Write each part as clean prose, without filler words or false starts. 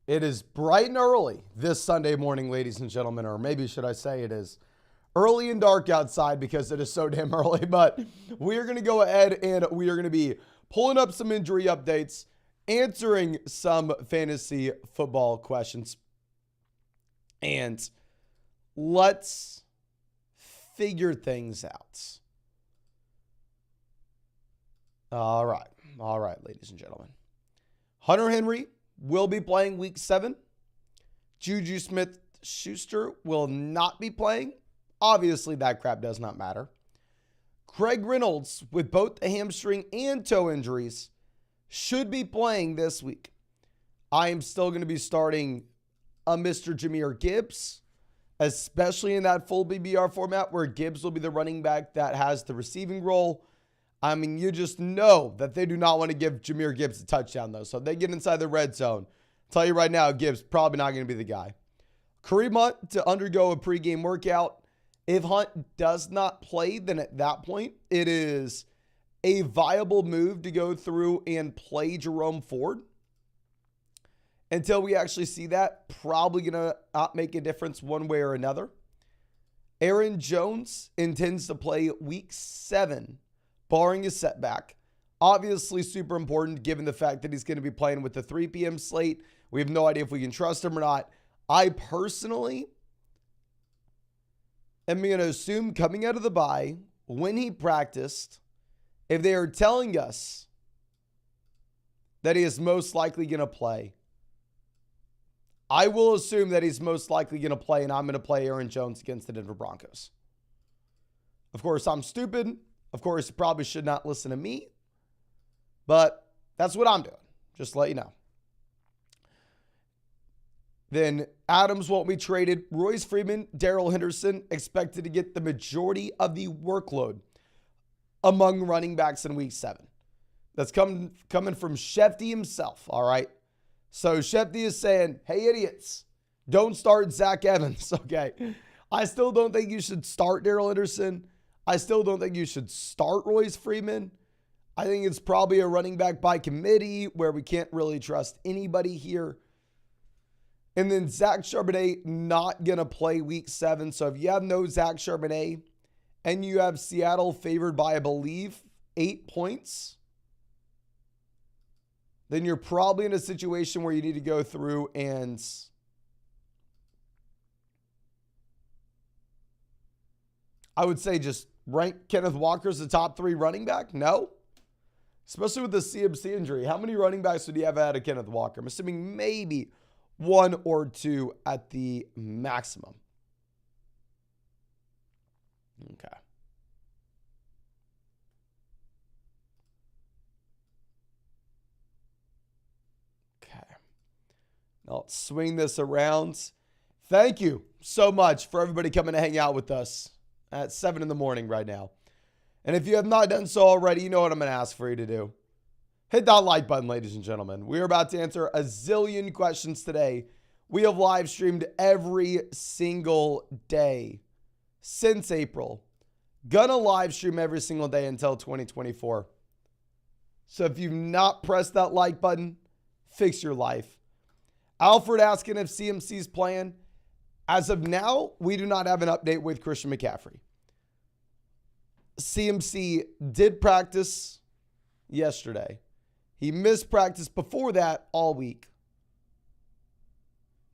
It is bright and early this Sunday morning, ladies and gentlemen, or maybe should I say it is early and dark outside because it is so damn early. But we are going to go ahead and we are going to be pulling up some injury updates, answering some fantasy football questions, and let's figure things out. All right, ladies and gentlemen. Hunter Henry will be playing week 7. Juju Smith-Schuster will not be playing. Obviously, that crap does not matter. Craig Reynolds, with both the hamstring and toe injuries, should be playing this week. I am still going to be starting a Mr. Jahmyr Gibbs, especially in that full BBR format where Gibbs will be the running back that has the receiving role. I mean, you just know that they do not want to give Jahmyr Gibbs a touchdown, though. So if they get inside the red zone, I'll tell you right now, Gibbs probably not going to be the guy. Kareem Hunt to undergo a pregame workout. If Hunt does not play, then at that point, it is a viable move to go through and play Jerome Ford. Until we actually see that, probably going to not make a difference one way or another. Aaron Jones intends to play week 7. Barring a setback. Obviously super important given the fact that he's going to be playing with the 3 p.m. slate. We have no idea if we can trust him or not. I personally am going to assume coming out of the bye, when he practiced, if they are telling us that he is most likely going to play, I will assume that he's most likely going to play, and I'm going to play Aaron Jones against the Denver Broncos. Of course, I'm stupid. Of course, you probably should not listen to me, but that's what I'm doing, just to let you know. Then Adams won't be traded. Royce Freeman, Darrell Henderson expected to get the majority of the workload among running backs in week 7. That's coming from Shefty himself, all right? So Shefty is saying, hey, idiots, don't start Zach Evans, okay? I still don't think you should start Darrell Henderson. I still don't think you should start Royce Freeman. I think it's probably a running back by committee where we can't really trust anybody here. And then Zach Charbonnet not going to play week 7. So if you have no Zach Charbonnet and you have Seattle favored by, I believe, 8 points, then you're probably in a situation where you need to go through and I would say just rank Kenneth Walker as the top 3 running back? No. Especially with the CMC injury. How many running backs would you have out of Kenneth Walker? I'm assuming maybe 1 or 2 at the maximum. Okay. Now let's swing this around. Thank you so much for everybody coming to hang out with us at 7 in the morning right now. And if you have not done so already, you know what I'm going to ask for you to do. Hit that like button, ladies and gentlemen. We are about to answer a zillion questions today. We have live streamed every single day since April. Gonna live stream every single day until 2024. So if you've not pressed that like button, fix your life. Alfred asking if CMC's playing. As of now, we do not have an update with Christian McCaffrey. CMC did practice yesterday. He missed practice before that all week.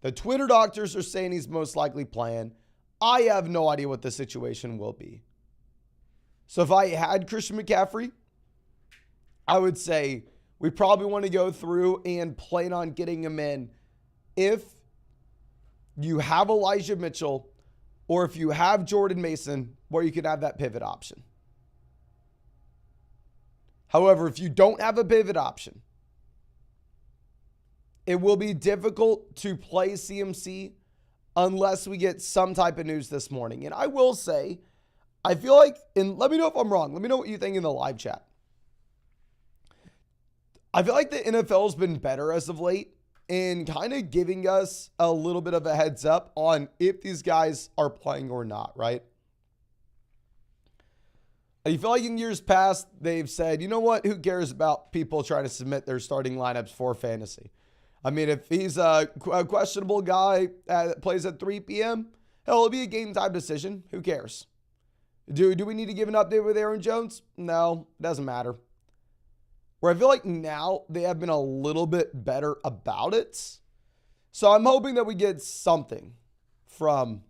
The Twitter doctors are saying he's most likely playing. I have no idea what the situation will be. So if I had Christian McCaffrey, I would say we probably want to go through and plan on getting him in if you have Elijah Mitchell or if you have Jordan Mason where you can have that pivot option. However, if you don't have a pivot option, it will be difficult to play CMC unless we get some type of news this morning. And I will say, I feel like, and let me know if I'm wrong. Let me know what you think in the live chat. I feel like the NFL has been better as of late in kind of giving us a little bit of a heads up on if these guys are playing or not, right? I feel like in years past, they've said, you know what? Who cares about people trying to submit their starting lineups for fantasy? I mean, if he's a questionable guy that plays at 3 p.m., hell, it'll be a game time decision. Who cares? Do we need to give an update with Aaron Jones? No, doesn't matter. Where I feel like now they have been a little bit better about it. So I'm hoping that we get something from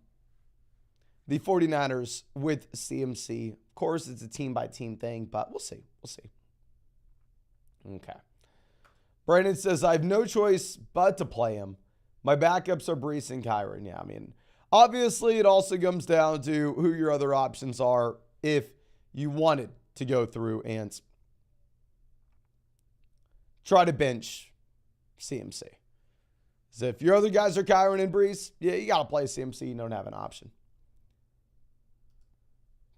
the 49ers with CMC. Of course, it's a team-by-team thing, but we'll see. We'll see. Okay. Brandon says, I have no choice but to play him. My backups are Breece and Kyron. Yeah, I mean, obviously it also comes down to who your other options are if you wanted to go through and try to bench CMC. So if your other guys are Kyron and Breece, yeah, you got to play CMC. You don't have an option.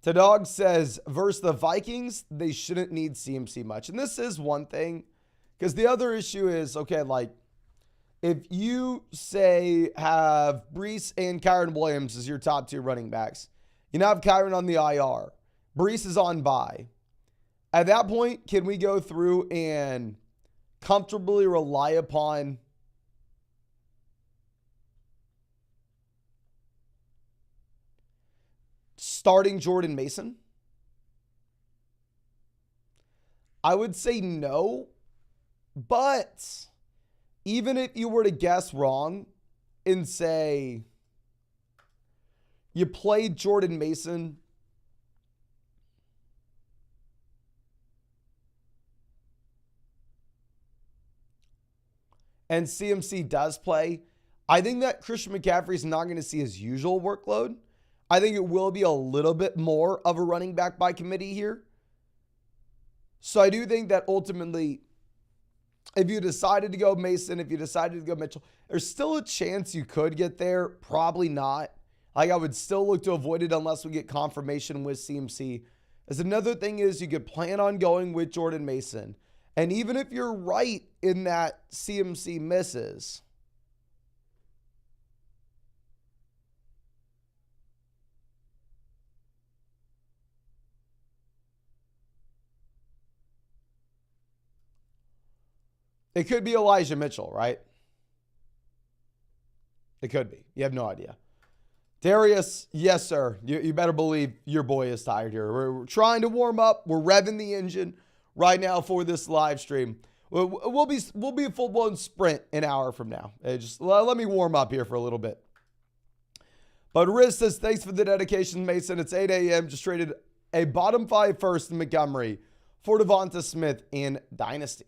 Tadog says, versus the Vikings, they shouldn't need CMC much. And this is one thing, because the other issue is, okay, like, if you say have Breece and Kyron Williams as your top 2 running backs, you now have Kyron on the IR. Breece is on bye. At that point, can we go through and comfortably rely upon starting Jordan Mason? I would say no, but even if you were to guess wrong and say you played Jordan Mason and CMC does play, I think that Christian McCaffrey is not going to see his usual workload. I think it will be a little bit more of a running back by committee here. So I do think that ultimately, if you decided to go Mason, if you decided to go Mitchell, there's still a chance you could get there. Probably not. Like, I would still look to avoid it unless we get confirmation with CMC. As another thing is, you could plan on going with Jordan Mason. And even if you're right in that CMC misses, it could be Elijah Mitchell, right? It could be. You have no idea. Darius, yes, sir. You better believe your boy is tired here. We're trying to warm up. We're revving the engine right now for this live stream. We'll be a full-blown sprint an hour from now. Just let me warm up here for a little bit. But Riz says, thanks for the dedication, Mason. It's 8 a.m. Just traded a bottom 5 first in Montgomery for Devonta Smith in Dynasty.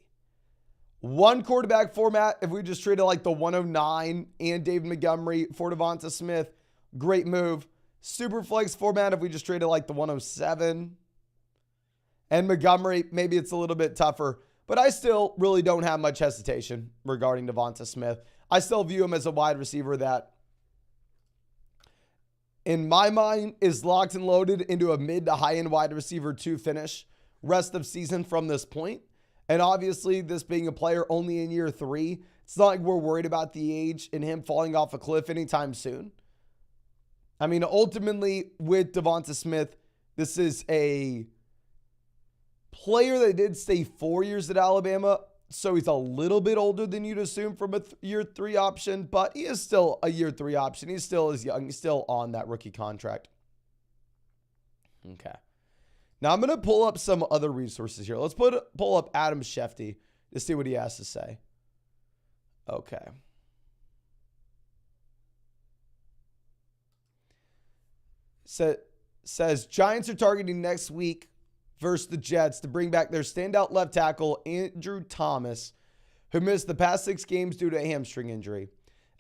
One quarterback format, if we just traded like the 109 and David Montgomery for Devonta Smith, great move. Superflex format, if we just traded like the 107 and Montgomery, maybe it's a little bit tougher. But I still really don't have much hesitation regarding Devonta Smith. I still view him as a wide receiver that, in my mind, is locked and loaded into a mid to high end wide receiver 2 finish rest of season from this point. And obviously, this being a player only in year 3, it's not like we're worried about the age and him falling off a cliff anytime soon. I mean, ultimately, with Devonta Smith, this is a player that did stay 4 years at Alabama, so he's a little bit older than you'd assume from a year 3 option, but he is still a year 3 option. He still is young. He's still on that rookie contract. Okay. Now I'm going to pull up some other resources here. Let's pull up Adam Schefter to see what he has to say. Okay. Says Giants are targeting next week versus the Jets to bring back their standout left tackle, Andrew Thomas, who missed the past 6 games due to a hamstring injury.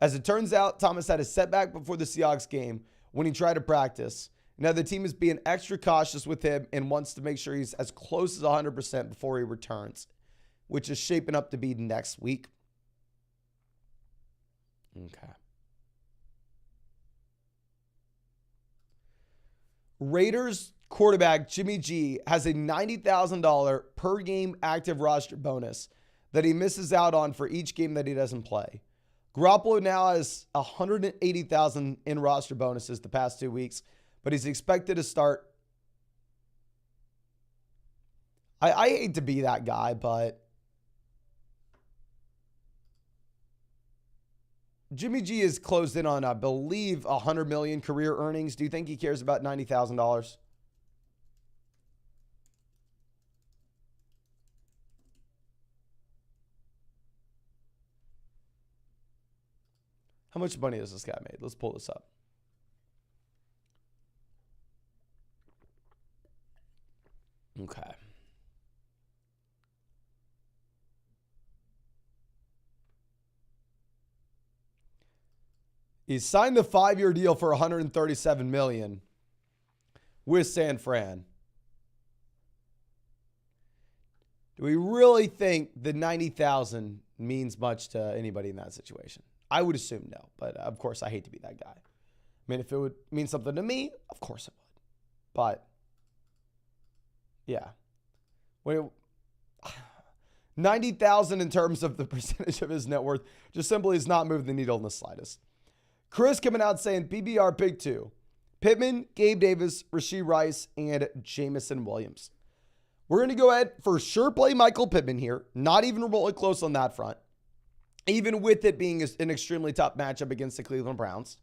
As it turns out, Thomas had a setback before the Seahawks game when he tried to practice. Now the team is being extra cautious with him and wants to make sure he's as close as 100% before he returns, which is shaping up to be next week. Okay. Raiders quarterback Jimmy G has a $90,000 per game active roster bonus that he misses out on for each game that he doesn't play. Garoppolo now has $180,000 in roster bonuses the past 2 weeks, but he's expected to start. I hate to be that guy, but Jimmy G is closed in on, I believe, 100 million career earnings. Do you think he cares about $90,000? How much money has this guy made? Let's pull this up. Okay. He signed the 5-year deal for $137 million with San Fran. Do we really think the $90,000 means much to anybody in that situation? I would assume no, but of course I hate to be that guy. I mean, if it would mean something to me, of course it would. But yeah, when 90,000 in terms of the percentage of his net worth just simply has not moved the needle in the slightest. Chris coming out saying PBR pick 2. Pittman, Gabe Davis, Rashee Rice, and Jameson Williams. We're going to go ahead for sure play Michael Pittman here. Not even remotely close on that front. Even with it being an extremely tough matchup against the Cleveland Browns.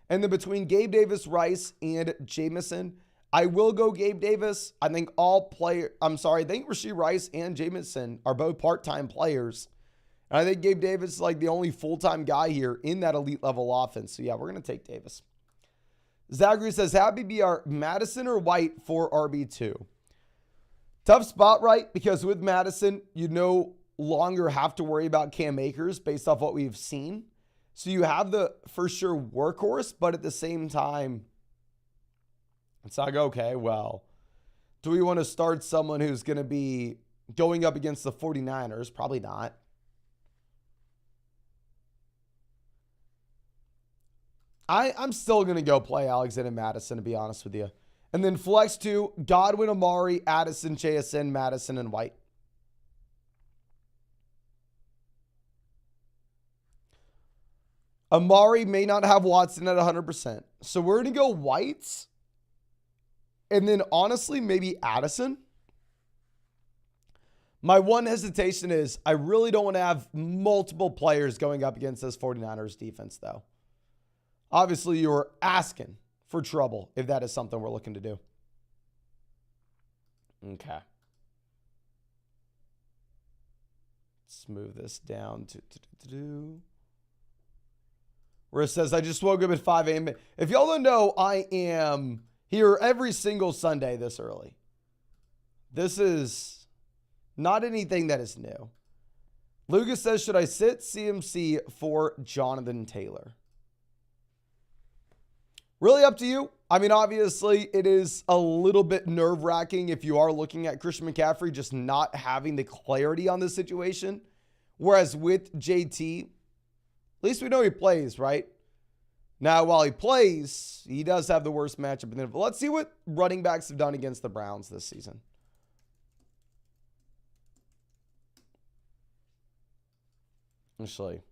And then between Gabe Davis, Rice, and Jameson, I will go Gabe Davis. I think I think Rashee Rice and Jameson are both part-time players. And I think Gabe Davis is like the only full-time guy here in that elite level offense. So yeah, we're going to take Davis. Zachary says, happy BR, Madison or White for RB2? Tough spot, right? Because with Madison, you no longer have to worry about Cam Akers based off what we've seen. So you have the for sure workhorse, but at the same time, it's like, okay, well, do we want to start someone who's going to be going up against the 49ers? Probably not. I'm still going to go play Alexander Madison, to be honest with you. And then flex 2, Godwin, Amari, Addison, JSN, Madison, and White. Amari may not have Watson at 100%. So we're going to go White. And then honestly, maybe Addison. My one hesitation is I really don't want to have multiple players going up against this 49ers defense, though. Obviously, you're asking for trouble if that is something we're looking to do. Okay. Let's move this down to where it says, I just woke up at 5 a.m. If y'all don't know, I am here every single Sunday this early. This is not anything that is new. Lucas says, should I sit CMC for Jonathan Taylor? Really up to you. I mean, obviously, it is a little bit nerve-wracking if you are looking at Christian McCaffrey just not having the clarity on this situation. Whereas with JT, at least we know he plays, right? Now, while he plays, he does have the worst matchup. But let's see what running backs have done against the Browns this season. Actually,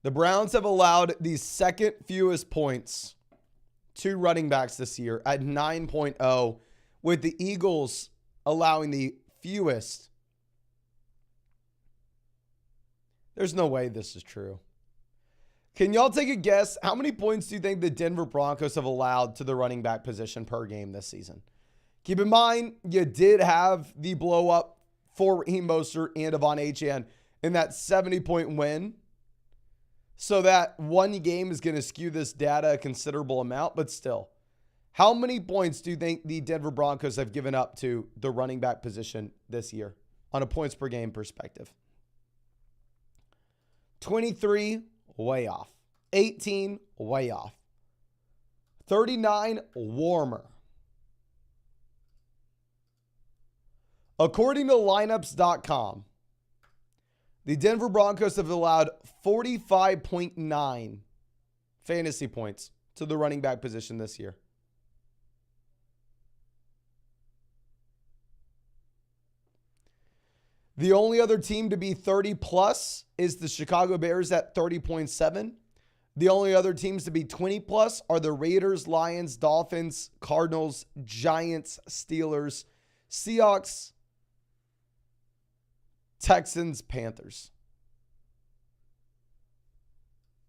the Browns have allowed the second fewest points to running backs this year at 9.0, with the Eagles allowing the fewest. There's no way this is true. Can y'all take a guess? How many points do you think the Denver Broncos have allowed to the running back position per game this season? Keep in mind, you did have the blow up for Raheem Mostert and Devon Achane in that 70-point win. So that one game is going to skew this data a considerable amount, but still. How many points do you think the Denver Broncos have given up to the running back position this year on a points per game perspective? 23, way off. 18, way off. 39, warmer. According to lineups.com, the Denver Broncos have allowed 45.9 fantasy points to the running back position this year. The only other team to be 30 plus is the Chicago Bears at 30.7. The only other teams to be 20 plus are the Raiders, Lions, Dolphins, Cardinals, Giants, Steelers, Seahawks, Texans, Panthers.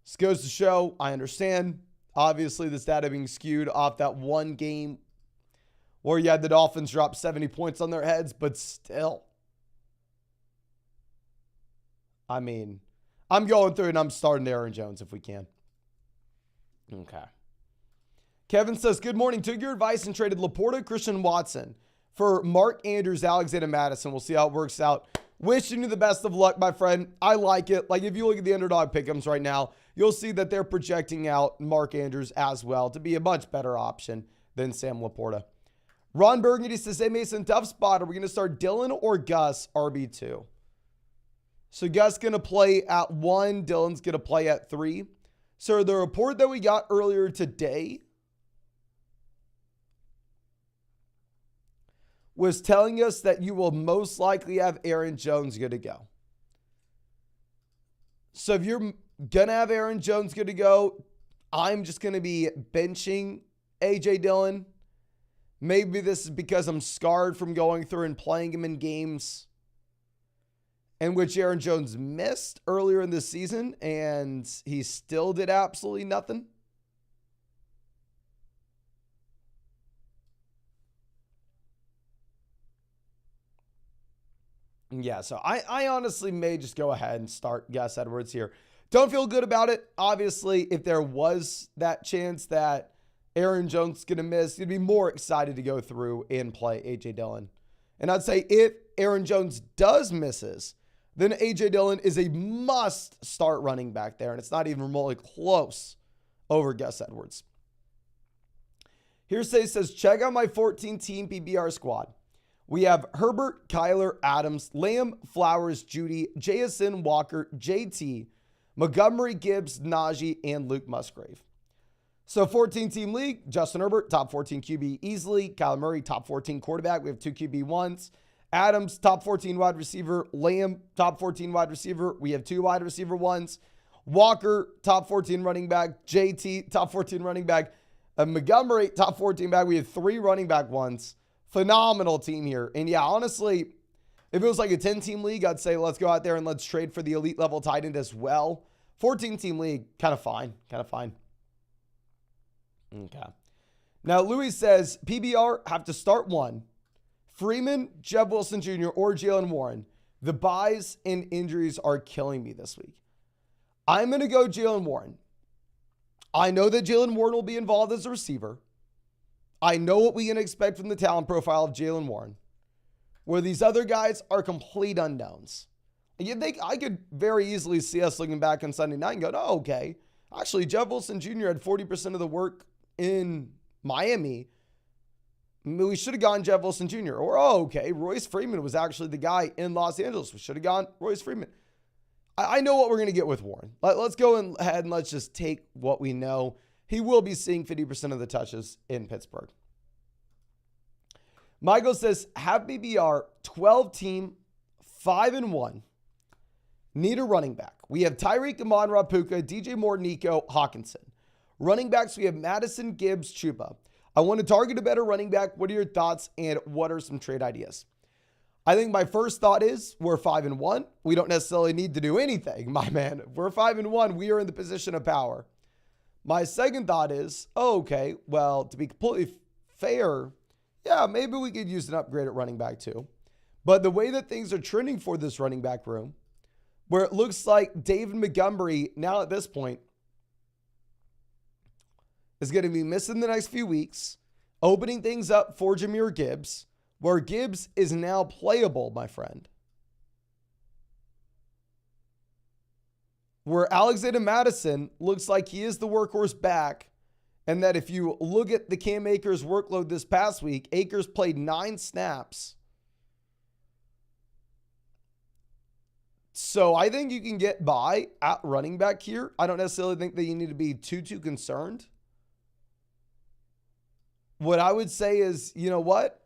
This goes to show, I understand, obviously this data being skewed off that one game where you had the Dolphins drop 70 points on their heads, but still. I mean, I'm going through and I'm starting Aaron Jones if we can. Okay. Kevin says, good morning. Took your advice and traded Laporta, Christian Watson for Mark Andrews, Alexander Madison. We'll see how it works out. Wishing you the best of luck, my friend. I like it. Like, if you look at the underdog pick'ems right now, you'll see that they're projecting out Mark Andrews as well to be a much better option than Sam Laporta. Ron Burgundy says, hey, Mason, tough spot. Are we going to start Dylan or Gus, RB2? So Gus going to play at 1. Dylan's going to play at 3. So the report that we got earlier today was telling us that you will most likely have Aaron Jones good to go. So if you're going to have Aaron Jones good to go, I'm just going to be benching A.J. Dillon. Maybe this is because I'm scarred from going through and playing him in games in which Aaron Jones missed earlier in the season and he still did absolutely nothing. Yeah, so I honestly may just go ahead and start Gus Edwards here. Don't feel good about it. Obviously, if there was that chance that Aaron Jones is going to miss, you'd be more excited to go through and play A.J. Dillon. And I'd say if Aaron Jones does misses, then A.J. Dillon is a must-start running back there, and it's not even remotely close over Gus Edwards. Hearsay says, check out my 14-team PBR squad. We have Herbert, Kyler, Adams, Lamb, Flowers, Judy, JSN, Walker, JT, Montgomery, Gibbs, Najee, and Luke Musgrave. So 14-team league, Justin Herbert, top 14 QB easily. Kyler Murray, top 14 quarterback. We have 2 QB1s. Adams, top 14 wide receiver. Lamb, top 14 wide receiver. We have 2 wide receiver 1s. Walker, top 14 running back. JT, top 14 running back. Montgomery, top 14 back. We have 3 running back 1s. Phenomenal team here. And yeah, honestly, if it was like a 10-team league, I'd say let's go out there and let's trade for the elite level tight end as well. 14-team league, kind of fine. Okay. Now, Louis says, PBR, have to start 1. Freeman, Jeff Wilson Jr., or Jalen Warren. The buys and injuries are killing me this week. I'm going to go Jalen Warren. I know that Jalen Warren will be involved as a receiver. I know what we can expect from the talent profile of Jalen Warren, where these other guys are complete unknowns. You think I could very easily see us looking back on Sunday night and go, oh, okay. Actually, Jeff Wilson Jr. had 40% of the work in Miami. We should have gone Jeff Wilson Jr. Or, oh, okay, Royce Freeman was actually the guy in Los Angeles. We should have gone Royce Freeman. I know what we're going to get with Warren. Let's go ahead and let's just take what we know. He will be seeing 50% of the touches in Pittsburgh. Michael says, have BBR 12-team, 5-1. Need a running back. We have Tyreek, Amon-Ra, Puka, DJ Moore, Nico, Hawkinson. Running backs, we have Madison, Gibbs, Chuba. I want to target a better running back. What are your thoughts and what are some trade ideas? I think my first thought is we're 5-1. We don't necessarily need to do anything, my man. If we're 5-1, we are in the position of power. My second thought is, oh, okay, well, to be completely fair, yeah, maybe we could use an upgrade at running back too. But the way that things are trending for this running back room, where it looks like David Montgomery now at this point is going to be missing the next few weeks, opening things up for Jahmyr Gibbs, where Gibbs is now playable, my friend. Where Alexander Madison looks like he is the workhorse back, and that if you look at the Cam Akers workload this past week, Akers played 9 snaps. So I think you can get by at running back here. I don't necessarily think that you need to be too concerned. What I would say is, you know what?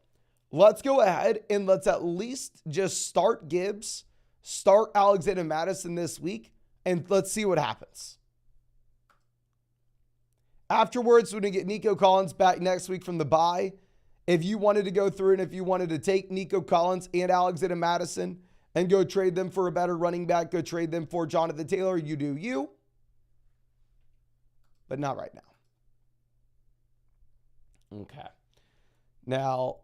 let's go ahead and let's at least just start Gibbs, start Alexander Madison this week, and let's see what happens. Afterwards, we're going to get Nico Collins back next week from the bye. If you wanted to go through and if you wanted to take Nico Collins and Alexander Madison and go trade them for a better running back, go trade them for Jonathan Taylor, you do you. But not right now. Okay. Now,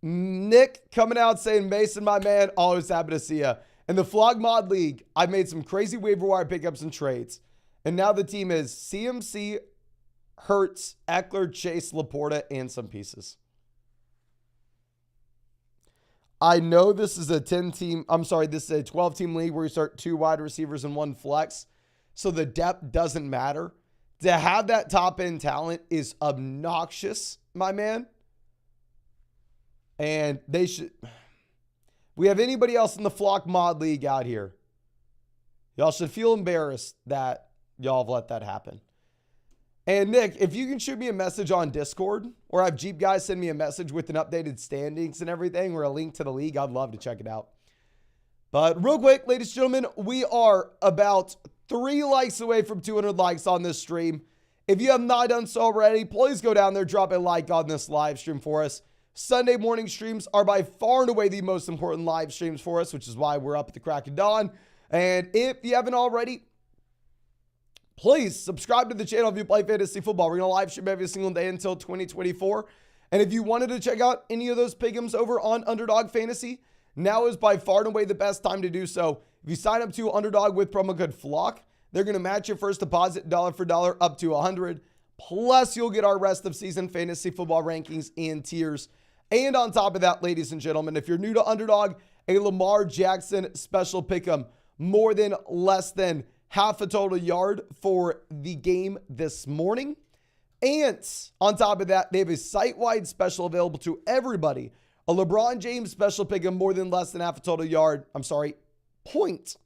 Nick coming out saying, Mason, my man, always happy to see you. In the Flog Mod League, I've made some crazy waiver wire pickups and trades. And now the team is CMC, Hurts, Eckler, Chase, Laporta, and some pieces. I know this is a 12-team league where you start 2 wide receivers and 1 flex. So the depth doesn't matter. To have that top-end talent is obnoxious, my man. And they should... We have anybody else in the Flock Mod League out here? Y'all should feel embarrassed that y'all have let that happen. And Nick, if you can shoot me a message on Discord or have Jeep guys send me a message with an updated standings and everything or a link to the league, I'd love to check it out. But real quick, ladies and gentlemen, we are about 3 likes away from 200 likes on this stream. If you have not done so already, please go down there, drop a like on this live stream for us. Sunday morning streams are by far and away the most important live streams for us, which is why we're up at the crack of dawn. And if you haven't already, please subscribe to the channel if you play fantasy football. We're going to live stream every single day until 2024. And if you wanted to check out any of those pick'ems over on Underdog Fantasy, now is by far and away the best time to do so. If you sign up to Underdog with promo code FLOCK, they're going to match your first deposit dollar for dollar up to $100. Plus, you'll get our rest of season fantasy football rankings and tiers. And on top of that, ladies and gentlemen, if you're new to Underdog, a Lamar Jackson special pick'em, more than less than half a total yard for the game this morning. And on top of that, they have a site-wide special available to everybody. A LeBron James special pick'em, more than less than half a total yard. Point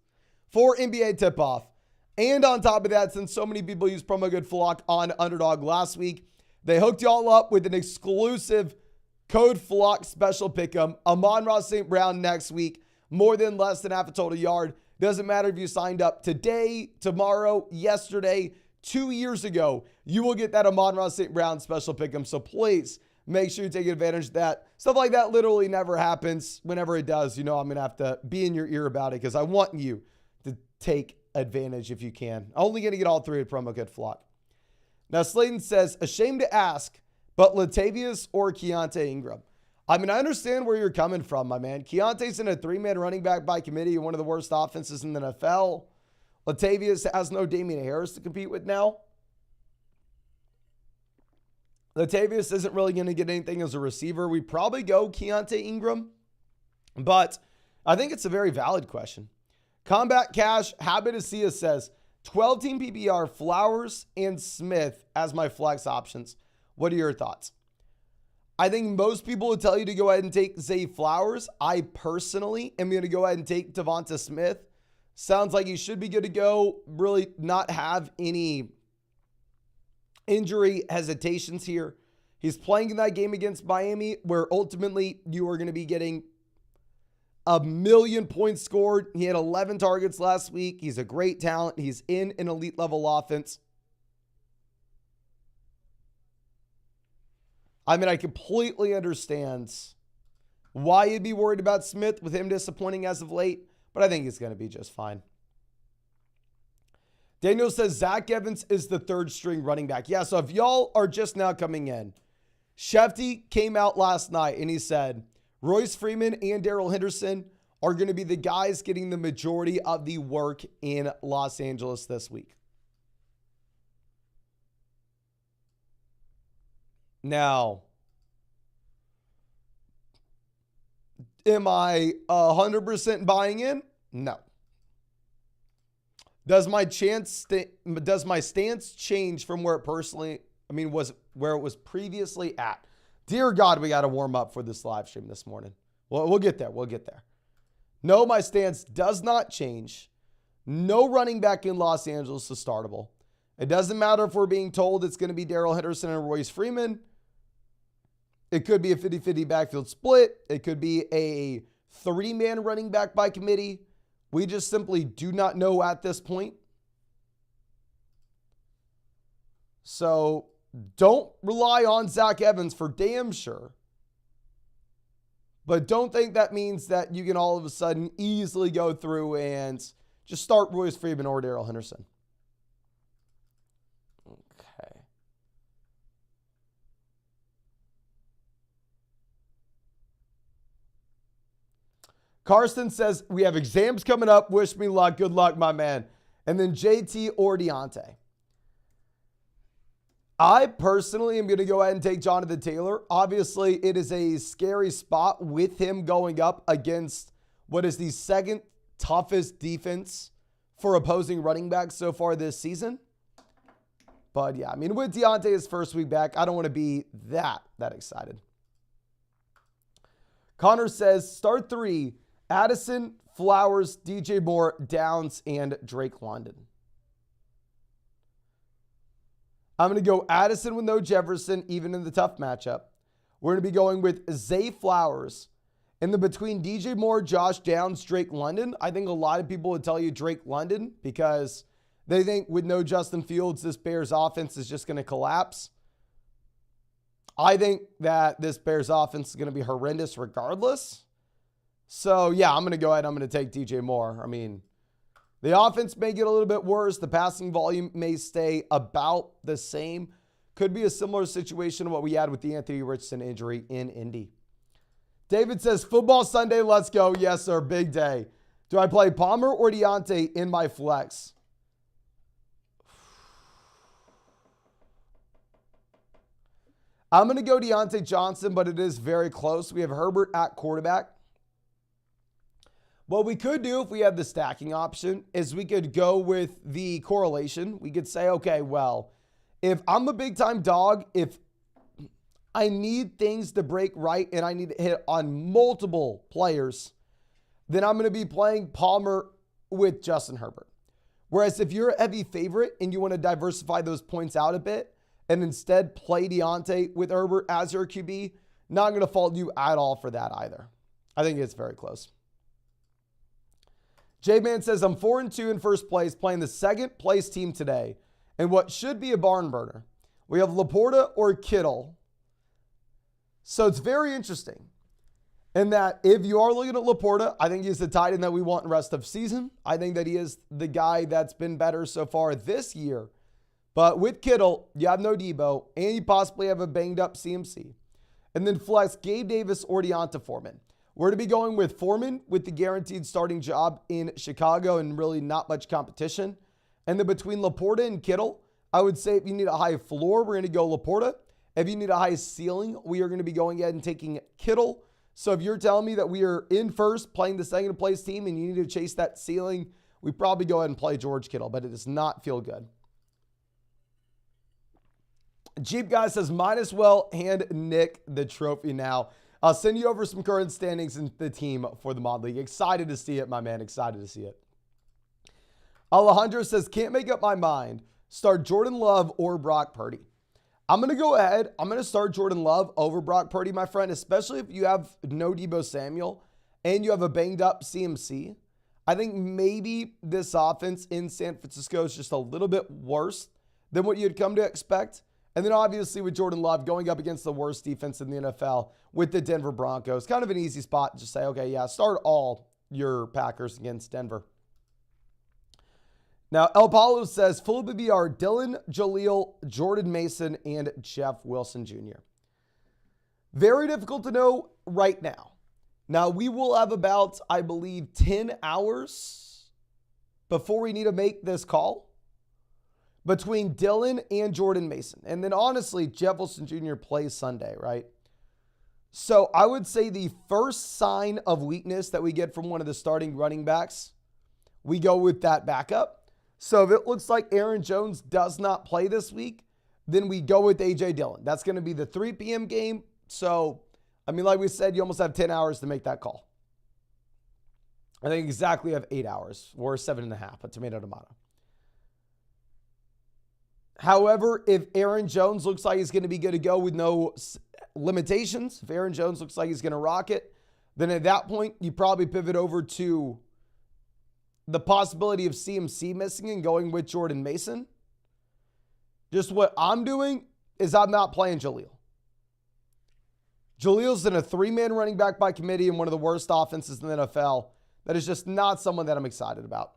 for NBA tip-off. And on top of that, since so many people used promo code FLOCK on Underdog last week, they hooked y'all up with an exclusive code FLOCK special pick'em. Amon-Ra St. Brown next week, more than less than half a total yard. Doesn't matter if you signed up today, tomorrow, yesterday, 2 years ago, you will get that Amon-Ra St. Brown special pick'em. So please make sure you take advantage of that. Stuff like that literally never happens. Whenever it does, you know I'm going to have to be in your ear about it because I want you to take advantage if you can. Only going to get all 3 at promo code FLOCK. Now, Slayton says, ashamed to ask, but Latavius or Keontae Ingram? I mean, I understand where you're coming from, my man. Keontae's in a 3-man running back by committee, one of the worst offenses in the NFL. Latavius has no Damian Harris to compete with now. Latavius isn't really going to get anything as a receiver. We probably go Keontae Ingram, but I think it's a very valid question. Combat Cash, happy to see us, says, 12-team PPR, Flowers and Smith as my flex options. What are your thoughts? I think most people would tell you to go ahead and take Zay Flowers. I personally am going to go ahead and take Devonta Smith. Sounds like he should be good to go. Really not have any injury hesitations here. He's playing in that game against Miami where ultimately you are going to be getting 1,000,000 points scored. He had 11 targets last week. He's a great talent. He's in an elite level offense. I mean, I completely understand why you'd be worried about Smith with him disappointing as of late, but I think he's going to be just fine. Daniel says Zach Evans is the 3rd string running back. Yeah, so if y'all are just now coming in, Shefty came out last night and he said Royce Freeman and Darrell Henderson are going to be the guys getting the majority of the work in Los Angeles this week. Now, am I 100% buying in? No. Does my stance change from where it was previously at? Dear God, we got to warm up for this live stream this morning. Well, we'll get there. We'll get there. No, my stance does not change. No running back in Los Angeles is startable. It doesn't matter if we're being told it's going to be Darrell Henderson and Royce Freeman. It could be a 50-50 backfield split. It could be a 3-man running back by committee. We just simply do not know at this point. So don't rely on Zach Evans for damn sure. But don't think that means that you can all of a sudden easily go through and just start Royce Freeman or Darrell Henderson. Okay. Karsten says, we have exams coming up. Wish me luck. Good luck, my man. And then JT or Deontay. I personally am going to go ahead and take Jonathan Taylor. Obviously, it is a scary spot with him going up against what is the second toughest defense for opposing running backs so far this season. But yeah, I mean, with Deontay's first week back, I don't want to be that excited. Connor says, start 3, Addison, Flowers, DJ Moore, Downs, and Drake London. I'm going to go Addison with no Jefferson, even in the tough matchup. We're going to be going with Zay Flowers. And then between DJ Moore, Josh Downs, Drake London, I think a lot of people would tell you Drake London because they think with no Justin Fields, this Bears offense is just going to collapse. I think that this Bears offense is going to be horrendous regardless. So, yeah, I'm going to go ahead. I'm going to take DJ Moore. I mean, the offense may get a little bit worse. The passing volume may stay about the same. Could be a similar situation to what we had with the Anthony Richardson injury in Indy. David says, football Sunday, let's go. Yes, sir. Big day. Do I play Palmer or Deontay in my flex? I'm going to go Deontay Johnson, but it is very close. We have Herbert at quarterback. What we could do if we had the stacking option is we could go with the correlation. We could say, okay, well, if I'm a big time dog, if I need things to break right and I need to hit on multiple players, then I'm going to be playing Palmer with Justin Herbert. Whereas if you're a heavy favorite and you want to diversify those points out a bit and instead play Deontay with Herbert as your QB, not going to fault you at all for that either. I think it's very close. J-Man says, I'm 4-2 in first place, playing the second place team today. And what should be a barn burner. We have Laporta or Kittle. So it's very interesting in that if you are looking at Laporta, I think he's the tight end that we want in the rest of season. I think that he is the guy that's been better so far this year. But with Kittle, you have no Debo, and you possibly have a banged up CMC. And then flex Gabe Davis or Deonta Foreman. We're to be going with Foreman with the guaranteed starting job in Chicago and really not much competition. And then between Laporta and Kittle, I would say if you need a high floor, we're going to go Laporta. If you need a high ceiling, we are going to be going ahead and taking Kittle. So if you're telling me that we are in first playing the second place team and you need to chase that ceiling, we probably go ahead and play George Kittle, but it does not feel good. Jeep Guy says, might as well hand Nick the trophy now. I'll send you over some current standings in the team for the Mod League. Excited to see it, my man. Excited to see it. Alejandro says, can't make up my mind. Start Jordan Love or Brock Purdy. I'm going to go ahead. I'm going to start Jordan Love over Brock Purdy, my friend, especially if you have no Deebo Samuel and you have a banged up CMC. I think maybe this offense in San Francisco is just a little bit worse than what you'd come to expect. And then obviously with Jordan Love going up against the worst defense in the NFL with the Denver Broncos, kind of an easy spot to just say, okay, yeah, start all your Packers against Denver. Now, El Paulo says, full BBR, Dylan, Jaleel, Jordan Mason, and Jeff Wilson Jr. Very difficult to know right now. Now, we will have about, I believe, 10 hours before we need to make this call between Dylan and Jordan Mason. And then honestly, Jeff Wilson Jr. plays Sunday, right? So I would say the first sign of weakness that we get from one of the starting running backs, we go with that backup. So if it looks like Aaron Jones does not play this week, then we go with A.J. Dillon. That's going to be the 3 p.m. game. So, I mean, like we said, you almost have 10 hours to make that call. I think exactly have 8 hours or 7.5, a tomato. However, if Aaron Jones looks like he's going to be good to go with no limitations, if Aaron Jones looks like he's going to rock it, then at that point, you probably pivot over to the possibility of CMC missing and going with Jordan Mason. Just what I'm doing is I'm not playing Jaleel. Jaleel's in a 3-man running back by committee in one of the worst offenses in the NFL. That is just not someone that I'm excited about.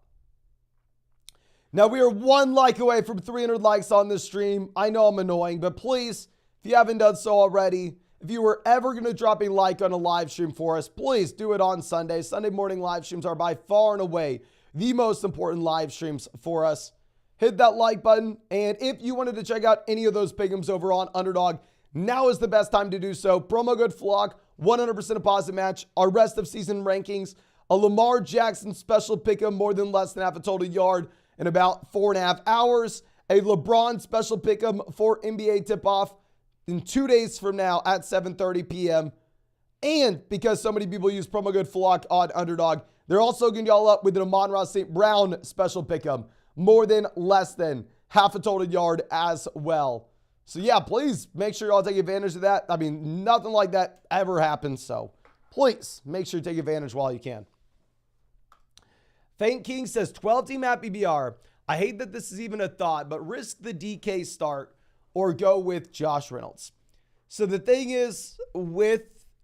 Now, we are 1 like away from 300 likes on this stream. I know I'm annoying, but please, if you haven't done so already, if you were ever going to drop a like on a live stream for us, please do it on Sunday. Sunday morning live streams are by far and away the most important live streams for us. Hit that like button. And if you wanted to check out any of those pick'ems over on Underdog, now is the best time to do so. Promo code FLOCK, 100% deposit match, our rest of season rankings, a Lamar Jackson special pick'em, more than less than half a total yard in about 4.5 hours, a LeBron special pick'em for NBA tip-off in 2 days from now at 7:30 p.m. And because so many people use promo code FLOCK on Underdog, they're also going to y'all up with an Amon-Ra St. Brown special pick'em, more than less than half a total yard as well. So yeah, please make sure y'all take advantage of that. I mean, nothing like that ever happens, so please make sure you take advantage while you can. Faint King says, 12-team at BBR. I hate that this is even a thought, but risk the DK start or go with Josh Reynolds. So the thing is, with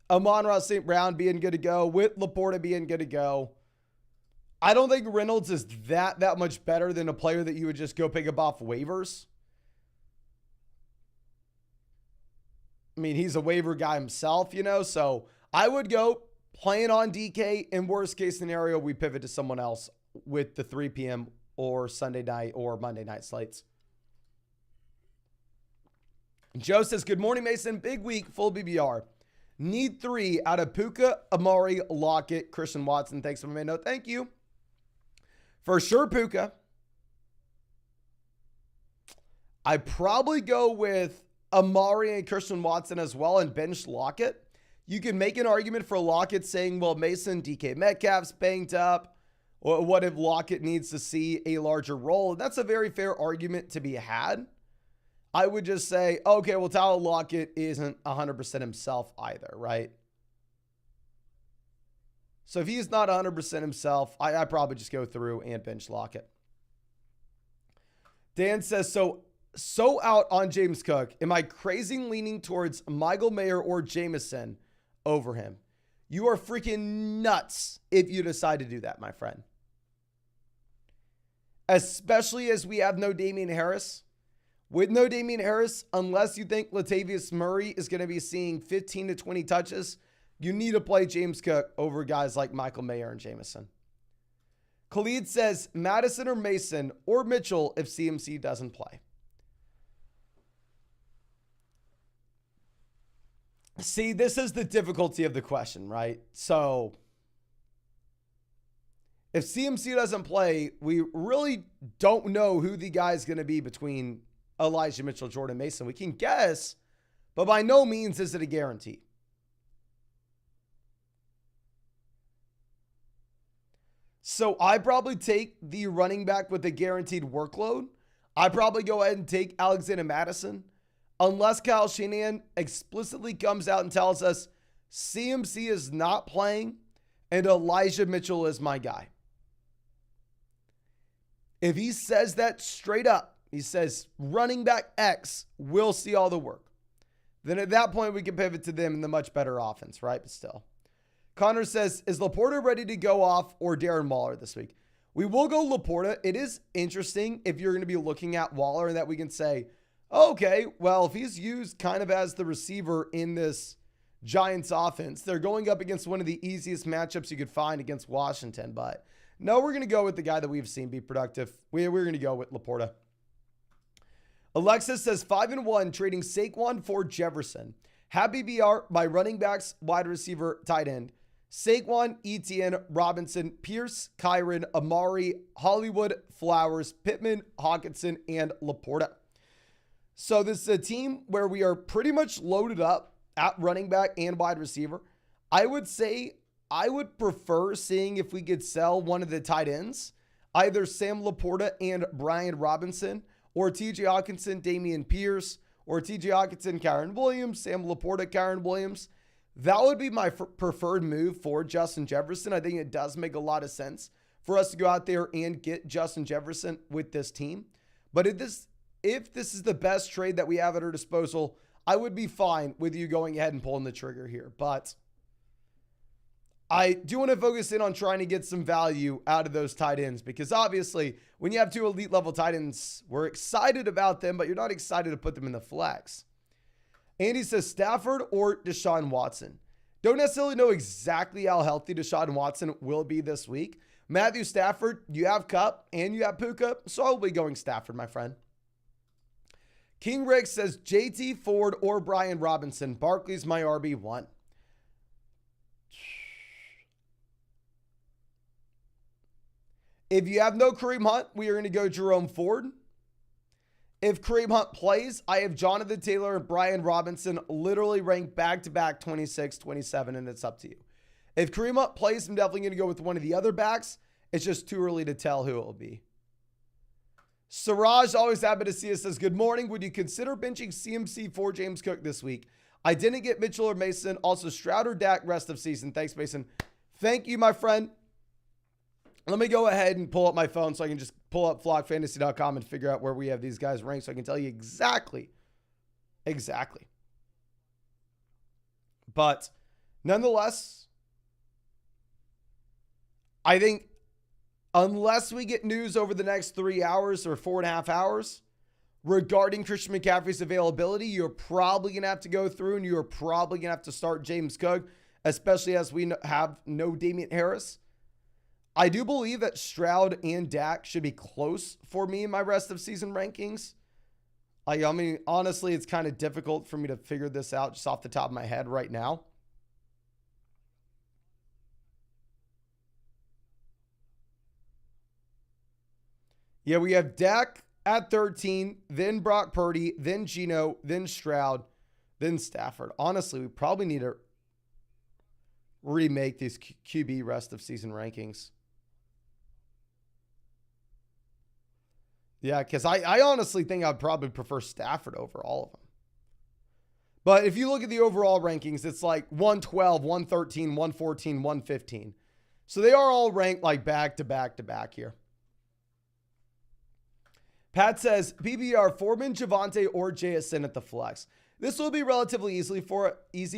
Amon-Ra St. Brown being good to go, with Laporta being good to go, I don't think Reynolds is that much better than a player that you would just go pick up off waivers. I mean, he's a waiver guy himself, you know, so I would go playing on DK. In worst case scenario, we pivot to someone else with the 3 p.m. or Sunday night or Monday night slates. Joe says, good morning, Mason. Big week, full BBR. Need 3 out of Puka, Amari, Lockett, Christian Watson. Thanks for my note. Thank you. For sure, Puka. I probably go with Amari and Christian Watson as well and bench Lockett. You can make an argument for Lockett saying, well, Mason, DK Metcalf's banged up. Or what if Lockett needs to see a larger role? That's a very fair argument to be had. I would just say, okay, well, Tyler Lockett isn't 100% himself either, right? So if he's not 100% himself, I probably just go through and bench Lockett. Dan says, so out on James Cook. Am I crazy leaning towards Michael Mayer or Jameson over him? You are freaking nuts if you decide to do that, my friend. Especially as we have no Damian Harris. With no Damian Harris, unless you think Latavius Murray is going to be seeing 15 to 20 touches, you need to play James Cook over guys like Michael Mayer and Jameson. Khalid says, Madison or Mason or Mitchell if CMC doesn't play. See, this is the difficulty of the question, right? So if CMC doesn't play, we really don't know who the guy's going to be between Elijah Mitchell, Jordan Mason. We can guess, but by no means is it a guarantee. So I probably take the running back with a guaranteed workload. I probably go ahead and take Alexander Madison. Unless Kyle Shanahan explicitly comes out and tells us CMC is not playing and Elijah Mitchell is my guy. If he says that straight up, he says running back X will see all the work, then at that point we can pivot to them in the much better offense, right? But still. Connor says, is Laporta ready to go off or Darren Waller this week? We will go Laporta. It is interesting if you're going to be looking at Waller and that we can say, okay, well, if he's used kind of as the receiver in this Giants offense, they're going up against one of the easiest matchups you could find against Washington. But no, we're going to go with the guy that we've seen be productive. We're going to go with Laporta. Alexis says 5-1 trading Saquon for Jefferson. Happy BR by running backs, wide receiver, tight end. Saquon, Etienne, Robinson, Pierce, Kyron, Amari, Hollywood, Flowers, Pittman, Hawkinson, and Laporta. So this is a team where we are pretty much loaded up at running back and wide receiver. I would say I would prefer seeing if we could sell one of the tight ends, either Sam Laporta and Brian Robinson, or TJ Hawkinson, Damian Pierce, or TJ Hawkinson, Kyron Williams, Sam Laporta, Kyron Williams. That would be my preferred move for Justin Jefferson. I think it does make a lot of sense for us to go out there and get Justin Jefferson with this team. But if this is the best trade that we have at our disposal, I would be fine with you going ahead and pulling the trigger here. But I do want to focus in on trying to get some value out of those tight ends, because obviously when you have 2 elite level tight ends, we're excited about them, but you're not excited to put them in the flex. Andy says Stafford or Deshaun Watson. Don't necessarily know exactly how healthy Deshaun Watson will be this week. Matthew Stafford, you have Kupp and you have Puka, so I'll be going Stafford, my friend. King Rick says JT Ford or Brian Robinson. Barkley's my RB1. If you have no Kareem Hunt, we are going to go Jerome Ford. If Kareem Hunt plays, I have Jonathan Taylor and Brian Robinson literally ranked back-to-back 26, 27, and it's up to you. If Kareem Hunt plays, I'm definitely going to go with one of the other backs. It's just too early to tell who it will be. Siraj, always happy to see us, says, good morning. Would you consider benching CMC for James Cook this week? I didn't get Mitchell or Mason. Also, Stroud or Dak rest of season. Thanks, Mason. Thank you, my friend. Let me go ahead and pull up my phone so I can just pull up flockfantasy.com and figure out where we have these guys ranked so I can tell you exactly. But nonetheless, I think unless we get news over the next 3 hours or 4.5 hours regarding Christian McCaffrey's availability, you're probably going to have to go through and you're probably going to have to start James Cook, especially as we have no Damian Harris. I do believe that Stroud and Dak should be close for me in my rest of season rankings. I mean, honestly, it's kind of difficult for me to figure this out just off the top of my head right now. Yeah, we have Dak at 13, then Brock Purdy, then Geno, then Stroud, then Stafford. Honestly, we probably need to remake these QB rest of season rankings. Yeah, because I honestly think I'd probably prefer Stafford over all of them. But if you look at the overall rankings, it's like 112, 113, 114, 115. So they are all ranked like back to back to back here. Pat says, PBR, Foreman, Javonte, or JSN at the flex. This will be relatively easy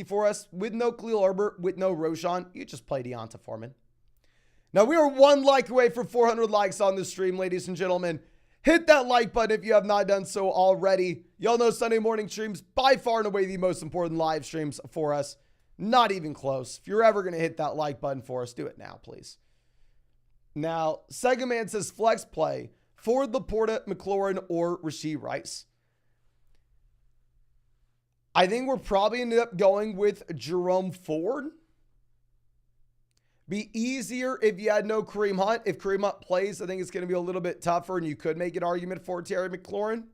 for us with no Khalil Herbert, with no Roshan. You just play Deonta Foreman. Now, we are 1 like away from 400 likes on the stream, ladies and gentlemen. Hit that like button if you have not done so already. Y'all know Sunday morning streams, by far and away the most important live streams for us. Not even close. If you're ever going to hit that like button for us, do it now, please. Now, Sega Man says flex play. Ford, Laporta, McLaurin, or Rashee Rice. I think we're probably ended up going with Jerome Ford. Be easier if you had no Kareem Hunt. If Kareem Hunt plays, I think it's going to be a little bit tougher, and you could make an argument for Terry McLaurin.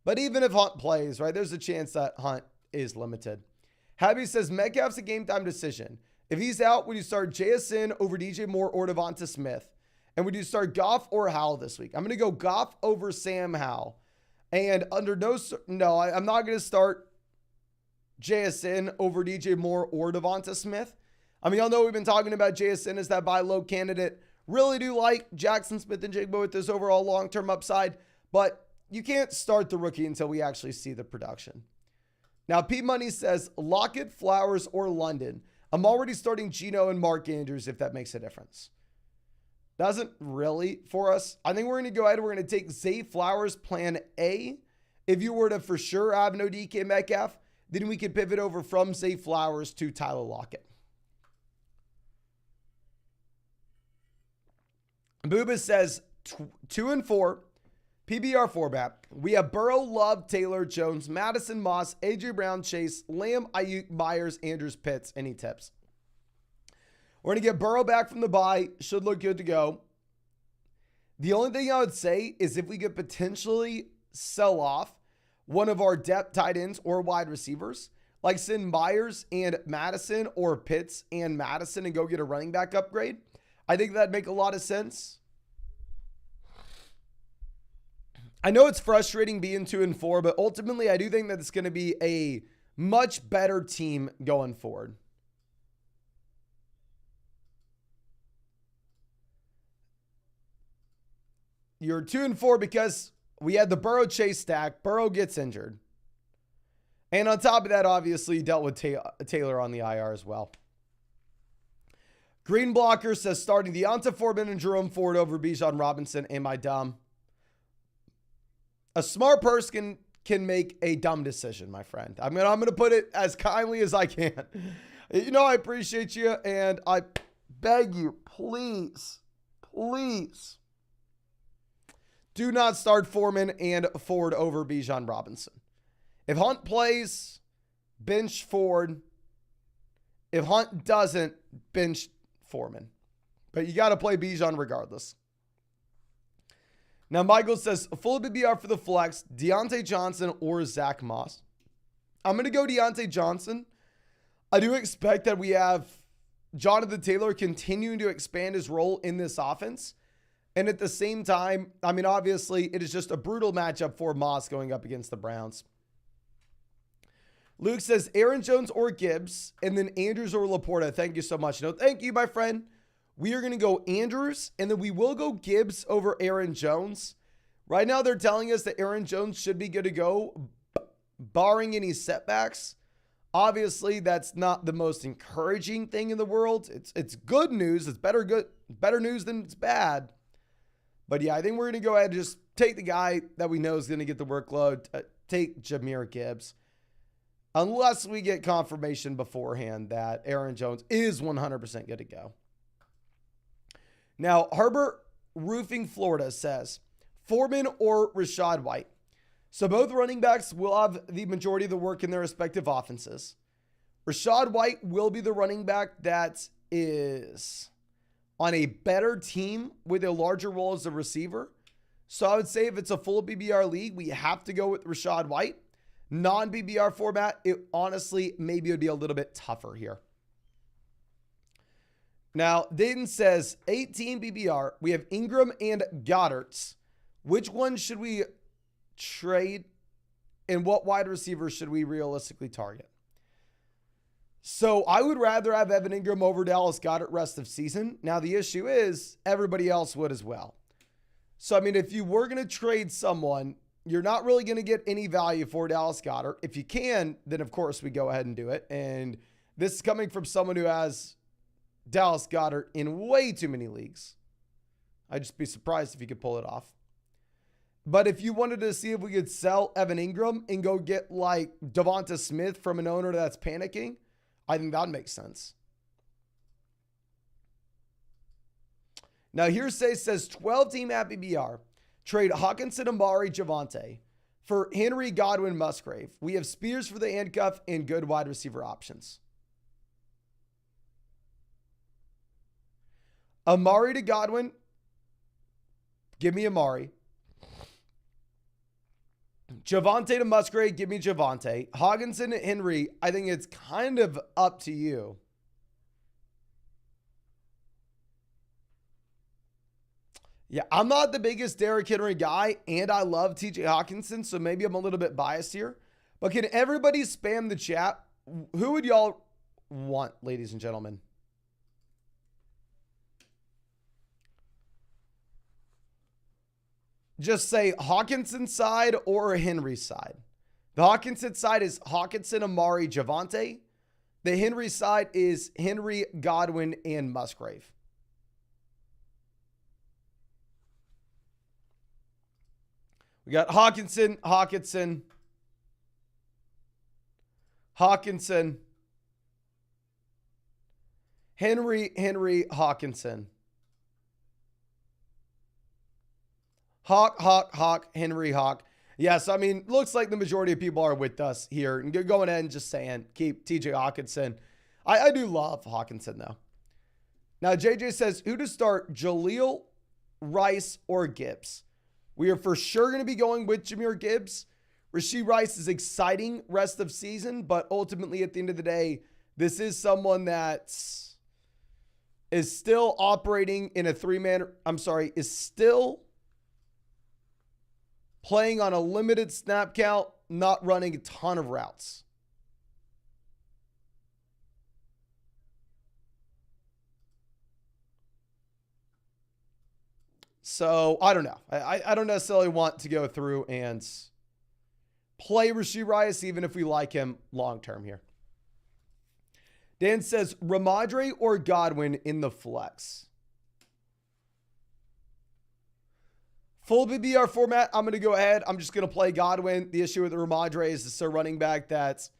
But even if Hunt plays, right, there's a chance that Hunt is limited. Happy says Metcalf's a game time decision. If he's out, would you start JSN over DJ Moore or Devonta Smith? And would you start Goff or Howell this week? I'm going to go Goff over Sam Howell. And under I'm not going to start JSN over DJ Moore or Devonta Smith. I mean, y'all know we've been talking about JSN as that buy low candidate. Really do like Jackson Smith and Jigba with this overall long-term upside, but you can't start the rookie until we actually see the production. Now, P Money says Lockett, Flowers, or London. I'm already starting Geno and Mark Andrews if that makes a difference. Doesn't really for us. I think we're going to go ahead and we're going to take Zay Flowers plan A. If you were to for sure have no DK Metcalf, then we could pivot over from Zay Flowers to Tyler Lockett. Booba says 2 and 4, PBR 4-back. We have Burrow, Love, Taylor, Jones, Madison, Moss, AJ Brown, Chase, Lamb, Ayuk, Myers, Andrews, Pitts. Any tips? We're going to get Burrow back from the bye. Should look good to go. The only thing I would say is if we could potentially sell off one of our depth tight ends or wide receivers, like send Myers and Madison or Pitts and Madison and go get a running back upgrade, I think that'd make a lot of sense. I know it's frustrating being 2-4, but ultimately I do think that it's going to be a much better team going forward. You're 2-4 because we had the Burrow Chase stack. Burrow gets injured. And on top of that, obviously, you dealt with Taylor on the IR as well. Green Blocker says starting Deonta Foreman and Jerome Ford over Bijan Robinson. Am I dumb? A smart person can make a dumb decision, my friend. I'm gonna put it as kindly as I can. You know I appreciate you, and I beg you, please, please, do not start Foreman and Ford over Bijan Robinson. If Hunt plays, bench Ford. If Hunt doesn't, bench Foreman. But you got to play Bijan regardless. Now, Michael says, full PPR for the flex, Deontay Johnson or Zach Moss. I'm going to go Deontay Johnson. I do expect that we have Jonathan Taylor continuing to expand his role in this offense. And at the same time, I mean, obviously, it is just a brutal matchup for Moss going up against the Browns. Luke says, Aaron Jones or Gibbs, and then Andrews or Laporta. Thank you so much. No, thank you, my friend. We are going to go Andrews, and then we will go Gibbs over Aaron Jones. Right now, they're telling us that Aaron Jones should be good to go, barring any setbacks. Obviously, that's not the most encouraging thing in the world. It's good news. It's better news than it's bad. But yeah, I think we're going to go ahead and just take the guy that we know is going to get the workload. Take Jahmyr Gibbs. Unless we get confirmation beforehand that Aaron Jones is 100% good to go. Now, Herbert Roofing Florida says, Foreman or Rachaad White. So both running backs will have the majority of the work in their respective offenses. Rachaad White will be the running back that is on a better team with a larger role as a receiver. So I would say if it's a full BBR league, we have to go with Rachaad White. Non-BBR format, it honestly, maybe it would be a little bit tougher here. Now, Dayton says 18 BBR. We have Ingram and Goddard's. Which one should we trade? And what wide receiver should we realistically target? So I would rather have Evan Ingram over Dallas Goedert rest of season. Now, the issue is everybody else would as well. So, I mean, if you were going to trade someone, you're not really going to get any value for Dallas Goedert. If you can, then of course we go ahead and do it. And this is coming from someone who has Dallas Goedert in way too many leagues. I'd just be surprised if you could pull it off. But if you wanted to see if we could sell Evan Ingram and go get like Devonta Smith from an owner that's panicking, I think that makes sense. Now, Hearsay says 12-team at BBR. Trade Hawkinson, Amari, Javonte for Henry, Godwin, Musgrave. We have Spears for the handcuff and good wide receiver options. Amari to Godwin. Give me Amari. Javonte to Musgrave. Give me Javonte. Hawkinson to Henry. I think it's kind of up to you. Yeah, I'm not the biggest Derrick Henry guy, and I love TJ Hawkinson, so maybe I'm a little bit biased here. But can everybody spam the chat? Who would y'all want, ladies and gentlemen? Just say Hawkinson side or Henry side. The Hawkinson side is Hawkinson, Amari, Javonte. The Henry side is Henry, Godwin, and Musgrave. We got Hawkinson, Henry, Hawkinson. Hawk, Henry, Hawk. Yes, I mean, looks like the majority of people are with us here. And going ahead and just saying, keep TJ Hawkinson. I do love Hawkinson, though. Now, JJ says, who to start, Jaleel, Rice, or Gibbs? We are for sure going to be going with Jahmyr Gibbs. Rashee Rice is exciting rest of season, but ultimately at the end of the day, this is someone that is still operating in a is still playing on a limited snap count, not running a ton of routes. So I don't know. I don't necessarily want to go through and play Rashee Rice, even if we like him long-term here. Dan says, Ramondre or Godwin in the flex? Full BBR format, I'm going to go ahead. I'm just going to play Godwin. The issue with Ramondre is it's a running back that's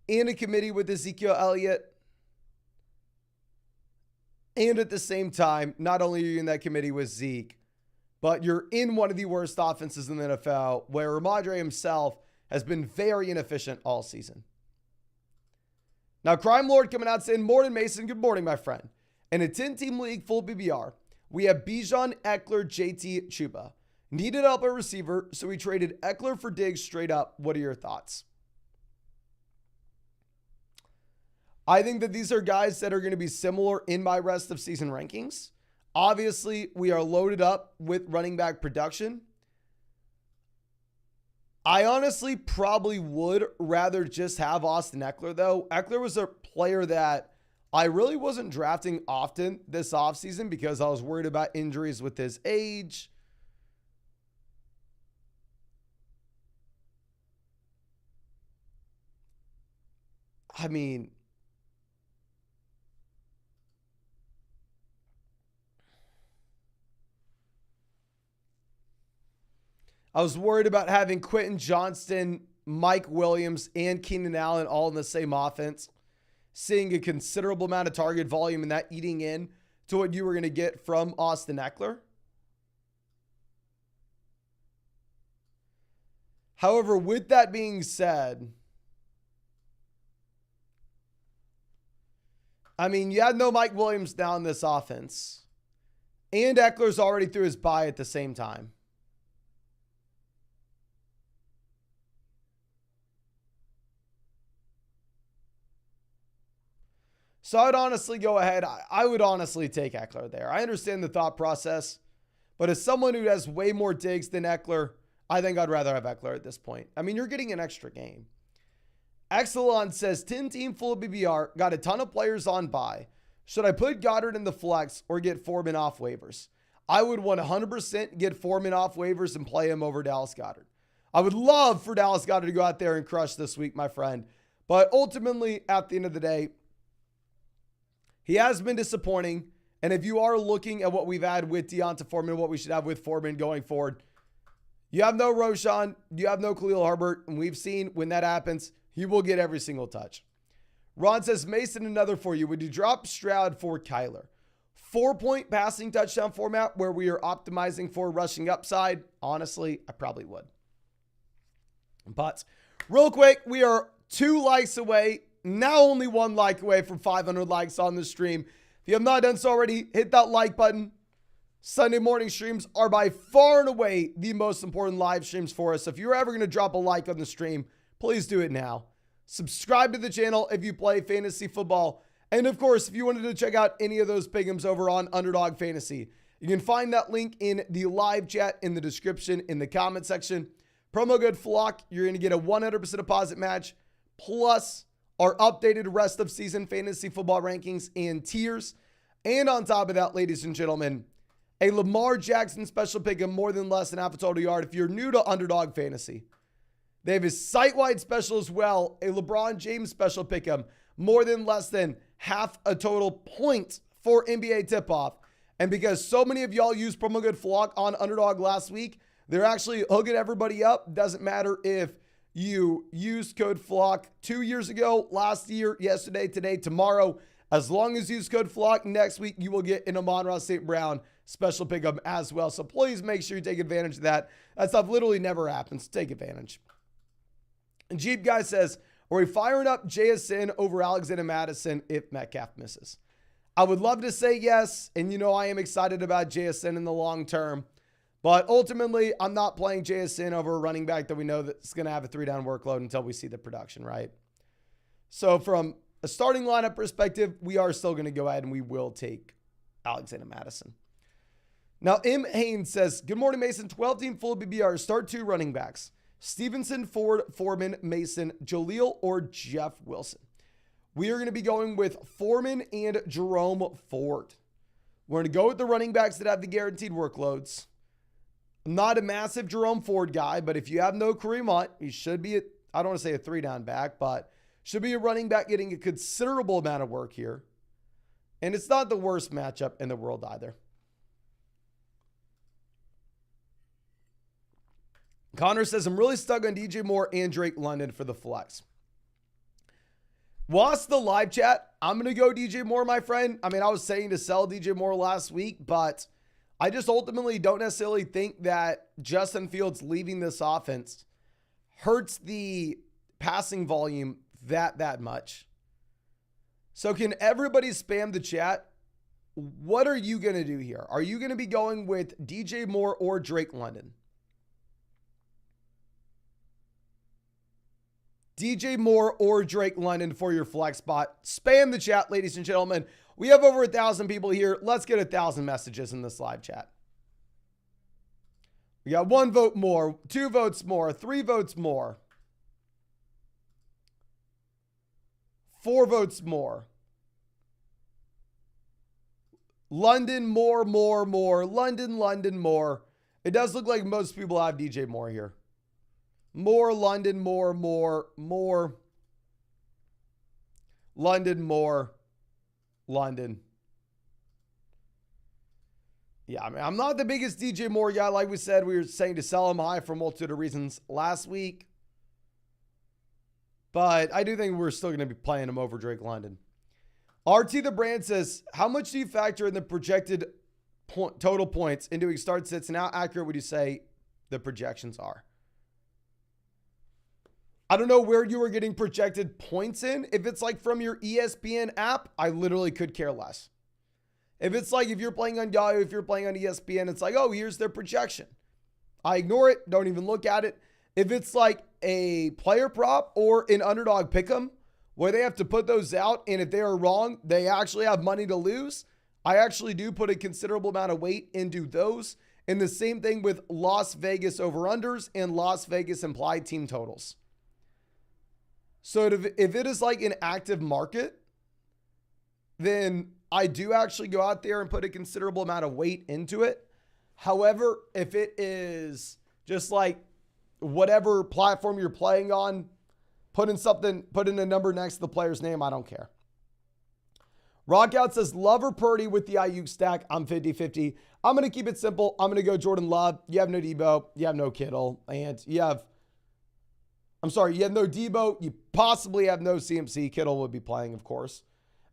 in a committee with Ezekiel Elliott. And at the same time, not only are you in that committee with Zeke, but you're in one of the worst offenses in the NFL, where Ramondre himself has been very inefficient all season. Now, Crime Lord coming out saying, Morton Mason, good morning, my friend. In a 10-team league, full BBR, we have Bijan, Eckler, JT, Chuba. Needed help at receiver, so we traded Eckler for Diggs straight up. What are your thoughts? I think that these are guys that are going to be similar in my rest of season rankings. Obviously, we are loaded up with running back production. I honestly probably would rather just have Austin Eckler, though. Eckler was a player that I really wasn't drafting often this offseason because I was worried about injuries with his age. I mean, I was worried about having Quentin Johnston, Mike Williams, and Keenan Allen all in the same offense, seeing a considerable amount of target volume and that eating in to what you were going to get from Austin Eckler. However, with that being said, I mean, you had no Mike Williams now in this offense, and Eckler's already through his bye at the same time. So I'd honestly go ahead. I would honestly take Eckler there. I understand the thought process, but as someone who has way more digs than Eckler, I think I'd rather have Eckler at this point. I mean, you're getting an extra game. Exelon says, 10-team full of BBR, got a ton of players on bye. Should I put Goddard in the flex or get Foreman off waivers? I would 100% get Foreman off waivers and play him over Dallas Goedert. I would love for Dallas Goedert to go out there and crush this week, my friend. But ultimately, at the end of the day, he has been disappointing. And if you are looking at what we've had with Deonta Foreman, what we should have with Foreman going forward, you have no Roshan, you have no Khalil Herbert, and we've seen when that happens, he will get every single touch. Ron says, Mason, another for you. Would you drop Stroud for Kyler? 4-point passing touchdown format where we are optimizing for rushing upside? Honestly, I probably would. But real quick, we are 2 likes away. Now only 1 like away from 500 likes on the stream. If you have not done so already, hit that like button. Sunday morning streams are by far and away the most important live streams for us. So if you're ever going to drop a like on the stream, please do it now. Subscribe to the channel if you play fantasy football. And of course, if you wanted to check out any of those pick'ems over on Underdog Fantasy, you can find that link in the live chat, in the description, in the comment section. Promo code FLOCK, you're going to get a 100% deposit match, plus our updated rest of season fantasy football rankings and tiers. And on top of that, ladies and gentlemen, a Lamar Jackson special pick of more than less than half a total yard. If you're new to Underdog Fantasy, they have his site-wide special as well, a LeBron James special pick of more than less than half a total point for NBA tip-off. And because so many of y'all used promo code FLOCK on Underdog last week, they're actually hooking everybody up. Doesn't matter if you used code FLOCK 2 years ago, last year, yesterday, today, tomorrow. As long as you use code FLOCK next week, you will get an Amon-Ra St. Brown special pickup as well. So please make sure you take advantage of that. That stuff literally never happens. Take advantage. And Jeep Guy says, are we firing up JSN over Alexander Madison if Metcalf misses? I would love to say yes. And you know, I am excited about JSN in the long term. But ultimately, I'm not playing JSN over a running back that we know that's going to have a 3-down workload until we see the production, right? So from a starting lineup perspective, we are still going to go ahead and we will take Alexander Madison. Now, M. Haynes says, good morning, Mason. 12-team full BBR. Start 2 running backs. Stevenson, Ford, Foreman, Mason, Jaleel, or Jeff Wilson. We are going to be going with Foreman and Jerome Ford. We're going to go with the running backs that have the guaranteed workloads. I'm not a massive Jerome Ford guy, but if you have no Kareem Hunt, he should be, I don't want to say a 3-down back, but should be a running back getting a considerable amount of work here. And it's not the worst matchup in the world either. Connor says, I'm really stuck on DJ Moore and Drake London for the flex. Lost the live chat. I'm going to go DJ Moore, my friend. I mean, I was saying to sell DJ Moore last week, but I just ultimately don't necessarily think that Justin Fields leaving this offense hurts the passing volume that much. So can everybody spam the chat? What are you going to do here? Are you going to be going with DJ Moore or Drake London? DJ Moore or Drake London for your flex spot. Spam the chat, ladies and gentlemen. We have over 1,000 people here. Let's get 1,000 messages in this live chat. We got 1 vote more, 2 votes more, 3 votes more, 4 votes more. London, more. London, more. It does look like most people have DJ Moore here. More London, more. London, more. London. Yeah, I mean, I'm not the biggest DJ Moore guy. Like we said, we were saying to sell him high for a multitude of reasons last week. But I do think we're still going to be playing him over Drake London. RT the Brand says, how much do you factor in the projected total points into start sits, and how accurate would you say the projections are? I don't know where you were getting projected points in. If it's like from your ESPN app, I literally could care less. If it's like if you're playing on Yahoo, if you're playing on ESPN, it's like, oh, here's their projection. I ignore it. Don't even look at it. If it's like a player prop or an underdog pick'em where they have to put those out, and if they are wrong, they actually have money to lose, I actually do put a considerable amount of weight into those. And the same thing with Las Vegas over-unders and Las Vegas implied team totals. So if it is like an active market, then I do actually go out there and put a considerable amount of weight into it. However, if it is just like whatever platform you're playing on, put in a number next to the player's name, I don't care. Rockout says, Love or Purdy with the Ayuk stack. I'm 50-50. I'm going to keep it simple. I'm going to go Jordan Love. You have no Debo. You have no Kittle. And you have no Debo. You possibly have no CMC. Kittle would be playing, of course.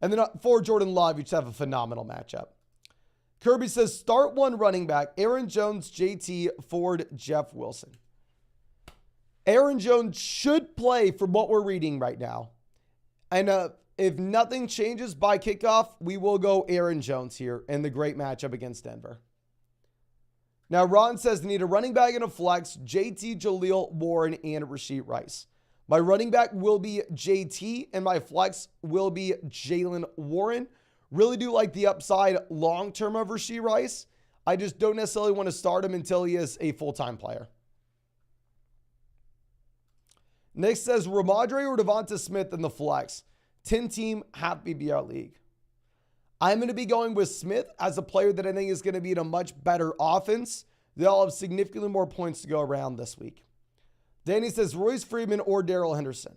And then for Jordan Love, you just have a phenomenal matchup. Kirby says, start 1 running back. Aaron Jones, JT, Ford, Jeff Wilson. Aaron Jones should play from what we're reading right now. And if nothing changes by kickoff, we will go Aaron Jones here in the great matchup against Denver. Now, Ron says they need a running back and a flex, JT, Jaleel, Warren, and Rashee Rice. My running back will be JT, and my flex will be Jalen Warren. Really do like the upside long-term of Rashee Rice. I just don't necessarily want to start him until he is a full-time player. Nick says, Ramondre or Devonta Smith in the flex. 10-team half BBR league. I'm going to be going with Smith as a player that I think is going to be in a much better offense. They'll have significantly more points to go around this week. Danny says, Royce Freeman or Darrell Henderson.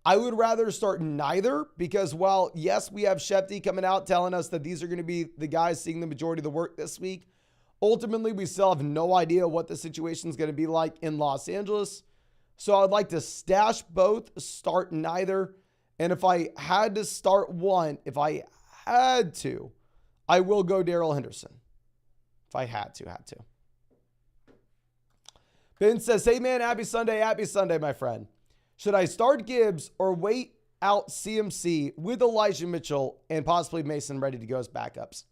I would rather start neither because while, yes, we have Shefty coming out telling us that these are going to be the guys seeing the majority of the work this week, ultimately we still have no idea what the situation is going to be like in Los Angeles. So I'd like to stash both, start neither. And if I had to start one, I will go Darrell Henderson. If I had to. Ben says, hey man, happy Sunday, my friend. Should I start Gibbs or wait out CMC with Elijah Mitchell and possibly Mason ready to go as backups?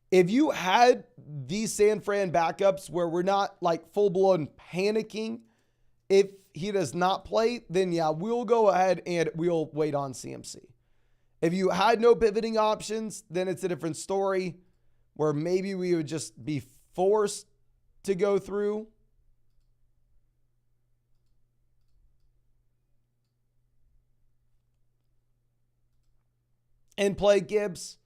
If you had these San Fran backups where we're not like full-blown panicking if he does not play, then yeah, we'll go ahead and we'll wait on CMC. If you had no pivoting options, then it's a different story. where maybe we would just be forced to go through. And play Gibbs.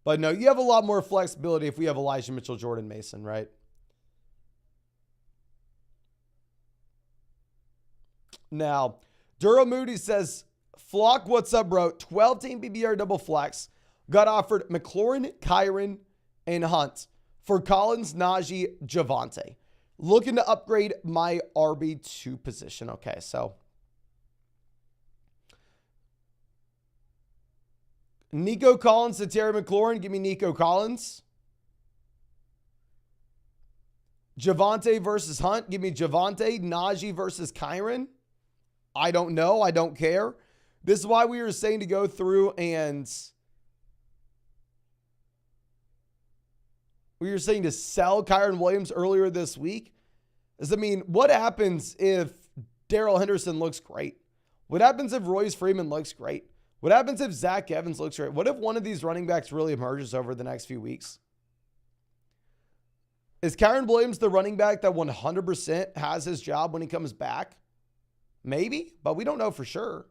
But no, you have a lot more flexibility if we have Elijah Mitchell, Jordan Mason, right? Now, Duro Moody says, Flock, what's up, bro? 12-team BBR double flex. Got offered McLaurin, Kyron, and Hunt for Collins, Najee, Javonte. Looking to upgrade my RB2 position. Okay, so Nico Collins to Terry McLaurin. Give me Nico Collins. Javonte versus Hunt. Give me Javonte. Najee versus Kyron. I don't know. I don't care. This is why we were saying to go through and we were saying to sell Kyron Williams earlier this week. I mean, what happens if Darrell Henderson looks great? What happens if Royce Freeman looks great? What happens if Zach Evans looks great? What if one of these running backs really emerges over the next few weeks? Is Kyron Williams the running back that 100% has his job when he comes back? Maybe, but we don't know for sure.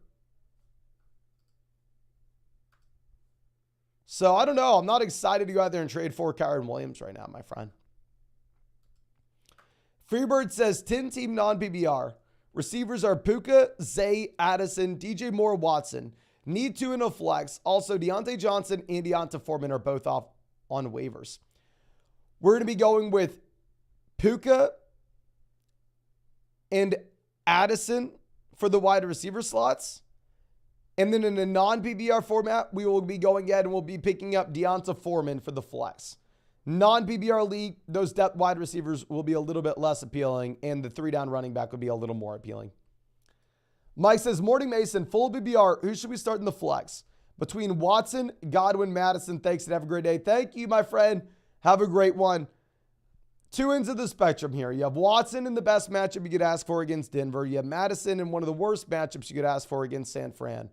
So I don't know. I'm not excited to go out there and trade for Kyron Williams right now, my friend. Freebird says 10-team non-PBR. Receivers are Puka, Zay, Addison, DJ Moore, Watson. Need 2 in a flex. Also, Deontay Johnson and Deonta Foreman are both off on waivers. We're going to be going with Puka and Addison for the wide receiver slots. And then in a non-PBR format, we will be going ahead and we'll be picking up Deonta Foreman for the flex. Non-PBR league, those depth wide receivers will be a little bit less appealing, and the 3-down running back would be a little more appealing. Mike says, Morning Mason, full PBR. Who should we start in the flex? Between Watson, Godwin, Madison. Thanks and have a great day. Thank you, my friend. Have a great one. 2 ends of the spectrum here. You have Watson in the best matchup you could ask for against Denver. You have Madison in one of the worst matchups you could ask for against San Fran.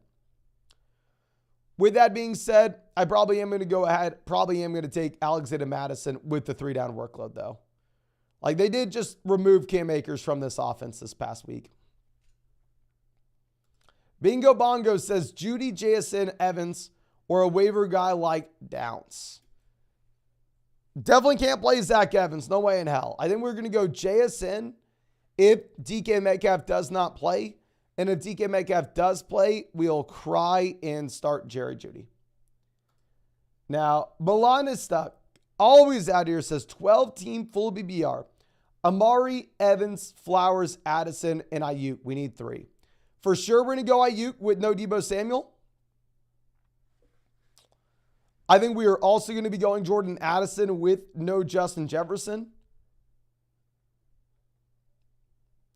With that being said, I probably am going to go ahead, probably am going to take Alexander Madison with the 3-down workload, though. Like, they did just remove Cam Akers from this offense this past week. Bingo Bongo says Judy, JSN, Evans, or a waiver guy like Downs. Definitely can't play Zach Evans. No way in hell. I think we're going to go JSN if DK Metcalf does not play. And if DK Metcalf does play, we'll cry and start Jerry Jeudy. Now, Milan is stuck. Always out here says 12-team full BBR. Amari, Evans, Flowers, Addison, and Ayuk. We need 3. For sure, we're going to go Ayuk with no Deebo Samuel. I think we are also going to be going Jordan Addison with no Justin Jefferson.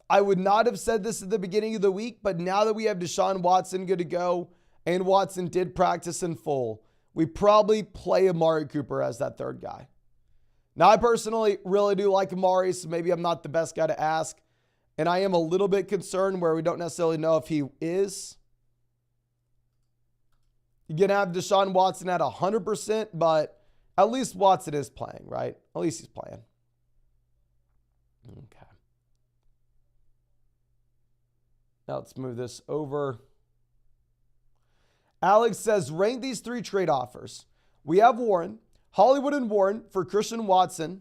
I would not have said this at the beginning of the week, but now that we have Deshaun Watson good to go, and Watson did practice in full, we probably play Amari Cooper as that 3rd guy. Now, I personally really do like Amari, so maybe I'm not the best guy to ask. And I am a little bit concerned where we don't necessarily know if he is. You're going to have Deshaun Watson at 100%, but at least Watson is playing, right? At least he's playing. Okay. Now let's move this over. Alex says, rank these 3 trade offers. We have Warren, Hollywood and Warren for Christian Watson,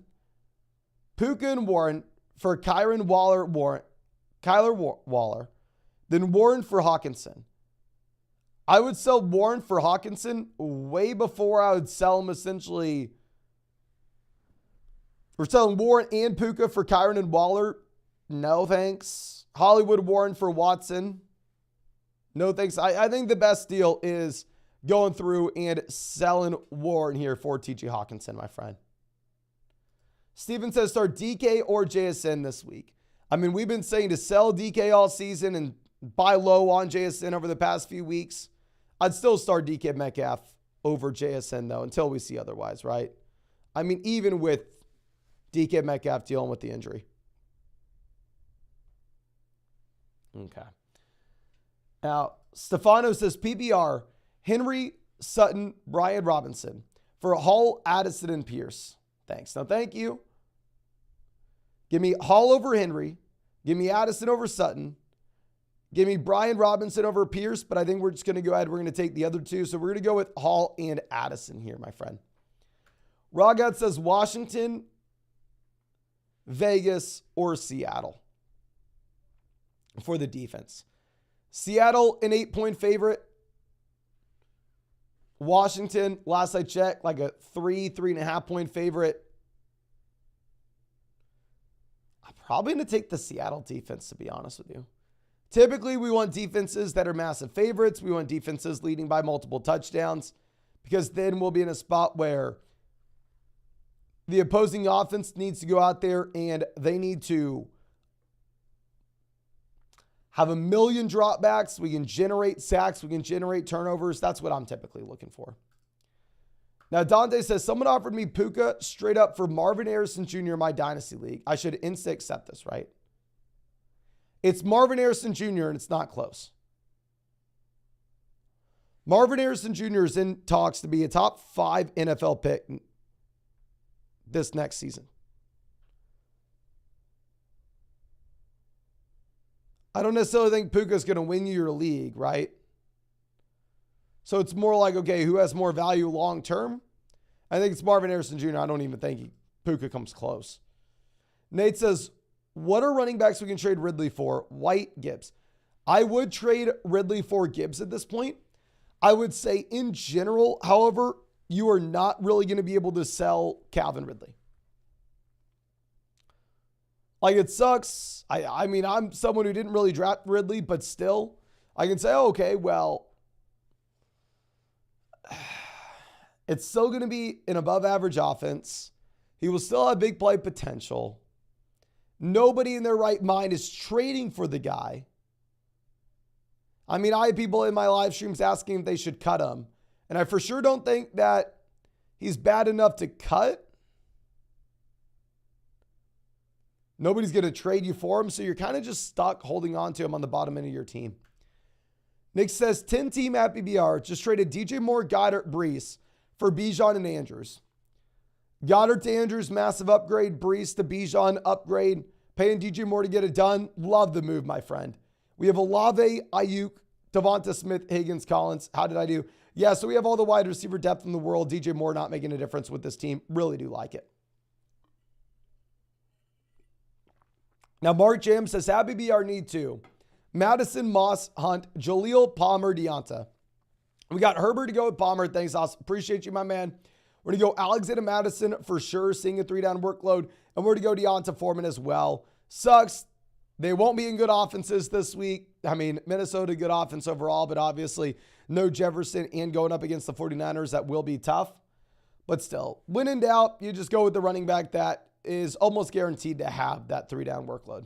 Puka and Warren for Kyler Waller, then Warren for Hawkinson. I would sell Warren for Hawkinson way before I would sell him essentially. We're selling Warren and Puka for Kyron and Waller. No thanks. Hollywood Warren for Watson. No thanks. I think the best deal is going through and selling Warren here for TJ Hawkinson, my friend. Steven says start DK or JSN this week. I mean, we've been saying to sell DK all season and buy low on JSN over the past few weeks. I'd still start DK Metcalf over JSN, though, until we see otherwise, right? I mean, even with DK Metcalf dealing with the injury. Okay. Now, Stefano says PBR, Henry, Sutton, Brian Robinson for Hall, Addison, and Pierce. Thanks. No, thank you. Give me Hall over Henry. Give me Addison over Sutton. Give me Brian Robinson over Pierce, but I think we're just going to go ahead. We're going to take the other two. So we're going to go with Hall and Addison here, my friend. Rogat says Washington, Vegas, or Seattle for the defense. Seattle, an 8-point favorite. Washington, last I checked, like a 3.5 point favorite. I'm probably going to take the Seattle defense, to be honest with you. Typically, we want defenses that are massive favorites. We want defenses leading by multiple touchdowns because then we'll be in a spot where the opposing offense needs to go out there and they need to have a million dropbacks. We can generate sacks. We can generate turnovers. That's what I'm typically looking for. Now, Dante says, someone offered me Puka straight up for Marvin Harrison Jr. in my Dynasty League. I should insta accept this, right? It's Marvin Harrison Jr. and it's not close. Marvin Harrison Jr. is in talks to be a top 5 NFL pick this next season. I don't necessarily think Puka's going to win you your league, right? So it's more like, okay, who has more value long term? I think it's Marvin Harrison Jr. I don't even think Puka comes close. Nate says, what are running backs we can trade Ridley for? White, Gibbs. I would trade Ridley for Gibbs at this point. I would say in general, however, you are not really going to be able to sell Calvin Ridley. Like, it sucks. I mean, I'm someone who didn't really draft Ridley, but still, I can say, oh, okay, well, it's still going to be an above average offense. He will still have big play potential. Nobody in their right mind is trading for the guy. I mean, I had people in my live streams asking if they should cut him. And I for sure don't think that he's bad enough to cut. Nobody's going to trade you for him. So you're kind of just stuck holding on to him on the bottom end of your team. Nick says, 10-team at BBR just traded DJ Moore, Goddard, Brees for Bijan and Andrews. Goddard to Andrews, massive upgrade. Brees to Bijan, upgrade. Paying DJ Moore to get it done. Love the move, my friend. We have Olave, Ayuk, Devonta Smith, Higgins, Collins. How did I do? Yeah, so we have all the wide receiver depth in the world. DJ Moore not making a difference with this team. Really do like it. Now, Mark James says, have BBR need to. Madison, Moss, Hunt, Jaleel, Palmer, Deonta. We got Herbert to go with Palmer. Thanks, Austin. Appreciate you, my man. We're going to go Alexander Madison for sure, seeing a 3-down workload. And we're going to go Deonta Foreman as well. Sucks. They won't be in good offenses this week. I mean, Minnesota, good offense overall, but obviously no Jefferson and going up against the 49ers, that will be tough. But still, when in doubt, you just go with the running back that is almost guaranteed to have that 3-down workload.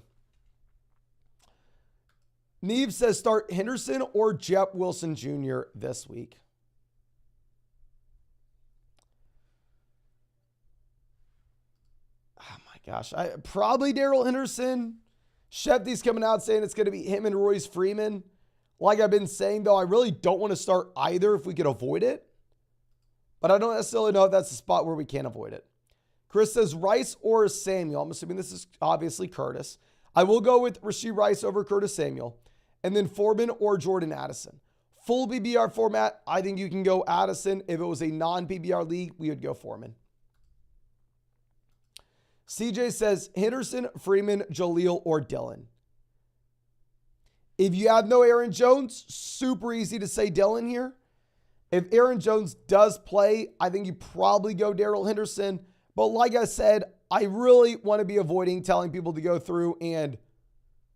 Neve says start Henderson or Jeff Wilson Jr. this week. Oh my gosh. Probably Darrell Henderson. Shefty's coming out saying it's going to be him and Royce Freeman. Like I've been saying, though, I really don't want to start either if we could avoid it. But I don't necessarily know if that's the spot where we can't avoid it. Chris says Rice or Samuel. I'm assuming this is obviously Curtis. I will go with Rashee Rice over Curtis Samuel. And then Foreman or Jordan Addison. Full BBR format, I think you can go Addison. If it was a non-PBR league, we would go Foreman. CJ says Henderson, Freeman, Jaleel, or Dillon. If you have no Aaron Jones, super easy to say Dillon here. If Aaron Jones does play, I think you probably go Darrell Henderson. But like I said, I really want to be avoiding telling people to go through and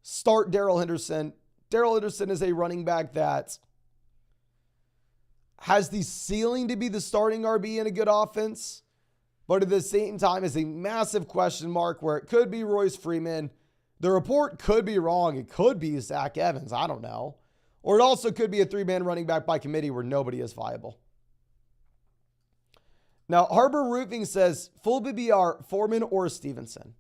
start Darrell Henderson. Darrell Henderson is a running back that has the ceiling to be the starting RB in a good offense, but at the same time is a massive question mark where it could be Royce Freeman. The report could be wrong. It could be Zach Evans. I don't know. Or it also could be a 3-man running back by committee where nobody is viable. Now, Harbor Roofing says full BBR, Foreman or Stevenson.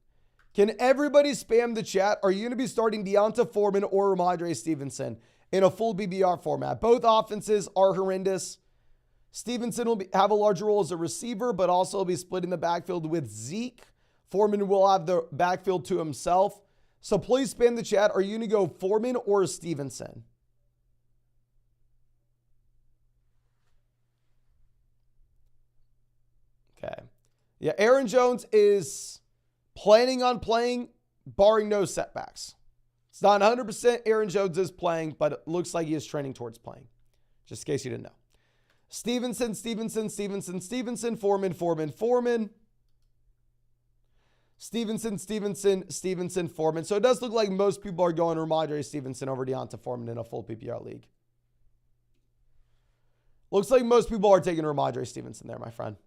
Can everybody spam the chat? Are you going to be starting Deonta Foreman or Ramondre Stevenson in a full BBR format? Both offenses are horrendous. Stevenson will have a larger role as a receiver, but also will be splitting the backfield with Zeke. Foreman will have the backfield to himself. So please spam the chat. Are you going to go Foreman or Stevenson? Okay. Yeah, Aaron Jones is planning on playing, barring no setbacks. It's not 100% Aaron Jones is playing, but it looks like he is trending towards playing. Just in case you didn't know. Stevenson, Foreman. Stevenson, Foreman. So it does look like most people are going Ramondre Stevenson over Deonta Foreman in a full PPR league. Looks like most people are taking Ramondre Stevenson there, my friend.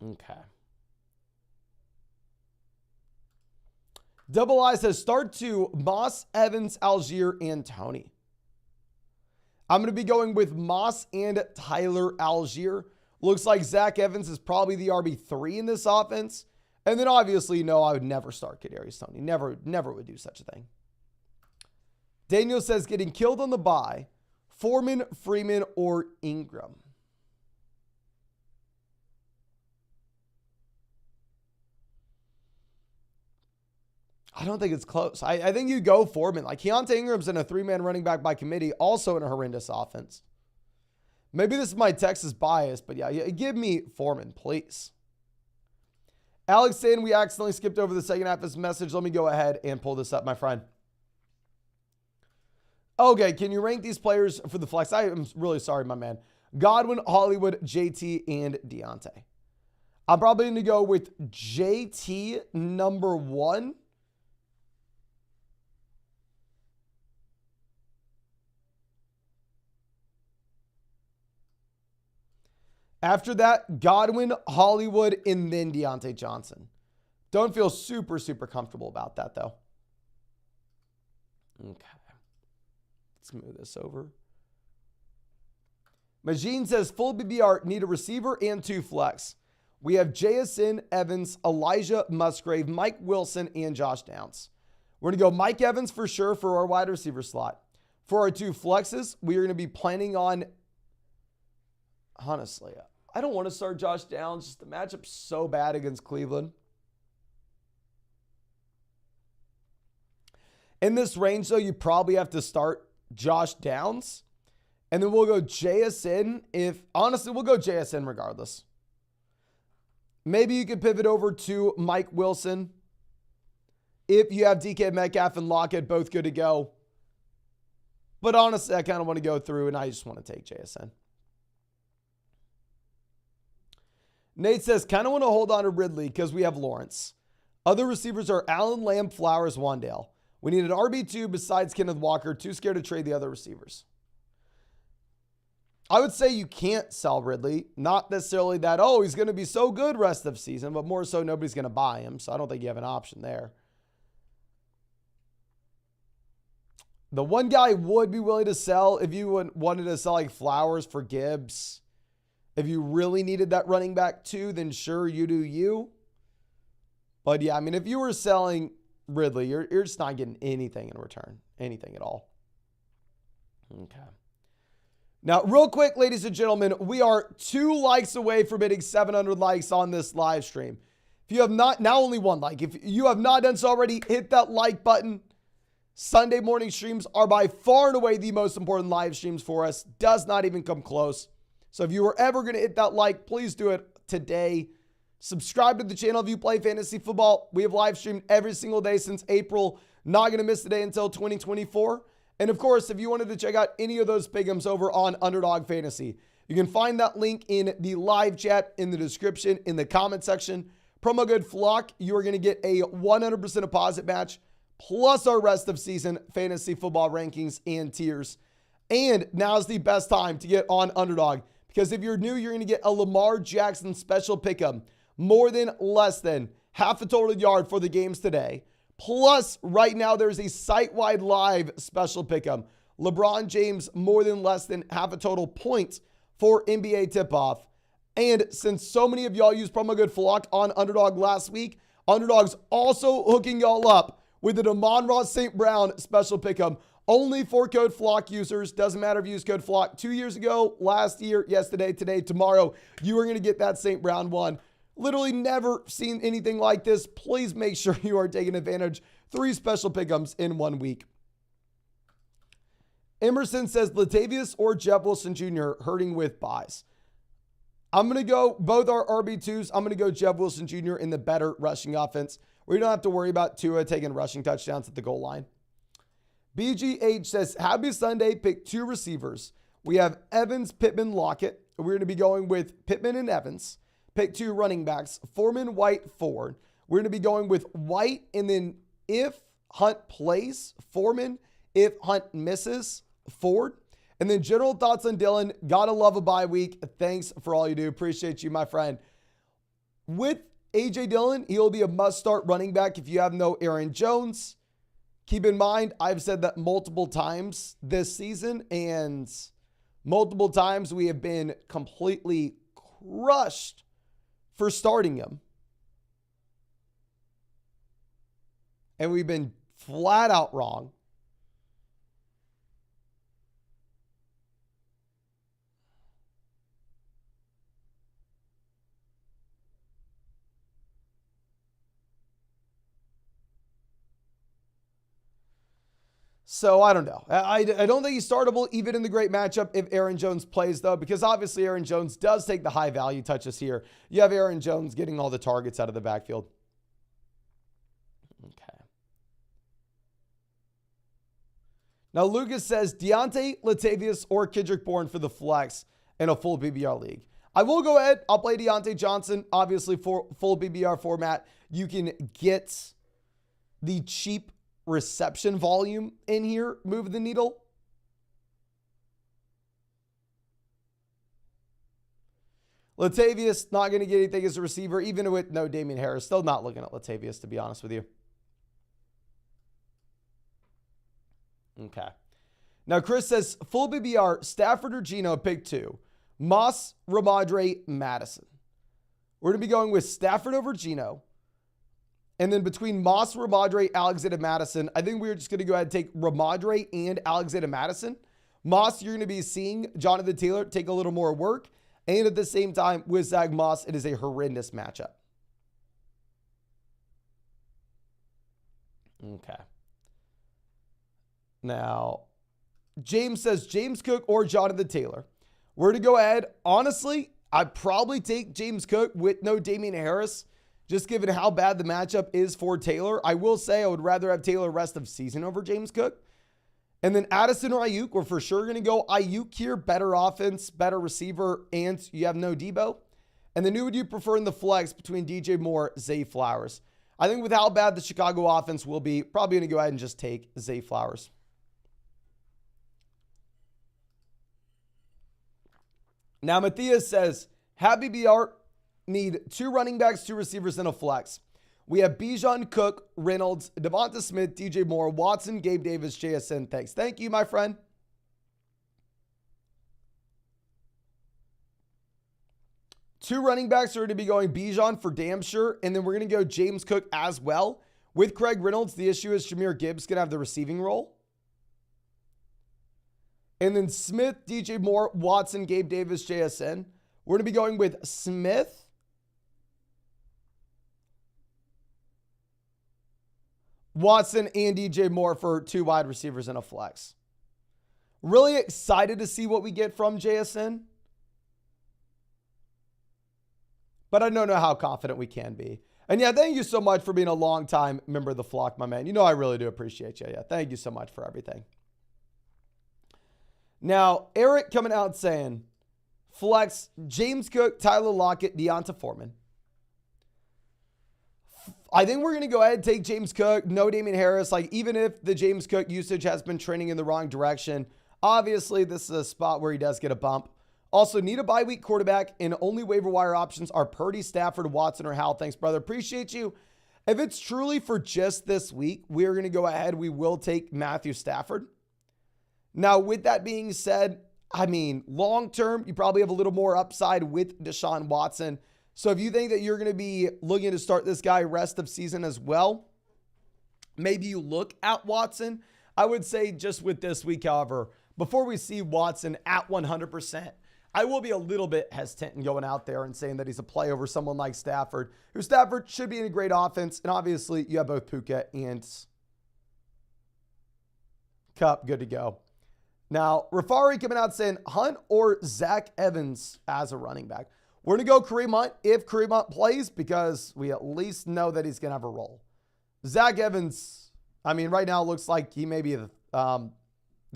Okay. Double I says start to Moss, Evans, Algier, and Tony. I'm going to be going with Moss and Tyler Algier. Looks like Zach Evans is probably the RB3 in this offense. And then obviously, no, I would never start Kadarius Toney. Never would do such a thing. Daniel says getting killed on the bye. Foreman, Freeman, or Ingram. I don't think it's close. I think you go Foreman. Like Keontae Ingram's in a 3-man running back by committee, also in a horrendous offense. Maybe this is my Texas bias, but yeah, give me Foreman, please. Alex saying we accidentally skipped over the second half of this message. Let me go ahead and pull this up, my friend. Okay, can you rank these players for the flex? I am really sorry, my man. Godwin, Hollywood, JT, and Deontay. I'm probably going to go with JT number 1. After that, Godwin, Hollywood, and then Deontay Johnson. Don't feel super comfortable about that, though. Okay. Let's move this over. Majin says, full BBR, need a receiver and 2 flex. We have JSN, Evans, Elijah Musgrave, Mike Wilson, and Josh Downs. We're going to go Mike Evans for sure for our wide receiver slot. For our 2 flexes, we are going to be planning on, honestly, I don't want to start Josh Downs. Just the matchup's so bad against Cleveland. In this range, though, you probably have to start Josh Downs. And then we'll go JSN. Honestly, we'll go JSN regardless. Maybe you could pivot over to Mike Wilson. If you have DK Metcalf and Lockett both good to go. But honestly, I kind of want to go through and I just want to take JSN. Nate says, kind of want to hold on to Ridley because we have Lawrence. Other receivers are Allen, Lamb, Flowers, Wandale. We need an RB2 besides Kenneth Walker. Too scared to trade the other receivers. I would say you can't sell Ridley. Not necessarily that, oh, he's going to be so good rest of season, but more so nobody's going to buy him. So I don't think you have an option there. The one guy would be willing to sell if you wanted to sell like Flowers for Gibbs. If you really needed that running back too, then sure, you do you. But yeah, I mean, if you were selling Ridley, you're just not getting anything in return. Anything at all. Okay. Now, real quick, ladies and gentlemen, we are 2 likes away from hitting 700 likes on this live stream. If you have not, now only 1 like. If you have not done so already, hit that like button. Sunday morning streams are by far and away the most important live streams for us. Does not even come close. So if you were ever going to hit that like, please do it today. Subscribe to the channel if you play fantasy football. We have live streamed every single day since April. Not going to miss a day until 2024. And of course, if you wanted to check out any of those pick'ems over on Underdog Fantasy, you can find that link in the live chat, in the description, in the comment section. Promo code FLOCK, you are going to get a 100% deposit match, plus our rest of season fantasy football rankings and tiers. And now's the best time to get on Underdog. Because if you're new, you're going to get a Lamar Jackson special pick'em. More than, less than, half a total yard for the games today. Plus, right now, there's a site-wide live special pick'em. LeBron James, more than, less than, half a total points for NBA tip-off. And since so many of y'all used promo code FLOCK on Underdog last week, Underdog's also hooking y'all up with the Amon-Ra St. Brown special pick'em. Only for code FLOCK users. Doesn't matter if you use code FLOCK 2 years ago, last year, yesterday, today, tomorrow. You are going to get that St. Brown one. Literally never seen anything like this. Please make sure you are taking advantage. 3 special pick'ems in 1 week. Emerson says Latavius or Jeff Wilson Jr. hurting with buys. I'm going to go, both are RB2s. I'm going to go Jeff Wilson Jr. in the better rushing offense. We don't have to worry about Tua taking rushing touchdowns at the goal line. BGH says, happy Sunday, pick 2 receivers. We have Evans, Pittman, Lockett. We're going to be going with Pittman and Evans. Pick 2 running backs, Foreman, White, Ford. We're going to be going with White, and then if Hunt plays, Foreman. If Hunt misses, Ford. And then general thoughts on Dylan. Gotta love a bye week. Thanks for all you do. Appreciate you, my friend. With A.J. Dillon, he'll be a must-start running back if you have no Aaron Jones. Keep in mind, I've said that multiple times this season, and multiple times we have been completely crushed for starting him. And we've been flat out wrong. So I don't know. I don't think he's startable even in the great matchup if Aaron Jones plays, though, because obviously Aaron Jones does take the high value touches here. You have Aaron Jones getting all the targets out of the backfield. Okay. Now Lucas says Deontay, Latavius, or Kendrick Bourne for the flex in a full BBR league. I will go ahead. I'll play Deontay Johnson. Obviously, for full BBR format, you can get the cheap reception volume in here, move the needle. Latavius, not going to get anything as a receiver, even with no Damian Harris. Still not looking at Latavius, to be honest with you. Okay. Now, Chris says, full BBR, Stafford or Geno, pick 2. Moss, Ramadre, Madison. We're going to be going with Stafford over Geno. And then between Moss, Ramadre, Alexander Madison, I think we're just going to go ahead and take Ramadre and Alexander Madison. Moss, you're going to be seeing Jonathan Taylor take a little more work. And at the same time, with Zach Moss, it is a horrendous matchup. Okay. Now, James says James Cook or Jonathan Taylor. We're going to go ahead. Honestly, I'd probably take James Cook with no Damian Harris, just given how bad the matchup is for Taylor. I will say I would rather have Taylor rest of season over James Cook. And then Addison or Ayuk, we're for sure going to go Ayuk here. Better offense, better receiver, and you have no Debo. And then who would you prefer in the flex between DJ Moore, Zay Flowers? I think with how bad the Chicago offense will be, probably going to go ahead and just take Zay Flowers. Now, Matthias says, happy BR. Need 2 running backs, 2 receivers, and a flex. We have Bijan, Cook, Reynolds, Devonta Smith, DJ Moore, Watson, Gabe Davis, JSN. Thanks. Thank you, my friend. Two running backs are going to be going Bijan for damn sure, and then we're going to go James Cook as well. With Craig Reynolds, the issue is Jahmyr Gibbs going to have the receiving role. And then Smith, DJ Moore, Watson, Gabe Davis, JSN. We're going to be going with Smith, Watson, and DJ Moore for 2 wide receivers and a flex. Really excited to see what we get from JSN. But I don't know how confident we can be. And yeah, thank you so much for being a long-time member of the flock, my man. You know I really do appreciate you. Yeah, thank you so much for everything. Now, Eric coming out saying, flex, James Cook, Tyler Lockett, Deonta Foreman. I think we're going to go ahead and take James Cook, no Damian Harris. Like, even if the James Cook usage has been trending in the wrong direction, obviously this is a spot where he does get a bump. Also, need a bye week quarterback, and only waiver wire options are Purdy, Stafford, Watson, or Howell. Thanks, brother. Appreciate you. If it's truly for just this week, we're going to go ahead. We will take Matthew Stafford. Now, with that being said, I mean, long term, you probably have a little more upside with Deshaun Watson. So if you think that you're going to be looking to start this guy rest of season as well, maybe you look at Watson. I would say just with this week, however, before we see Watson at 100%, I will be a little bit hesitant in going out there and saying that he's a play over someone like Stafford, who Stafford should be in a great offense. And obviously, you have both Puka and Kupp good to go. Now, Rafari coming out saying Hunt or Zach Evans as a running back. We're going to go Kareem Hunt if Kareem Hunt plays because we at least know that he's going to have a role. Zach Evans, I mean, right now it looks like he may be the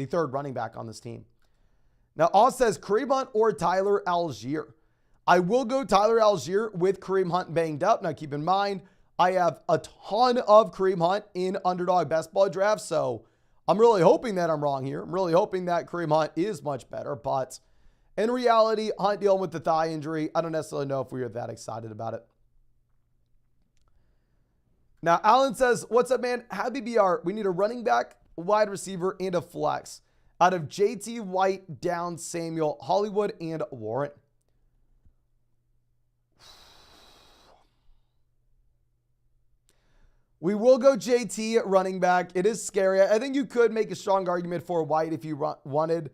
third running back on this team. Now, Oz says Kareem Hunt or Tyler Algier. I will go Tyler Algier with Kareem Hunt banged up. Now, keep in mind, I have a ton of Kareem Hunt in Underdog Best Ball Draft, so I'm really hoping that I'm wrong here. I'm really hoping that Kareem Hunt is much better, but in reality, Hunt dealing with the thigh injury, I don't necessarily know if we are that excited about it. Now, Alan says, what's up, man? Happy BR. We need a running back, wide receiver, and a flex out of JT, White, Downs, Samuel, Hollywood, and Warren. We will go JT running back. It is scary. I think you could make a strong argument for White if you wanted.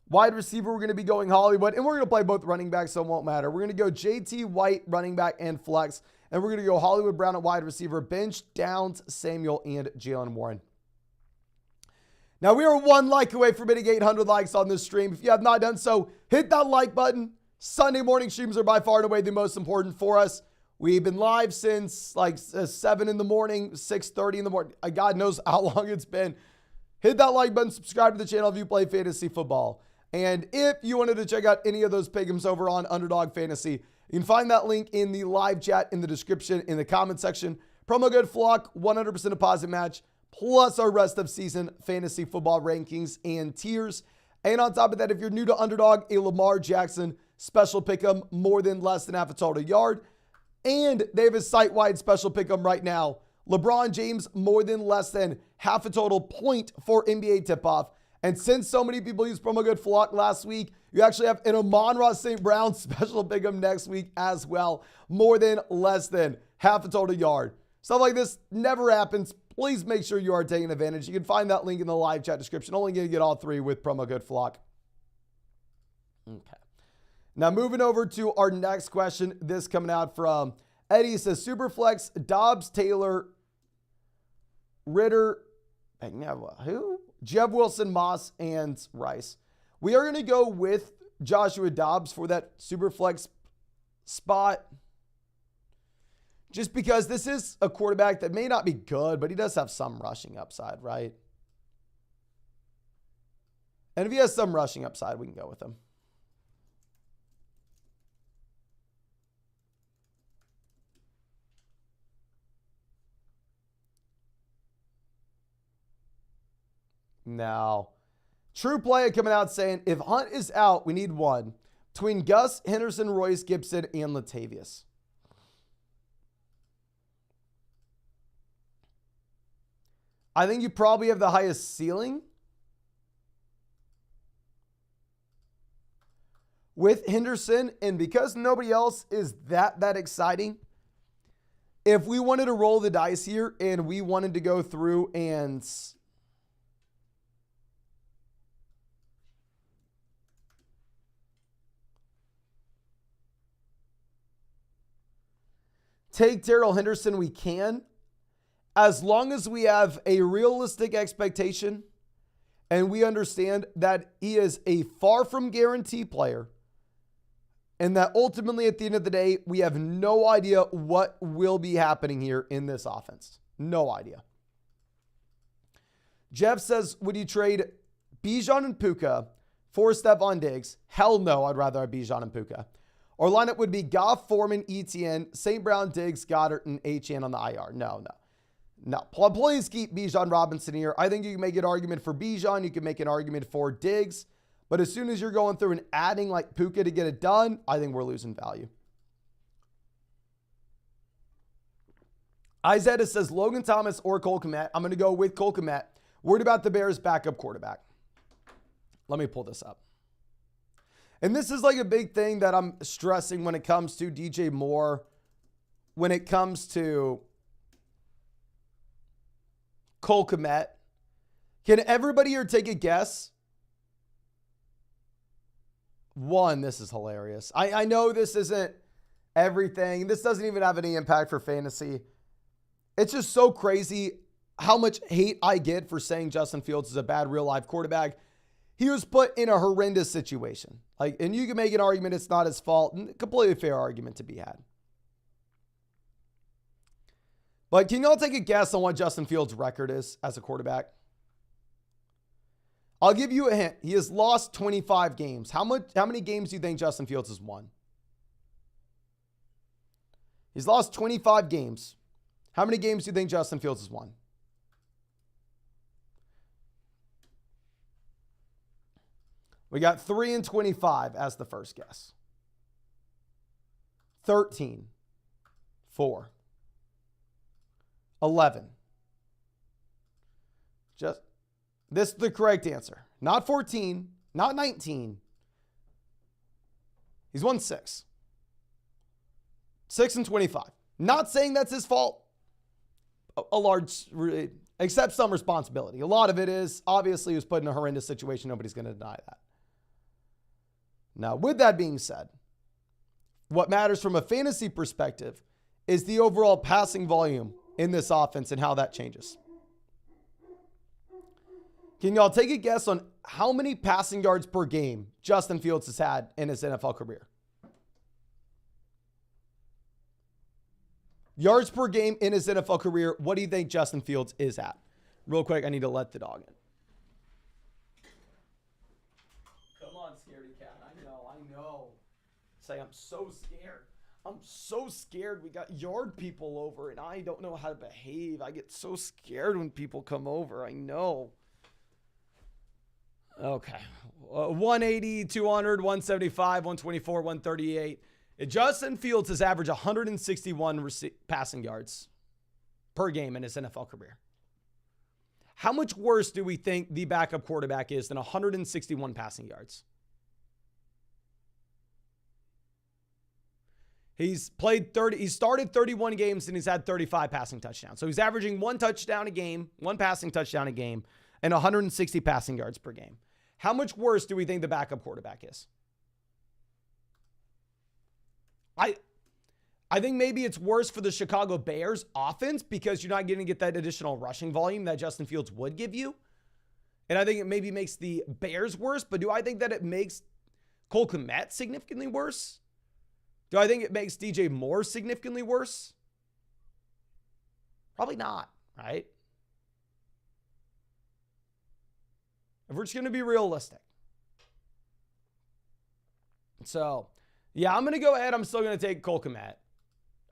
Wide receiver, we're going to be going Hollywood, and we're going to play both running backs, so it won't matter. We're going to go JT, White, running back, and flex, and we're going to go Hollywood Brown at wide receiver, bench, Downs, Samuel, and Jalen Warren. Now, we are one like away from hitting 800 likes on this stream. If you have not done so, hit that like button. Sunday morning streams are by far and away the most important for us. We've been live since like 7 in the morning, 6:30 in the morning. God knows how long it's been. Hit that like button, subscribe to the channel if you play fantasy football. And if you wanted to check out any of those pick'ems over on Underdog Fantasy, you can find that link in the live chat, in the description, in the comment section. Promo code FLOCK, 100% deposit match, plus our rest of season fantasy football rankings and tiers. And on top of that, if you're new to Underdog, a Lamar Jackson special pick'em, more than less than half a total yard. And they have a site-wide special pick'em right now. LeBron James, more than less than half a total point for NBA tip-off. And since so many people used promo code FLOCK last week, you actually have an Amon-Ra St. Brown special pick'em next week as well. More than less than half a total yard. Stuff like this never happens. Please make sure you are taking advantage. You can find that link in the live chat description. Only going to get all three with promo code FLOCK. Okay. Now, moving over to our next question. This coming out from Eddie. Says, Superflex, Dobbs, Taylor, Ritter, who? Jeb Wilson, Moss, and Rice. We are going to go with Joshua Dobbs for that Superflex spot. Just because this is a quarterback that may not be good, but he does have some rushing upside, right? And if he has some rushing upside, we can go with him. Now, True Player coming out saying, if Hunt is out, we need one between Gus, Henderson, Royce, Gibson, and Latavius. I think you probably have the highest ceiling with Henderson, and because nobody else is that exciting, if we wanted to roll the dice here and we wanted to go through and take Darrell Henderson, we can, as long as we have a realistic expectation and we understand that he is a far from guarantee player and that ultimately at the end of the day, we have no idea what will be happening here in this offense. No idea. Jeff says, would you trade Bijan and Puka for Stephon Diggs? Hell no, I'd rather have Bijan and Puka. Our lineup would be Goff, Foreman, ETN, St. Brown, Diggs, Goddard, and Achane on the IR. No. Please keep Bijan Robinson here. I think you can make an argument for Bijan. You can make an argument for Diggs. But as soon as you're going through and adding like Puka to get it done, I think we're losing value. Izetta says Logan Thomas or Cole Kmet. I'm going to go with Cole Kmet. Worried about the Bears' backup quarterback. Let me pull this up. And this is like a big thing that I'm stressing when it comes to DJ Moore, when it comes to Cole Kmet. Can everybody here take a guess? One, this is hilarious. I know this isn't everything. This doesn't even have any impact for fantasy. It's just so crazy how much hate I get for saying Justin Fields is a bad real life quarterback. He was put in a horrendous situation. And you can make an argument it's not his fault, and a completely fair argument to be had. But can y'all take a guess on what Justin Fields' record is as a quarterback? I'll give you a hint. He has lost 25 games. How many games do you think Justin Fields has won? He's lost 25 games. How many games do you think Justin Fields has won? We got 3 and 25 as the first guess. 13, 4, 11. This is the correct answer. Not 14, not 19. He's won 6. 6 and 25. Not saying that's his fault. A large, accept some responsibility. A lot of it is, obviously, he was put in a horrendous situation. Nobody's going to deny that. Now, with that being said, what matters from a fantasy perspective is the overall passing volume in this offense and how that changes. Can y'all take a guess on how many passing yards per game Justin Fields has had in his NFL career? Yards per game in his NFL career, what do you think Justin Fields is at? Real quick, I need to let the dog in. Come on, scaredy cat. I know. Say, I'm so scared. I'm so scared. We got yard people over, and I don't know how to behave. I get so scared when people come over. I know. Okay. 180, 200, 175, 124, 138. Justin Fields has averaged 161 passing yards per game in his NFL career. How much worse do we think the backup quarterback is than 161 passing yards? He's started 31 games and he's had 35 passing touchdowns. So he's averaging 1 touchdown a game, 1 passing touchdown a game, and 160 passing yards per game. How much worse do we think the backup quarterback is? I think maybe it's worse for the Chicago Bears offense because you're not going to get that additional rushing volume that Justin Fields would give you. And I think it maybe makes the Bears worse, but do I think that it makes Cole Kmet significantly worse? Do I think it makes DJ Moore significantly worse? Probably not, right? If we're just going to be realistic. So, yeah, I'm going to go ahead. I'm still going to take Cole Kmet.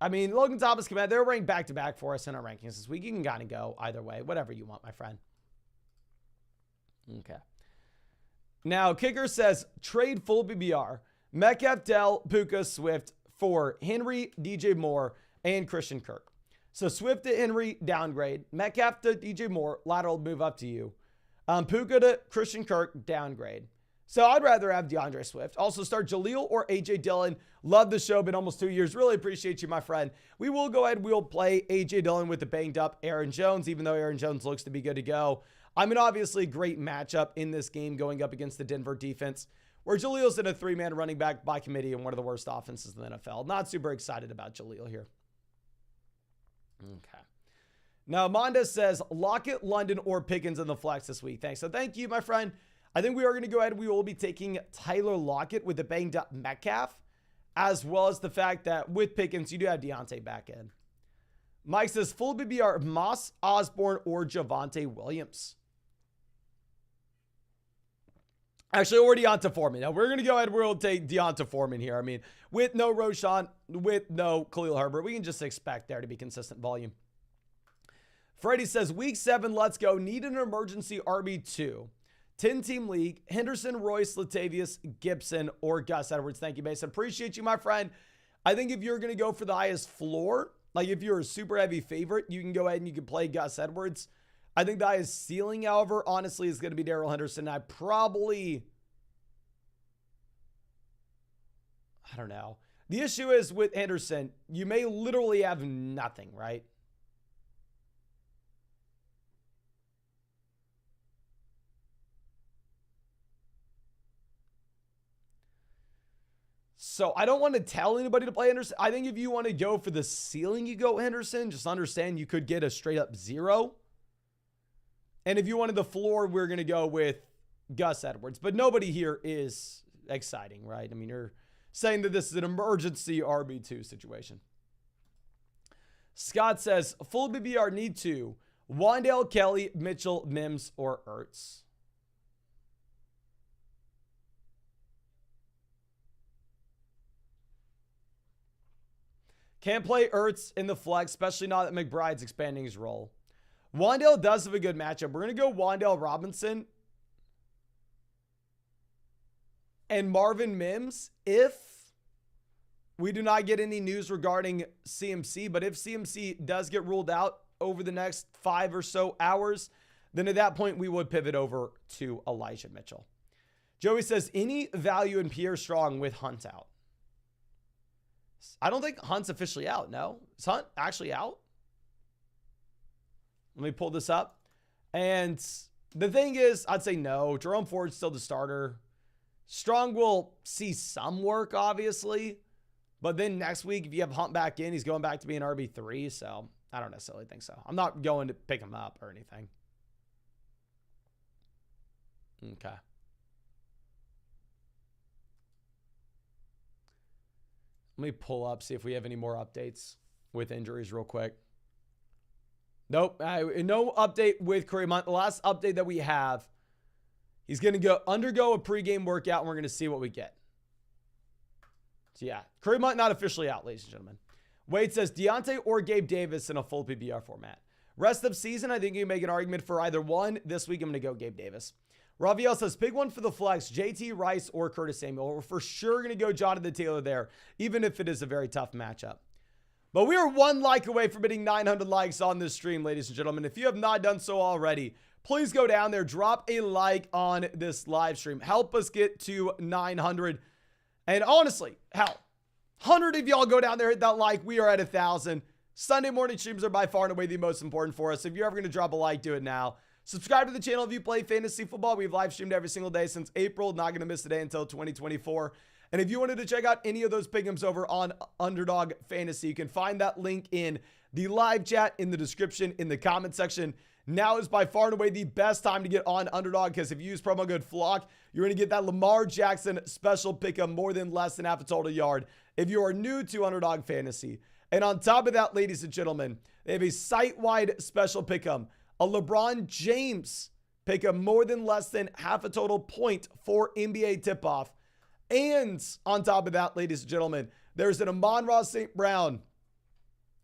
I mean, Logan Thomas, Kmet, they're ranked back-to-back for us in our rankings this week. You can kind of go either way, whatever you want, my friend. Okay. Now, Kicker says, trade full BBR. Metcalf, Dell, Puka, Swift for Henry, DJ Moore, and Christian Kirk. So Swift to Henry, downgrade. Metcalf to DJ Moore, lateral move up to you. Puka to Christian Kirk, downgrade. So I'd rather have DeAndre Swift. Also start Jaleel or A.J. Dillon. Love the show. Been almost 2 years. Really appreciate you, my friend. We will go ahead. We'll play A.J. Dillon with the banged up Aaron Jones, even though Aaron Jones looks to be good to go. I mean, obviously, great matchup in this game going up against the Denver defense, where Jaleel's in a 3-man running back by committee and one of the worst offenses in the NFL. Not super excited about Jaleel here. Okay. Now, Amanda says, Lockett, London, or Pickens in the flex this week. Thanks. So thank you, my friend. I think we are going to go ahead. We will be taking Tyler Lockett with the banged up Metcalf, as well as the fact that with Pickens, you do have Deontay back in. Mike says, full BBR, Moss, Osborne, or Javonte Williams. Actually, or Deonta Foreman. Now, we're going to go ahead and we'll take Deonta Foreman here. I mean, with no Roshan, with no Khalil Herbert, we can just expect there to be consistent volume. Freddie says, week 7, let's go. Need an emergency RB2. 10-team league, Henderson, Royce, Latavius, Gibson, or Gus Edwards. Thank you, Mason. Appreciate you, my friend. I think if you're going to go for the highest floor, like if you're a super heavy favorite, you can go ahead and you can play Gus Edwards. I think the highest ceiling, however, honestly, is going to be Darrell Henderson. I don't know. The issue is with Henderson, you may literally have nothing, right? So I don't want to tell anybody to play Henderson. I think if you want to go for the ceiling, you go Henderson. Just understand you could get a straight up 0. And if you wanted the floor, we're going to go with Gus Edwards. But nobody here is exciting, right? I mean, you're saying that this is an emergency RB2 situation. Scott says, full BBR need to. Wandale, Kelly, Mitchell, Mims, or Ertz. Can't play Ertz in the flex, especially now that McBride's expanding his role. Wandale does have a good matchup. We're going to go Wandale Robinson and Marvin Mims if we do not get any news regarding CMC. But if CMC does get ruled out over the next 5 or so hours, then at that point we would pivot over to Elijah Mitchell. Joey says, any value in Pierre Strong with Hunt out? I don't think Hunt's officially out, no? Is Hunt actually out? Let me pull this up. And the thing is, I'd say no. Jerome Ford's still the starter. Strong will see some work, obviously. But then next week, if you have Hunt back in, he's going back to being RB3. So I don't necessarily think so. I'm not going to pick him up or anything. Okay. Let me pull up, see if we have any more updates with injuries real quick. Nope. No update with Kareem Hunt. The last update that we have, he's going to undergo a pregame workout, and we're going to see what we get. So, yeah. Kareem Hunt not officially out, ladies and gentlemen. Wade says, Deontay or Gabe Davis in a full PPR format. Rest of season, I think you can make an argument for either one. This week, I'm going to go Gabe Davis. Raviel says, pick one for the flex, JT Rice or Curtis Samuel. We're for sure going to go Jonathan Taylor there, even if it is a very tough matchup. But we are 1 like away from hitting 900 likes on this stream, ladies and gentlemen. If you have not done so already, please go down there, drop a like on this live stream. Help us get to 900. And honestly, hell, 100 of y'all go down there, hit that like. We are at 1,000. Sunday morning streams are by far and away the most important for us. If you're ever going to drop a like, do it now. Subscribe to the channel if you play fantasy football. We've live streamed every single day since April. Not going to miss a day until 2024. And if you wanted to check out any of those pick'ems over on Underdog Fantasy, you can find that link in the live chat, in the description, in the comment section. Now is by far and away the best time to get on Underdog, because if you use promo code FLOCK, you're going to get that Lamar Jackson special pick'em, more than less than half a total yard, if you are new to Underdog Fantasy. And on top of that, ladies and gentlemen, they have a site-wide special pick'em. A LeBron James pick'em, more than less than half a total point for NBA tip-off. And on top of that, ladies and gentlemen, there's an Amon-Ra St. Brown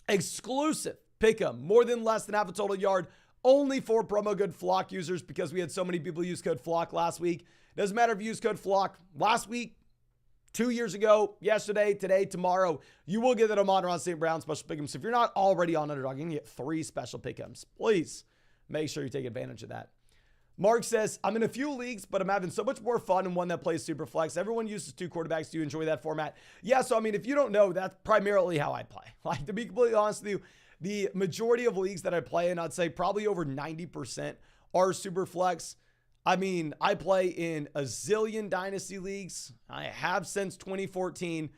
exclusive pick'em, more than less than half a total yard, only for promo code FLOCK users, because we had so many people use code FLOCK last week. Doesn't matter if you use code FLOCK last week, 2 years ago, yesterday, today, tomorrow, you will get that Amon-Ra St. Brown special pick'em. So if you're not already on Underdog, you can get 3 special pick'ems. Please make sure you take advantage of that. Mark says, I'm in a few leagues, but I'm having so much more fun in one that plays Superflex. Everyone uses 2 quarterbacks. Do you enjoy that format? Yeah, so I mean, if you don't know, that's primarily how I play. Like, to be completely honest with you, the majority of leagues that I play in, I'd say probably over 90% are Superflex. I mean, I play in a zillion Dynasty leagues. I have since 2014.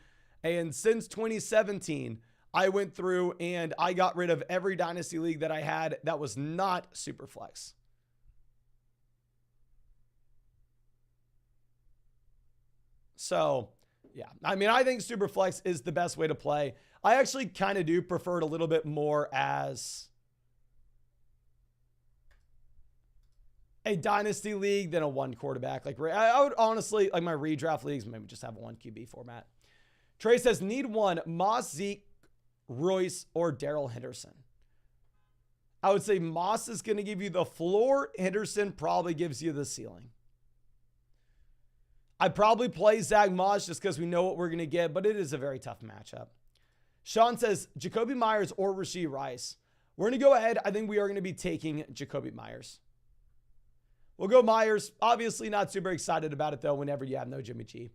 And since 2017, I went through and I got rid of every Dynasty league that I had that was not Superflex. So, yeah. I mean, I think Superflex is the best way to play. I actually kind of do prefer it a little bit more as a Dynasty league than a 1 quarterback. Like, I would honestly, like my redraft leagues, maybe just have a 1 QB format. Trey says, need one, Moss, Zeke, Royce, or Darrell Henderson. I would say Moss is going to give you the floor. Henderson probably gives you the ceiling. I'd probably play Zach Moss just because we know what we're going to get, but it is a very tough matchup. Sean says, Jacoby Myers or Rashee Rice. We're going to go ahead. I think we are going to be taking Jacoby Myers. We'll go Myers. Obviously not super excited about it, though, whenever you have no Jimmy G.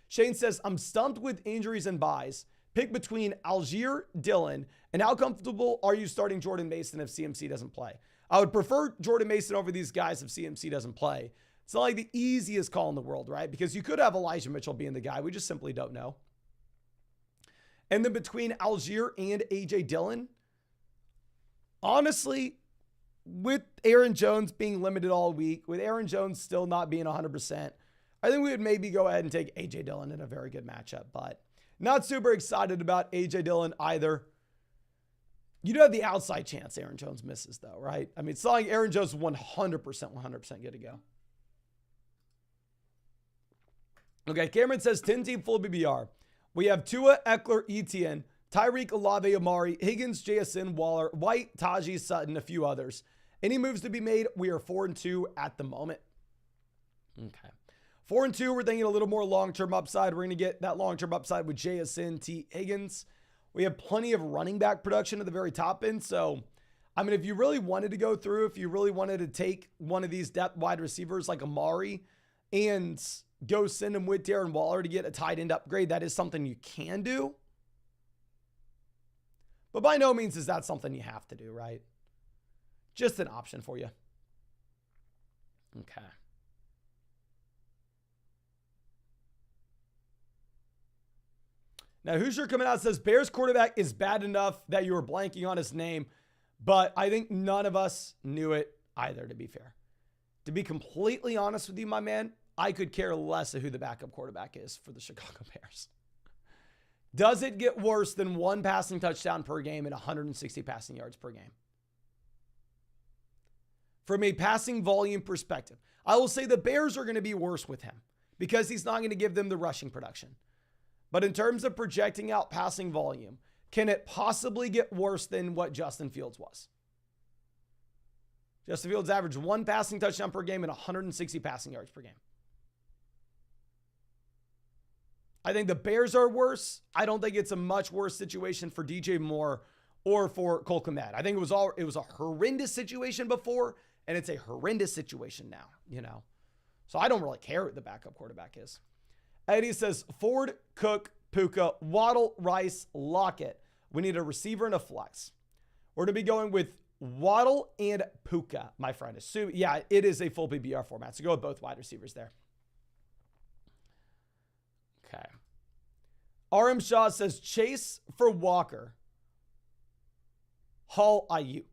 Shane says, I'm stumped with injuries and buys. Pick between Algier, Dillon, and how comfortable are you starting Jordan Mason if CMC doesn't play? I would prefer Jordan Mason over these guys if CMC doesn't play. It's not like the easiest call in the world, right? Because you could have Elijah Mitchell being the guy. We just simply don't know. And then between Algier and A.J. Dillon, honestly, with Aaron Jones being limited all week, with Aaron Jones still not being 100%, I think we would maybe go ahead and take A.J. Dillon in a very good matchup, but not super excited about A.J. Dillon either. You do have the outside chance Aaron Jones misses, though, right? I mean, it's not like Aaron Jones is 100% good to go. Okay, Cameron says 10-team full BBR. We have Tua, Eckler, Etienne, Tyreek, Olave, Amari, Higgins, JSN, Waller, White, Tajee, Sutton, a few others. Any moves to be made? We are 4-2 at the moment. Okay. 4-2, we're thinking a little more long-term upside. We're going to get that long-term upside with JSN, T. Higgins. We have plenty of running back production at the very top end. So, I mean, if you really wanted to go through, if you really wanted to take one of these depth wide receivers like Amari and go send him with Darren Waller to get a tight end upgrade, that is something you can do. But by no means is that something you have to do, right? Just an option for you. Okay. Now, Hoosier coming out says, Bears quarterback is bad enough that you were blanking on his name, but I think none of us knew it either, to be fair. To be completely honest with you, my man, I could care less of who the backup quarterback is for the Chicago Bears. Does it get worse than one passing touchdown per game and 160 passing yards per game? From a passing volume perspective, I will say the Bears are going to be worse with him because he's not going to give them the rushing production. But in terms of projecting out passing volume, can it possibly get worse than what Justin Fields was? Justin Fields averaged one passing touchdown per game and 160 passing yards per game. I think the Bears are worse. I don't think it's a much worse situation for DJ Moore or for Cole Kmet. I think it was a horrendous situation before, and it's a horrendous situation now, you know. So I don't really care who the backup quarterback is. Eddie says, Ford, Cook, Puka, Waddle, Rice, Lockett. We need a receiver and a flex. We're going to be going with Waddle and Puka, my friend. Yeah, it is a full PPR format, so go with both wide receivers there. Okay. RM Shaw says, Chase for Walker. Hall Ayuk.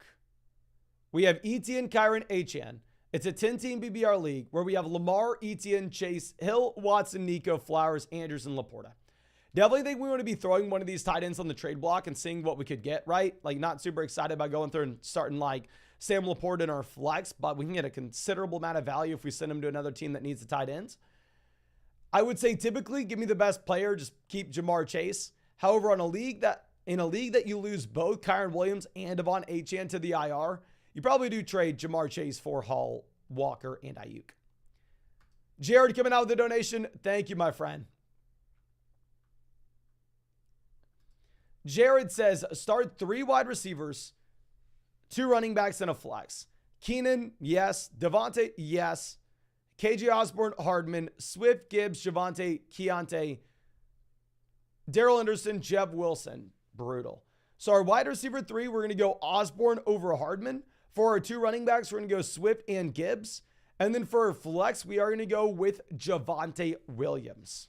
We have Etienne, Kyron, Achane. It's a 10-team BBR league where we have Lamar, Etienne, Chase, Hill, Watson, Nico, Flowers, Andrews, and Laporta. Definitely think we want to be throwing one of these tight ends on the trade block and seeing what we could get, right? Like, not super excited about going through and starting like Sam Laporta in our flex, but we can get a considerable amount of value if we send him to another team that needs the tight ends. I would say typically give me the best player, just keep Jamar Chase. However, in a league that you lose both Kyron Williams and Devon Achane to the IR, you probably do trade Jamar Chase for Hall, Walker, and Ayuk. Jared coming out with a donation. Thank you, my friend. Jared says, start 3 wide receivers, 2 running backs, and a flex. Keenan, yes. Devontae, yes. KJ Osborne, Hardman, Swift, Gibbs, Javonte, Keontae, Darrell Anderson, Jeb Wilson. Brutal. So our wide receiver 3, we're going to go Osborne over Hardman. For our 2 running backs, we're going to go Swift and Gibbs. And then for our flex, we are going to go with Javonte Williams.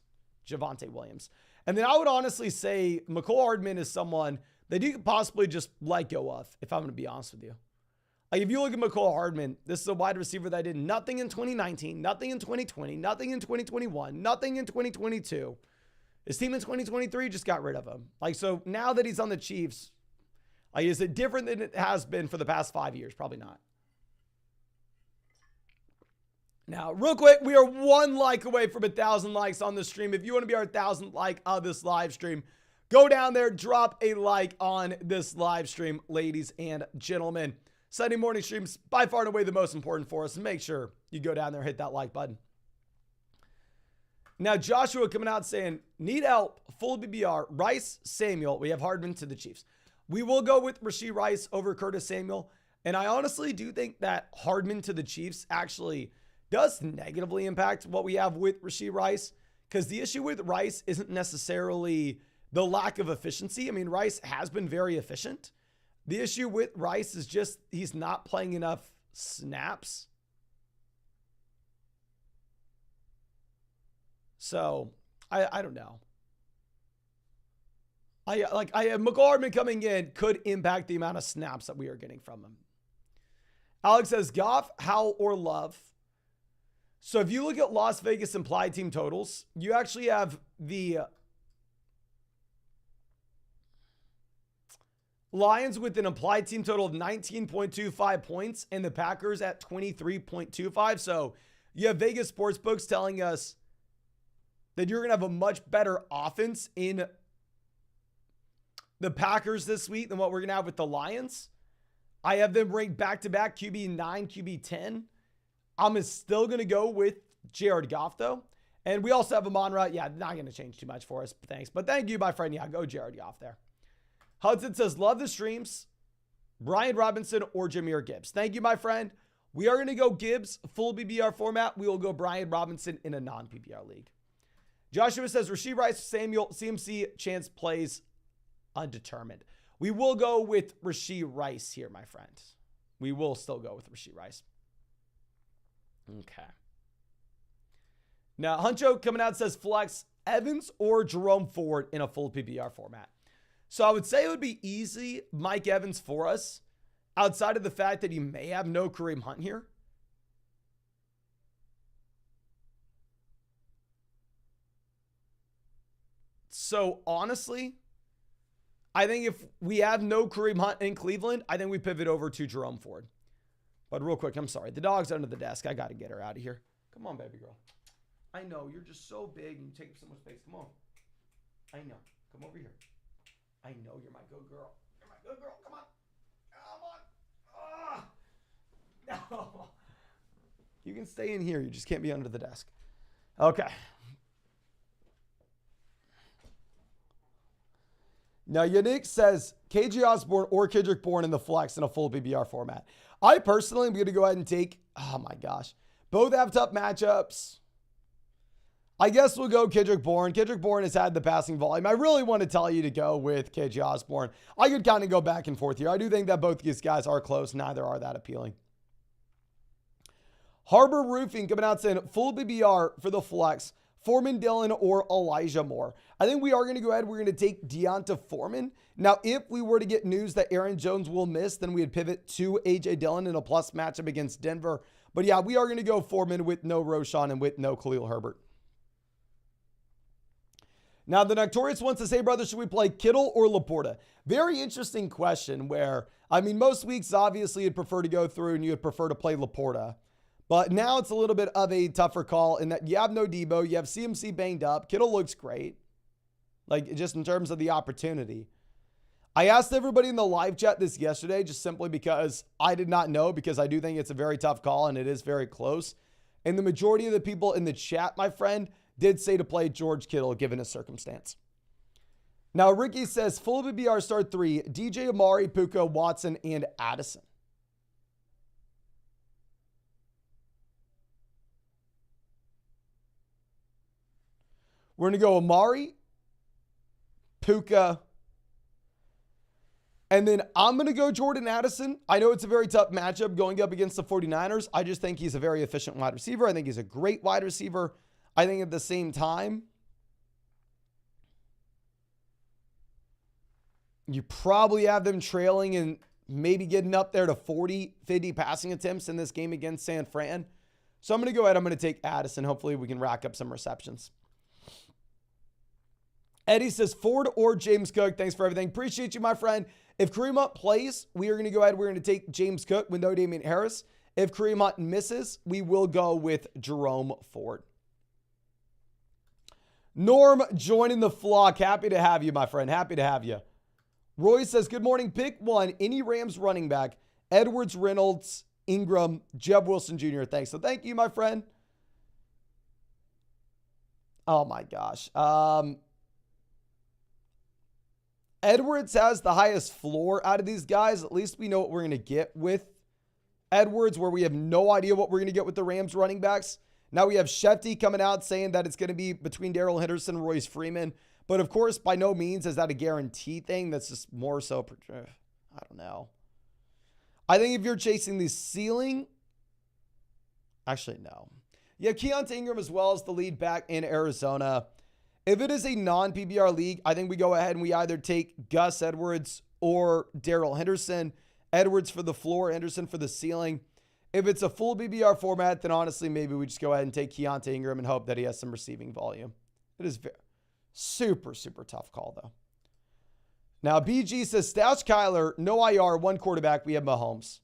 And then I would honestly say McCole Hardman is someone that you could possibly just let go of, if I'm going to be honest with you. Like, if you look at McCole Hardman, this is a wide receiver that did nothing in 2019, nothing in 2020, nothing in 2021, nothing in 2022. His team in 2023 just got rid of him. Like, so now that he's on the Chiefs, like, is it different than it has been for the past 5 years? Probably not. Now, real quick, we are 1 like away from 1,000 likes on the stream. If you want to be our 1,000th like of this live stream, go down there, drop a like on this live stream, ladies and gentlemen. Sunday morning streams, by far and away the most important for us. Make sure you go down there, hit that like button. Now, Joshua coming out saying, need help, full BBR, Rice, Samuel. We have Hardman to the Chiefs. We will go with Rashee Rice over Curtis Samuel. And I honestly do think that Hardman to the Chiefs actually does negatively impact what we have with Rashee Rice, because the issue with Rice isn't necessarily the lack of efficiency. I mean, Rice has been very efficient. The issue with Rice is just he's not playing enough snaps. So, I don't know. McLaurin coming in could impact the amount of snaps that we are getting from him. Alex says Goff, Howell, or Love. So if you look at Las Vegas implied team totals, you actually have the Lions with an implied team total of 19.25 points and the Packers at 23.25. So you have Vegas sportsbooks telling us that you're going to have a much better offense in the Packers this week than what we're going to have with the Lions. I have them ranked back-to-back QB 9, QB 10. I'm still going to go with Jared Goff, though. And we also have Amon-Ra. Yeah, not going to change too much for us. Thanks. But thank you, my friend. Yeah, go Jared Goff there. Hudson says, love the streams. Brian Robinson or Jahmyr Gibbs. Thank you, my friend. We are going to go Gibbs, full PPR format. We will go Brian Robinson in a non-PPR league. Joshua says, Rashee Rice, Samuel, CMC, chance plays undetermined. We will go with Rashee Rice here, my friend. We will still go with Rashee Rice. Okay. Now, Huncho coming out says flex Evans or Jerome Ford in a full PPR format. So I would say it would be easy Mike Evans for us outside of the fact that he may have no Kareem Hunt here. So honestly, I think if we have no Kareem Hunt in Cleveland, I think we pivot over to Jerome Ford. But real quick, I'm sorry. The dog's under the desk. I got to get her out of here. Come on, baby girl. I know. You're just so big and you take up so much space. Come on. I know. Come over here. I know you're my good girl. You're my good girl. Come on. Come on. No. You can stay in here. You just can't be under the desk. Okay. Now, Yannick says KJ Osborne or Kendrick Bourne in the flex in a full PPR format. I personally am going to go ahead and take, oh my gosh, both have tough matchups. I guess we'll go Kendrick Bourne. Kendrick Bourne has had the passing volume. I really want to tell you to go with KJ Osborne. I could kind of go back and forth here. I do think that both these guys are close. Neither are that appealing. Harbor Roofing coming out saying full PPR for the flex. Foreman Dillon or Elijah Moore. I think we are going to go ahead. We're going to take Deonta Foreman. Now, if we were to get news that Aaron Jones will miss, then we'd pivot to A.J. Dillon in a plus matchup against Denver. But yeah, we are going to go Foreman with no Roshan and with no Khalil Herbert. Now, the Notorious wants to say, brother, should we play Kittle or Laporta? Very interesting question where, I mean, most weeks, obviously, you'd prefer to go through and you'd prefer to play Laporta. But now it's a little bit of a tougher call in that you have no Debo. You have CMC banged up. Kittle looks great. Like, just in terms of the opportunity. I asked everybody in the live chat this yesterday just simply because I did not know, because I do think it's a very tough call and it is very close. And the majority of the people in the chat, my friend, did say to play George Kittle given his circumstance. Now, Ricky says, full PPR start 3, DJ Amari, Puka, Watson, and Addison. We're going to go Amari, Puka, and then I'm going to go Jordan Addison. I know it's a very tough matchup going up against the 49ers. I just think he's a very efficient wide receiver. I think he's a great wide receiver. I think at the same time, you probably have them trailing and maybe getting up there to 40, 50 passing attempts in this game against San Fran. So I'm going to go ahead. I'm going to take Addison. Hopefully we can rack up some receptions. Eddie says Ford or James Cook. Thanks for everything. Appreciate you, my friend. If Kareem Hunt plays, we are going to go ahead. We're going to take James Cook with no Damian Harris. If Kareem Hunt misses, we will go with Jerome Ford. Norm joining the flock. Happy to have you, my friend. Happy to have you. Roy says, good morning. Pick one. Any Rams running back. Edwards, Reynolds, Ingram, Jeb Wilson Jr. Thanks. So thank you, my friend. Oh, my gosh. Edwards has the highest floor out of these guys. At least we know what we're going to get with Edwards, where we have no idea what we're going to get with the Rams running backs. Now we have Shefty coming out saying that it's going to be between Darrell Henderson and Royce Freeman. But of course, by no means is that a guarantee thing. That's just more so, I don't know. I think if you're chasing the ceiling, actually, no. You have Keontae Ingram as well as the lead back in Arizona. If it is a non-PPR league, I think we go ahead and we either take Gus Edwards or Darrell Henderson. Edwards for the floor, Henderson for the ceiling. If it's a full PPR format, then honestly, maybe we just go ahead and take Keontae Ingram and hope that he has some receiving volume. It is super, super tough call, though. Now, BG says, stash Kyler, no IR, one quarterback. We have Mahomes.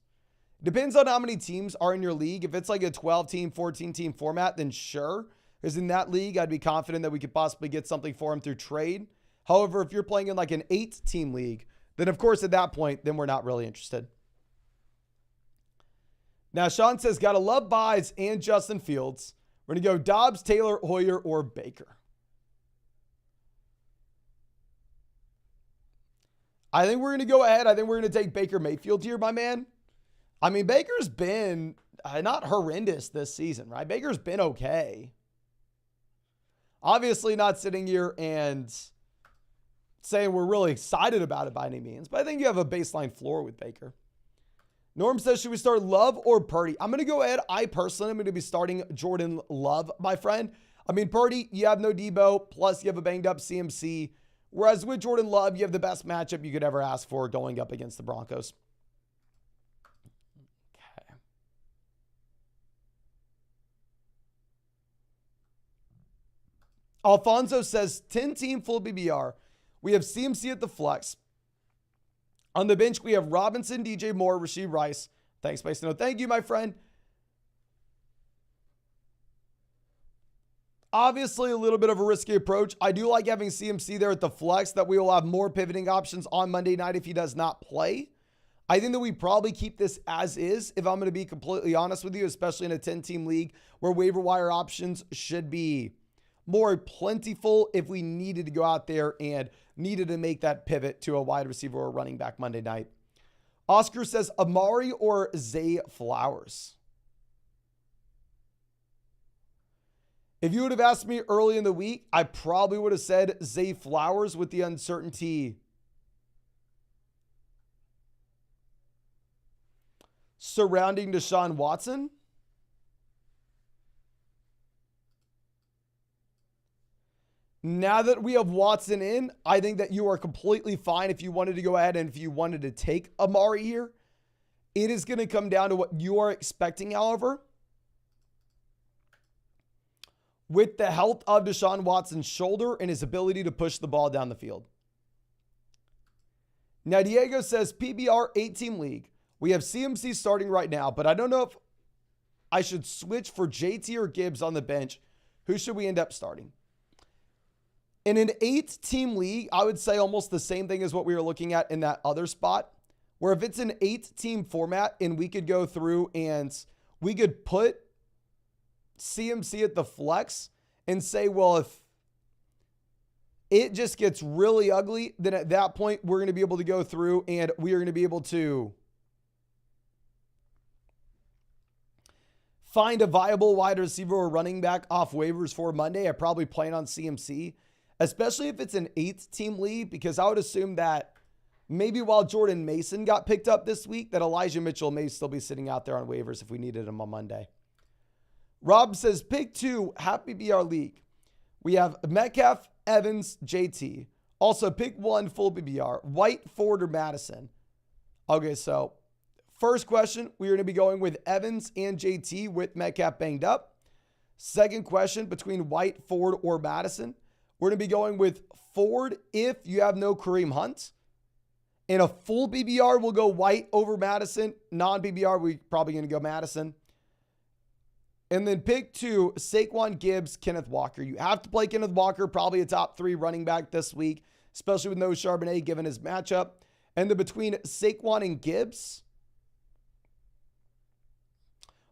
Depends on how many teams are in your league. If it's like a 12-team, 14-team format, then sure. Because in that league, I'd be confident that we could possibly get something for him through trade. However, if you're playing in like an 8-team league, then of course at that point, then we're not really interested. Now, Sean says, gotta love buys and Justin Fields. We're going to go Dobbs, Taylor, Hoyer, or Baker. I think we're going to go ahead. I think we're going to take Baker Mayfield here, my man. I mean, Baker's been not horrendous this season, right? Baker's been okay. Obviously not sitting here and saying we're really excited about it by any means, but I think you have a baseline floor with Baker. Norm says, should we start Love or Purdy? I'm going to go ahead. I personally am going to be starting Jordan Love, my friend. I mean, Purdy, you have no Debo, plus you have a banged up CMC. Whereas with Jordan Love, you have the best matchup you could ever ask for going up against the Broncos. Okay. Alfonso says, 10-team full BBR. We have CMC at the flex. On the bench, we have Robinson, DJ Moore, Rashee Rice. Thanks, Mason. No, thank you, my friend. Obviously, a little bit of a risky approach. I do like having CMC there at the flex, that we will have more pivoting options on Monday night if he does not play. I think that we probably keep this as is, if I'm going to be completely honest with you, especially in a 10-team league where waiver wire options should be more plentiful if we needed to go out there and needed to make that pivot to a wide receiver or running back Monday night. Oscar says, Amari or Zay Flowers? If you would have asked me early in the week, I probably would have said Zay Flowers with the uncertainty surrounding Deshaun Watson. Now that we have Watson in, I think that you are completely fine if you wanted to go ahead and if you wanted to take Amari here. It is going to come down to what you are expecting, however. With the health of Deshaun Watson's shoulder and his ability to push the ball down the field. Now, Diego says, PBR 8-team league. We have CMC starting right now, but I don't know if I should switch for JT or Gibbs on the bench. Who should we end up starting? In an 8-team league, I would say almost the same thing as what we were looking at in that other spot, where if it's an 8-team format and we could go through and we could put CMC at the flex and say, well, if it just gets really ugly, then at that point, we're going to be able to go through and we are going to be able to find a viable wide receiver or running back off waivers for Monday. I probably plan on CMC, especially if it's an 8-team league, because I would assume that maybe while Jordan Mason got picked up this week, that Elijah Mitchell may still be sitting out there on waivers if we needed him on Monday. Rob says, pick 2, happy BR league. We have Metcalf, Evans, JT. Also, pick 1, full BBR. White, Ford, or Madison. Okay, so first question, we're going to be going with Evans and JT with Metcalf banged up. Second question, between White, Ford, or Madison. We're going to be going with Ford if you have no Kareem Hunt. In a full BBR, we'll go White over Madison. Non-BBR, we're probably going to go Madison. And then pick 2, Saquon Gibbs, Kenneth Walker. You have to play Kenneth Walker, probably a top 3 running back this week, especially with no Charbonnet given his matchup. And then between Saquon and Gibbs,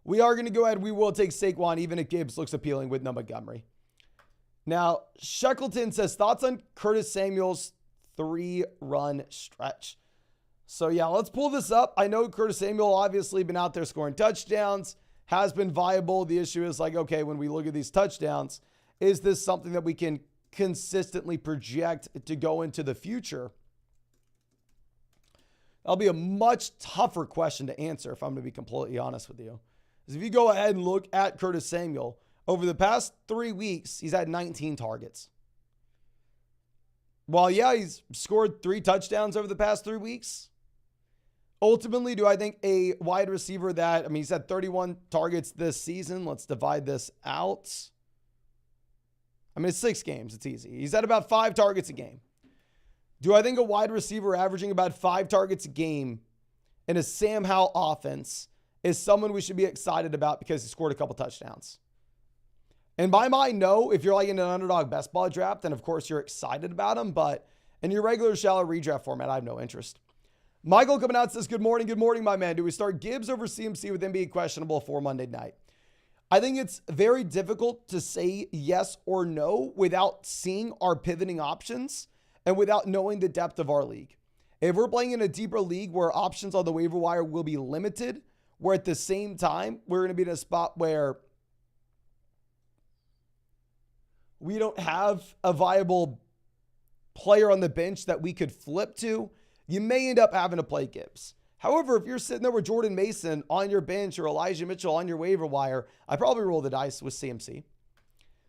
we are going to go ahead. We will take Saquon, even if Gibbs looks appealing with no Montgomery. Now, Shackleton says, thoughts on Curtis Samuel's 3-run stretch. So, yeah, let's pull this up. I know Curtis Samuel obviously been out there scoring touchdowns, has been viable. The issue is like, okay, when we look at these touchdowns, is this something that we can consistently project to go into the future? That'll be a much tougher question to answer if I'm going to be completely honest with you. Because if you go ahead and look at Curtis Samuel, over the past 3 weeks, he's had 19 targets. Well, yeah, he's scored 3 touchdowns over the past 3 weeks. Ultimately, do I think a wide receiver that, I mean, he's had 31 targets this season. Let's divide this out. I mean, it's 6 games. It's easy. He's had about 5 targets a game. Do I think a wide receiver averaging about 5 targets a game in a Sam Howell offense is someone we should be excited about because he scored a couple touchdowns? In my mind, no. If you're like in an underdog best ball draft, then of course you're excited about him. But in your regular shallow redraft format, I have no interest. Michael coming out says, good morning, my man. Do we start Gibbs over CMC with him being questionable for Monday night? I think it's very difficult to say yes or no without seeing our pivoting options and without knowing the depth of our league. If we're playing in a deeper league where options on the waiver wire will be limited, where at the same time, we're going to be in a spot where we don't have a viable player on the bench that we could flip to, you may end up having to play Gibbs. However, if you're sitting there with Jordan Mason on your bench or Elijah Mitchell on your waiver wire, I probably roll the dice with CMC.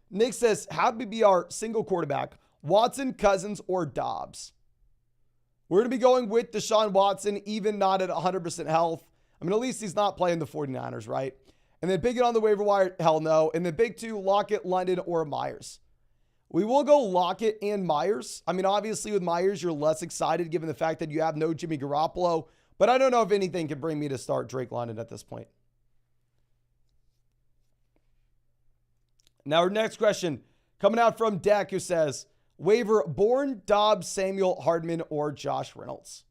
Nick says, how to be our single quarterback, Watson, Cousins, or Dobbs? We're going to be going with Deshaun Watson, even not at 100% health. I mean, at least he's not playing the 49ers, right? And then big it on the waiver wire, hell no. And then big 2, Lockett, London, or Myers. We will go Lockett and Myers. I mean, obviously with Myers, you're less excited given the fact that you have no Jimmy Garoppolo. But I don't know if anything can bring me to start Drake London at this point. Now, our next question coming out from Dak, who says, waiver Bourne, Dobbs, Samuel, Hardman, or Josh Reynolds.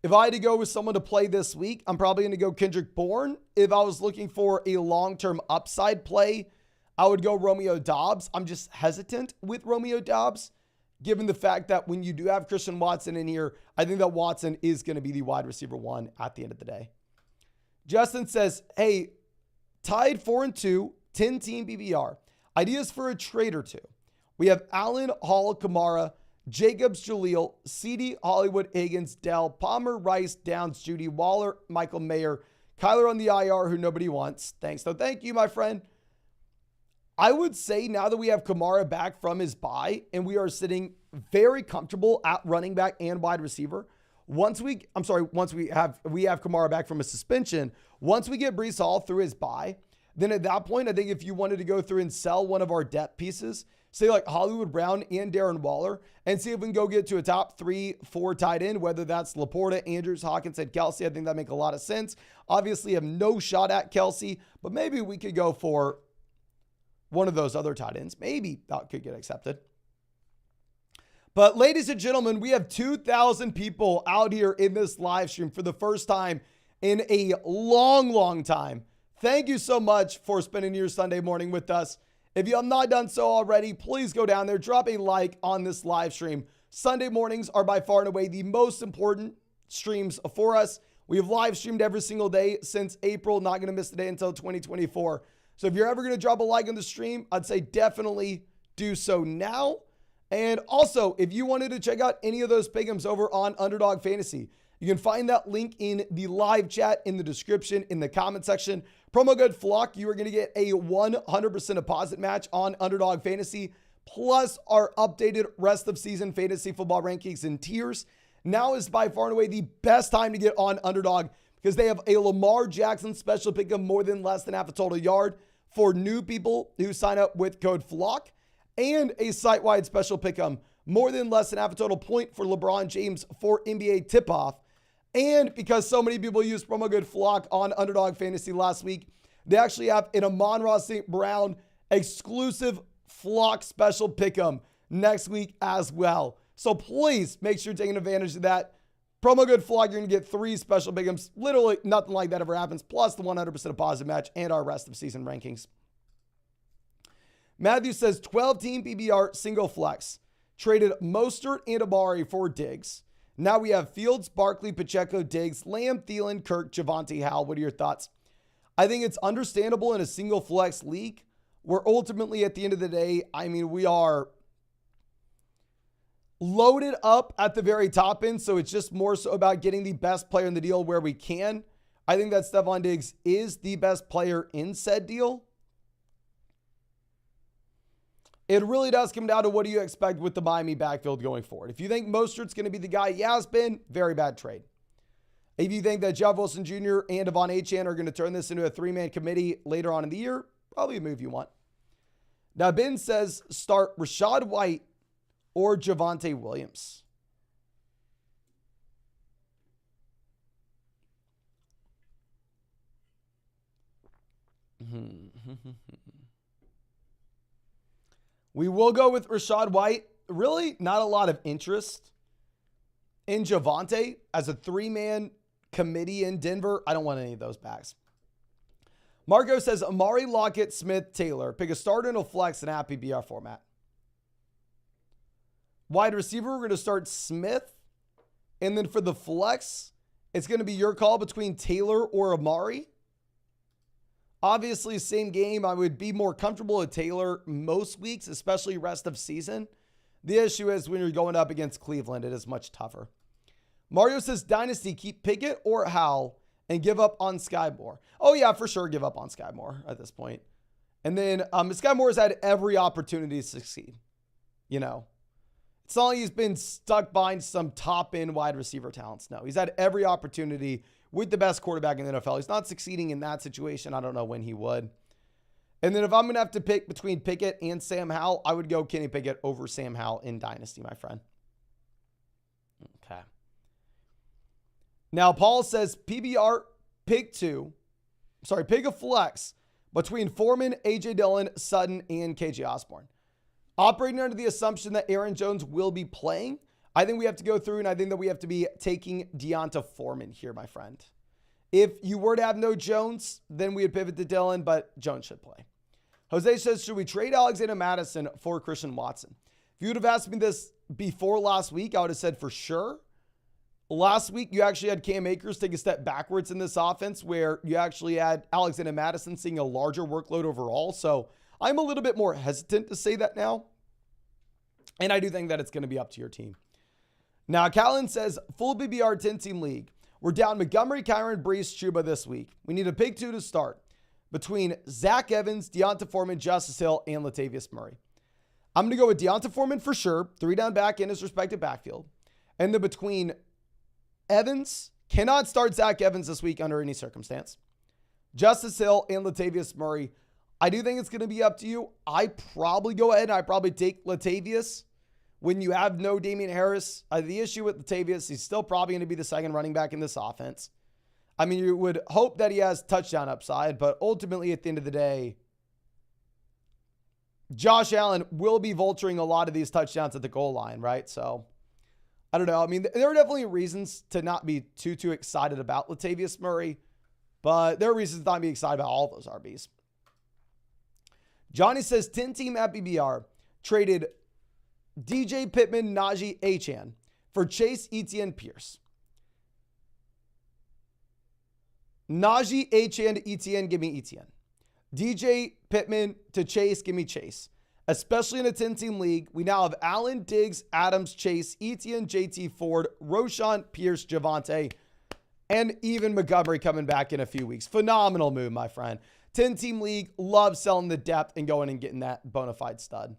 If I had to go with someone to play this week, I'm probably going to go Kendrick Bourne. If I was looking for a long-term upside play, I would go Romeo Dobbs. I'm just hesitant with Romeo Dobbs, given the fact that when you do have Christian Watson in here, I think that Watson is going to be the wide receiver 1 at the end of the day. Justin says, hey, tied 4-2, 10-team BBR. Ideas for a trade or two. We have Allen, Hall, Kamara, Jacobs, Jaleel, CD, Hollywood, Higgins, Dell, Palmer, Rice, Downs, Judy, Waller, Michael Mayer, Kyler on the IR, who nobody wants. Thanks. So thank you, my friend. I would say now that we have Kamara back from his bye and we are sitting very comfortable at running back and wide receiver. Once we have Kamara back from a suspension, once we get Breece Hall through his bye, then at that point, I think if you wanted to go through and sell one of our depth pieces, say like Hollywood Brown and Darren Waller, and see if we can go get to a top 3-4 tight end, whether that's Laporta, Andrews, Hawkins, and Kelsey. I think that makes a lot of sense. Obviously, have no shot at Kelsey, but maybe we could go for one of those other tight ends. Maybe that could get accepted. But ladies and gentlemen, we have 2,000 people out here in this live stream for the first time in a long, long time. Thank you so much for spending your Sunday morning with us. If you have not done so already, please go down there, drop a like on this live stream. Sunday mornings are by far and away the most important streams for us. We have live streamed every single day since April, not going to miss the day until 2024. So if you're ever going to drop a like on the stream, I'd say definitely do so now. And also, if you wanted to check out any of those pick'ems over on Underdog Fantasy, you can find that link in the live chat, in the description, in the comment section. Promo code FLOCK, you are going to get a 100% deposit match on Underdog Fantasy, plus our updated rest of season fantasy football rankings and tiers. Now is by far and away the best time to get on Underdog because they have a Lamar Jackson special pick'em more than less than half a total yard for new people who sign up with code FLOCK, and a site-wide special pick'em more than less than half a total point for LeBron James for NBA tip-off. And because so many people used promo code FLOCK on Underdog Fantasy last week, they actually have an Amon-Ra St. Brown exclusive Flock special pick'em next week as well. So please make sure you're taking advantage of that. Promo code FLOCK, you're going to get 3 special pick'ems. Literally nothing like that ever happens, plus the 100% deposit match and our rest of season rankings. Matthew says 12-team PBR single flex. Traded Mostert and Amari for Diggs. Now we have Fields, Barkley, Pacheco, Diggs, Lamb, Thielen, Kirk, Javonte, Howell. What are your thoughts? I think it's understandable in a single flex league where ultimately at the end of the day, I mean, we are loaded up at the very top end. So it's just more so about getting the best player in the deal where we can. I think that Stephon Diggs is the best player in said deal. It really does come down to what do you expect with the Miami backfield going forward. If you think Mostert's going to be the guy he has been, very bad trade. If you think that Jeff Wilson Jr. and Devon Achane are going to turn this into a 3-man committee later on in the year, probably a move you want. Now, Ben says start Rachaad White or Javonte Williams. We will go with Rachaad White. Really not a lot of interest in Javonte as a 3-man committee in Denver. I don't want any of those backs. Marco says Amari, Lockett, Smith, Taylor. Pick a starter and a flex in Happy BR format. Wide receiver, we're going to start Smith. And then for the flex, it's going to be your call between Taylor or Amari. Obviously, same game. I would be more comfortable with Taylor most weeks, especially rest of season. The issue is when you're going up against Cleveland, it is much tougher. Mario says, Dynasty, keep Pickett or Howell and give up on Sky Moore. Oh, yeah, for sure, give up on Sky Moore at this point. And then Sky Moore's had every opportunity to succeed. You know, it's not like he's been stuck behind some top-end wide receiver talents. No, he's had every opportunity with the best quarterback in the NFL. He's not succeeding in that situation. I don't know when he would. And then if I'm going to have to pick between Pickett and Sam Howell, I would go Kenny Pickett over Sam Howell in Dynasty, my friend. Okay. Now, Paul says PBR, pick a flex between Foreman, A.J. Dillon, Sutton, and KJ Osborne. Operating under the assumption that Aaron Jones will be playing, I think we have to go through, and I think that we have to be taking Deonta Foreman here, my friend. If you were to have no Jones, then we would pivot to Dillon, but Jones should play. Jose says, should we trade Alexander Madison for Christian Watson? If you would have asked me this before last week, I would have said for sure. Last week, you actually had Cam Akers take a step backwards in this offense where you actually had Alexander Madison seeing a larger workload overall. So I'm a little bit more hesitant to say that now. And I do think that it's going to be up to your team. Now, Callan says, full BBR 10-team league. We're down Montgomery, Kyron, Brees, Chuba this week. We need a pick 2 to start between Zach Evans, Deonta Foreman, Justice Hill, and Latavius Murray. I'm going to go with Deonta Foreman for sure. 3 down back in his respective backfield. And then between Evans, cannot start Zach Evans this week under any circumstance. Justice Hill and Latavius Murray. I do think it's going to be up to you. I probably go ahead and I probably take Latavius when you have no Damian Harris. The issue with Latavius, he's still probably going to be the second running back in this offense. I mean, you would hope that he has touchdown upside, but ultimately at the end of the day, Josh Allen will be vulturing a lot of these touchdowns at the goal line, right? So I don't know. I mean, there are definitely reasons to not be too excited about Latavius Murray, but there are reasons to not be excited about all those RBs. Johnny says 10-team at BBR traded DJ Pittman, Najee, Achane for Chase, Etienne, Pierce. Najee, Achane, Etienne, give me Etienne. DJ Pittman to Chase, give me Chase. Especially in a 10-team league, we now have Allen, Diggs, Adams, Chase, Etienne, JT Ford, Roshan, Pierce, Javonte, and even Montgomery coming back in a few weeks. Phenomenal move, my friend. 10-team league, love selling the depth and going and getting that bona fide stud.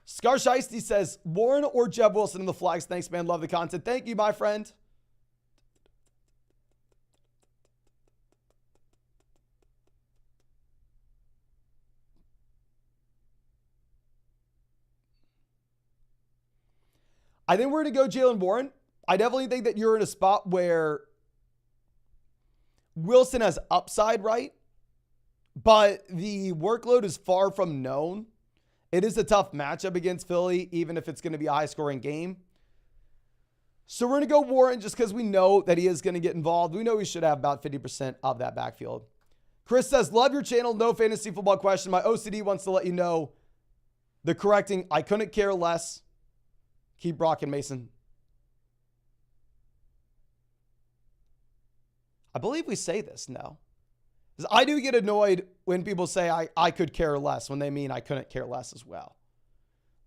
Scar Shiesty says, Warren or Jeb Wilson in the flags. Thanks, man. Love the content. Thank you, my friend. I think we're going to go Jaylen Warren. I definitely think that you're in a spot where Wilson has upside, right? But the workload is far from known. It is a tough matchup against Philly, even if it's going to be a high-scoring game. So we're going to go Warren just because we know that he is going to get involved. We know he should have about 50% of that backfield. Chris says, love your channel. No fantasy football question. My OCD wants to let you know the correcting. I couldn't care less. Keep rocking, Mason. I believe we say this, no. I do get annoyed when people say I could care less when they mean I couldn't care less as well.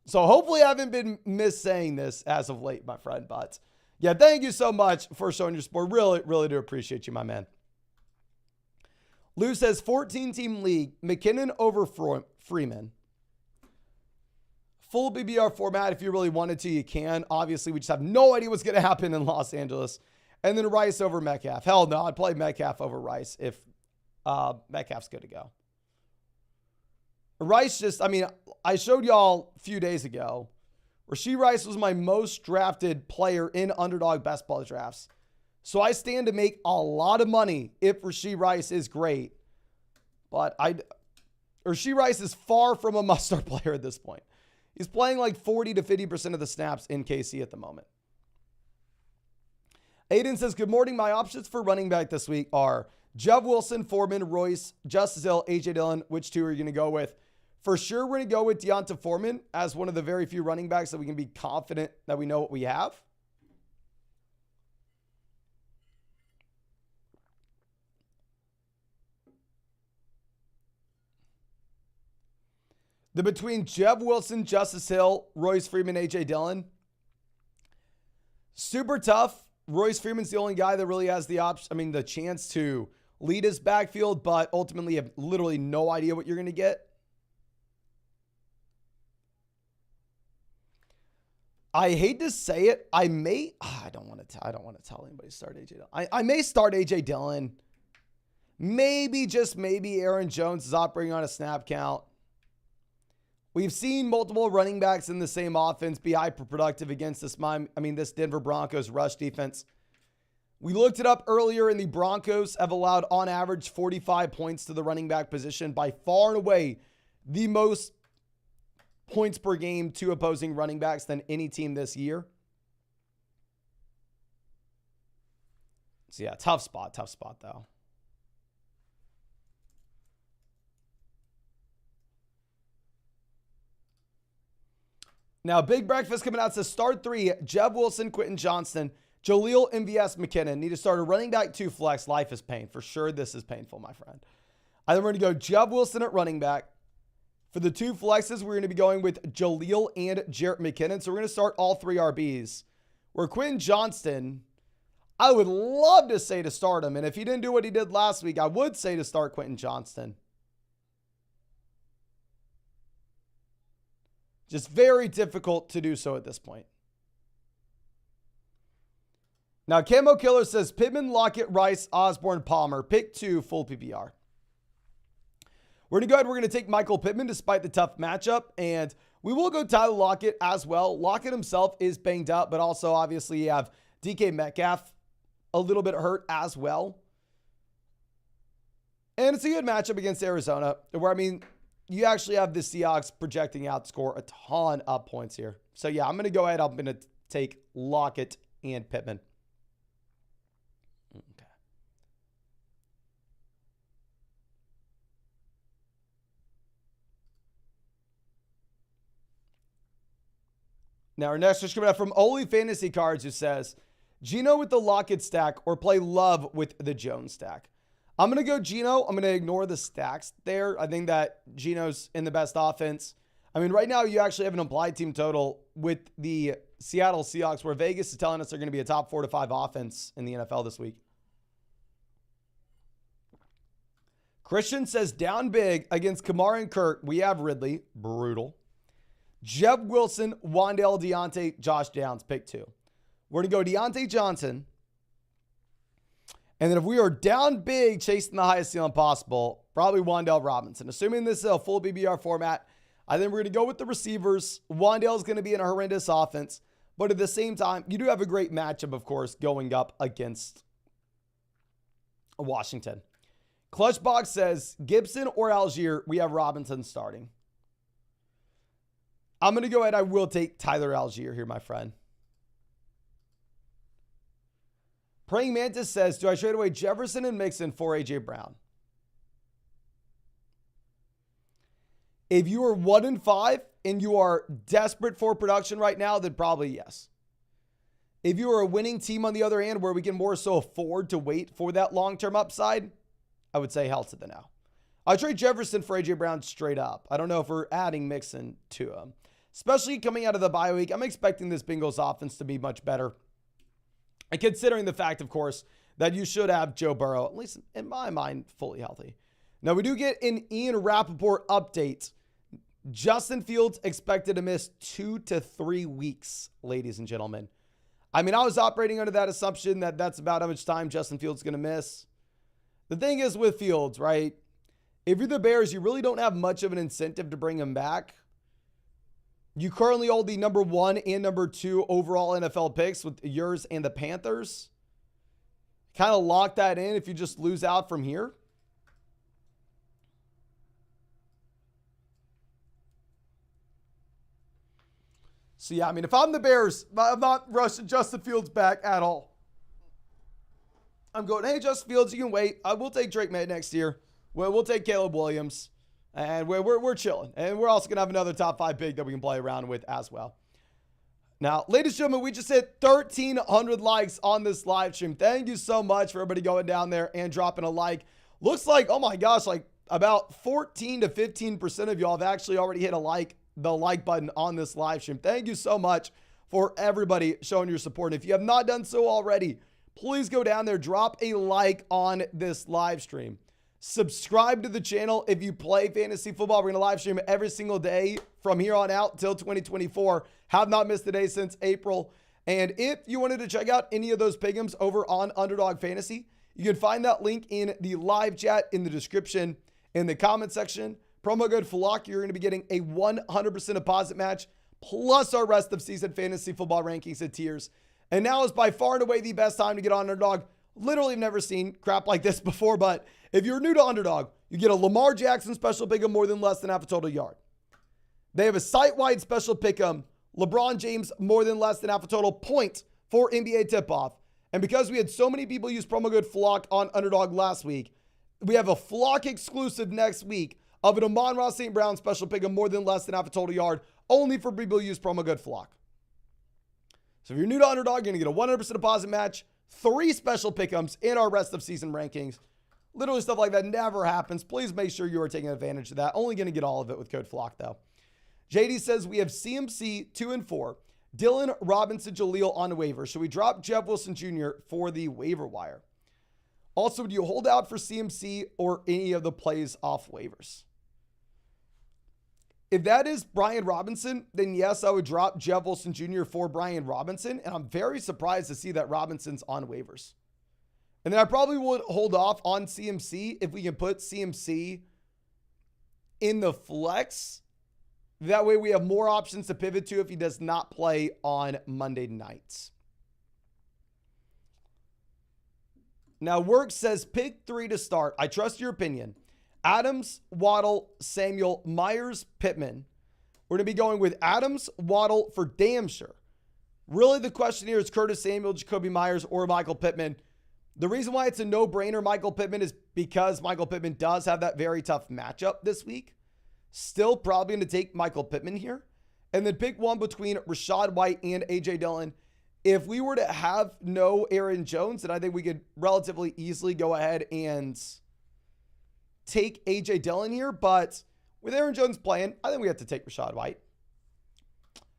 So hopefully I haven't been missaying this as of late, my friend. But yeah, thank you so much for showing your support. Really, really do appreciate you, my man. Lou says 14-team league, McKinnon over Freeman. Full BBR format, if you really wanted to, you can. Obviously, we just have no idea what's going to happen in Los Angeles. And then Rice over Metcalf. Hell no, I'd play Metcalf over Rice if Metcalf's good to go. Rice I showed y'all a few days ago. Rashee Rice was my most drafted player in Underdog best ball drafts. So I stand to make a lot of money if Rashee Rice is great. But Rashee Rice is far from a must-start player at this point. He's playing like 40 to 50% of the snaps in KC at the moment. Aiden says, good morning. My options for running back this week are Jeff Wilson, Foreman, Royce, Justice Hill, AJ Dillon. Which two are you going to go with? For sure, we're going to go with Deonta Foreman as one of the very few running backs that we can be confident that we know what we have. The between Jeff Wilson, Justice Hill, Royce Freeman, AJ Dillon. Super tough. Royce Freeman's the only guy that really has the chance to lead his backfield, but ultimately have literally no idea what you're going to get. I hate to say it. I don't want to tell anybody to start AJ Dillon. I may start AJ Dillon. Maybe, just maybe, Aaron Jones is operating on a snap count. We've seen multiple running backs in the same offense be hyper-productive against this Denver Broncos rush defense. We looked it up earlier, and the Broncos have allowed, on average, 45 points to the running back position, by far and away the most points per game to opposing running backs than any team this year. So, yeah, tough spot though. Now, Big Breakfast coming out says start 3, Jeb Wilson, Quentin Johnston, Jaleel, MVS, McKinnon. Need to start a running back 2 flex. Life is pain. For sure, this is painful, my friend. And then we're going to go Jeb Wilson at running back. For the 2 flexes, we're going to be going with Jaleel and Jarrett McKinnon. So we're going to start all 3 RBs. Where Quentin Johnston, I would love to say to start him. And if he didn't do what he did last week, I would say to start Quentin Johnston. Just very difficult to do so at this point. Now, Camo Killer says Pittman, Lockett, Rice, Osborne, Palmer. Pick 2, full PPR. We're going to go ahead. We're going to take Michael Pittman despite the tough matchup. And we will go Tyler Lockett as well. Lockett himself is banged up, but also obviously you have DK Metcalf a little bit hurt as well. And it's a good matchup against Arizona, where, you actually have the Seahawks projecting out to score a ton of points here. So, yeah, I'm going to go ahead. I'm going to take Lockett and Pittman. Okay. Now, our next question coming out from Oli Fantasy Cards, who says, Geno with the Lockett stack or play Love with the Jones stack? I'm going to go Geno. I'm going to ignore the stacks there. I think that Geno's in the best offense. Right now you actually have an implied team total with the Seattle Seahawks where Vegas is telling us they're going to be a top 4 to 5 offense in the NFL this week. Christian says down big against Kamara and Kurt. We have Ridley. Brutal. Jeb Wilson, Wan'Dale, Deontay, Josh Downs. Pick 2. We're going to go Deontay Johnson. And then if we are down big, chasing the highest ceiling possible, probably Wan'Dale Robinson. Assuming this is a full BBR format, I think we're going to go with the receivers. Wan'Dale is going to be in a horrendous offense. But at the same time, you do have a great matchup, of course, going up against Washington. Clutchbox says Gibson or Algier. We have Robinson starting. I'm going to go ahead. I will take Tyler Algier here, my friend. Praying Mantis says, do I trade away Jefferson and Mixon for A.J. Brown? If you are 1-5 and you are desperate for production right now, then probably yes. If you are a winning team on the other hand, where we can more so afford to wait for that long-term upside, I would say hell to the no. I'll trade Jefferson for A.J. Brown straight up. I don't know if we're adding Mixon to him. Especially coming out of the bye week, I'm expecting this Bengals offense to be much better. And considering the fact, of course, that you should have Joe Burrow, at least in my mind, fully healthy. Now, we do get an Ian Rappaport update. Justin Fields expected to miss 2 to 3 weeks, ladies and gentlemen. I mean, I was operating under that assumption that that's about how much time Justin Fields is going to miss. The thing is with Fields, right? If you're the Bears, you really don't have much of an incentive to bring him back. You currently hold the number 1 and number 2 overall NFL picks with yours and the Panthers. Kind of lock that in if you just lose out from here. So, yeah, I mean, if I'm the Bears, I'm not rushing Justin Fields back at all. I'm going, hey, Justin Fields, you can wait. We'll take Drake May next year. We'll take Caleb Williams. And we're chilling. And we're also going to have another top 5 pick that we can play around with as well. Now, ladies and gentlemen, we just hit 1,300 likes on this live stream. Thank you so much for everybody going down there and dropping a like. Looks like, oh my gosh, like about 14 to 15% of y'all have actually already hit the like button on this live stream. Thank you so much for everybody showing your support. And if you have not done so already, please go down there, drop a like on this live stream. Subscribe to the channel if you play fantasy football. We're going to live stream every single day from here on out till 2024. Have not missed a day since April. And if you wanted to check out any of those pick'ems over on Underdog Fantasy, you can find that link in the live chat, in the description, in the comment section. Promo code FLOCK, you're going to be getting a 100% deposit match, plus our rest of season fantasy football rankings and tiers. And now is by far and away the best time to get on Underdog. Literally never seen crap like this before, but if you're new to Underdog, you get a Lamar Jackson special pick'em more than less than half a total yard. They have a site-wide special pick'em, LeBron James more than less than half a total point for NBA tip-off. And because we had so many people use promo code FLOCK on Underdog last week, we have a Flock exclusive next week of an Amon-Ra St. Brown special pick'em more than less than half a total yard, only for people who use promo code FLOCK. So if you're new to Underdog, you're going to get a 100% deposit match, 3 special pick'ems in our rest of season rankings. Literally stuff like that never happens. Please make sure you are taking advantage of that. Only going to get all of it with code FLOCK, though. JD says we have CMC 2 and 4. Dylan Robinson Jaleel on the waiver. Should we drop Jeff Wilson Jr. for the waiver wire? Also, do you hold out for CMC or any of the plays off waivers? If that is Brian Robinson, then yes, I would drop Jeff Wilson Jr. for Brian Robinson. And I'm very surprised to see that Robinson's on waivers. And then I probably would hold off on CMC if we can put CMC in the flex. That way we have more options to pivot to if he does not play on Monday nights. Now, Work says pick 3 to start. I trust your opinion. Adams, Waddle, Samuel, Myers, Pittman. We're going to be going with Adams, Waddle for damn sure. Really, the question here is Curtis Samuel, Jacoby Myers, or Michael Pittman. The reason why it's a no-brainer, Michael Pittman, is because Michael Pittman does have that very tough matchup this week. Still probably going to take Michael Pittman here. And then pick one between Rachaad White and A.J. Dillon. If we were to have no Aaron Jones, then I think we could relatively easily go ahead and take A.J. Dillon here. But with Aaron Jones playing, I think we have to take Rachaad White.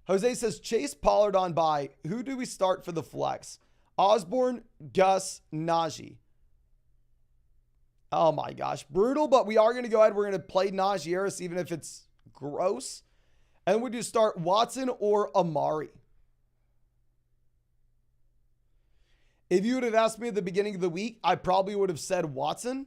Jose says Chase Pollard on bye. Who do we start for the flex? Osborne, Gus, Najee. Oh my gosh. Brutal, but we are going to go ahead. We're going to play Najee Harris, even if it's gross. And we do start Watson or Amari. If you would have asked me at the beginning of the week, I probably would have said Watson.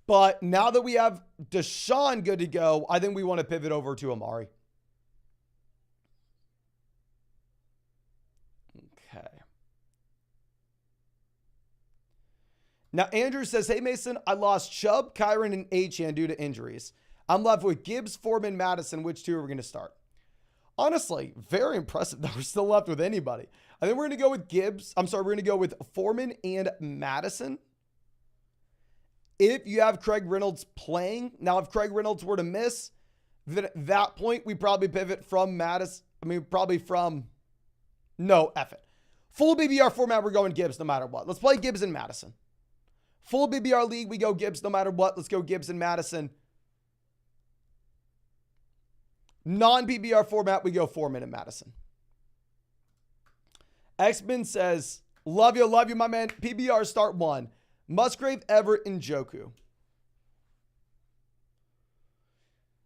But now that we have Deshaun good to go, I think we want to pivot over to Amari. Okay. Now, Andrew says, hey, Mason, I lost Chubb, Kyron, and Achane due to injuries. I'm left with Gibbs, Foreman, Madison. Which two are we going to start? Honestly, very impressive that we're still left with anybody. I think we're going to go with Gibbs. We're going to go with Foreman and Madison. If you have Craig Reynolds playing, now if Craig Reynolds were to miss, then at that point, we probably pivot from Madison. No, F it. Full BBR format, we're going Gibbs no matter what. Let's play Gibbs and Madison. Full BBR league, we go Gibbs no matter what. Let's go Gibbs and Madison. Non-BBR format, we go Foreman and Madison. X-Men says, love you, my man. PBR start 1. Musgrave, Everett, and Njoku.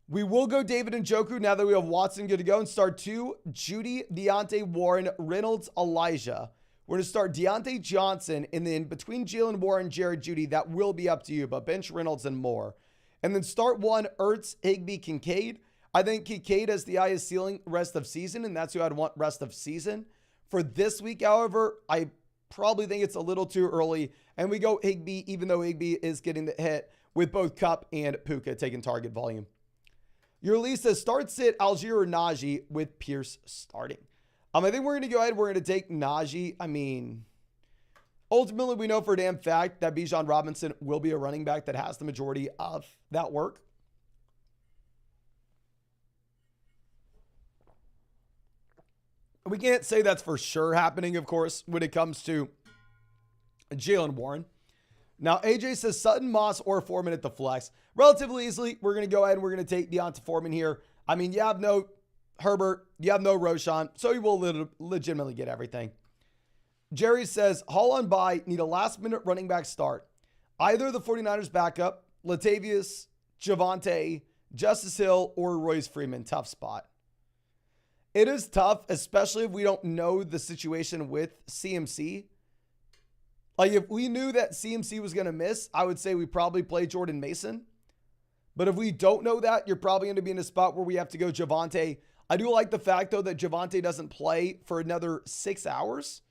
We will go David and Njoku now that we have Watson good to go. And start 2, Judy, Deontay, Warren, Reynolds, Elijah. We're going to start Deontay Johnson, and then between Jalen Warren, Jared Judy, that will be up to you, but bench Reynolds and more. And then start 1, Ertz, Higbee, Kincaid. I think Kincaid has the highest ceiling rest of season, and that's who I'd want rest of season. For this week, however, I probably think it's a little too early, and we go Higbee, even though Higbee is getting the hit with both Kupp and Puka taking target volume. Your lease says start sit Algier or Najee with Pierce starting. I think we're going to go ahead. We're going to take Najee. I mean, ultimately, we know for a damn fact that Bijan Robinson will be a running back that has the majority of that work. We can't say that's for sure happening, of course, when it comes to Jalen Warren. Now, AJ says Sutton, Moss, or Foreman at the flex. Relatively easily, we're going to go ahead and we're going to take Deonta Foreman here. I mean, you have no Herbert, you have no Roshan, so you will legitimately get everything. Jerry says, haul on by, need a last-minute running back start. Either the 49ers backup, Latavius, Javonte, Justice Hill, or Royce Freeman. Tough spot. It is tough, especially if we don't know the situation with CMC. Like, if we knew that CMC was going to miss, I would say we probably play Jordan Mason. But if we don't know that, you're probably going to be in a spot where we have to go Javonte. I do like the fact, though, that Javonte doesn't play for another 6 hours.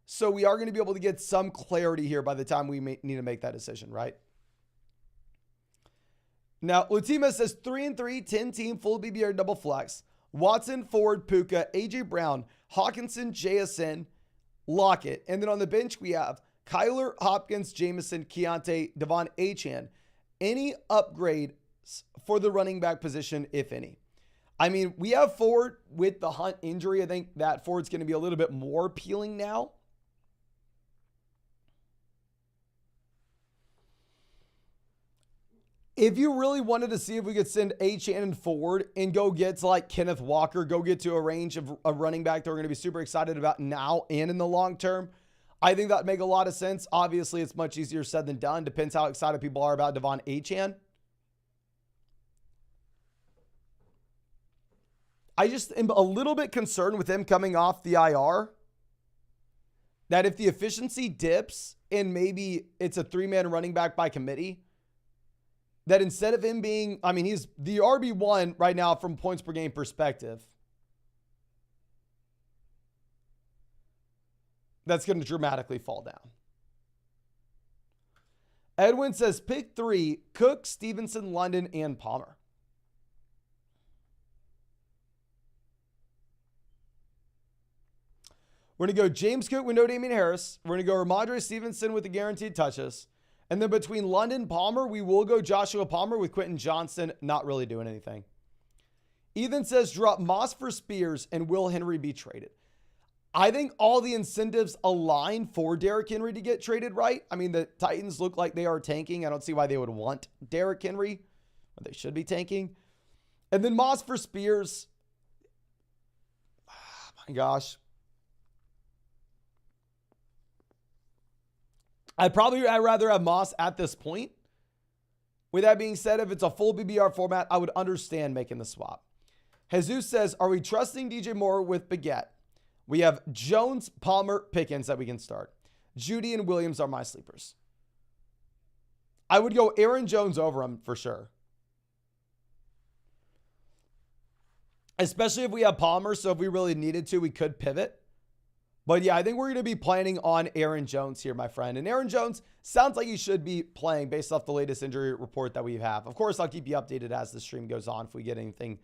So we are going to be able to get some clarity here by the time we need to make that decision, right? Now, Lutima says 3-3, 10-team, full BBR double flex. Watson, Ford, Puka, AJ Brown, Hawkinson, JSN, Lockett. And then on the bench, we have Kyler, Hopkins, Jameson, Keontae, Devon Achane. Any upgrades for the running back position, if any? I mean, we have Ford with the Hunt injury. I think that Ford's going to be a little bit more appealing now. If you really wanted to see if we could send Achane and Ford and go get to like Kenneth Walker, go get to a range of a running back that we're going to be super excited about now and in the long term, I think that would make a lot of sense. Obviously, it's much easier said than done. Depends how excited people are about Devon Achane. I just am a little bit concerned with him coming off the IR. That if the efficiency dips and maybe it's a 3-man running back by committee, that instead of him being, I mean, he's the RB1 right now from points per game perspective. That's going to dramatically fall down. Edwin says pick 3, Cook, Stevenson, London, and Palmer. We're going to go James Cook with no Damian Harris. We're going to go Ramondre Stevenson with the guaranteed touches. And then between London and Palmer, we will go Joshua Palmer with Quentin Johnson, not really doing anything. Ethan says drop Moss for Spears and will Henry be traded? I think all the incentives align for Derrick Henry to get traded, right? I mean, the Titans look like they are tanking. I don't see why they would want Derrick Henry, but they should be tanking. And then Moss for Spears. Oh my gosh. I'd rather have Moss at this point. With that being said, if it's a full BBR format, I would understand making the swap. Jesus says, are we trusting DJ Moore with Baguette? We have Jones, Palmer, Pickens that we can start. Judy and Williams are my sleepers. I would go Aaron Jones over him for sure. Especially if we have Palmer, so if we really needed to, we could pivot. But yeah, I think we're going to be planning on Aaron Jones here, my friend. And Aaron Jones sounds like he should be playing based off the latest injury report that we have. Of course, I'll keep you updated as the stream goes on if we get anything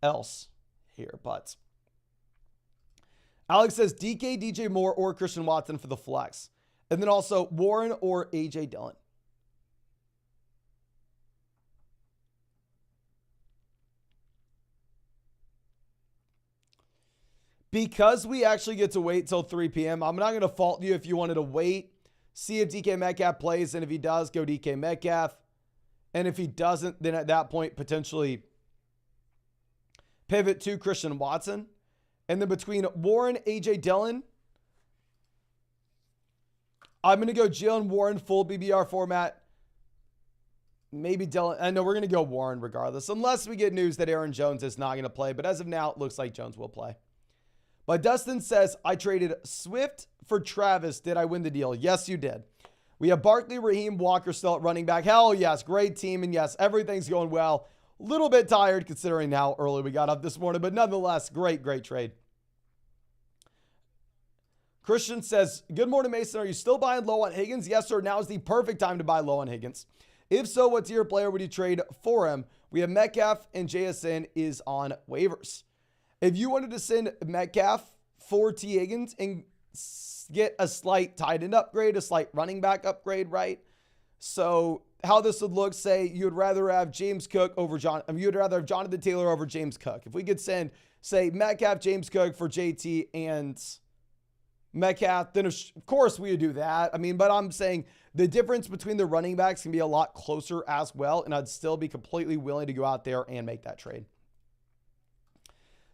else here. But Alex says DK, DJ Moore, or Christian Watson for the flex. And then also Warren or AJ Dillon. Because we actually get to wait till 3 p.m., I'm not going to fault you if you wanted to wait, see if DK Metcalf plays, and if he does, go DK Metcalf. And if he doesn't, then at that point, potentially pivot to Christian Watson. And then between Warren, AJ Dillon, I'm going to go Jalen Warren, full BBR format. Maybe Dylan. I know we're going to go Warren regardless, unless we get news that Aaron Jones is not going to play. But as of now, it looks like Jones will play. But Dustin says, I traded Swift for Travis. Did I win the deal? Yes, you did. We have Barkley, Raheem, Walker still at running back. Hell yes, great team. And yes, everything's going well. A little bit tired considering how early we got up this morning. But nonetheless, great trade. Christian says, good morning, Mason. Are you still buying low on Higgins? Yes, sir. Now is the perfect time to buy low on Higgins. If so, what tier player would you trade for him? We have Metcalf and JSN is on waivers. If you wanted to send Metcalf for T. Higgins and get a slight tight end upgrade, a slight running back upgrade, right? So how this would look, say you'd rather have James Cook over you'd rather have Jonathan Taylor over James Cook. If we could send, say, Metcalf, James Cook for JT and Metcalf, then of course we would do that. I mean, but I'm saying the difference between the running backs can be a lot closer as well, and I'd still be completely willing to go out there and make that trade.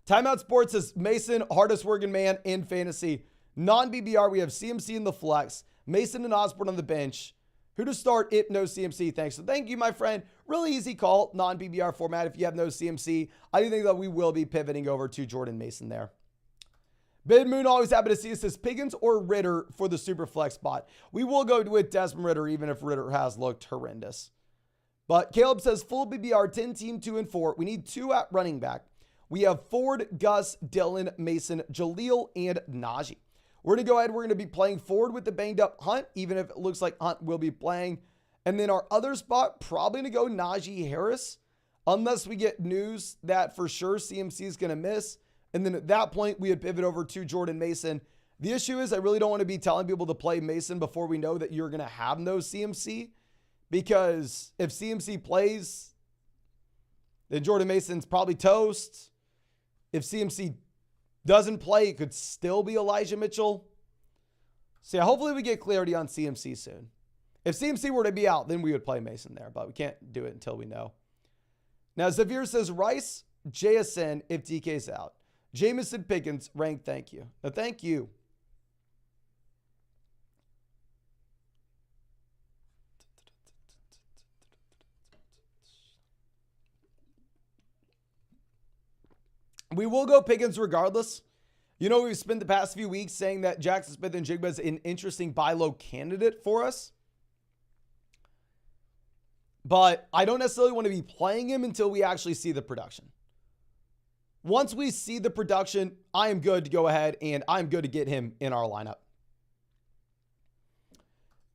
Timeout Sports says, Mason, hardest working man in fantasy. Non-BBR, we have CMC in the flex, Mason and Osborne on the bench. Who to start if no CMC? Thanks. So thank you, my friend. Really easy call, non-BBR format if you have no CMC. I do think that we will be pivoting over to Jordan Mason there. Bid Moon always happy to see us. Says Pickens or Ritter for the Superflex spot. We will go with Desmond Ritter, even if Ritter has looked horrendous. But Caleb says full BBR, 10 team, 2 and 4. We need 2 at running back. We have Ford, Gus, Dylan, Mason, Jaleel, and Najee. We're going to go ahead. We're going to be playing Ford with the banged up Hunt, even if it looks like Hunt will be playing. And then our other spot, probably going to go Najee Harris, unless we get news that for sure CMC is going to miss. And then at that point, we would pivot over to Jordan Mason. The issue is I really don't want to be telling people to play Mason before we know that you're going to have no CMC. Because if CMC plays, then Jordan Mason's probably toast. If CMC doesn't play, it could still be Elijah Mitchell. So yeah, hopefully we get clarity on CMC soon. If CMC were to be out, then we would play Mason there. But we can't do it until we know. Now, Xavier says Rice, JSN if DK's out. Jameson Pickens, ranked, thank you. Now, thank you. We will go Pickens regardless. You know, we've spent the past few weeks saying that Jackson Smith and Jigba is an interesting buy low candidate for us. But I don't necessarily want to be playing him until we actually see the production. Once we see the production, I am good to go ahead and I'm good to get him in our lineup.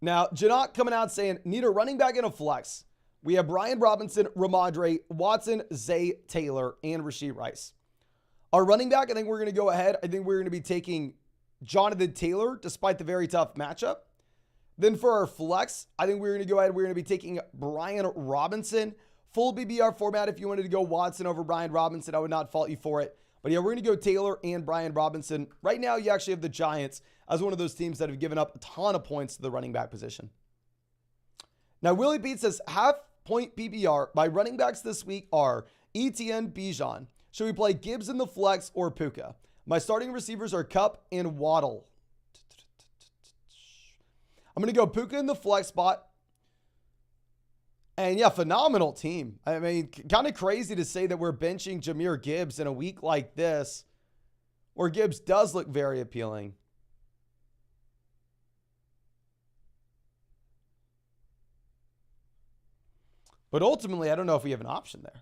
Now, Janot coming out saying, need a running back and a flex. We have Brian Robinson, Ramondre, Watson, Zay, Taylor, and Rashee Rice. Our running back, I think we're going to go ahead. I think we're going to be taking Jonathan Taylor, despite the very tough matchup. Then for our flex, I think we're going to go ahead. We're going to be taking Brian Robinson. Full BBR format, if you wanted to go Watson over Brian Robinson, I would not fault you for it. But yeah, we're going to go Taylor and Brian Robinson. Right now, you actually have the Giants as one of those teams that have given up a ton of points to the running back position. Now, Willie Pete says, half-point PPR. My running backs this week are Etienne, Bijan. Should we play Gibbs in the flex or Puka? My starting receivers are Kupp and Waddle. I'm going to go Puka in the flex spot. And yeah, phenomenal team. I mean, kind of crazy to say that we're benching Jahmyr Gibbs in a week like this, where Gibbs does look very appealing. But ultimately, I don't know if we have an option there.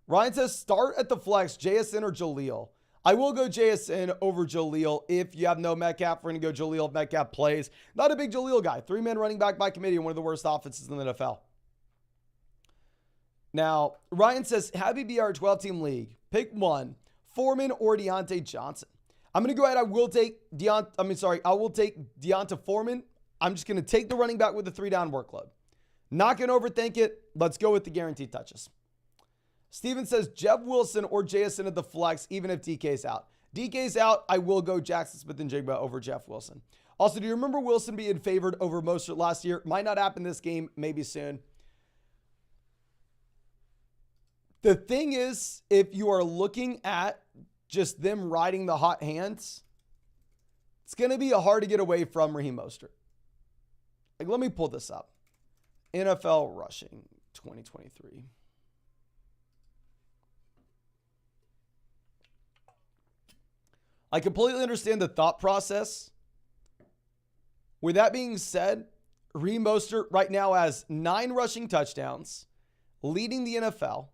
Ryan says, start at the flex, JSN or Jaleel. I will go JSN over Jaleel. If you have no Metcalf, we're going to go Jaleel if Metcalf plays. Not a big Jaleel guy. 3-man running back by committee, one of the worst offenses in the NFL. Now, Ryan says, happy BR 12-team league. Pick one, Foreman or Deontay Johnson. I'm going to go ahead. I will take Deonta Foreman. I'm just going to take the running back with the 3-down workload. Not going to overthink it. Let's go with the guaranteed touches. Steven says, Jeff Wilson or JSN at the flex, even if DK's out. DK's out, I will go Jackson Smith and Jigba over Jeff Wilson. Also, do you remember Wilson being favored over Mostert last year? Might not happen this game, maybe soon. The thing is, if you are looking at just them riding the hot hands, it's going to be hard to get away from Raheem Mostert. Like, let me pull this up. NFL rushing 2023. I completely understand the thought process. With that being said, Raheem Mostert right now has 9 rushing touchdowns, leading the NFL.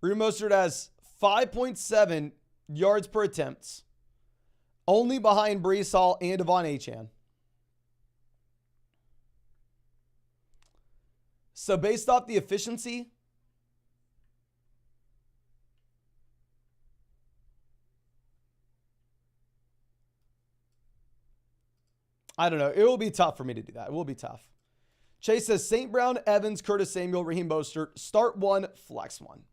Raheem Mostert has 5.7 yards per attempt, only behind Breece Hall and Devon Achane. So based off the efficiency, I don't know. It will be tough for me to do that. It will be tough. Chase says St. Brown, Evans, Curtis Samuel, Raheem Mostert. Start 1, flex 1.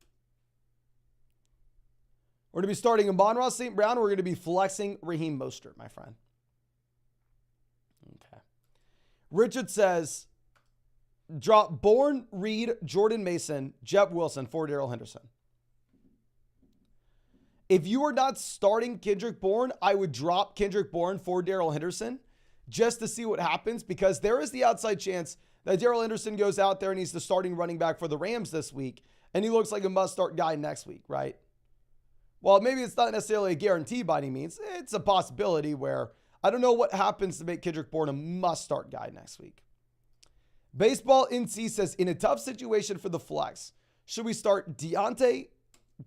We're going to be starting Amon-Ra St. Brown. We're going to be flexing Raheem Mostert, my friend. Okay. Richard says, drop Bourne, Reed, Jordan Mason, Jeff Wilson for Darrell Henderson. If you are not starting Kendrick Bourne, I would drop Kendrick Bourne for Darrell Henderson just to see what happens, because there is the outside chance that Darrell Henderson goes out there and he's the starting running back for the Rams this week, and he looks like a must-start guy next week, right? Well, maybe it's not necessarily a guarantee by any means. It's a possibility where I don't know what happens to make Kendrick Bourne a must-start guy next week. Baseball NC says, in a tough situation for the flex, should we start Deontay,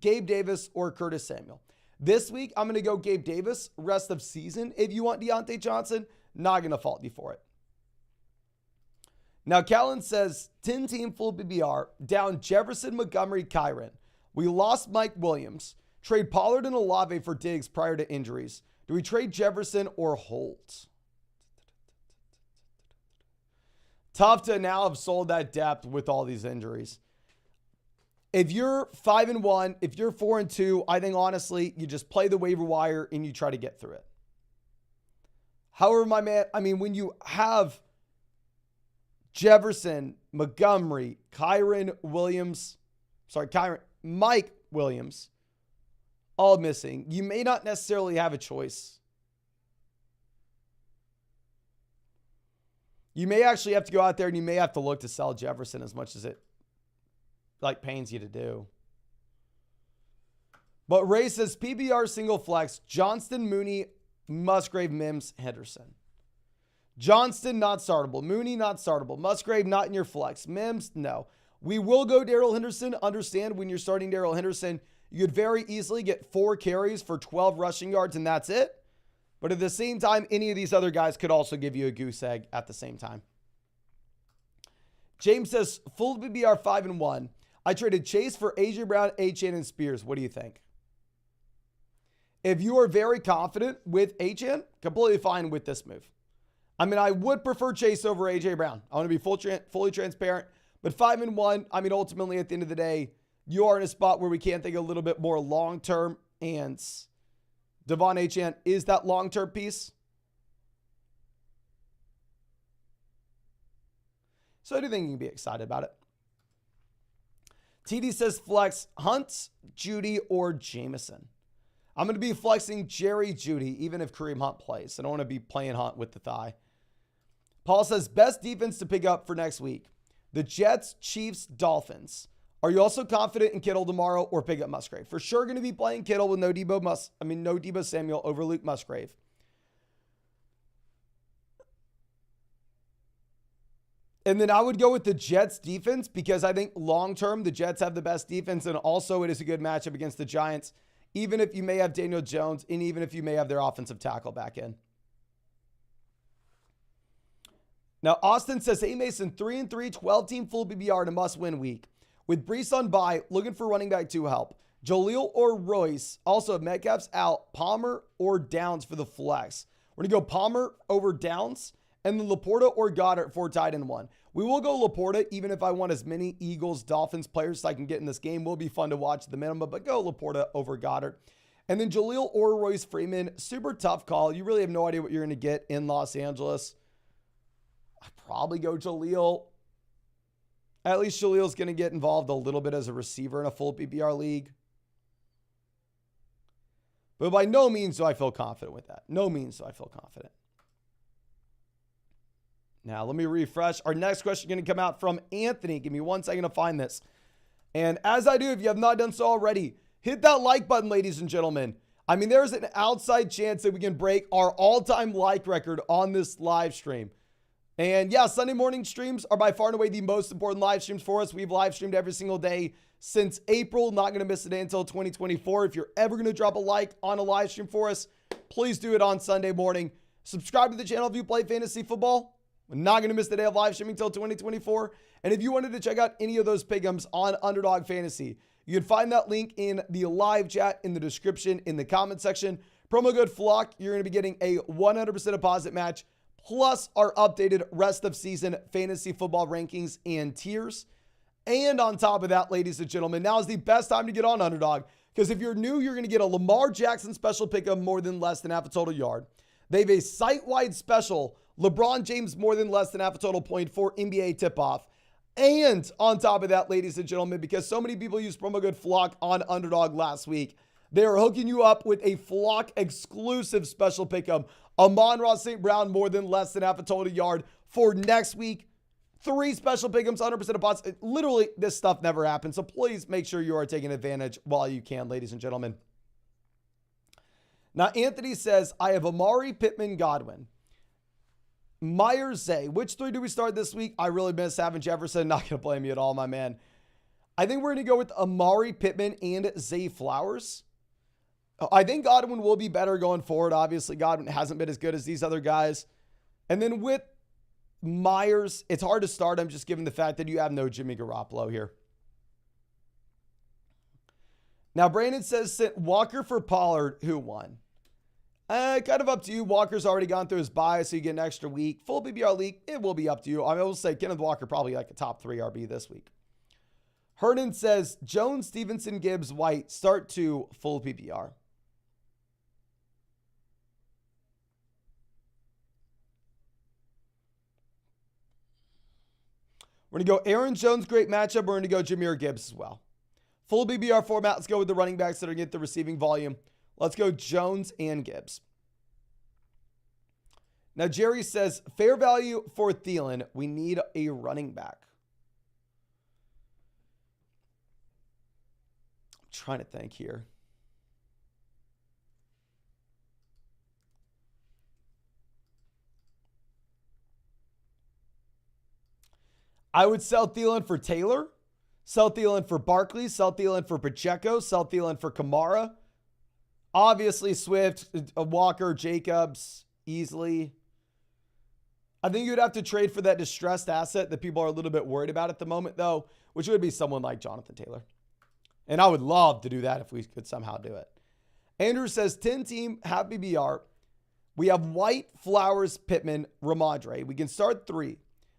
Gabe Davis, or Curtis Samuel? This week, I'm going to go Gabe Davis, rest of season. If you want Deontay Johnson, not going to fault you for it. Now, Callan says, 10-team full PPR, down Jefferson, Montgomery, Kyren. We lost Mike Williams. Trade Pollard and Olave for Diggs prior to injuries. Do we trade Jefferson or Holt? Tough to now have sold that depth with all these injuries. If you're 5-1, if you're 4-2, I think honestly, you just play the waiver wire and you try to get through it. However, my man, I mean, when you have Jefferson, Montgomery, Mike Williams, all missing, you may not necessarily have a choice. You may actually have to go out there and you may have to look to sell Jefferson as much as it pains you to do. But Ray says PBR single flex, Johnston, Mooney, Musgrave, Mims, Henderson. Johnston, not startable. Mooney, not startable. Musgrave, not in your flex. Mims, no. We will go Darrell Henderson. Understand, when you're starting Darrell Henderson, you could very easily get 4 carries for 12 rushing yards, and that's it. But at the same time, any of these other guys could also give you a goose egg at the same time. James says, full PBR 5-1. I traded Chase for A.J. Brown, Achane, and Spears. What do you think? If you are very confident with Achane, completely fine with this move. I mean, I would prefer Chase over A.J. Brown. I want to be fully transparent. But 5-1, I mean, ultimately, at the end of the day, you are in a spot where we can think a little bit more long-term, and Devon Achane is that long-term piece. So I do think you can be excited about it. TD says flex Hunt, Judy, or Jameson. I'm going to be flexing Jerry Judy, even if Kareem Hunt plays. I don't want to be playing Hunt with the thigh. Paul says best defense to pick up for next week: the Jets, Chiefs, Dolphins. Are you also confident in Kittle tomorrow, or pick up Musgrave? For sure going to be playing Kittle with no Deebo Samuel over Luke Musgrave. And then I would go with the Jets defense, because I think long-term, the Jets have the best defense, and also it is a good matchup against the Giants, even if you may have Daniel Jones, and even if you may have their offensive tackle back in. Now, Austin says, hey, Mason, 3-3, 12-team full PPR in a must-win week. With Breece on bye, looking for running back 2 help. Jaleel or Royce. Also, Metcalf's out. Palmer or Downs for the flex. We're going to go Palmer over Downs, and then Laporta or Goddard for tight end 1. We will go Laporta, even if I want as many Eagles, Dolphins players as I can get in this game. Will be fun to watch at the minimum, but go Laporta over Goddard. And then Jaleel or Royce Freeman. Super tough call. You really have no idea what you're going to get in Los Angeles. I'd probably go Jaleel. At least Jaleel's going to get involved a little bit as a receiver in a full PPR league. But by no means do I feel confident with that. No means do I feel confident. Now, let me refresh. Our next question is going to come out from Anthony. Give me 1 second to find this. And as I do, if you have not done so already, hit that like button, ladies and gentlemen. I mean, there's an outside chance that we can break our all-time like record on this live stream. And yeah, Sunday morning streams are by far and away the most important live streams for us. We've live streamed every single day since April. Not going to miss a day until 2024. If you're ever going to drop a like on a live stream for us, please do it on Sunday morning. Subscribe to the channel if you play fantasy football. We're not going to miss the day of live streaming until 2024. And if you wanted to check out any of those pick'ems on Underdog Fantasy, you can find that link in the live chat, in the description, in the comment section. Promo code FLOCK, you're going to be getting a 100% deposit match, plus our updated rest of season fantasy football rankings and tiers. And on top of that, ladies and gentlemen, now is the best time to get on Underdog, because if you're new, you're going to get a Lamar Jackson special pick'em more than less than half a total yard. They have a site-wide special, LeBron James more than less than half a total point for NBA tip-off. And on top of that, ladies and gentlemen, because so many people used promo code FLOCK on Underdog last week, they are hooking you up with a Flock exclusive special pick'em. Amon-Ra St. Brown more than less than half a total yard for next week. 3 special pick'ems, 100% deposits. Literally, this stuff never happens. So please make sure you are taking advantage while you can, ladies and gentlemen. Now, Anthony says, I have Amari, Pittman, Godwin, Myers, Zay. Which 3 do we start this week? I really miss having Jefferson. Not going to blame you at all, my man. I think we're going to go with Amari, Pittman, and Zay Flowers. I think Godwin will be better going forward. Obviously, Godwin hasn't been as good as these other guys. And then with Myers, it's hard to start him just given the fact that you have no Jimmy Garoppolo here. Now, Brandon says, sent Walker for Pollard. Who won? Kind of up to you. Walker's already gone through his bye, so you get an extra week. Full PPR league, it will be up to you. I will say Kenneth Walker probably like a top 3 RB this week. Hernan says, Jones, Stevenson, Gibbs, White, start to full PPR. We're going to go Aaron Jones, great matchup. We're going to go Jahmyr Gibbs as well. Full PPR format. Let's go with the running backs that are going to get the receiving volume. Let's go Jones and Gibbs. Now, Jerry says, fair value for Thielen. We need a running back. I'm trying to think here. I would sell Thielen for Taylor, sell Thielen for Barkley, sell Thielen for Pacheco, sell Thielen for Kamara. Obviously, Swift, Walker, Jacobs, easily. I think you'd have to trade for that distressed asset that people are a little bit worried about at the moment, though, which would be someone like Jonathan Taylor. And I would love to do that if we could somehow do it. Andrew says, 10-team, half BBR. We have White, Flowers, Pittman, Ramondre. We can start 3.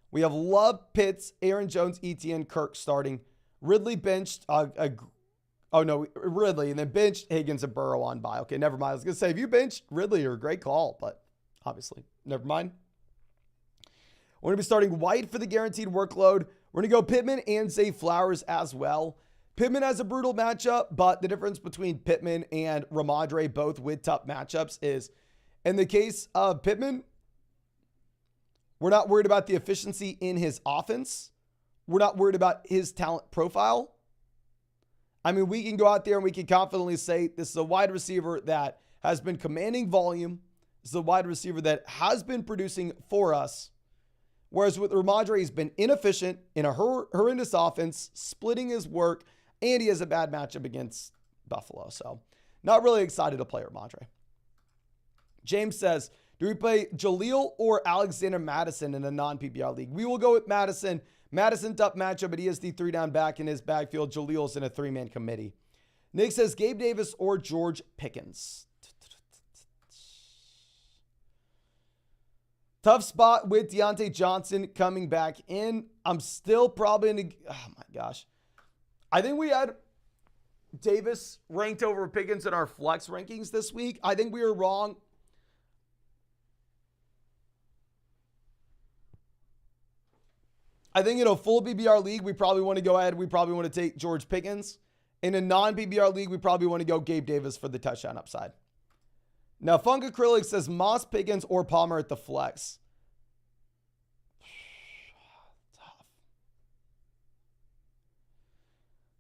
We have Love, Pitts, Aaron Jones, Etienne, Kirk starting. Ridley benched. Ridley. And then benched Higgins and Burrow on bye. Okay, never mind. I was going to say, if you benched Ridley, you're a great call. But obviously, never mind. We're going to be starting White for the guaranteed workload. We're going to go Pittman and Zay Flowers as well. Pittman has a brutal matchup, but the difference between Pittman and Ramondre, both with tough matchups, is in the case of Pittman, we're not worried about the efficiency in his offense. We're not worried about his talent profile. I mean, we can go out there and we can confidently say this is a wide receiver that has been commanding volume. This is a wide receiver that has been producing for us. Whereas with Ramondre, he's been inefficient in a horrendous offense, splitting his work, and he has a bad matchup against Buffalo. So not really excited to play Ramondre. James says, do we play Jaleel or Alexander Madison in a non-PPR league? We will go with Madison. Madison, tough matchup, but he is the 3-down back in his backfield. Jaleel's in a 3-man committee. Nick says Gabe Davis or George Pickens. Tough spot with Deontay Johnson coming back in. I'm still probably in the... Oh, my gosh. I think we had Davis ranked over Pickens in our flex rankings this week. I think we were wrong. I think in a full PPR league, we probably want to go ahead. We probably want to take George Pickens. In a non-PPR league, we probably want to go Gabe Davis for the touchdown upside. Now, Funk Acrylic says Moss, Pickens, or Palmer at the flex. Tough.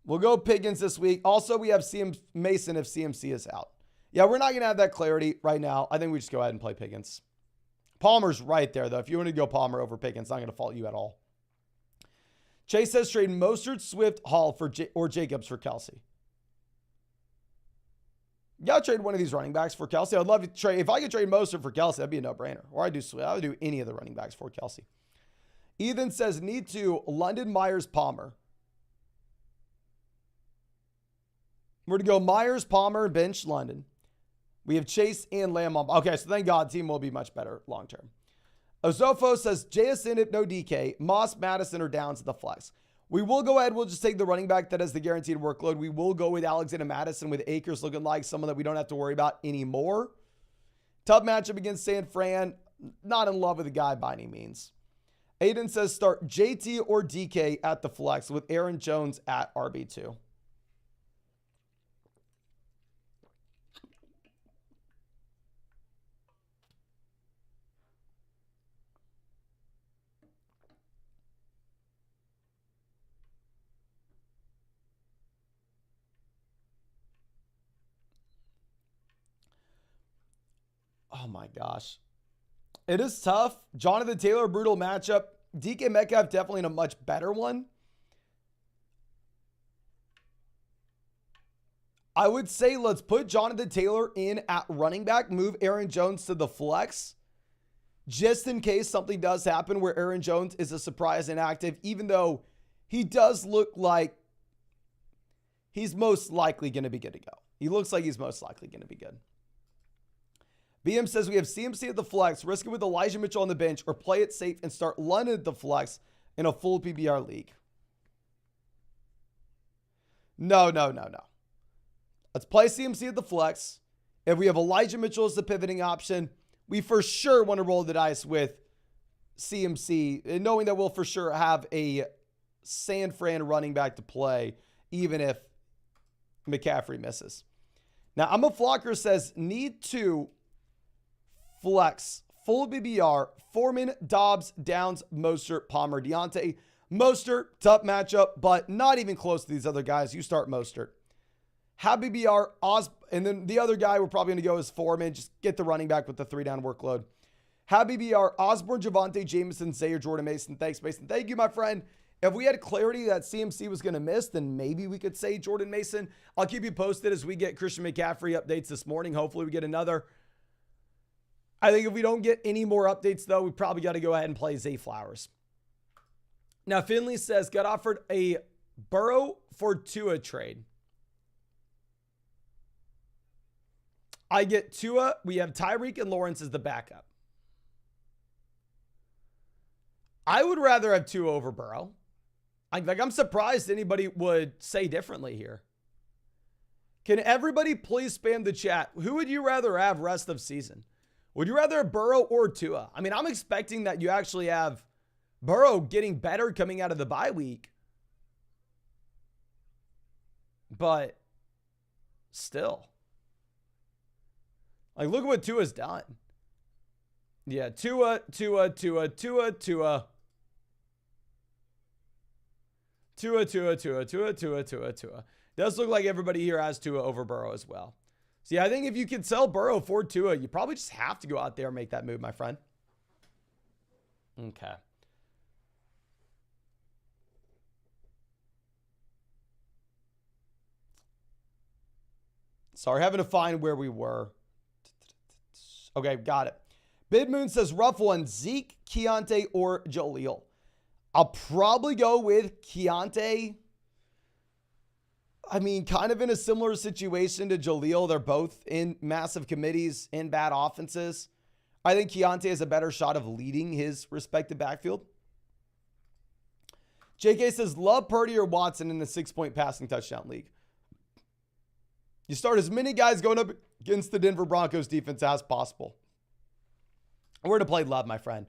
We'll go Pickens this week. Also, we have Mason if CMC is out. Yeah, we're not going to have that clarity right now. I think we just go ahead and play Pickens. Palmer's right there, though. If you want to go Palmer over Pickens, not going to fault you at all. Chase says trade Mostert, Swift, Hall or Jacobs for Kelsey. Yeah, I'll trade one of these running backs for Kelsey. I'd love to trade. If I could trade Mostert for Kelsey, that'd be a no-brainer. Or I would do any of the running backs for Kelsey. Ethan says need to London, Myers, Palmer. We're to go Myers, Palmer, bench, London. We have Chase and Lamb on. Okay, so thank God team will be much better long-term. Ozofo says JSN if no DK, Moss, Madison, or Downs at the flex. We will go ahead. We'll just take the running back that has the guaranteed workload. We will go with Alexander Madison with Akers looking like someone that we don't have to worry about anymore. Tough matchup against San Fran. Not in love with the guy by any means. Aiden says start JT or DK at the flex with Aaron Jones at RB2. Oh my gosh. It is tough. Jonathan Taylor, brutal matchup. DK Metcalf definitely in a much better one. I would say let's put Jonathan Taylor in at running back, move Aaron Jones to the flex, just in case something does happen where Aaron Jones is a surprise inactive, even though he does look like he's most likely going to be good to go. He looks like he's most likely going to be good. BM says we have CMC at the flex, risk it with Elijah Mitchell on the bench, or play it safe and start London at the flex in a full PPR league. No. Let's play CMC at the flex. If we have Elijah Mitchell as the pivoting option, we for sure want to roll the dice with CMC, knowing that we'll for sure have a San Fran running back to play, even if McCaffrey misses. Now, I'm a Flocker says need to flex, full BBR, Foreman, Dobbs, Downs, Mostert, Palmer, Deontay. Mostert, tough matchup, but not even close to these other guys. You start Mostert. Have BBR, and then the other guy we're probably going to go is Foreman. Just get the running back with the 3-down workload. Have BBR, Osborne, Javonte, Jameson, Zayer, Jordan Mason. Thanks, Mason. Thank you, my friend. If we had clarity that CMC was going to miss, then maybe we could say Jordan Mason. I'll keep you posted as we get Christian McCaffrey updates this morning. Hopefully we get another. I think if we don't get any more updates, though, we probably got to go ahead and play Zay Flowers. Now, Finley says, got offered a Burrow for Tua trade. I get Tua. We have Tyreek and Lawrence as the backup. I would rather have Tua over Burrow. I'm surprised anybody would say differently here. Can everybody please spam the chat? Who would you rather have rest of season? Would you rather have Burrow or Tua? I mean, I'm expecting that you actually have Burrow getting better coming out of the bye week. But still. Like, look at what Tua's done. Yeah, Tua. Does look like everybody here has Tua over Burrow as well. See, I think if you can sell Burrow for Tua, you probably just have to go out there and make that move, my friend. Okay. Sorry, having to find where we were. Okay, got it. Bid Moon says, rough one, Zeke, Keontae, or Jaleel. I'll probably go with Keontae. I mean, kind of in a similar situation to Jaleel. They're both in massive committees, in bad offenses. I think Keontae has a better shot of leading his respective backfield. JK says, love Purdy or Watson in the 6-point passing touchdown league. You start as many guys going up against the Denver Broncos defense as possible. We're to play Love, my friend.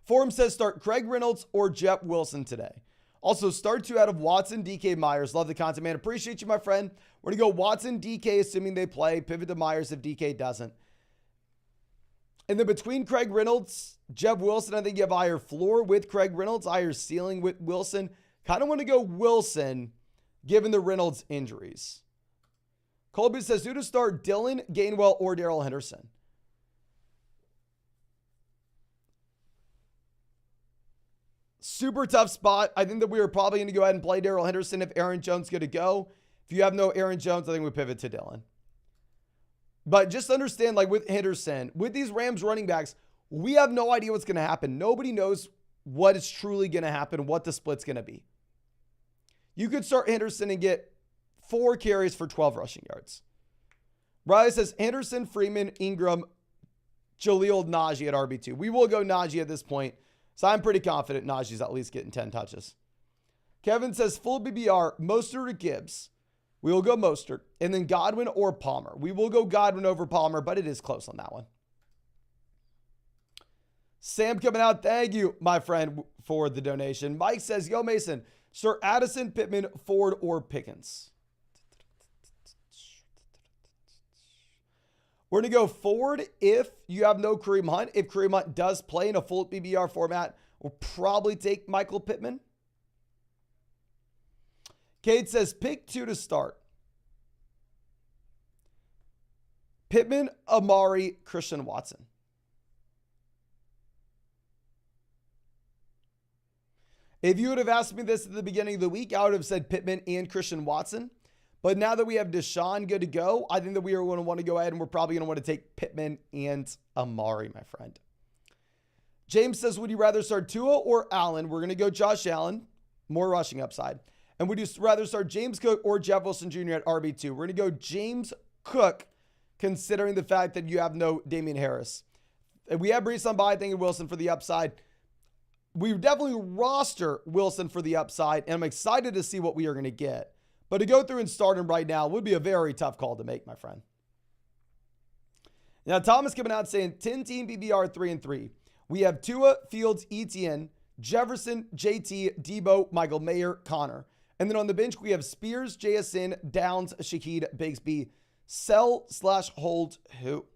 Forum says start Craig Reynolds or Jeff Wilson today. Also, start 2 out of Watson, DK, Myers. Love the content, man. Appreciate you, my friend. We're going to go Watson, DK, assuming they play. Pivot to Myers if DK doesn't. And then between Craig Reynolds, Jeff Wilson, I think you have higher floor with Craig Reynolds, higher ceiling with Wilson. Kind of want to go Wilson given the Reynolds injuries. Colby says, who to start, Dylan, Gainwell, or Darrell Henderson? Super tough spot. I think that we are probably going to go ahead and play Darrell Henderson if Aaron Jones is going to go. If you have no Aaron Jones, I think we pivot to Dylan. But just understand, like with Henderson, with these Rams running backs, we have no idea what's going to happen. Nobody knows what is truly going to happen, what the split's going to be. You could start Henderson and get 4 carries for 12 rushing yards. Riley says Henderson, Freeman, Ingram, Jaleel, Najee at RB2. We will go Najee at this point. So I'm pretty confident Najee's at least getting 10 touches. Kevin says full BBR, Mostert or Gibbs. We will go Mostert. And then Godwin or Palmer. We will go Godwin over Palmer, but it is close on that one. Sam coming out. Thank you, my friend, for the donation. Mike says, yo, Mason, start Addison, Pittman, Ford, or Pickens. We're going to go Ford if you have no Kareem Hunt. If Kareem Hunt does play in a full BBR format, we'll probably take Michael Pittman. Kate says, pick 2 to start. Pittman, Amari, Christian Watson. If you would have asked me this at the beginning of the week, I would have said Pittman and Christian Watson. But now that we have Deshaun good to go, I think that we are going to want to go ahead and we're probably going to want to take Pittman and Amari, my friend. James says, would you rather start Tua or Allen? We're going to go Josh Allen, more rushing upside. And would you rather start James Cook or Jeff Wilson Jr. at RB2? We're going to go James Cook, considering the fact that you have no Damian Harris. And we have Brees on bye, thinking Wilson for the upside. We definitely roster Wilson for the upside, and I'm excited to see what we are going to get. But to go through and start him right now would be a very tough call to make, my friend. Now, Thomas coming out saying 10-team BBR 3-3. We have Tua, Fields, Etienne, Jefferson, JT, Debo, Michael Mayer, Connor. And then on the bench, we have Spears, JSN, Downs, Shaheed, Bigsby, sell/hold who?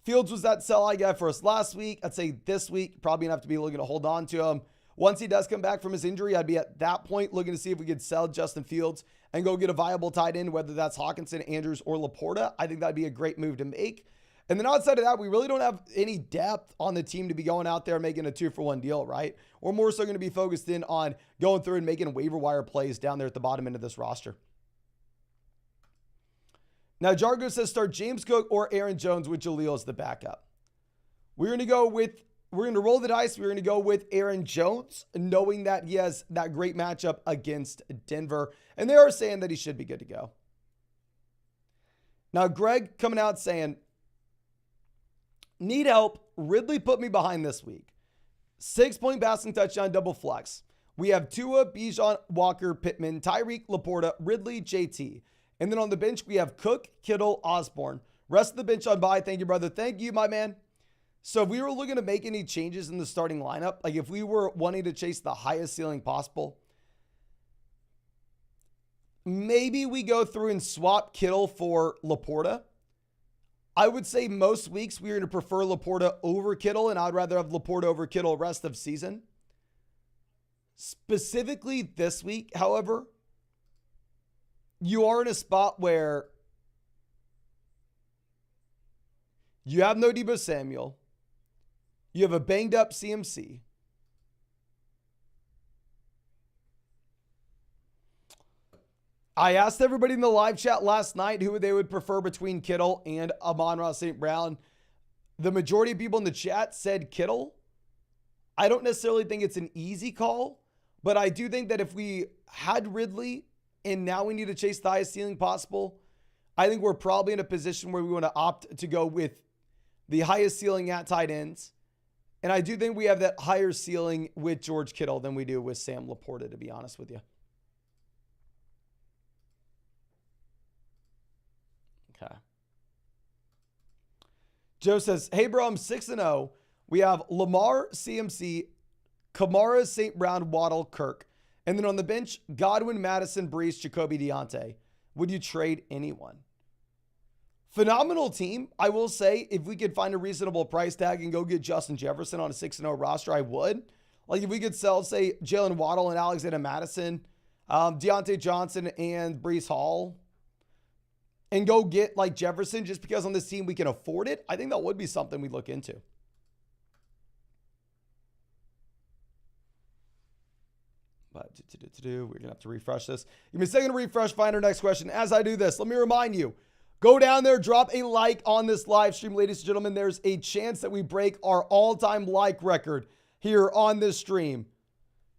Fields was that sell I got for us last week. I'd say this week, probably going to have to be looking to hold on to him. Once he does come back from his injury, I'd be at that point looking to see if we could sell Justin Fields and go get a viable tight end, whether that's Hawkinson, Andrews, or Laporta. I think that'd be a great move to make. And then outside of that, we really don't have any depth on the team to be going out there making a 2-for-1 deal, right? We're more so going to be focused in on going through and making waiver wire plays down there at the bottom end of this roster. Now, Jargo says start James Cook or Aaron Jones with Jaleel as the backup. We're going to roll the dice. We're going to go with Aaron Jones, knowing that he has that great matchup against Denver. And they are saying that he should be good to go. Now, Greg coming out saying, need help. Ridley put me behind this week. 6-point passing touchdown, double flex. We have Tua, Bijan, Walker, Pittman, Tyreek, Laporta, Ridley, JT. And then on the bench, we have Cook, Kittle, Osborne. Rest of the bench on bye. Thank you, brother. Thank you, my man. So if we were looking to make any changes in the starting lineup, like if we were wanting to chase the highest ceiling possible, maybe we go through and swap Kittle for Laporta. I would say most weeks we're going to prefer Laporta over Kittle, and I'd rather have Laporta over Kittle rest of season. Specifically this week, however, you are in a spot where you have no Deebo Samuel. You have a banged up CMC. I asked everybody in the live chat last night who they would prefer between Kittle and Amon-Ra St. Brown. The majority of people in the chat said Kittle. I don't necessarily think it's an easy call, but I do think that if we had Ridley and now we need to chase the highest ceiling possible, I think we're probably in a position where we want to opt to go with the highest ceiling at tight ends. And I do think we have that higher ceiling with George Kittle than we do with Sam Laporta, to be honest with you. Okay. Joe says, hey, bro, I'm 6-0. We have Lamar, CMC, Kamara, St. Brown, Waddle, Kirk. And then on the bench, Godwin, Madison, Brees, Jacoby, Deontay. Would you trade anyone? Phenomenal team. I will say, if we could find a reasonable price tag and go get Justin Jefferson on a 6-0 roster, I would. Like if we could sell, say, Jalen Waddle and Alexander Madison, Deontay Johnson and Breece Hall, and go get like Jefferson just because on this team we can afford it, I think that would be something we'd look into. But we're going to have to refresh this. Give me a second to refresh, find our next question. As I do this, let me remind you, go down there, drop a like on this live stream. Ladies and gentlemen, there's a chance that we break our all-time like record here on this stream.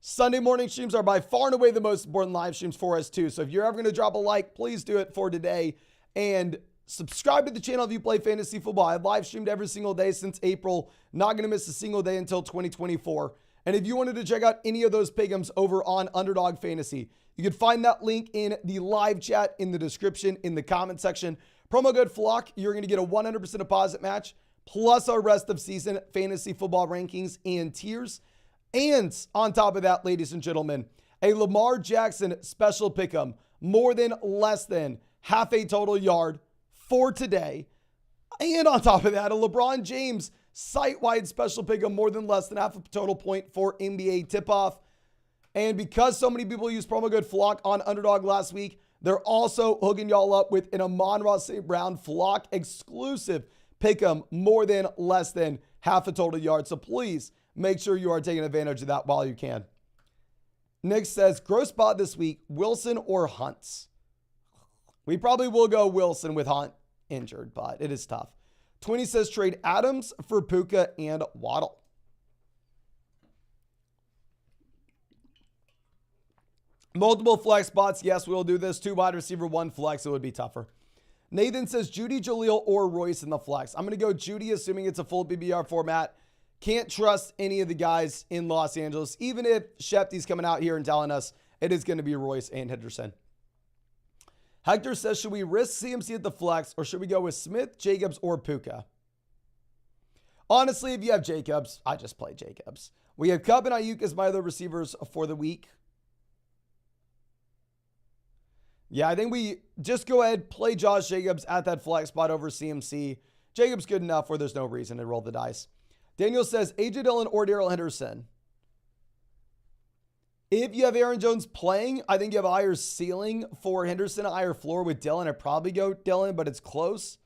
Sunday morning streams are by far and away the most important live streams for us too. So if you're ever going to drop a like, please do it for today. And subscribe to the channel if you play fantasy football. I've live streamed every single day since April. Not going to miss a single day until 2024. And if you wanted to check out any of those pick'ems over on Underdog Fantasy, you can find that link in the live chat, in the description, in the comment section. Promo code FLOCK, you're going to get a 100% deposit match, plus our rest of season fantasy football rankings and tiers. And on top of that, ladies and gentlemen, a Lamar Jackson special pick'em, more than less than half a total yard for today. And on top of that, a LeBron James site-wide special pick'em, more than less than half a total point for NBA tip-off. And because so many people used promo code FLOCK on Underdog last week, they're also hooking y'all up with an Amon-Ra St. Brown FLOCK exclusive pick'em, more than less than half a total yard. So please make sure you are taking advantage of that while you can. Nick says, gross spot this week, Wilson or Hunt? We probably will go Wilson with Hunt injured, but it is tough. 20 says trade Adams for Puka and Waddle. Multiple flex spots. Yes, we'll do this. 2 wide receiver, 1 flex. It would be tougher. Nathan says Judy, Jaleel, or Royce in the flex. I'm going to go Judy, assuming it's a full PPR format. Can't trust any of the guys in Los Angeles, even if Shefty's coming out here and telling us it is going to be Royce and Henderson. Hector says, should we risk CMC at the flex, or should we go with Smith, Jacobs, or Puka? Honestly, if you have Jacobs, I just play Jacobs. We have Cup and Ayuk as my other receivers for the week. Yeah, I think we just go ahead, play Josh Jacobs at that flex spot over CMC. Jacobs good enough where there's no reason to roll the dice. Daniel says, AJ Dillon or Darrell Henderson. If you have Aaron Jones playing, I think you have a higher ceiling for Henderson, a higher floor with Dillon. I'd probably go Dillon, but it's close.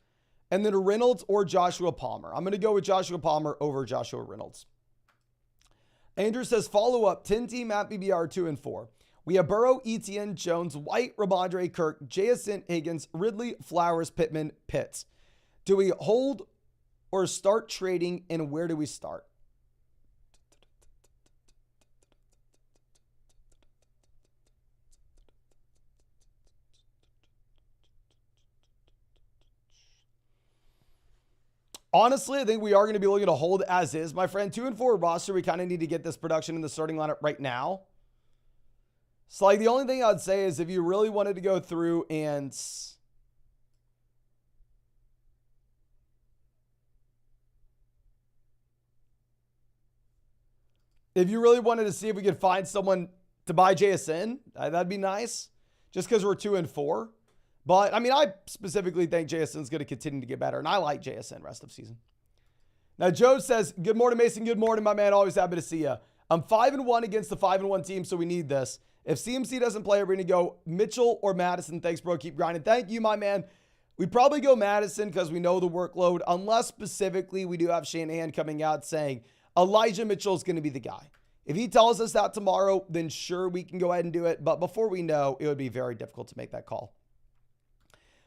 And then Reynolds or Joshua Palmer. I'm going to go with Joshua Palmer over Joshua Reynolds. Andrew says, follow up 10-team at BBR 2 and 4. We have Burrow, Etienne, Jones, White, Ramondre, Kirk, Jason Higgins, Ridley, Flowers, Pittman, Pitts. Do we hold or start trading, and where do we start? Honestly, I think we are going to be looking to hold as is, my friend. 2 and 4 roster, we kind of need to get this production in the starting lineup right now. So, like, the only thing I'd say is if you really wanted to go through and if you really wanted to see if we could find someone to buy JSN, that'd be nice. Just because we're 2 and 4. But, I mean, I specifically think JSN's going to continue to get better, and I like JSN rest of season. Now, Joe says, good morning, Mason. Good morning, my man. Always happy to see you. I'm 5-1 against the 5-1 team, so we need this. If CMC doesn't play, we're going to go Mitchell or Madison. Thanks, bro. Keep grinding. Thank you, my man. We'd probably go Madison because we know the workload, unless specifically we do have Shanahan coming out saying Elijah Mitchell is going to be the guy. If he tells us that tomorrow, then sure, we can go ahead and do it. But before we know, it would be very difficult to make that call.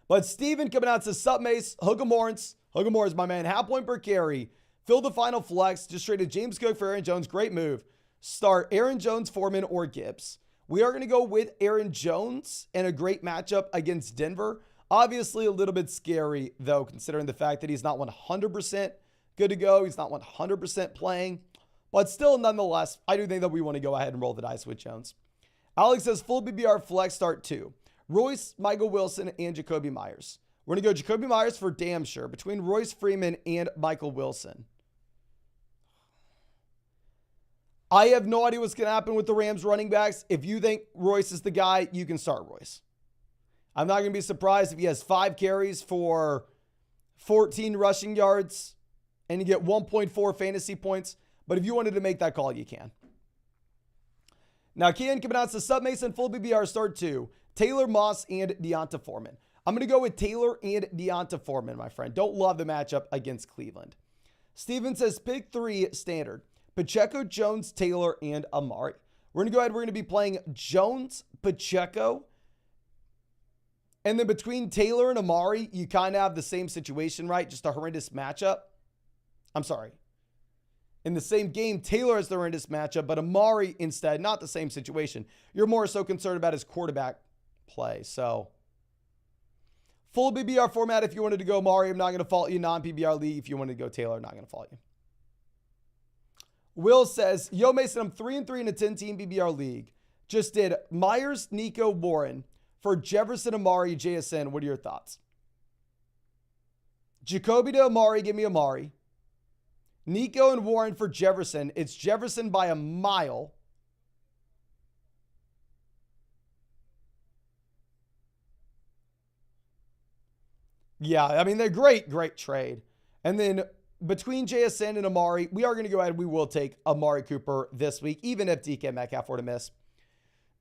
But Steven coming out says, sup, Mace, Hook'em Lawrence. Hook'em Lawrence, my man. Half point per carry. Fill the final flex. Just traded James Cook for Aaron Jones. Great move. Start Aaron Jones, Foreman, or Gibbs. We are going to go with Aaron Jones and a great matchup against Denver. Obviously, a little bit scary, though, considering the fact that he's not 100% good to go. He's not 100% playing. But still, nonetheless, I do think that we want to go ahead and roll the dice with Jones. Alex says, full BBR flex start 2. Royce, Michael Wilson, and Jacoby Myers. We're going to go Jacoby Myers for damn sure between Royce Freeman and Michael Wilson. I have no idea what's going to happen with the Rams running backs. If you think Royce is the guy, you can start Royce. I'm not going to be surprised if he has 5 carries for 14 rushing yards, and you get 1.4 fantasy points. But if you wanted to make that call, you can. Now, Kian coming out to Sub Mason, full BBR start 2. Taylor Moss and Deonta Foreman. I'm going to go with Taylor and Deonta Foreman, my friend. Don't love the matchup against Cleveland. Steven says pick 3 standard. Pacheco, Jones, Taylor, and Amari. We're going to go ahead. We're going to be playing Jones, Pacheco. And then between Taylor and Amari, you kind of have the same situation, right? Just a horrendous matchup. I'm sorry. In the same game, Taylor has the horrendous matchup, but Amari instead, not the same situation. You're more so concerned about his quarterback play. So, full BBR format if you wanted to go Amari, I'm not going to fault you. Non-PBR league, if you wanted to go Taylor, I'm not going to fault you. Will says, yo, Mason, I'm 3-3 in a 10-team BBR league. Just did Myers, Nico, Warren for Jefferson, Amari, JSN. What are your thoughts? Jacoby to Amari, give me Amari. Nico and Warren for Jefferson. It's Jefferson by a mile. Yeah, I mean, they're great trade. And then between JSN and Amari, we are going to go ahead. We will take Amari Cooper this week, even if DK Metcalf were to miss.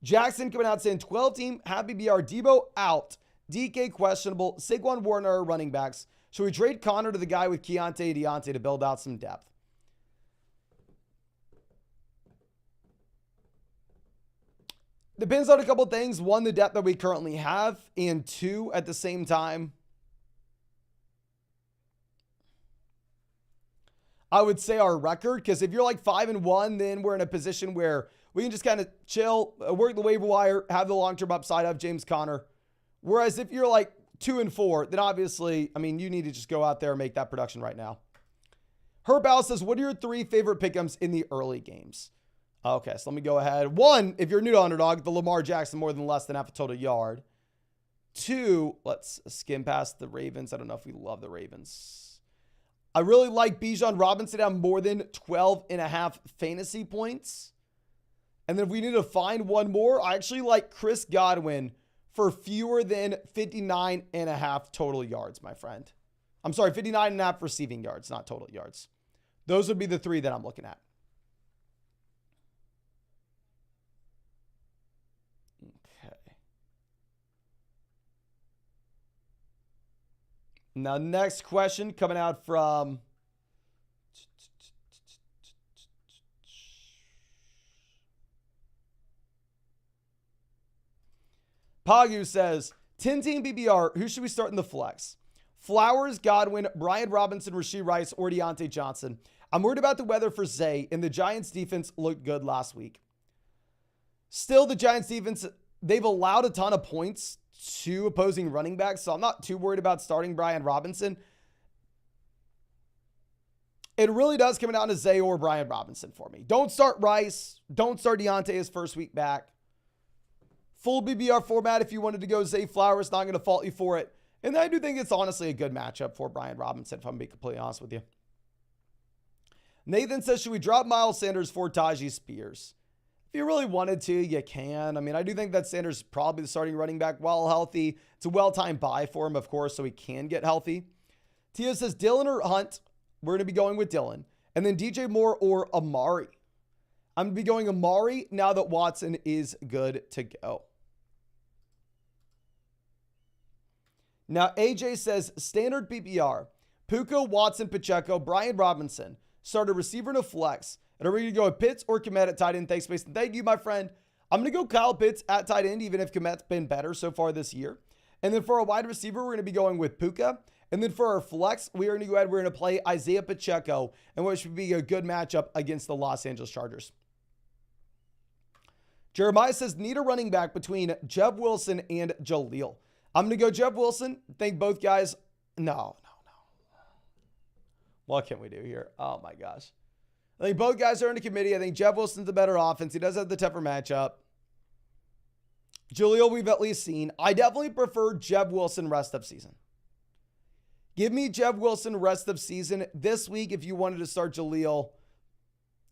Jackson coming out saying 12-team, happy BR, Debo out, DK questionable, Saquon Warner running backs. Should we trade Connor to the guy with Keontae Deontay to build out some depth? Depends on a couple of things. One, the depth that we currently have, and two, at the same time, I would say our record, because if you're like 5-1, then we're in a position where we can just kind of chill, work the waiver wire, have the long-term upside of James Conner. Whereas if you're like 2-4, then obviously, I mean, you need to just go out there and make that production right now. Herb Al says, what are your 3 favorite pick'ems in the early games? Okay, so let me go ahead. 1, if you're new to Underdog, the Lamar Jackson more than less than half a total yard. 2, let's skim past the Ravens. I don't know if we love the Ravens. I really like Bijan Robinson to have more than 12.5 fantasy points. And then if we need to find one more, I actually like Chris Godwin for fewer than 59.5 total yards, my friend. I'm sorry, 59.5 receiving yards, not total yards. Those would be the 3 that I'm looking at. Okay. Now, next question coming out from Pagu says, 10-team BBR, who should we start in the flex? Flowers, Godwin, Brian Robinson, Rashee Rice, or Deontay Johnson. I'm worried about the weather for Zay, and the Giants defense looked good last week. Still, the Giants defense, they've allowed a ton of points to opposing running backs, so I'm not too worried about starting Brian Robinson. It really does come down to Zay or Brian Robinson for me. Don't start Rice. Don't start Deontay his first week back. Full BBR format if you wanted to go Zay Flowers, not going to fault you for it. And I do think it's honestly a good matchup for Brian Robinson, if I'm being completely honest with you. Nathan says, should we drop Miles Sanders for Tajee Spears? If you really wanted to, you can. I mean, I do think that Sanders is probably the starting running back while healthy. It's a well-timed buy for him, of course, so he can get healthy. Tia says, Dylan or Hunt? We're going to be going with Dylan. And then DJ Moore or Amari. I'm going to be going Amari now that Watson is good to go. Now, AJ says, standard PPR, Puka, Watson, Pacheco, Brian Robinson, started receiver and a flex. And are we going to go with Pitts or Kmet at tight end? Thanks, Mason. Thank you, my friend. I'm going to go Kyle Pitts at tight end, even if Kmet's been better so far this year. And then for our wide receiver, we're going to be going with Puka. And then for our flex, we are going to go ahead. We're going to play Isaiah Pacheco, and which would be a good matchup against the Los Angeles Chargers. Jeremiah says, need a running back between Jeff Wilson and Jaleel. I'm going to go Jeff Wilson. Think both guys. No. What can we do here? Oh, my gosh. I think both guys are in the committee. I think Jeff Wilson's the better offense. He does have the tougher matchup. Jaleel, we've at least seen. I definitely prefer Jeff Wilson rest of season. Give me Jeff Wilson rest of season this week. If you wanted to start Jaleel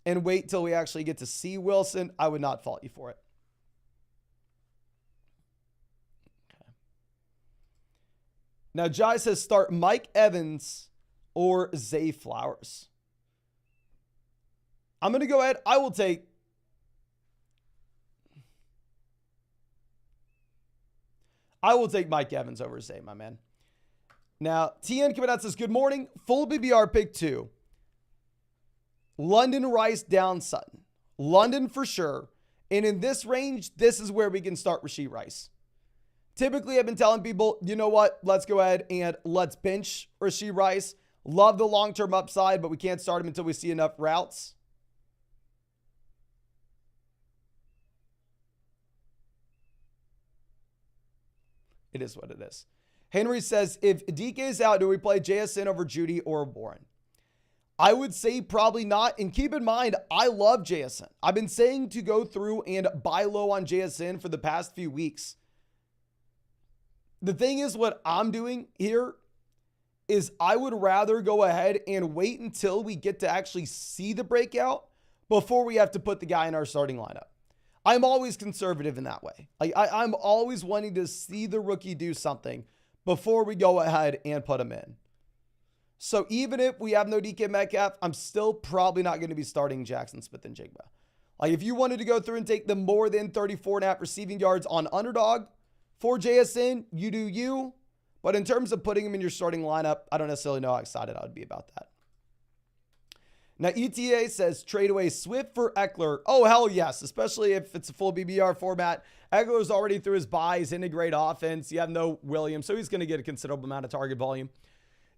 and wait till we actually get to see Wilson, I would not fault you for it. Now, Jai says start Mike Evans or Zay Flowers. I'm going to go ahead. I will take Mike Evans over Zay, my man. Now, TN coming out says, good morning. Full BBR pick 2. London Rice down Sutton. London for sure. And in this range, this is where we can start Rashee Rice. Typically, I've been telling people, you know what? Let's go ahead and let's bench Rashee Rice. Love the long-term upside, but we can't start him until we see enough routes. It is what it is. Henry says, if DK is out, do we play JSN over Judy or Warren? I would say probably not. And keep in mind, I love JSN. I've been saying to go through and buy low on JSN for the past few weeks. The thing is, what I'm doing here is I would rather go ahead and wait until we get to actually see the breakout before we have to put the guy in our starting lineup. I'm always conservative in that way. I'm always wanting to see the rookie do something before we go ahead and put him in. So even if we have no DK Metcalf, I'm still probably not going to be starting Jackson Smith and Jigba. Like if you wanted to go through and take the more than 34.5 receiving yards on Underdog for JSN, you do you. But in terms of putting him in your starting lineup, I don't necessarily know how excited I would be about that. Now, ETA says trade away Swift for Eckler. Oh, hell yes, especially if it's a full BBR format. Eckler's already through his bye. He's in a great offense. You have no Williams, so he's going to get a considerable amount of target volume.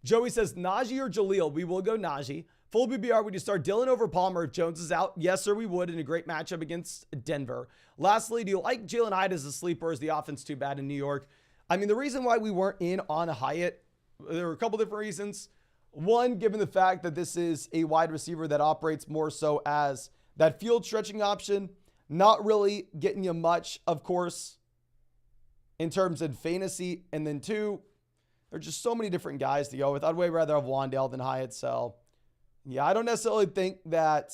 Joey says Najee or Jaleel. We will go Najee. Full BBR, would you start Dylan over Palmer if Jones is out? Yes, sir, we would in a great matchup against Denver. Lastly, do you like Jalen Hyatt as a sleeper, or is the offense too bad in New York? I mean, the reason why we weren't in on Hyatt, there were a couple different reasons. One, given the fact that this is a wide receiver that operates more so as that field stretching option, not really getting you much, of course, in terms of fantasy. And then two, there's just so many different guys to go with. I'd way rather have Wandale than Hyatt. So, yeah, I don't necessarily think that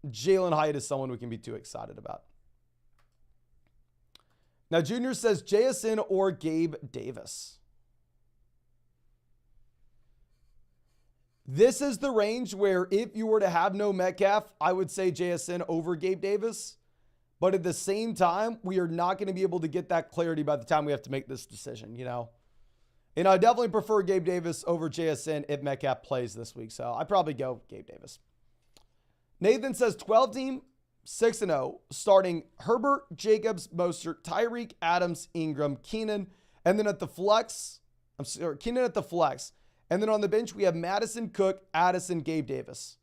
Jalen Hyatt is someone we can be too excited about. Now, Junior says JSN or Gabe Davis. This is the range where if you were to have no Metcalf, I would say JSN over Gabe Davis. But at the same time, we are not going to be able to get that clarity by the time we have to make this decision, you know. And I definitely prefer Gabe Davis over JSN if Metcalf plays this week. So I'd probably go Gabe Davis. Nathan says 12 team, 6-0, starting Herbert, Jacobs, Mostert, Tyreek, Adams, Ingram, Keenan, and then at the flex, Keenan at the flex. And then on the bench, we have Madison, Cook, Addison, Gabe Davis.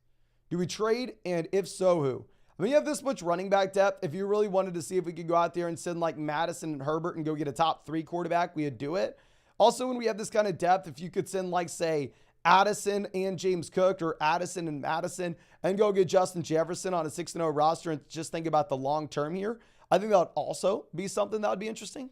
Do we trade? And if so, who? I mean, you have this much running back depth. If you really wanted to see if we could go out there and send like Madison and Herbert and go get a top 3 quarterback, we would do it. Also, when we have this kind of depth, if you could send like, say, Addison and James Cook or Addison and Madison and go get Justin Jefferson on a 6-0 roster and just think about the long term here, I think that would also be something that would be interesting.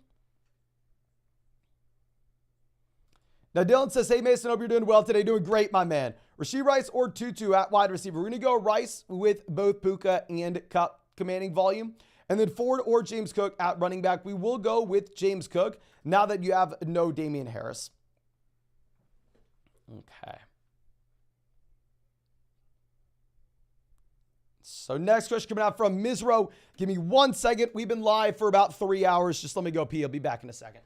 Now, Dylan says, hey, Mason, hope you're doing well today. Doing great, my man. Rashee Rice or Tutu at wide receiver. We're going to go Rice with both Puka and Cup commanding volume. And then Ford or James Cook at running back. We will go with James Cook now that you have no Damian Harris. Okay. So next question coming out from Mizro. Give me 1 second. We've been live for about 3 hours. Just let me go pee. I'll be back in a second.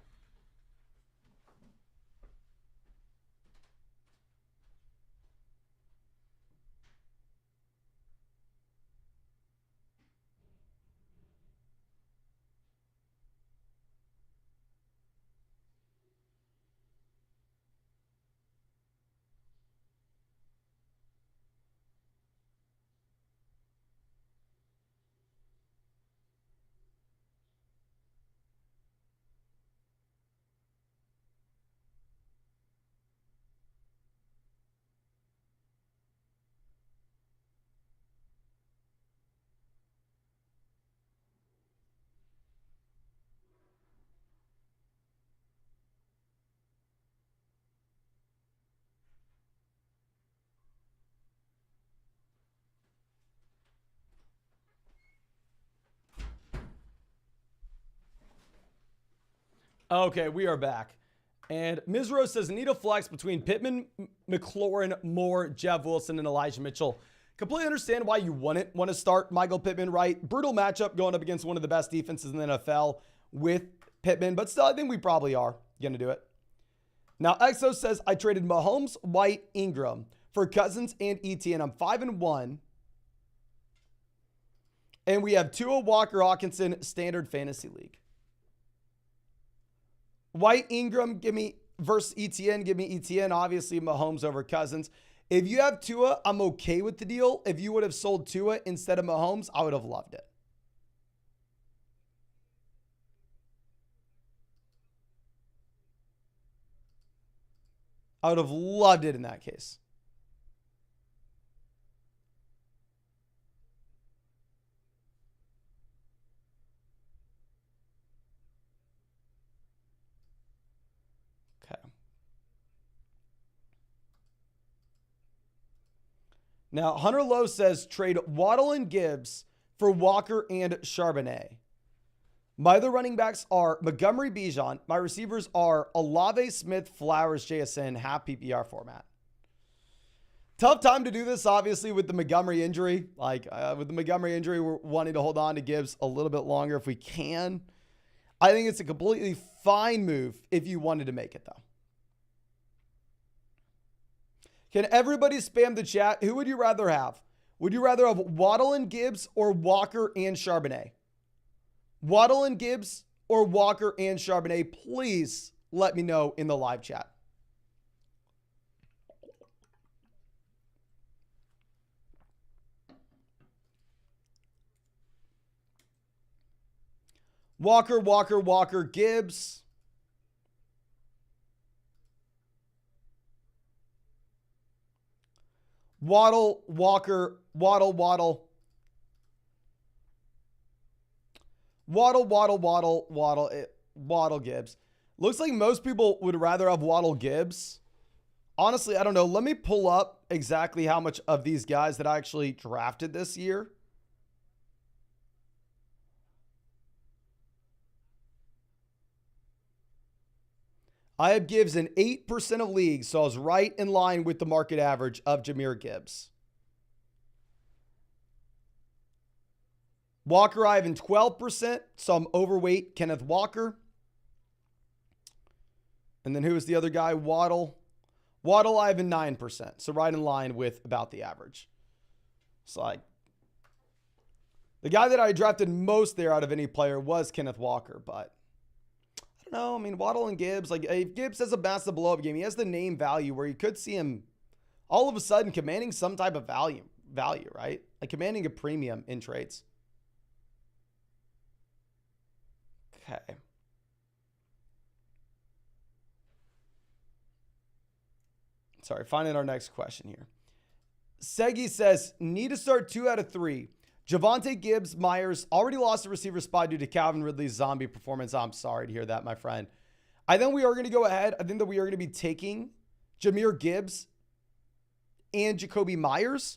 Okay, we are back. And Mizro says, need a flex between Pittman, McLaurin, Moore, Jeff Wilson, and Elijah Mitchell. Completely understand why you wouldn't want to start Michael Pittman, right? Brutal matchup going up against one of the best defenses in the NFL with Pittman, but still, I think we probably are going to do it. Now, Exo says, I traded Mahomes, White, Ingram for Cousins and ETN. I'm 5-1. And we have Tua, Walker, Hawkinson, standard fantasy league. White, Ingram, give me versus ETN. Give me ETN. Obviously, Mahomes over Cousins. If you have Tua, I'm okay with the deal. If you would have sold Tua instead of Mahomes, I would have loved it. I would have loved it in that case. Okay. Now, Hunter Lowe says trade Waddle and Gibbs for Walker and Charbonnet. My other running backs are Montgomery, Bijan. My receivers are Olave, Smith, Flowers, JSN, half PPR format. Tough time to do this, obviously, with the Montgomery injury. With the Montgomery injury, we're wanting to hold on to Gibbs a little bit longer if we can. I think it's a completely fine move if you wanted to make it, though. Can everybody spam the chat? Who would you rather have? Would you rather have Waddle and Gibbs or Walker and Charbonnet? Waddle and Gibbs or Walker and Charbonnet? Please let me know in the live chat. Walker, Walker, Walker, Gibbs. Waddle, Walker, Waddle, Waddle. Waddle, Waddle, Waddle, Waddle, Waddle, Gibbs. Looks like most people would rather have Waddle, Gibbs. Honestly, I don't know. Let me pull up exactly how much of these guys that I actually drafted this year. I have Gibbs in 8% of leagues, so I was right in line with the market average of Jahmyr Gibbs. Walker, I have in 12%, so I'm overweight Kenneth Walker. And then who is the other guy? Waddle. Waddle, I have in 9%, so right in line with about the average. So the guy that I drafted most there out of any player was Kenneth Walker, but I don't know. I mean, Waddle and Gibbs, if Gibbs has a massive blow-up game, he has the name value where you could see him all of a sudden commanding some type of value, right? Like commanding a premium in trades. Okay. Sorry, finding our next question here. Segi says, need to start 2 out of 3. Javonte Gibbs, Myers, already lost the receiver spot due to Calvin Ridley's zombie performance. I'm sorry to hear that, my friend. I think we are going to go ahead. I think that we are going to be taking Jahmyr Gibbs and Jacoby Myers.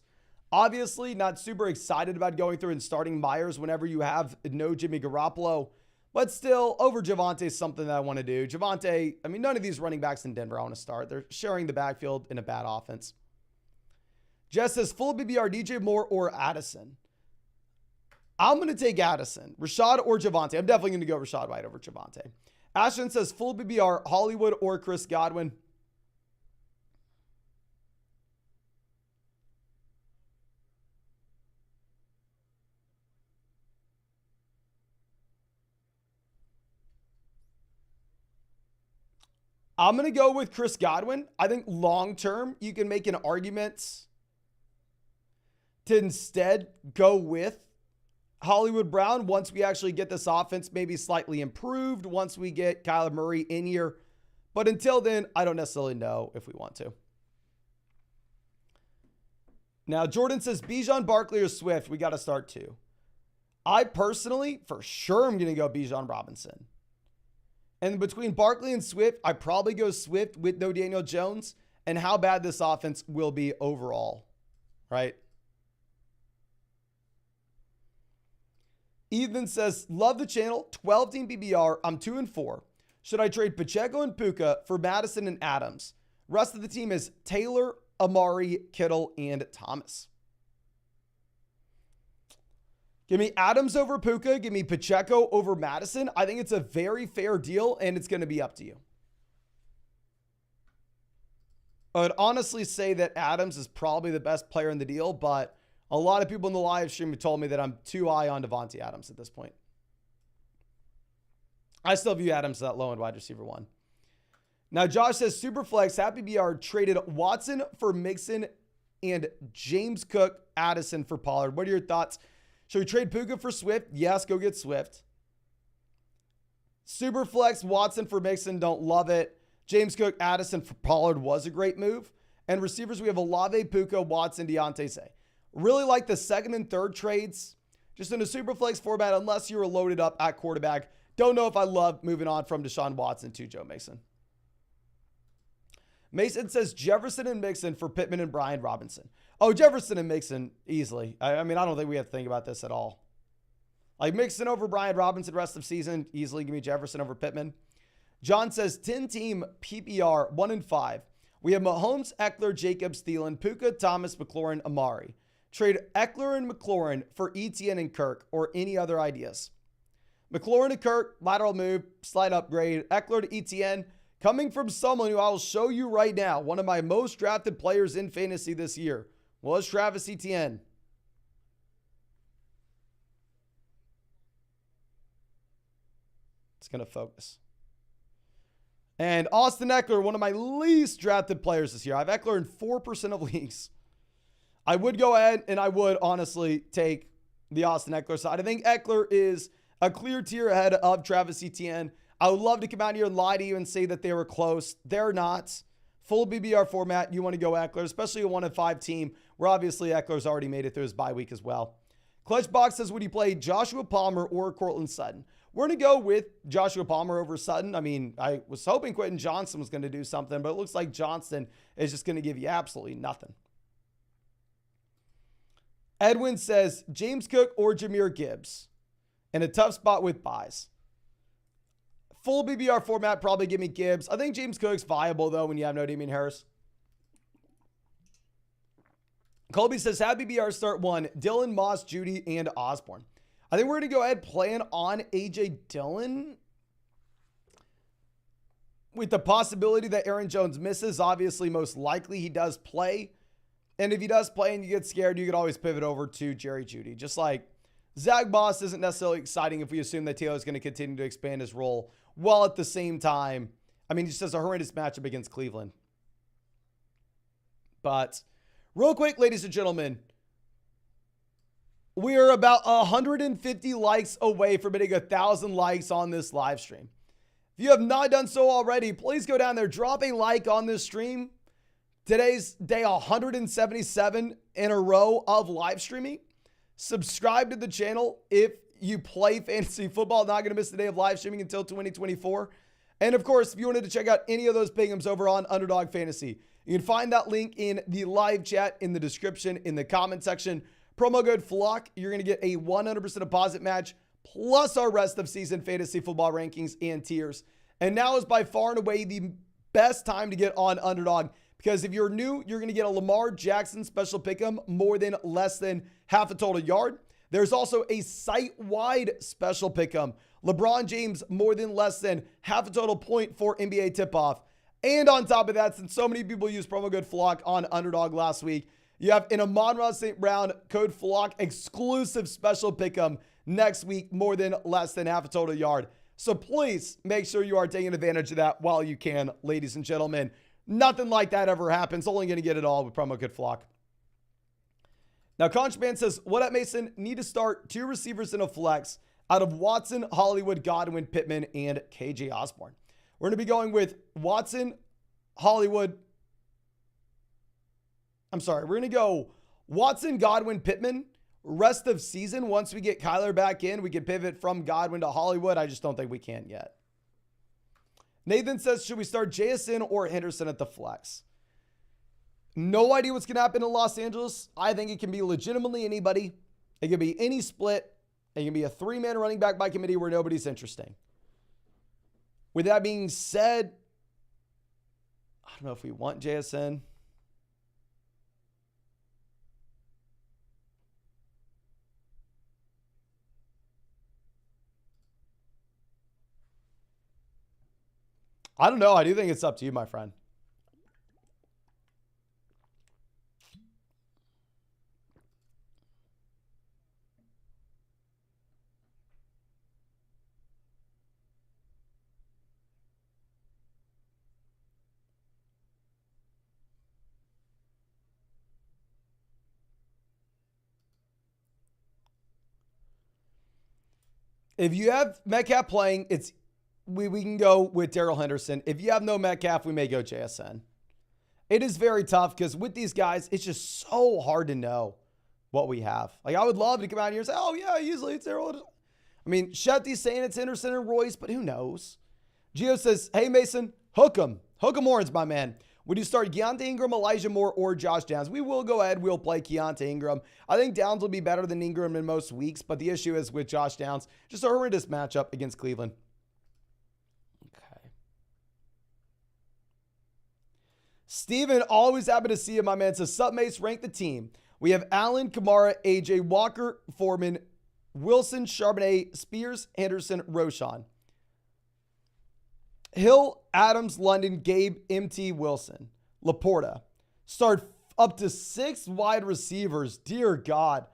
Obviously, not super excited about going through and starting Myers whenever you have no Jimmy Garoppolo. But still, over Javonte is something that I want to do. Javonte, I mean, none of these running backs in Denver I want to start. They're sharing the backfield in a bad offense. Jess says, full BBR, DJ Moore or Addison? I'm going to take Addison. Rashad or Javonte. I'm definitely going to go Rashad White over Javonte. Ashton says, full BBR, Hollywood or Chris Godwin? I'm going to go with Chris Godwin. I think long-term, you can make an argument to instead go with Hollywood Brown once we actually get this offense maybe slightly improved, once we get Kyler Murray in here. But until then, I don't necessarily know if we want to. Now, Jordan says, Bijan, Barkley, or Swift, we got to start 2. I personally, for sure, I'm going to go Bijan Robinson. And between Barkley and Swift, I probably go Swift with no Daniel Jones and how bad this offense will be overall, right? Ethan says, love the channel, 12 team BBR. I'm 2-4. Should I trade Pacheco and Puka for Madison and Adams? Rest of the team is Taylor, Amari, Kittle, and Thomas. Give me Adams over Puka. Give me Pacheco over Madison. I think it's a very fair deal, and it's going to be up to you. I would honestly say that Adams is probably the best player in the deal, but a lot of people in the live stream have told me that I'm too high on Devontae Adams at this point. I still view Adams as that low end wide receiver 1. Now, Josh says, Superflex, Happy BR traded Watson for Mixon and James Cook, Addison for Pollard. What are your thoughts? Should we trade Puka for Swift? Yes, go get Swift. Superflex, Watson for Mixon, don't love it. James Cook, Addison for Pollard was a great move. And receivers, we have Olave, Puka, Watson, Deontay Say. Really like the second and third trades. Just in a Superflex format, unless you were loaded up at quarterback. Don't know if I love moving on from Deshaun Watson to Joe Mixon. Mason says Jefferson and Mixon for Pittman and Brian Robinson. Oh, Jefferson and Mixon easily. I mean, I don't think we have to think about this at all. Like Mixon over Brian Robinson rest of season, easily give me Jefferson over Pittman. John says 10-team PPR 1-5. We have Mahomes, Eckler, Jacobs, Thielen, Puka, Thomas, McLaurin, Amari. Trade Eckler and McLaurin for Etienne and Kirk or any other ideas. McLaurin to Kirk, lateral move, slight upgrade. Eckler to Etienne. Coming from someone who I will show you right now, one of my most drafted players in fantasy this year was Travis Etienne. It's going to focus. And Austin Eckler, one of my least drafted players this year. I have Eckler in 4% of leagues. I would go ahead and I would honestly take the Austin Eckler side. I think Eckler is a clear tier ahead of Travis Etienne. I would love to come out here and lie to you and say that they were close. They're not. Full BBR format, you want to go Eckler, especially a 1-5 team where obviously Eckler's already made it through his bye week as well. Clutchbox says, would you play Joshua Palmer or Cortland Sutton? We're going to go with Joshua Palmer over Sutton. I mean, I was hoping Quentin Johnson was going to do something, but it looks like Johnston is just going to give you absolutely nothing. Edwin says, James Cook or Jahmyr Gibbs in a tough spot with buys. Full BBR format, probably give me Gibbs. I think James Cook's viable, though, when you have no Damian Harris. Colby says, have BBR start 1. Dillon, Moss, Judy, and Osborne. I think we're going to go ahead plan on A.J. Dillon. With the possibility that Aaron Jones misses, obviously, most likely he does play. And if he does play and you get scared, you could always pivot over to Jerry Judy. Just like Zach Moss isn't necessarily exciting if we assume that Taylor's going to continue to expand his role. While at the same time, I mean, he just has a horrendous matchup against Cleveland. But real quick, ladies and gentlemen, we are about 150 likes away from hitting 1,000 likes on this live stream. If you have not done so already, please go down there, drop a like on this stream. Today's day 177 in a row of live streaming. Subscribe to the channel if you play fantasy football. Not going to miss the day of live streaming until 2024. And of course, if you wanted to check out any of those pick'ems over on Underdog Fantasy, you can find that link in the live chat, in the description, in the comment section. Promo code FLOCK. You're going to get a 100% deposit match plus our rest of season fantasy football rankings and tiers. And now is by far and away the best time to get on Underdog, because if you're new, you're going to get a Lamar Jackson special pick'em more than less than half a total yard. There's also a site-wide special pick'em. LeBron James more than less than half a total point for NBA tip-off. And on top of that, since so many people used promo code FLOCK on Underdog last week, you have an Amon-Ra St. Brown code FLOCK exclusive special pick'em next week, more than less than half a total yard. So please make sure you are taking advantage of that while you can, ladies and gentlemen. Nothing like that ever happens. Only going to get it all with promo code FLOCK. Now, Conchman says, what up, Mason? Need to start 2 receivers in a flex out of Watson, Hollywood, Godwin, Pittman, and KJ Osborne. We're going to be going with Watson, Hollywood. I'm sorry. We're going to go Watson, Godwin, Pittman. Rest of season, once we get Kyler back in, we can pivot from Godwin to Hollywood. I just don't think we can yet. Nathan says, should we start JSN or Henderson at the flex? No idea what's going to happen in Los Angeles. I think it can be legitimately anybody. It can be any split. It can be a 3-man running back by committee where nobody's interesting. With that being said, I don't know if we want JSN. I don't know. I do think it's up to you, my friend. If you have Metcalf playing, we can go with Darrell Henderson. If you have no Metcalf, we may go JSN. It is very tough because with these guys, it's just so hard to know what we have. Like, I would love to come out here and say, oh, yeah, usually it's Darrell Henderson. I mean, Shetty's saying it's Henderson and Royce, but who knows? Gio says, hey, Mason, hook him. Hook him orange, my man. Would you start Keontae Ingram, Elijah Moore, or Josh Downs? We will go ahead. We'll play Keontae Ingram. I think Downs will be better than Ingram in most weeks, but the issue is with Josh Downs, just a horrendous matchup against Cleveland. Okay. Steven, always happy to see you, my man. Says, sup, mates, rank the team. We have Allen, Kamara, AJ, Walker, Foreman, Wilson, Charbonnet, Spears, Henderson, Roschon. Hill, Adams, London, Gabe, MT, Wilson, Laporta. Start up to 6 wide receivers. Dear God.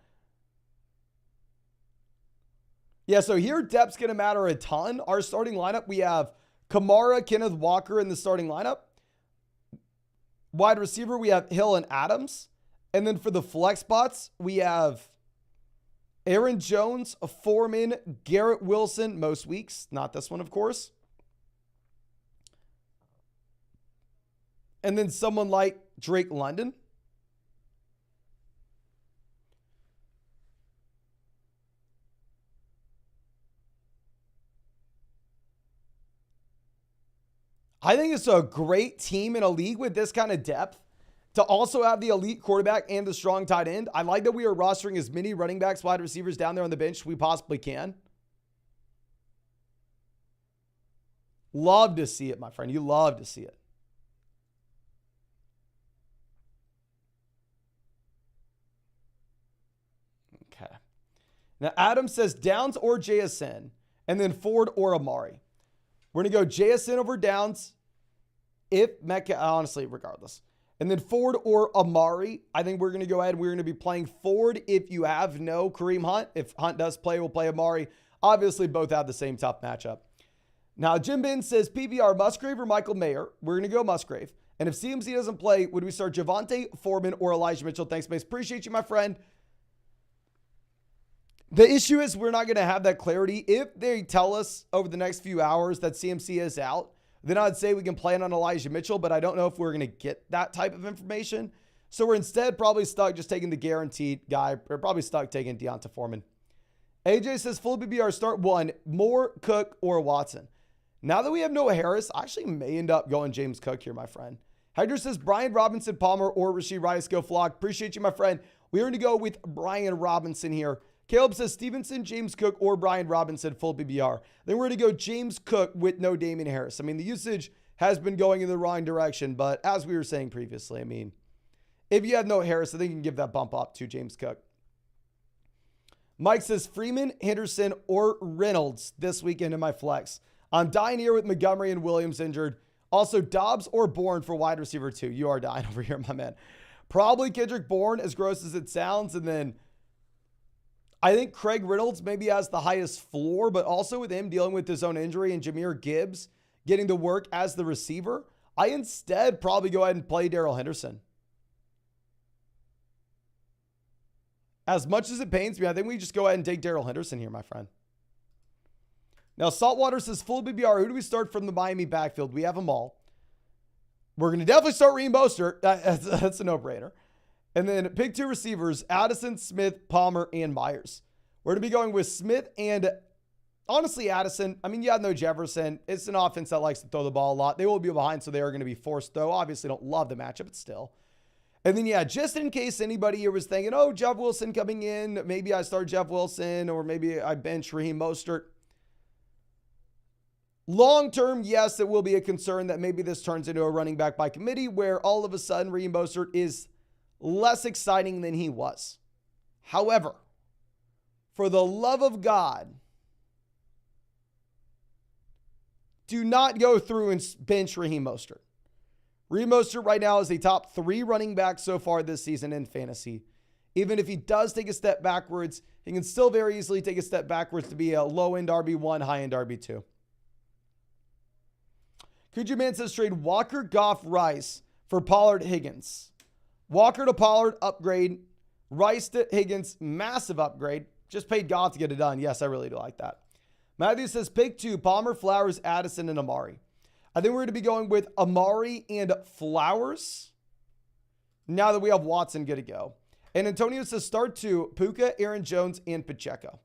Yeah, so here depth's going to matter a ton. Our starting lineup, we have Kamara, Kenneth Walker in the starting lineup. Wide receiver, we have Hill and Adams. And then for the flex spots, we have Aaron Jones, Foreman, Garrett Wilson, most weeks. Not this one, of course. And then someone like Drake London. I think it's a great team in a league with this kind of depth to also have the elite quarterback and the strong tight end. I like that we are rostering as many running backs, wide receivers down there on the bench as we possibly can. Love to see it, my friend. You love to see it. Okay. Now, Adam says Downs or JSN, and then Ford or Amari. We're going to go JSN over Downs, if Metcalf, honestly, regardless. And then Ford or Amari. I think we're going to go ahead and we're going to be playing Ford if you have no Kareem Hunt. If Hunt does play, we'll play Amari. Obviously, both have the same tough matchup. Now, Jim Ben says PPR Musgrave or Michael Mayer. We're going to go Musgrave. And if CMC doesn't play, would we start Javonte, Foreman, or Elijah Mitchell? Thanks, Mace. Appreciate you, my friend. The issue is we're not going to have that clarity. If they tell us over the next few hours that CMC is out, then I'd say we can plan on Elijah Mitchell, but I don't know if we're going to get that type of information. So we're instead probably stuck just taking the guaranteed guy. We're probably stuck taking Deonta Foreman. AJ says full BBR start 1, Moore, Cook, or Watson. Now that we have no Harris, I actually may end up going James Cook here, my friend. Hydra says Brian Robinson, Palmer, or Rashee Rice. Go Flock. Appreciate you, my friend. We're going to go with Brian Robinson here. Caleb says Stevenson, James Cook, or Brian Robinson, full BBR. Then we're going to go James Cook with no Damian Harris. I mean, the usage has been going in the wrong direction, but as we were saying previously, I mean, if you have no Harris, I think you can give that bump up to James Cook. Mike says Freeman, Henderson, or Reynolds this weekend in my flex. I'm dying here with Montgomery and Williams injured. Also, Dobbs or Bourne for wide receiver 2. You are dying over here, my man. Probably Kendrick Bourne, as gross as it sounds, and then I think Craig Reynolds maybe has the highest floor, but also with him dealing with his own injury and Jahmyr Gibbs getting to work as the receiver, I instead probably go ahead and play Darrell Henderson. As much as it pains me, I think we just go ahead and take Darrell Henderson here, my friend. Now, Saltwater says full BBR. Who do we start from the Miami backfield? We have them all. We're going to definitely start Raheem Mostert. That's a no-brainer. And then pick 2 receivers, Addison, Smith, Palmer, and Myers. We're going to be going with Smith and, honestly, Addison. I mean, you have no Jefferson. It's an offense that likes to throw the ball a lot. They will be behind, so they are going to be forced, though. Obviously, don't love the matchup, but still. And then, yeah, just in case anybody here was thinking, oh, Jeff Wilson coming in. Maybe I start Jeff Wilson, or maybe I bench Raheem Mostert. Long term, yes, it will be a concern that maybe this turns into a running back by committee where all of a sudden Raheem Mostert is less exciting than he was. However, for the love of God, do not go through and bench Raheem Mostert. Raheem Mostert right now is a top 3 running back so far this season in fantasy. Even if he does take a step backwards, he can still very easily take a step backwards to be a low-end RB1, high-end RB2. Kuju Man says trade Walker, Goff, Rice for Pollard, Higgins. Walker to Pollard, upgrade. Rice to Higgins, massive upgrade. Just paid Goff to get it done. Yes, I really do like that. Matthew says pick 2, Palmer, Flowers, Addison, and Amari. I think we're going to be going with Amari and Flowers now that we have Watson good to go. And Antonio says start 2, Puka, Aaron Jones, and Pacheco.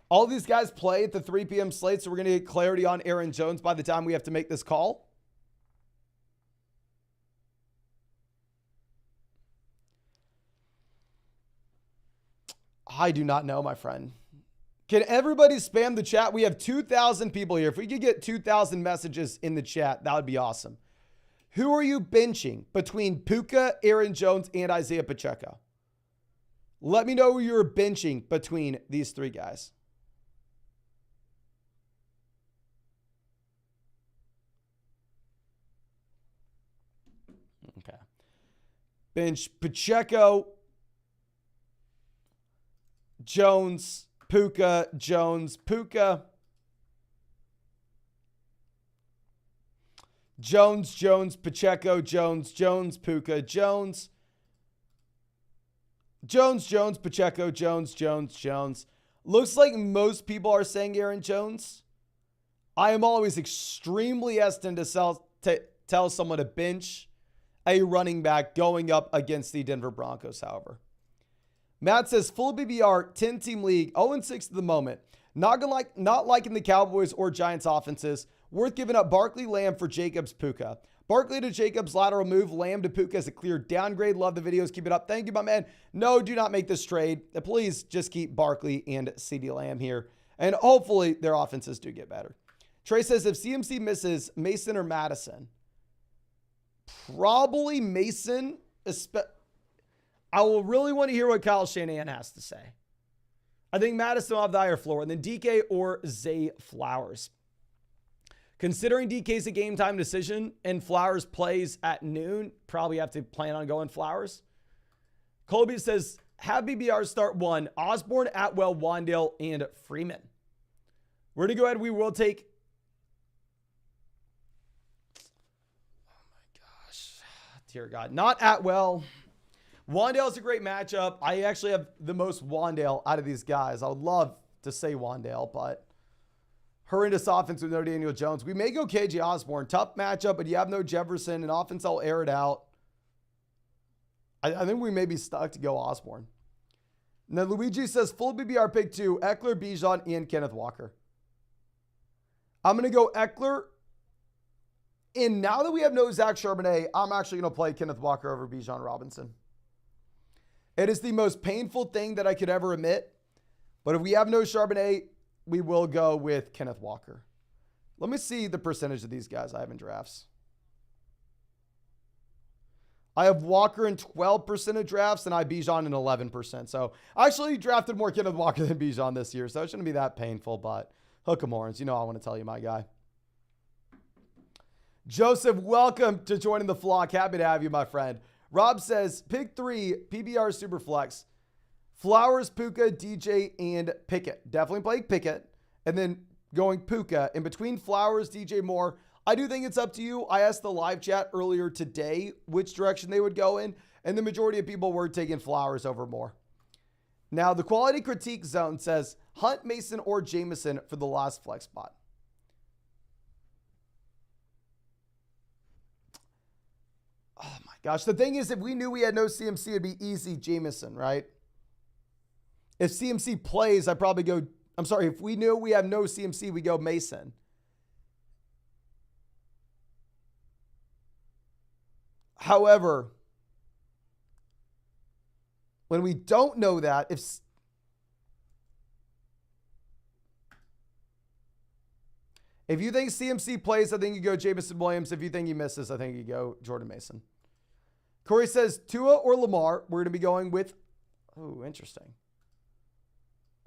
All these guys play at the 3 p.m. slate, so we're going to get clarity on Aaron Jones by the time we have to make this call. I do not know, my friend. Can everybody spam the chat? We have 2,000 people here. If we could get 2,000 messages in the chat, that would be awesome. Who are you benching between Puka, Aaron Jones, and Isaiah Pacheco? Let me know who you're benching between these 3 guys. Okay. Bench Pacheco, Jones, Puka, Jones, Puka. Jones, Jones, Pacheco, Jones, Jones, Puka, Jones. Jones, Jones, Pacheco, Jones, Jones, Jones. Looks like most people are saying Aaron Jones. I am always extremely hesitant to tell someone to bench a running back going up against the Denver Broncos, however. Matt says, full BBR, 10-team league, 0-6 at the moment. Not liking the Cowboys or Giants offenses. Worth giving up Barkley, Lamb for Jacobs, Puka. Barkley to Jacobs, lateral move. Lamb to Puka as a clear downgrade. Love the videos. Keep it up. Thank you, my man. No, do not make this trade. Please just keep Barkley and CeeDee Lamb here. And hopefully their offenses do get better. Trey says, if CMC misses, Mason or Madison? Probably Mason. I will really want to hear what Kyle Shanahan has to say. I think Madison will have the higher floor. And then DK or Zay Flowers. Considering DK's a game time decision and Flowers plays at noon, probably have to plan on going Flowers. Colby says, have BBR start 1. Osborne, Atwell, Wandale, and Freeman. We're going to go ahead. We will take... Oh my gosh. Dear God. Not Atwell. Wandale's a great matchup. I actually have the most Wandale out of these guys. I would love to say Wandale, but... horrendous offense with no Daniel Jones. We may go KJ Osborne. Tough matchup, but you have no Jefferson. And offense, I'll air it out. I think we may be stuck to go Osborne. And then Luigi says, full BBR pick 2, Eckler, Bijan, and Kenneth Walker. I'm going to go Eckler. And now that we have no Zach Charbonnet, I'm actually going to play Kenneth Walker over Bijan Robinson. It is the most painful thing that I could ever admit. But if we have no Charbonnet, we will go with Kenneth Walker. Let me see the percentage of these guys I have in drafts. I have Walker in 12% of drafts, and I have Bijan in 11%. So I actually drafted more Kenneth Walker than Bijan this year, so it shouldn't be that painful, but hook 'em horns. You know I want to tell you, my guy. Joseph, welcome to joining the flock. Happy to have you, my friend. Rob says, pick 3, PBR Superflex. Flowers, Puka, DJ, and Pickett. Definitely playing Pickett. And then going Puka. In between Flowers, DJ Moore. I do think it's up to you. I asked the live chat earlier today which direction they would go in. And the majority of people were taking Flowers over Moore. Now, the quality critique zone says Hunt, Mason, or Jameson for the last flex spot. Oh my gosh. The thing is, if we knew we had no CMC, it'd be easy Jameson, right? If CMC plays, I'd probably go, I'm sorry, if we knew we have no CMC, we go Mason. However, when we don't know that, If you think CMC plays, I think you go Jamison Williams. If you think he misses, I think you go Jordan Mason. Corey says Tua or Lamar. We're going to be going with, oh, interesting.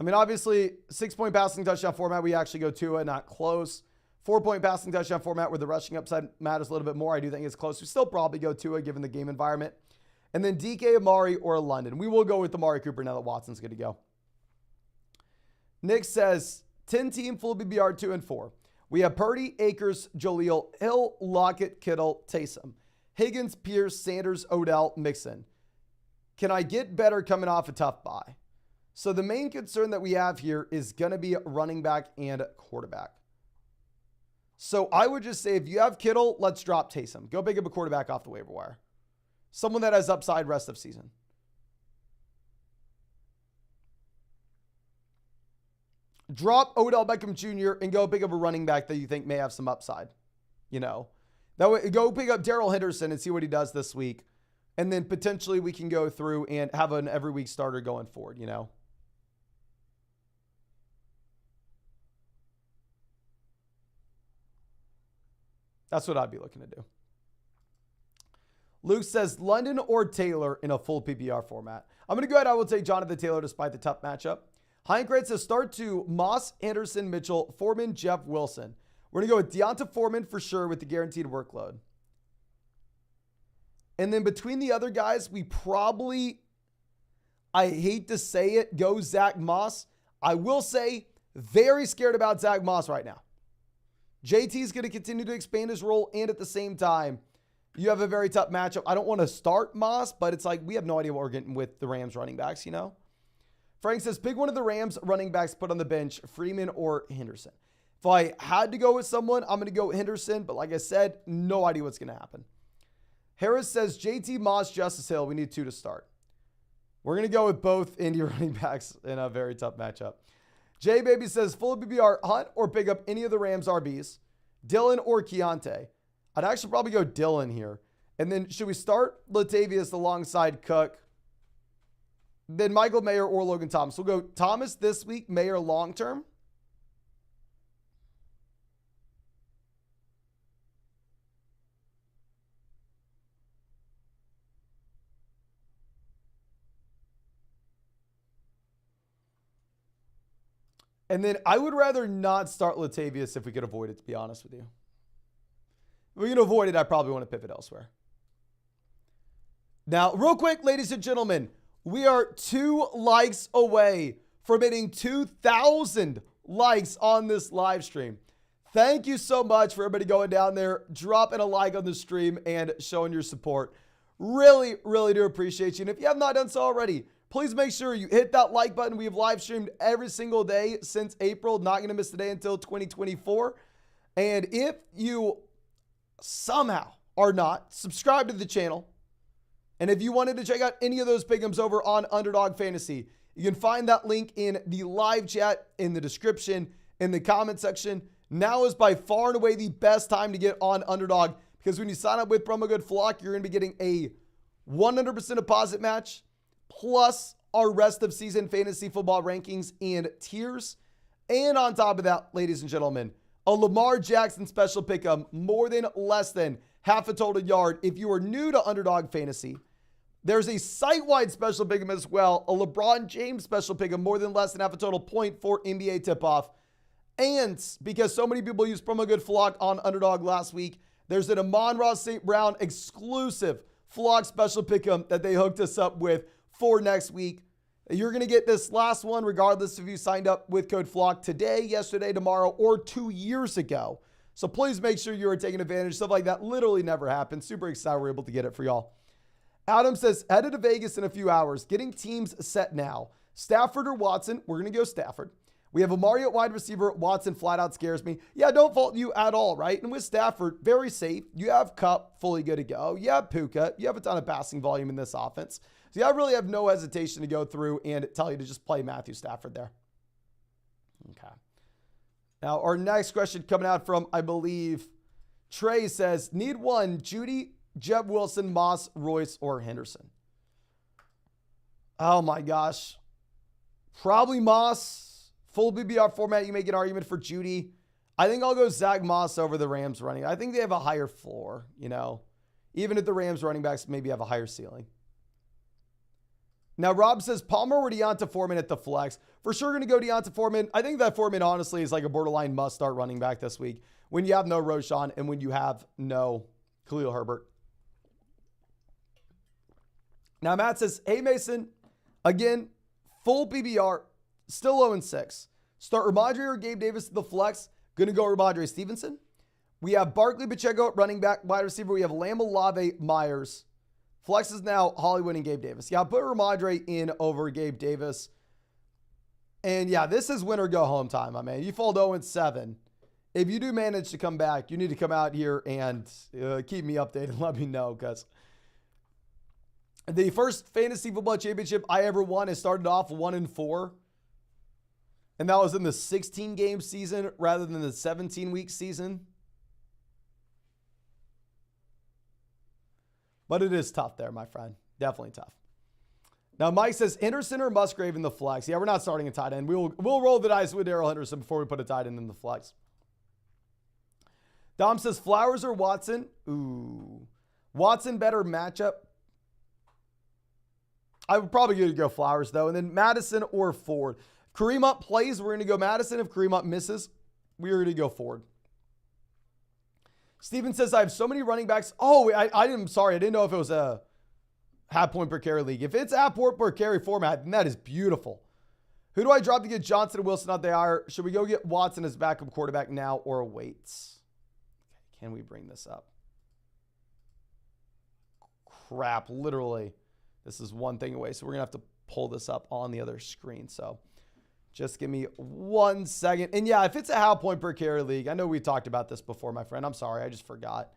I mean, obviously, 6-point passing touchdown format, we actually go Tua, not close. 4-point passing touchdown format where the rushing upside matters a little bit more. I do think it's close. We still probably go Tua given the game environment. And then DK, Amari, or London. We will go with Amari Cooper now that Watson's good to go. Nick says 10-team full BBR 2 and 4. We have Purdy, Akers, Jaleel, Hill, Lockett, Kittle, Taysom, Higgins, Pierce, Sanders, Odell, Mixon. Can I get better coming off a tough bye? So the main concern that we have here is going to be running back and quarterback. So I would just say if you have Kittle, let's drop Taysom. Go pick up a quarterback off the waiver wire. Someone that has upside rest of season. Drop Odell Beckham Jr. and go pick up a running back that you think may have some upside. You know, that way, go pick up Darrell Henderson and see what he does this week. And then potentially we can go through and have an every week starter going forward, you know. That's what I'd be looking to do. Luke says London or Taylor in a full PPR format. I'm going to go ahead. I will take Jonathan Taylor despite the tough matchup. Heinkrantz says start to Moss, Anderson, Mitchell, Foreman, Jeff Wilson. We're going to go with Deonta Foreman for sure with the guaranteed workload. And then between the other guys, we probably, I hate to say it, go Zach Moss. I will say very scared about Zach Moss right now. JT is going to continue to expand his role, and at the same time, you have a very tough matchup. I don't want to start Moss, but it's like we have no idea what we're getting with the Rams running backs, you know? Frank says, pick one of the Rams running backs put on the bench, Freeman or Henderson. If I had to go with someone, I'm going to go Henderson, but like I said, no idea what's going to happen. Harris says, JT, Moss, Justice Hill. We need 2 to start. We're going to go with both Indy running backs in a very tough matchup. J Baby says, full BBR, Hunt or pick up any of the Rams RBs, Dylan or Keontae. I'd actually probably go Dylan here. And then should we start Latavius alongside Cook? Then Michael Mayer or Logan Thomas. We'll go Thomas this week, Mayer long-term. And then I would rather not start Latavius if we could avoid it, to be honest with you. If we can avoid it, I probably want to pivot elsewhere. Now, real quick, ladies and gentlemen, we are 2 likes away from hitting 2,000 likes on this live stream. Thank you so much for everybody going down there, dropping a like on the stream, and showing your support. Really, really do appreciate you. And if you have not done so already, please make sure you hit that like button. We have live streamed every single day since April. Not going to miss a day until 2024. And if you somehow are not subscribed to the channel, and if you wanted to check out any of those pick'ems over on Underdog Fantasy, you can find that link in the live chat, in the description, in the comment section. Now is by far and away the best time to get on Underdog, because when you sign up with promo code FLOCK, you're going to be getting a 100% deposit match, plus our rest of season fantasy football rankings and tiers. And on top of that, ladies and gentlemen, a Lamar Jackson special pick'em, more than less than half a total yard. If you are new to Underdog Fantasy, there's a site-wide special pick'em as well. A LeBron James special pick'em, more than less than half a total point for NBA tip-off. And because so many people used promo code FLOCK on Underdog last week, there's an Amon-Ra St. Brown exclusive FLOCK special pick'em that they hooked us up with for next week. You're going to get this last one regardless if you signed up with code FLOCK today, yesterday, tomorrow, or 2 years ago. So please make sure you are taking advantage. Stuff like that literally never happens. Super excited we're able to get it for y'all. Adam says, headed to Vegas in a few hours. Getting teams set now. Stafford or Watson? We're going to go Stafford. We have Amari at wide receiver. Watson flat out scares me. Yeah, don't fault you at all, right? And with Stafford, very safe. You have Kupp fully good to go. You have Puka. You have a ton of passing volume in this offense. So yeah, I really have no hesitation to go through and tell you to just play Matthew Stafford there. Okay. Now, our next question coming out from, I believe, Trey says, need one, Judy, Jeb Wilson, Moss, Royce, or Henderson. Oh my gosh. Probably Moss. Full BBR format, you make an argument for Judy. I think I'll go Zach Moss over the Rams running. I think they have a higher floor, you know. Even if the Rams running backs maybe have a higher ceiling. Now, Rob says Palmer or Deonta Foreman at the flex. For sure going to go Deonta Foreman. I think that Foreman honestly is like a borderline must-start running back this week when you have no Roschon and when you have no Khalil Herbert. Now, Matt says, hey, Mason, again, full PBR, still 0-6. Start Ramondre or Gabe Davis at the flex. Going to go Ramondre Stevenson. We have Barkley Pacheco at running back, wide receiver. We have Lamb, Olave, Myers. Flex is now Hollywood and Gabe Davis. Yeah, I'll put Ramondre in over Gabe Davis. And yeah, this is win or go home time, my man. You fall 0-7. If you do manage to come back, you need to come out here and keep me updated and let me know, because the first fantasy football championship I ever won, I started off 1-4. And that was in the 16-game season rather than the 17-week season. But it is tough there, my friend. Definitely tough. Now, Mike says, Henderson or Musgrave in the flex. Yeah, we're not starting a tight end. We'll roll the dice with Darrell Henderson before we put a tight end in the flex. Dom says, Flowers or Watson? Ooh. Watson better matchup. I would probably go Flowers, though. And then Madison or Ford. If Kareem Hunt plays, we're going to go Madison. If Kareem Hunt misses, we're going to go Ford. Steven says, I have so many running backs. Oh, I'm sorry. I didn't know if it was a half point per carry league. If it's half point per carry format, then that is beautiful. Who do I drop to get Johnson and Wilson out the IR? Should we go get Watson as backup quarterback now or wait? Okay, can we bring this up? Crap, literally. This is one thing away, so we're going to have to pull this up on the other screen. So just give me 1 second. And yeah, if it's a half point per carry league, I know we talked about this before, my friend. I'm sorry, I just forgot.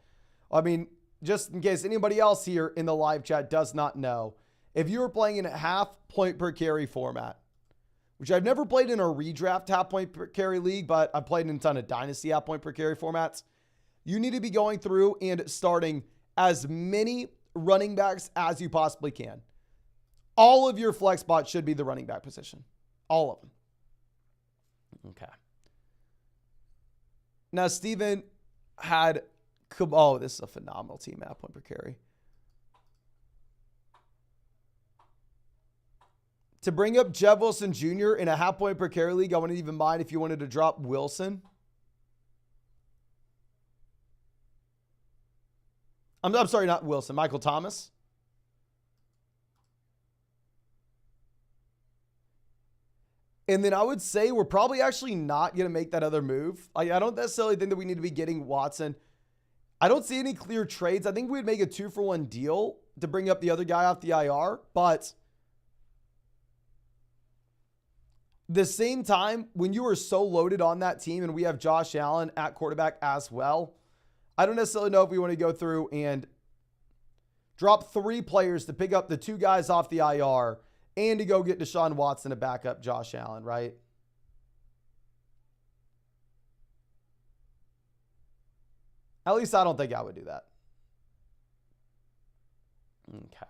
I mean, just in case anybody else here in the live chat does not know, if you were playing in a half point per carry format, which I've never played in a redraft half point per carry league, but I've played in a ton of Dynasty half point per carry formats, you need to be going through and starting as many running backs as you possibly can. All of your flex spots should be the running back position. All of them. Okay. Now, Steven had, oh, this is a phenomenal team half point per carry. To bring up Jeff Wilson Jr. in a half point per carry league, I wouldn't even mind if you wanted to drop Wilson. I'm sorry, not Wilson, Michael Thomas. And then I would say we're probably actually not going to make that other move. I don't necessarily think that we need to be getting Watson. I don't see any clear trades. I think we'd make a 2-for-1 deal to bring up the other guy off the IR. But the same time, when you are so loaded on that team and we have Josh Allen at quarterback as well, I don't necessarily know if we want to go through and drop 3 players to pick up the 2 guys off the IR and to go get Deshaun Watson to back up Josh Allen, right? At least I don't think I would do that. Okay.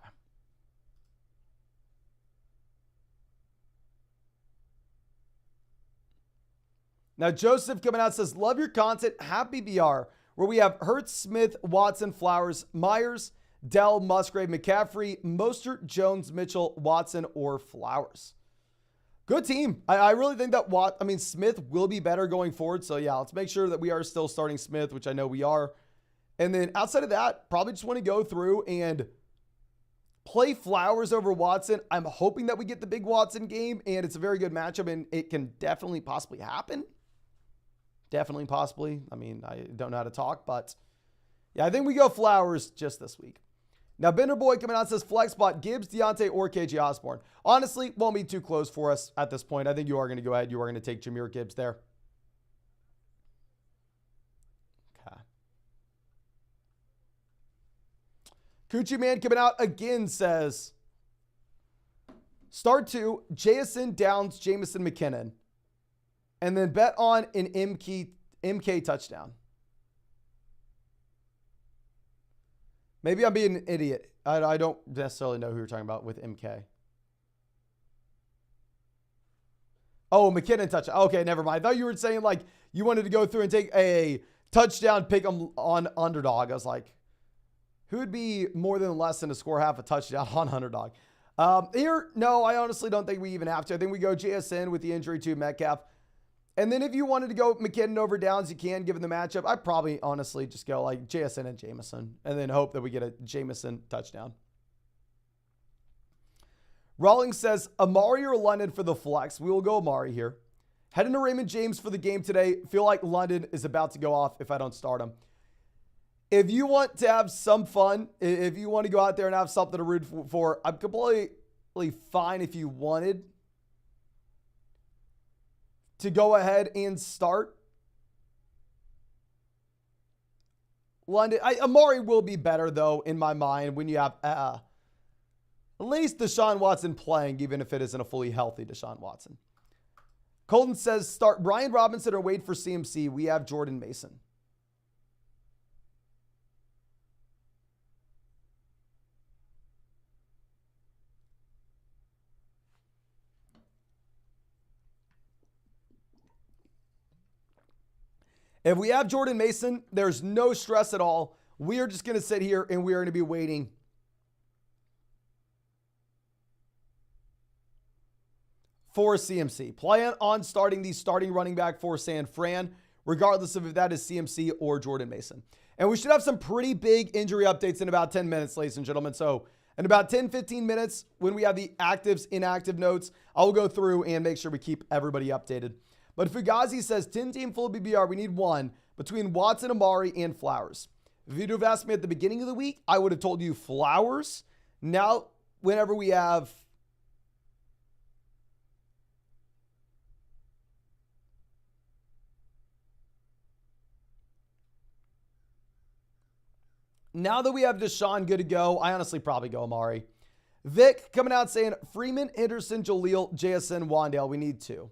Now, Joseph coming out says, love your content. Happy BR, where we have Hurts, Smith, Watson, Flowers, Myers, Dell, Musgrave, McCaffrey, Mostert, Jones, Mitchell, Watson, or Flowers. Good team. I really think that Smith will be better going forward. So yeah, let's make sure that we are still starting Smith, which I know we are. And then outside of that, probably just want to go through and play Flowers over Watson. I'm hoping that we get the big Watson game, and it's a very good matchup, and it can definitely possibly happen. Definitely possibly. I mean, I don't know how to talk, but yeah, I think we go Flowers just this week. Now, Bender Boy coming out says, flex spot, Gibbs, Deontay, or KJ Osborne. Honestly, won't be too close for us at this point. I think you are going to go ahead. You are going to take Jahmyr Gibbs there. Okay. Coochie Man coming out again says, start 2, Jason, Downs, Jameson, McKinnon. And then bet on an MK touchdown. Maybe I'm being an idiot. I don't necessarily know who you're talking about with MK. Oh, McKinnon touchdown. Okay, never mind. I thought you were saying like you wanted to go through and take a touchdown pick 'em on Underdog. I was like, who would be more than less than to score half a touchdown on Underdog? Here, no, I honestly don't think we even have to. I think we go JSN with the injury to Metcalf. And then if you wanted to go McKinnon over Downs, you can, given the matchup. I'd probably honestly just go like JSN and Jameson and then hope that we get a Jameson touchdown. Rawlings says, Amari or London for the flex. We will go Amari here. Heading to Raymond James for the game today. Feel like London is about to go off if I don't start him. If you want to have some fun, if you want to go out there and have something to root for, I'm completely fine if you wanted to go ahead and start London. Amari will be better, though, in my mind, when you have at least Deshaun Watson playing, even if it isn't a fully healthy Deshaun Watson. Colton says, start Brian Robinson or wait for CMC. We have Jordan Mason. If we have Jordan Mason, there's no stress at all. We are just going to sit here and we are going to be waiting for CMC. Plan on starting the starting running back for San Fran, regardless of if that is CMC or Jordan Mason. And we should have some pretty big injury updates in about 10 minutes, ladies and gentlemen. So in about 10, 15 minutes, when we have the actives, inactive notes, I will go through and make sure we keep everybody updated. But Fugazi says, 10-team full BBR, we need one between Watson, Amari, and Flowers. If you'd have asked me at the beginning of the week, I would have told you Flowers. Now, whenever we have Deshaun good to go, I honestly probably go Amari. Vic coming out saying, Freeman, Henderson, Jaleel, JSN, Wandale. We need two.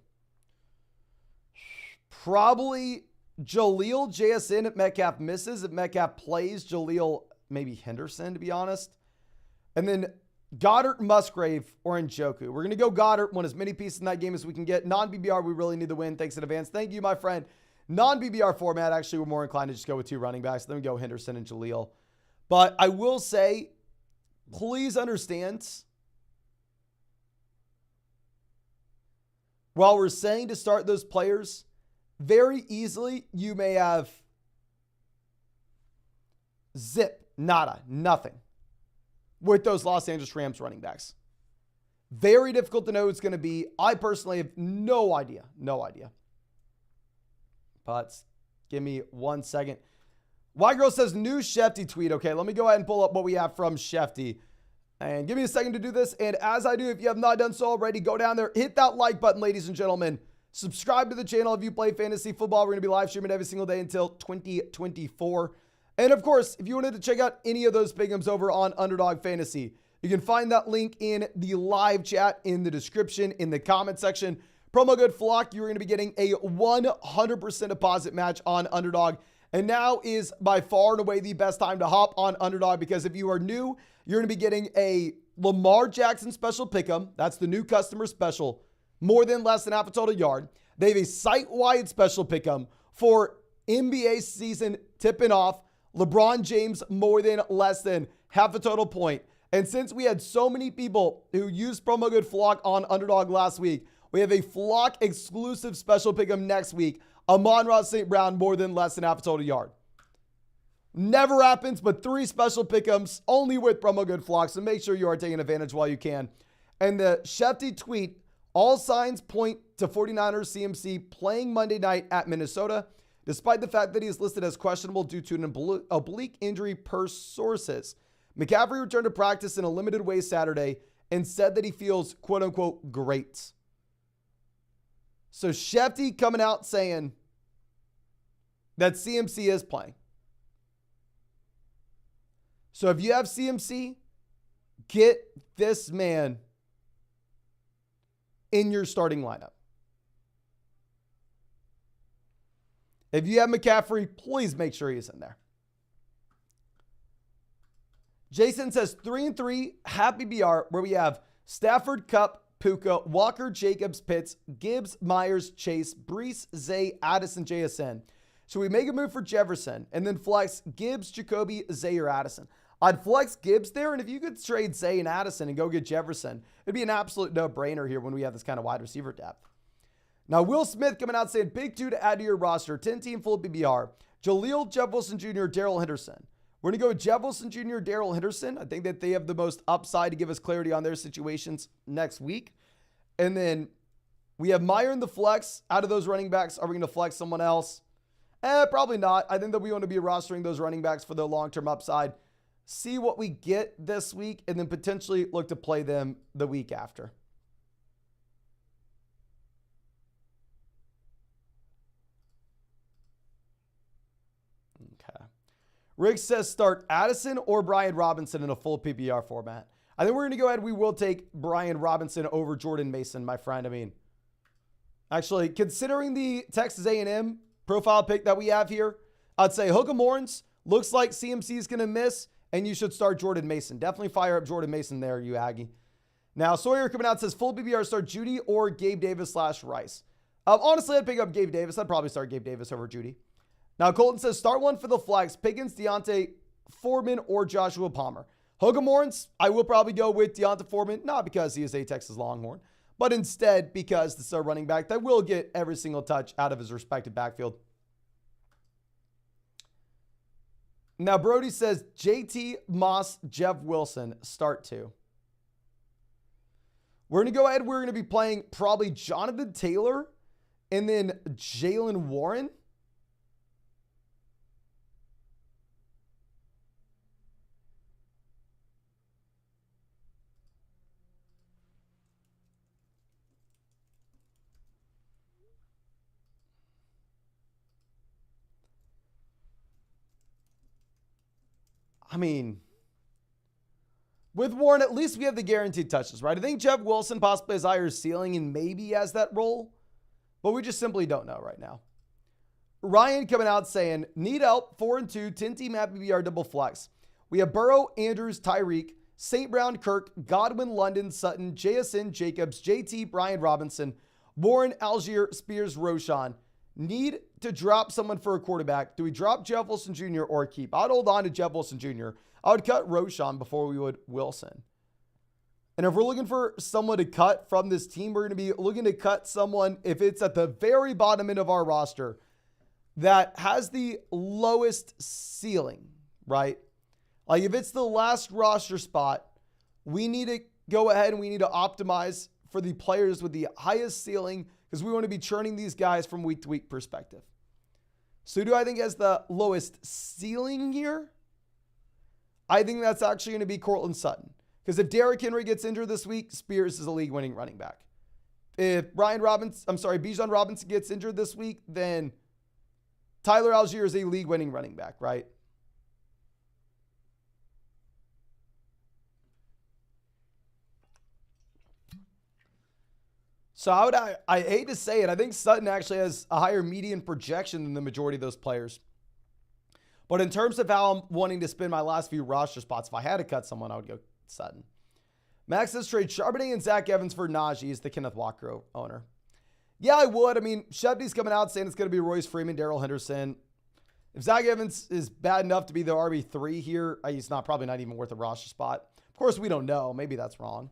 Probably Jaleel, JSN if Metcalf misses. If Metcalf plays, Jaleel, maybe Henderson, to be honest. And then Goddard, Musgrave, or Njoku. We're going to go Goddard, want as many pieces in that game as we can get. Non-BBR, we really need the win. Thanks in advance. Thank you, my friend. Non-BBR format, actually, we're more inclined to just go with two running backs. Then we go Henderson and Jaleel. But I will say, please understand, while we're saying to start those players, very easily, you may have nothing with those Los Angeles Rams running backs. Very difficult to know who it's going to be. I personally have no idea. But give me 1 second. Y-Girl says, new Shefty tweet. Okay, let me go ahead and pull up what we have from Shefty. And give me a second to do this. And as I do, if you have not done so already, go down there, hit that like button, ladies and gentlemen. Subscribe to the channel if you play fantasy football. We're going to be live streaming every single day until 2024. And of course, if you wanted to check out any of those pick'ems over on Underdog Fantasy, you can find that link in the live chat, in the description, in the comment section. Promo code FLOCK, you're going to be getting a 100% deposit match on Underdog. And now is by far and away the best time to hop on Underdog, because if you are new, you're going to be getting a Lamar Jackson special pick'em. That's the new customer special. More than less than half a total yard. They have a site-wide special pick'em for NBA season tipping off. LeBron James more than less than half a total point. And since we had so many people who used promo code FLOCK on Underdog last week, we have a Flock exclusive special pick'em next week. Amon-Ra St. Brown more than less than half a total yard. Never happens, but 3 special pick'ems only with promo code FLOCK. So make sure you are taking advantage while you can. And the Shefty tweet, all signs point to 49ers CMC playing Monday night at Minnesota, despite the fact that he is listed as questionable due to an oblique injury per sources. McCaffrey returned to practice in a limited way Saturday and said that he feels, quote unquote, great. So Shefty coming out saying that CMC is playing. So if you have CMC, get this man in your starting lineup. If you have McCaffrey, please make sure he's in there. Jason says 3-3, happy BR, where we have Stafford, Kupp, Puka, Walker, Jacobs, Pitts, Gibbs, Myers, Chase, Brees, Zay, Addison, JSN. So we make a move for Jefferson and then flex Gibbs, Jacoby, Zay, or Addison. I'd flex Gibbs there, and if you could trade Zay and Addison and go get Jefferson, it'd be an absolute no-brainer here when we have this kind of wide receiver depth. Now, Will Smith coming out saying, big two to add to your roster, 10-team full PPR. Jaleel, Jeff Wilson Jr., Darrell Henderson. We're going to go with Jeff Wilson Jr., Darrell Henderson. I think that they have the most upside to give us clarity on their situations next week. And then we have Meyer in the flex. Out of those running backs, are we going to flex someone else? Probably not. I think that we want to be rostering those running backs for their long-term upside. See what we get this week, and then potentially look to play them the week after. Okay. Rick says start Addison or Brian Robinson in a full PPR format. I think we're going to go ahead. We will take Brian Robinson over Jordan Mason, my friend. I mean, actually, considering the Texas A&M profile pick that we have here, I'd say hook 'em horns. Looks like CMC is going to miss, and you should start Jordan Mason. Definitely fire up Jordan Mason there, you Aggie. Now, Sawyer coming out says full PPR start Judy or Gabe Davis / Rice. Honestly, I'd pick up Gabe Davis. I'd probably start Gabe Davis over Judy. Now, Colton says start one for the flex. Pickens, Deontay Foreman, or Joshua Palmer. Hook 'em horns, I will probably go with Deontay Foreman, not because he is a Texas Longhorn, but instead because this is a running back that will get every single touch out of his respective backfield. Now, Brody says JT, Moss, Jeff Wilson, start two. We're going to go ahead. We're going to be playing probably Jonathan Taylor and then Jalen Warren. I mean, with Warren, at least we have the guaranteed touches, right? I think Jeff Wilson possibly has higher ceiling and maybe has that role, but we just simply don't know right now. Ryan coming out saying, need help, 4-2, 10-team happy BR double flex. We have Burrow, Andrews, Tyreek, St. Brown, Kirk, Godwin, London, Sutton, JSN, Jacobs, JT, Brian Robinson, Warren, Algier, Spears, Roshan. Need to drop someone for a quarterback. Do we drop Jeff Wilson Jr. or keep? I'd hold on to Jeff Wilson Jr. I would cut Roshan before we would Wilson. And if we're looking for someone to cut from this team, we're going to be looking to cut someone, if it's at the very bottom end of our roster, that has the lowest ceiling, right? Like if it's the last roster spot, we need to go ahead and we need to optimize for the players with the highest ceiling, because we want to be churning these guys from week to week perspective. So who do I think has the lowest ceiling here? I think that's actually going to be Courtland Sutton. Because if Derrick Henry gets injured this week, Spears is a league-winning running back. If Bijan Robinson gets injured this week, then Tyler Algier is a league-winning running back, right? So I hate to say it, I think Sutton actually has a higher median projection than the majority of those players. But in terms of how I'm wanting to spend my last few roster spots, if I had to cut someone, I would go Sutton. Max says trade Charbonnet and Zach Evans for Najee as the Kenneth Walker owner. Yeah, I would. I mean, Shepney's coming out saying it's going to be Royce Freeman, Darrell Henderson. If Zach Evans is bad enough to be the RB3 here, he's probably not even worth a roster spot. Of course, we don't know. Maybe that's wrong.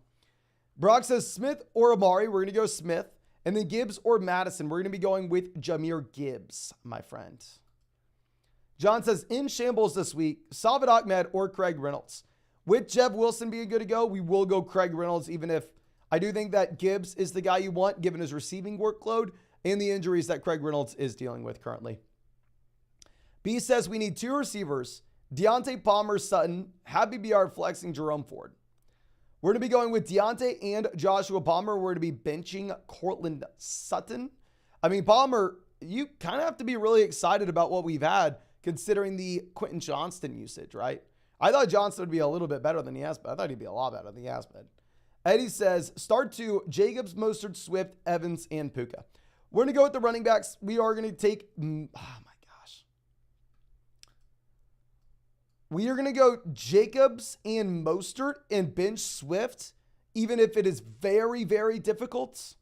Brock says Smith or Amari. We're going to go Smith. And then Gibbs or Madison. We're going to be going with Jahmyr Gibbs, my friend. John says in shambles this week, Salvador Ahmed or Craig Reynolds. With Jeff Wilson being good to go, we will go Craig Reynolds, even if I do think that Gibbs is the guy you want, given his receiving workload and the injuries that Craig Reynolds is dealing with currently. B says we need two receivers, Deontay Palmer, Sutton, Happy BR flexing Jerome Ford. We're going to be going with Deontay and Joshua Palmer. We're going to be benching Courtland Sutton. I mean, Palmer, you kind of have to be really excited about what we've had considering the Quentin Johnston usage, right? I thought Johnston would be a little bit better than he has, but I thought he'd be a lot better than he has been. Eddie says, start two, Jacobs, Mostert, Swift, Evans, and Puka. We're going to go with the running backs. We are going to take, we are going to go Jacobs and Mostert and bench Swift, even if it is very, very difficult.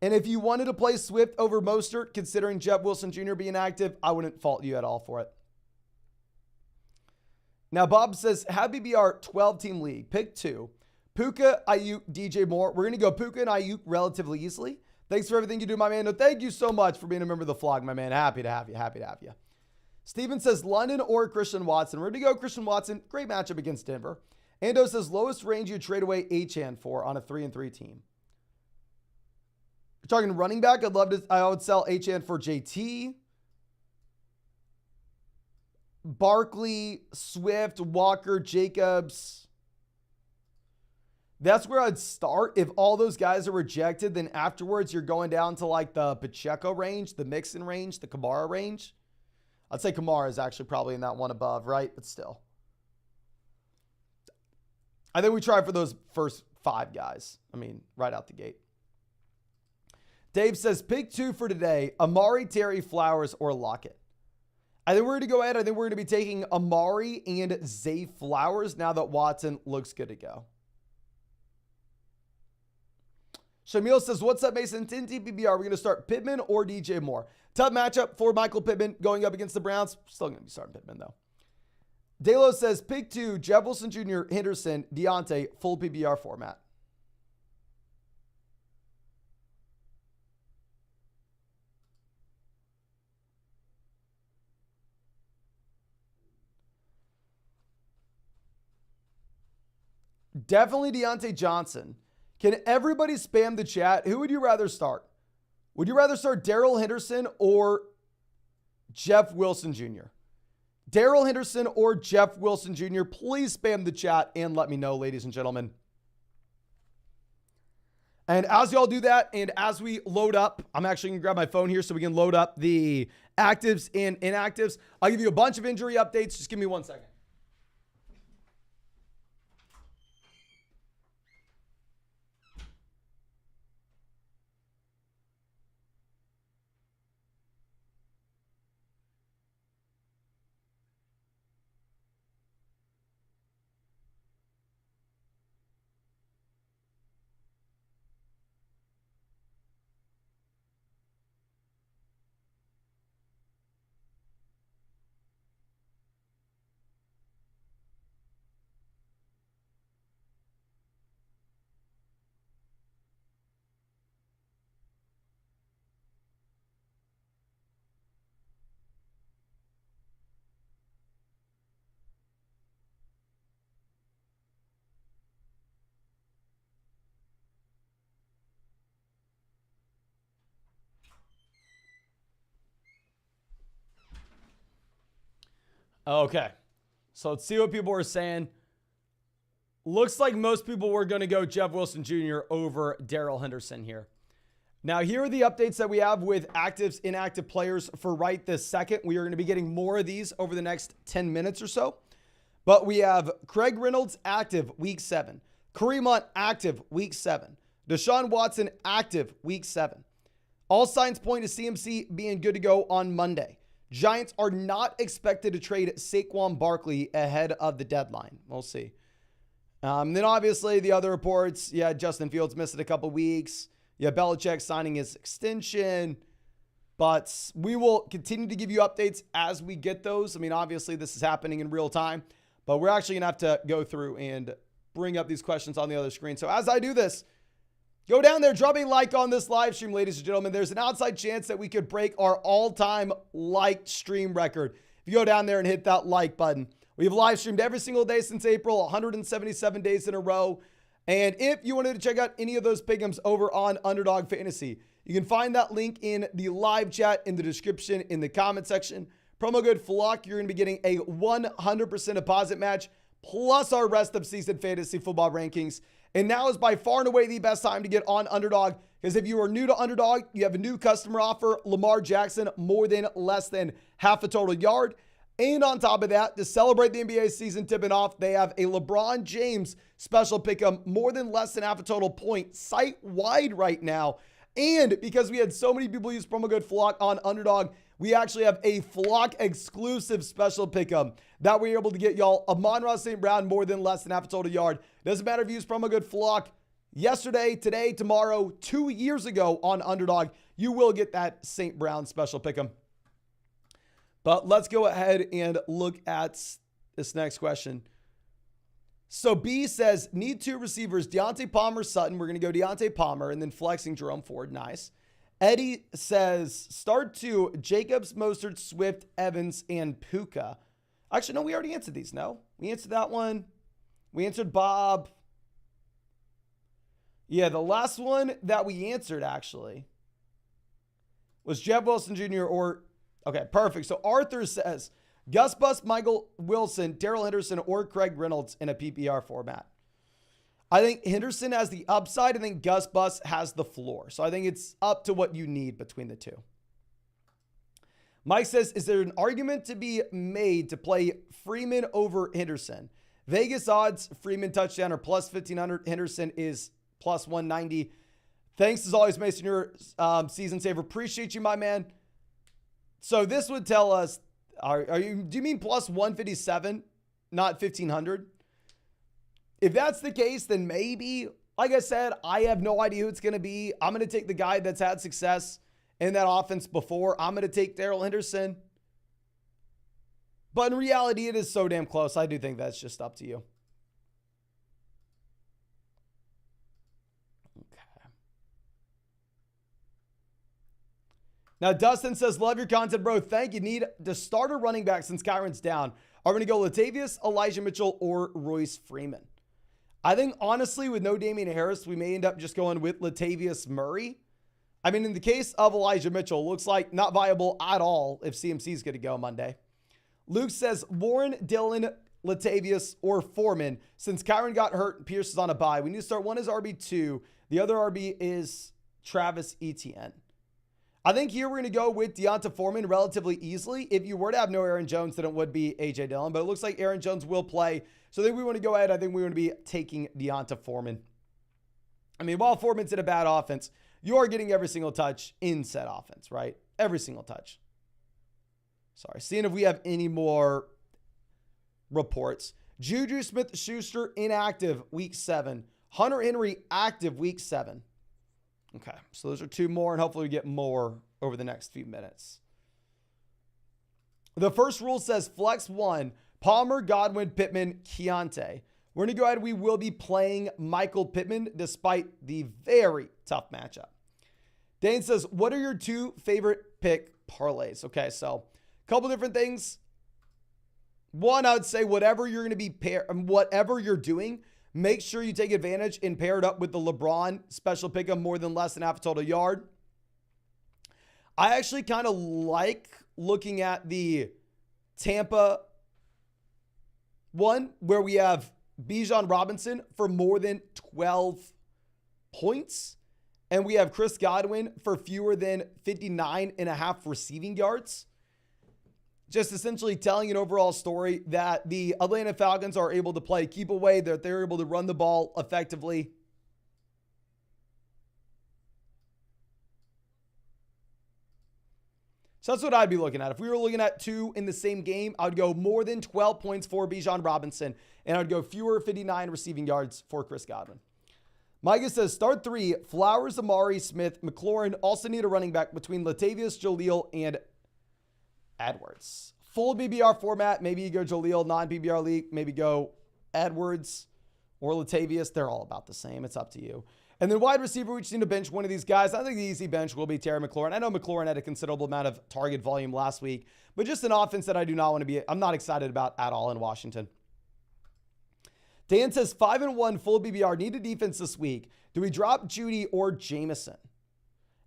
And if you wanted to play Swift over Mostert, considering Jeff Wilson Jr. being active, I wouldn't fault you at all for it. Now, Bob says, have BBR 12-team league. Pick 2. Puka, Ayuk, DJ Moore. We're going to go Puka and Ayuk relatively easily. Thanks for everything you do, my man. No, thank you so much for being a member of the vlog, my man. Happy to have you. Happy to have you. Steven says, London or Christian Watson. We're going to go Christian Watson. Great matchup against Denver. Ando says, lowest range you trade away Achane for on a 3-3 team. You're talking running back. I would sell Achane for JT. Barkley, Swift, Walker, Jacobs. That's where I'd start. If all those guys are rejected, then afterwards you're going down to like the Pacheco range, the Mixon range, the Kamara range. I'd say Kamara is actually probably in that one above, right? But still. I think we try for those first 5 guys. I mean, right out the gate. Dave says, pick 2 for today. Amari, Terry, Flowers, or Lockett. I think we're going to go ahead. I think we're going to be taking Amari and Zay Flowers now that Watson looks good to go. Shamil says, what's up, Mason? 10 TPBR. We're going to start Pittman or DJ Moore. Tough matchup for Michael Pittman going up against the Browns. Still going to be starting Pittman, though. Dalo says, pick 2, Jeff Wilson Jr., Henderson, Deontay, full PBR format. Definitely Deontay Johnson. Can everybody spam the chat? Who would you rather start? Would you rather start Darrell Henderson or Jeff Wilson Jr.? Darrell Henderson or Jeff Wilson Jr.? Please spam the chat and let me know, ladies and gentlemen. And as y'all do that, and as we load up, I'm actually going to grab my phone here so we can load up the actives and inactives. I'll give you a bunch of injury updates. Just give me 1 second. Okay, so let's see what people are saying. Looks like most people were going to go Jeff Wilson Jr. over Darrell Henderson here. Now, here are the updates that we have with actives, inactive players for right this second. We are going to be getting more of these over the next 10 minutes or so. But we have Craig Reynolds active week 7. Kareem Hunt active week 7. Deshaun Watson active week 7. All signs point to CMC being good to go on Monday. Giants are not expected to trade Saquon Barkley ahead of the deadline. We'll see. Then obviously the other reports, Justin Fields missed a couple weeks. Belichick signing his extension. But we will continue to give you updates as we get those. I mean, obviously this is happening in real time, but we're actually going to have to go through and bring up these questions on the other screen. So as I do this, go down there, drop a like on this live stream, ladies and gentlemen. There's an outside chance that we could break our all-time like stream record. If you go down there and hit that like button. We have live streamed every single day since April, 177 days in a row. And if you wanted to check out any of those pick'ems over on Underdog Fantasy, you can find that link in the live chat, in the description, in the comment section. Promo code FLOCK, you're going to be getting a 100% deposit match, plus our rest of season fantasy football rankings. And now is by far and away the best time to get on Underdog, because if you are new to Underdog, you have a new customer offer, Lamar Jackson, more than less than half a total yard. And on top of that, to celebrate the NBA season tipping off, they have a LeBron James special pick'em, more than less than half a total point, site-wide right now. And because we had so many people use promo code FLOCK on Underdog, we actually have a Flock exclusive special pick'em that we're able to get y'all Amon-Ra St. Brown more than less than half a total yard. Doesn't matter if you use promo code Flock yesterday, today, tomorrow, 2 years ago on Underdog, you will get that St. Brown special pick'em. But let's go ahead and look at this next question. So B says, need 2 receivers, Deontay Palmer, Sutton. We're going to go Deontay Palmer and then flexing Jerome Ford. Nice. Eddie says, start 2, Jacobs, Mostert, Swift, Evans, and Puka. Actually, no, we already answered these. No, we answered that one. We answered Bob. Yeah, the last one that we answered actually was Jeff Wilson Jr. or, okay, perfect. So Arthur says, Gus Bus, Michael Wilson, Darrell Henderson, or Craig Reynolds in a PPR format. I think Henderson has the upside. I think Gus Bus has the floor. So I think it's up to what you need between the two. Mike says, is there an argument to be made to play Freeman over Henderson? Vegas odds, Freeman touchdown are plus 1,500. Henderson is plus 190. Thanks as always, Mason, your season saver. Appreciate you, my man. So this would tell us, do you mean plus 157, not 1,500? If that's the case, then maybe, like I said, I have no idea who it's going to be. I'm going to take the guy that's had success in that offense before. I'm going to take Darrell Henderson. But in reality, it is so damn close. I do think that's just up to you. Now, Dustin says, love your content, bro. Thank you. Need to start a running back since Kyron's down. Are we going to go Latavius, Elijah Mitchell, or Royce Freeman? I think, honestly, with no Damian Harris, we may end up just going with Latavius Murray. I mean, in the case of Elijah Mitchell, looks like not viable at all if CMC is going to go Monday. Luke says, Warren, Dillon, Latavius, or Foreman. Since Kyron got hurt and Pierce is on a bye, we need to start one as RB2. The other RB is Travis Etienne. I think here we're going to go with Deonta Foreman relatively easily. If you were to have no Aaron Jones, then it would be A.J. Dillon. But it looks like Aaron Jones will play. So I think we want to go ahead. I think we want to be taking Deonta Foreman. I mean, while Foreman's in a bad offense, you are getting every single touch in said offense, right? Every single touch. Sorry. Seeing if we have any more reports. Juju Smith-Schuster inactive week 7. Hunter Henry active week 7. Okay, so those are 2 more, and hopefully we get more over the next few minutes. The first rule says flex 1, Palmer, Godwin, Pittman, Keontae. We're going to go ahead. We will be playing Michael Pittman despite the very tough matchup. Dane says, what are your 2 favorite pick parlays? Okay, so a couple different things. One, I would say whatever you're going to be whatever you're doing, make sure you take advantage and pair it up with the LeBron special pick of more than less than half a total yard. I actually kind of like looking at the Tampa one where we have Bijan Robinson for more than 12 points. And we have Chris Godwin for fewer than 59.5 receiving yards. Just essentially telling an overall story that the Atlanta Falcons are able to play keep away, that they're able to run the ball effectively. So that's what I'd be looking at. If we were looking at 2 in the same game, I would go more than 12 points for Bijan Robinson, and I'd go fewer 59 receiving yards for Chris Godwin. Micah says, start 3, Flowers, Amari, Smith, McLaurin. Also need a running back between Latavius, Jaleel, and Edwards. Full BBR format. Maybe you go Jaleel, non-BBR league. Maybe go Edwards or Latavius. They're all about the same. It's up to you. And then wide receiver, we just need to bench one of these guys. I think the easy bench will be Terry McLaurin. I know McLaurin had a considerable amount of target volume last week, but just an offense that I do not want to be, I'm not excited about at all in Washington. Dan says 5-1 full BBR. Need a defense this week. Do we drop Judy or Jameson?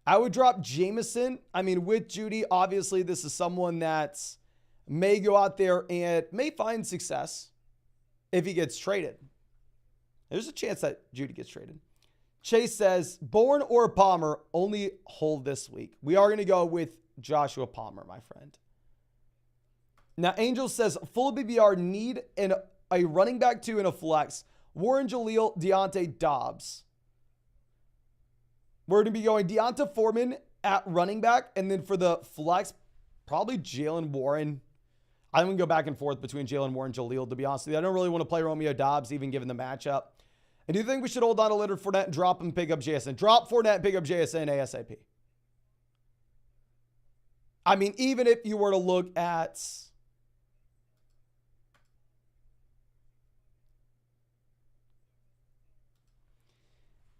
I would drop Jameson. I mean, with Judy, obviously, this is someone that may go out there and may find success if he gets traded. There's a chance that Judy gets traded. Chase says, Bourne or Palmer, only hold this week. We are going to go with Joshua Palmer, my friend. Now, Angel says, full BBR, need a running back 2 and a flex. Warren, Jaleel, Deontay, Dobbs. We're going to be going Deonta Foreman at running back. And then for the flex probably Jalen Warren. I'm going to go back and forth between Jalen Warren and Jaleel, to be honest with you. I don't really want to play Romeo Dobbs, even given the matchup. And do you think we should hold on to Leonard Fournette and drop him and pick up JSN? Drop Fournette and pick up JSN ASAP. I mean, even if you were to look at...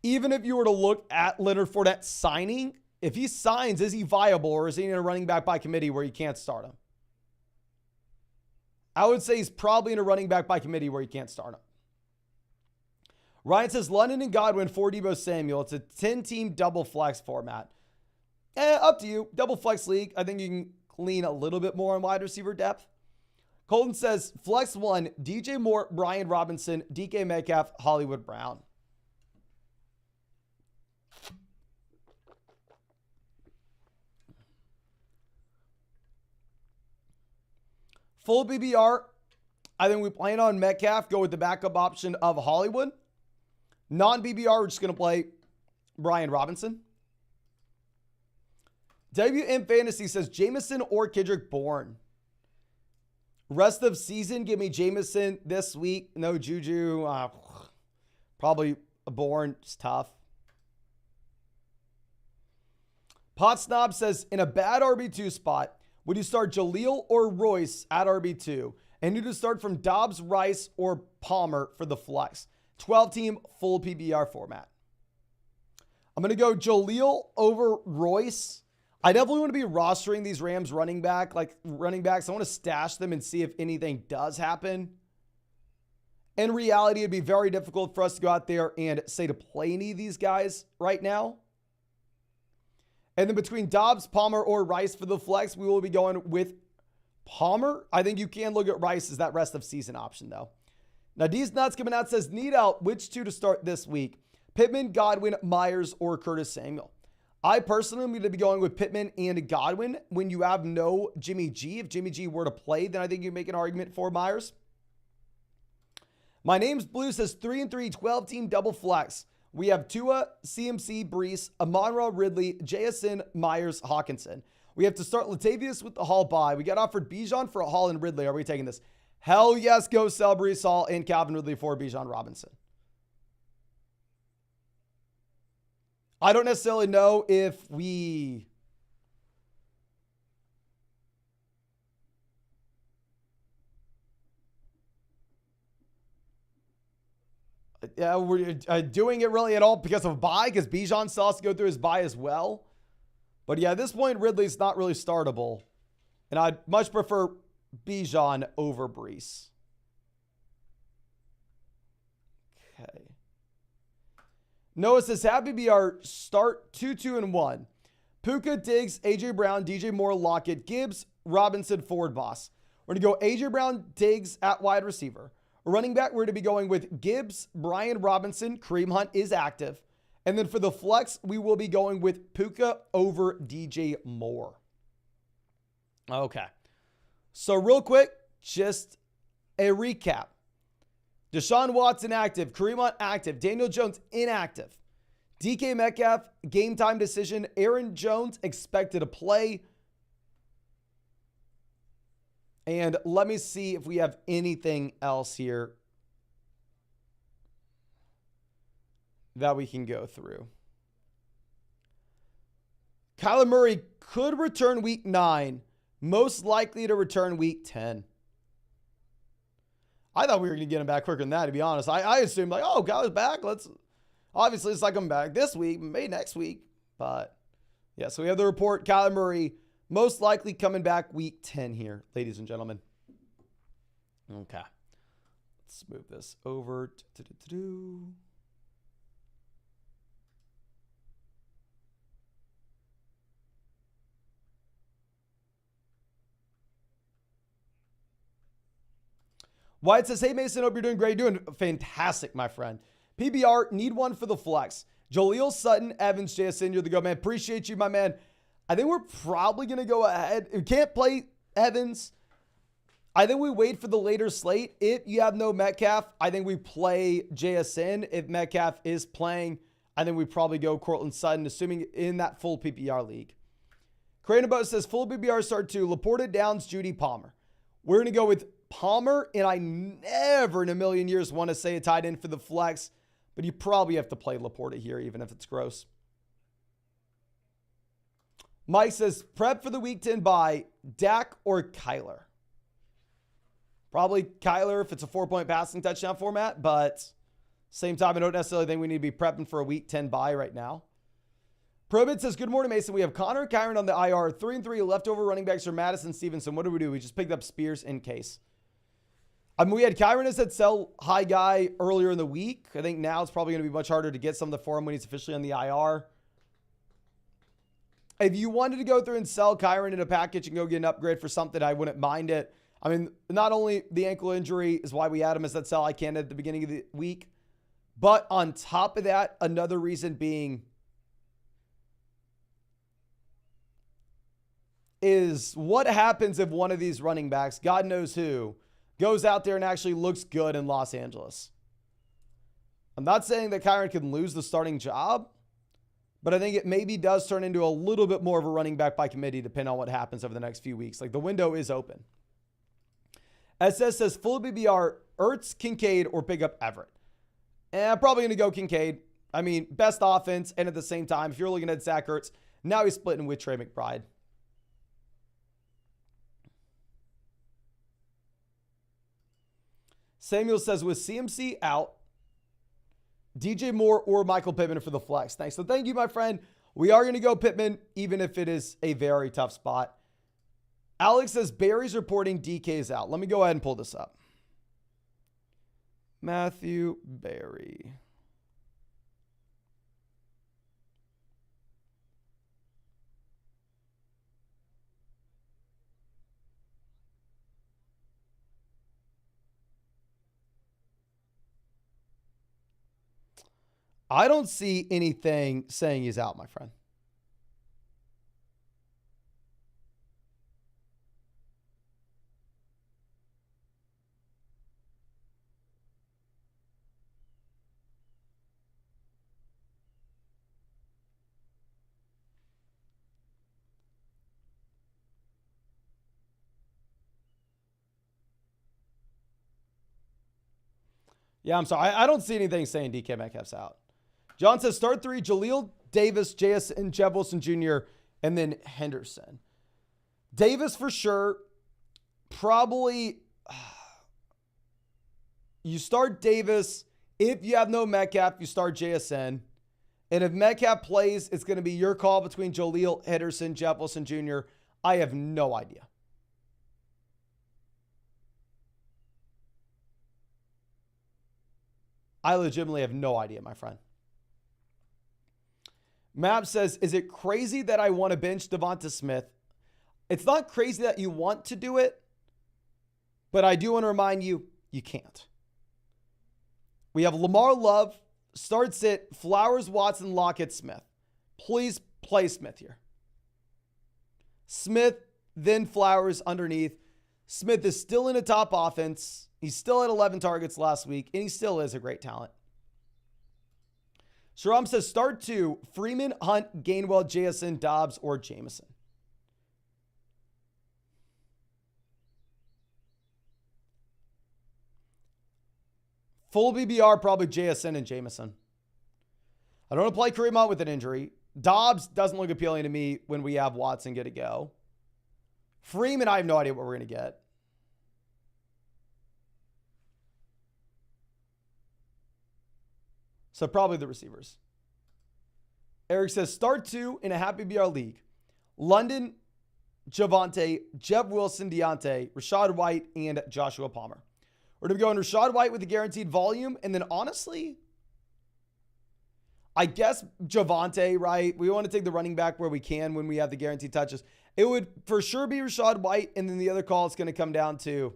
Even if you were to look at Leonard Fournette signing, if he signs, is he viable, or is he in a running back by committee where you can't start him? I would say he's probably in a running back by committee where you can't start him. Ryan says London and Godwin for Deebo Samuel. It's a 10-team double flex format. Up to you. Double flex league. I think you can lean a little bit more on wide receiver depth. Colton says flex 1, DJ Moore, Brian Robinson, DK Metcalf, Hollywood Brown. Full BBR, I think we plan on Metcalf, go with the backup option of Hollywood. Non-BBR, we're just going to play Brian Robinson. WM Fantasy says Jameson or Kendrick Bourne. Rest of season, give me Jameson this week. No Juju. Probably a Bourne. It's tough. Pot Snob says, in a bad RB2 spot, would you start Jaleel or Royce at RB2? And you to start from Dobbs, Rice, or Palmer for the flex. 12-team full PBR format. I'm going to go Jaleel over Royce. I definitely want to be rostering these Rams running backs. I want to stash them and see if anything does happen. In reality, it'd be very difficult for us to go out there and say to play any of these guys right now. And then between Dobbs, Palmer, or Rice for the flex, we will be going with Palmer. I think you can look at Rice as that rest of season option, though. Now, D's Nuts coming out says, need out which two to start this week? Pittman, Godwin, Myers, or Curtis Samuel? I personally am going to be going with Pittman and Godwin when you have no Jimmy G. If Jimmy G were to play, then I think you make an argument for Myers. My name's Blue says 3-3, 12-team double flex. We have Tua, CMC, Brees, Amon-Ra, Ridley, JSN, Myers, Hawkinson. We have to start Latavius with the Hall bye. We got offered Bijan for a Hall and Ridley. Are we taking this? Hell yes, go sell Brees Hall and Calvin Ridley for Bijan Robinson. I don't necessarily know if we... Yeah, we're doing it really at all because of bye, because Bijan still has to go through his bye as well. But yeah, at this point, Ridley's not really startable. And I'd much prefer Bijan over Brees. Okay. Noah says, happy be our start 2-2-1. Puka, Diggs, AJ Brown, DJ Moore, Lockett, Gibbs, Robinson, Ford, Boss. We're going to go AJ Brown, Diggs at wide receiver. Running back, we're going to be going with Gibbs, Brian Robinson. Kareem Hunt is active. And then for the flex, we will be going with Puka over DJ Moore. Okay. So real quick, just a recap. Deshaun Watson active. Kareem Hunt active. Daniel Jones inactive. DK Metcalf, game time decision. Aaron Jones expected to play. And let me see if we have anything else here that we can go through. Kyler Murray could return week 9, most likely to return week 10. I thought we were going to get him back quicker than that, to be honest. I assumed, like, oh, Kyler's back. Obviously, it's like I'm back this week, maybe next week. But, yeah, so we have the report. Kyler Murray most likely coming back week 10 here, ladies and gentlemen. Okay. Let's move this over. White says, hey, Mason, hope you're doing great. Doing fantastic, my friend. PBR, need one for the flex. Jaleel, Sutton, Evans, JSN, you're the go, man. Appreciate you, my man. I think we're probably going to go ahead. We can't play Evans. I think we wait for the later slate. If you have no Metcalf, I think we play JSN. If Metcalf is playing, I think we probably go Cortland Sutton, assuming in that full PPR league. Cranabo says full BBR start 2. Laporta, Downs, Judy, Palmer. We're going to go with Palmer, and I never in a million years want to say a tight end for the flex, but you probably have to play Laporta here, even if it's gross. Mike says prep for the week 10 bye, Dak or Kyler. Probably Kyler if it's a 4-point passing touchdown format, but same time, I don't necessarily think we need to be prepping for a week 10 bye right now. Probit says, good morning, Mason. We have Connor and Kyron on the IR. 3-3 leftover running backs for Madison Stevenson. What do? We just picked up Spears in case. We had Kyron as that sell high guy earlier in the week. I think now it's probably going to be much harder to get something for him when he's officially on the IR. If you wanted to go through and sell Kyron in a package and go get an upgrade for something, I wouldn't mind it. I mean, not only the ankle injury is why we had him as that sell high candidate at the beginning of the week, but on top of that, another reason being is what happens if one of these running backs, God knows who, goes out there and actually looks good in Los Angeles. I'm not saying that Kyron can lose the starting job, but I think it maybe does turn into a little bit more of a running back by committee depending on what happens over the next few weeks. Like the window is open. SS says full BBR, Ertz, Kincaid, or pick up Everett. And I'm probably going to go Kincaid. I mean, best offense, and at the same time, if you're looking at Zach Ertz, now he's splitting with Trey McBride. Samuel says, with CMC out, DJ Moore or Michael Pittman for the flex. Thanks. So thank you, my friend. We are going to go Pittman, even if it is a very tough spot. Alex says, Barry's reporting DK's out. Let me go ahead and pull this up. Matthew Berry. I don't see anything saying he's out, my friend. Yeah, I'm sorry. I don't see anything saying DK Metcalf's out. John says start 3, Jaleel, Davis, JSN, Jeff Wilson Jr., and then Henderson. Davis for sure. Probably you start Davis. If you have no Metcalf, you start JSN. And if Metcalf plays, it's going to be your call between Jaleel, Henderson, Jeff Wilson Jr. I have no idea. I legitimately have no idea, my friend. Map says, is it crazy that I want to bench Devonta Smith? It's not crazy that you want to do it, but I do want to remind you, you can't. We have Lamar Love, starts it, Flowers, Watson, Lockett, Smith. Please play Smith here. Smith, then Flowers underneath. Smith is still in a top offense. He still had 11 targets last week, and he still is a great talent. Sharam says start 2, Freeman, Hunt, Gainwell, JSN, Dobbs, or Jameson. Full BBR, probably JSN and Jameson. I don't want to play Kareem Hunt with an injury. Dobbs doesn't look appealing to me when we have Watson get a go. Freeman, I have no idea what we're going to get. So probably the receivers. Eric says, start 2 in a Happy BR league. London, Javonte, Jeb Wilson, Deontay, Rashad White, and Joshua Palmer. We're going to go in Rashad White with the guaranteed volume. And then honestly, I guess Javonte, right? We want to take the running back where we can when we have the guaranteed touches. It would for sure be Rashad White. And then the other call is going to come down to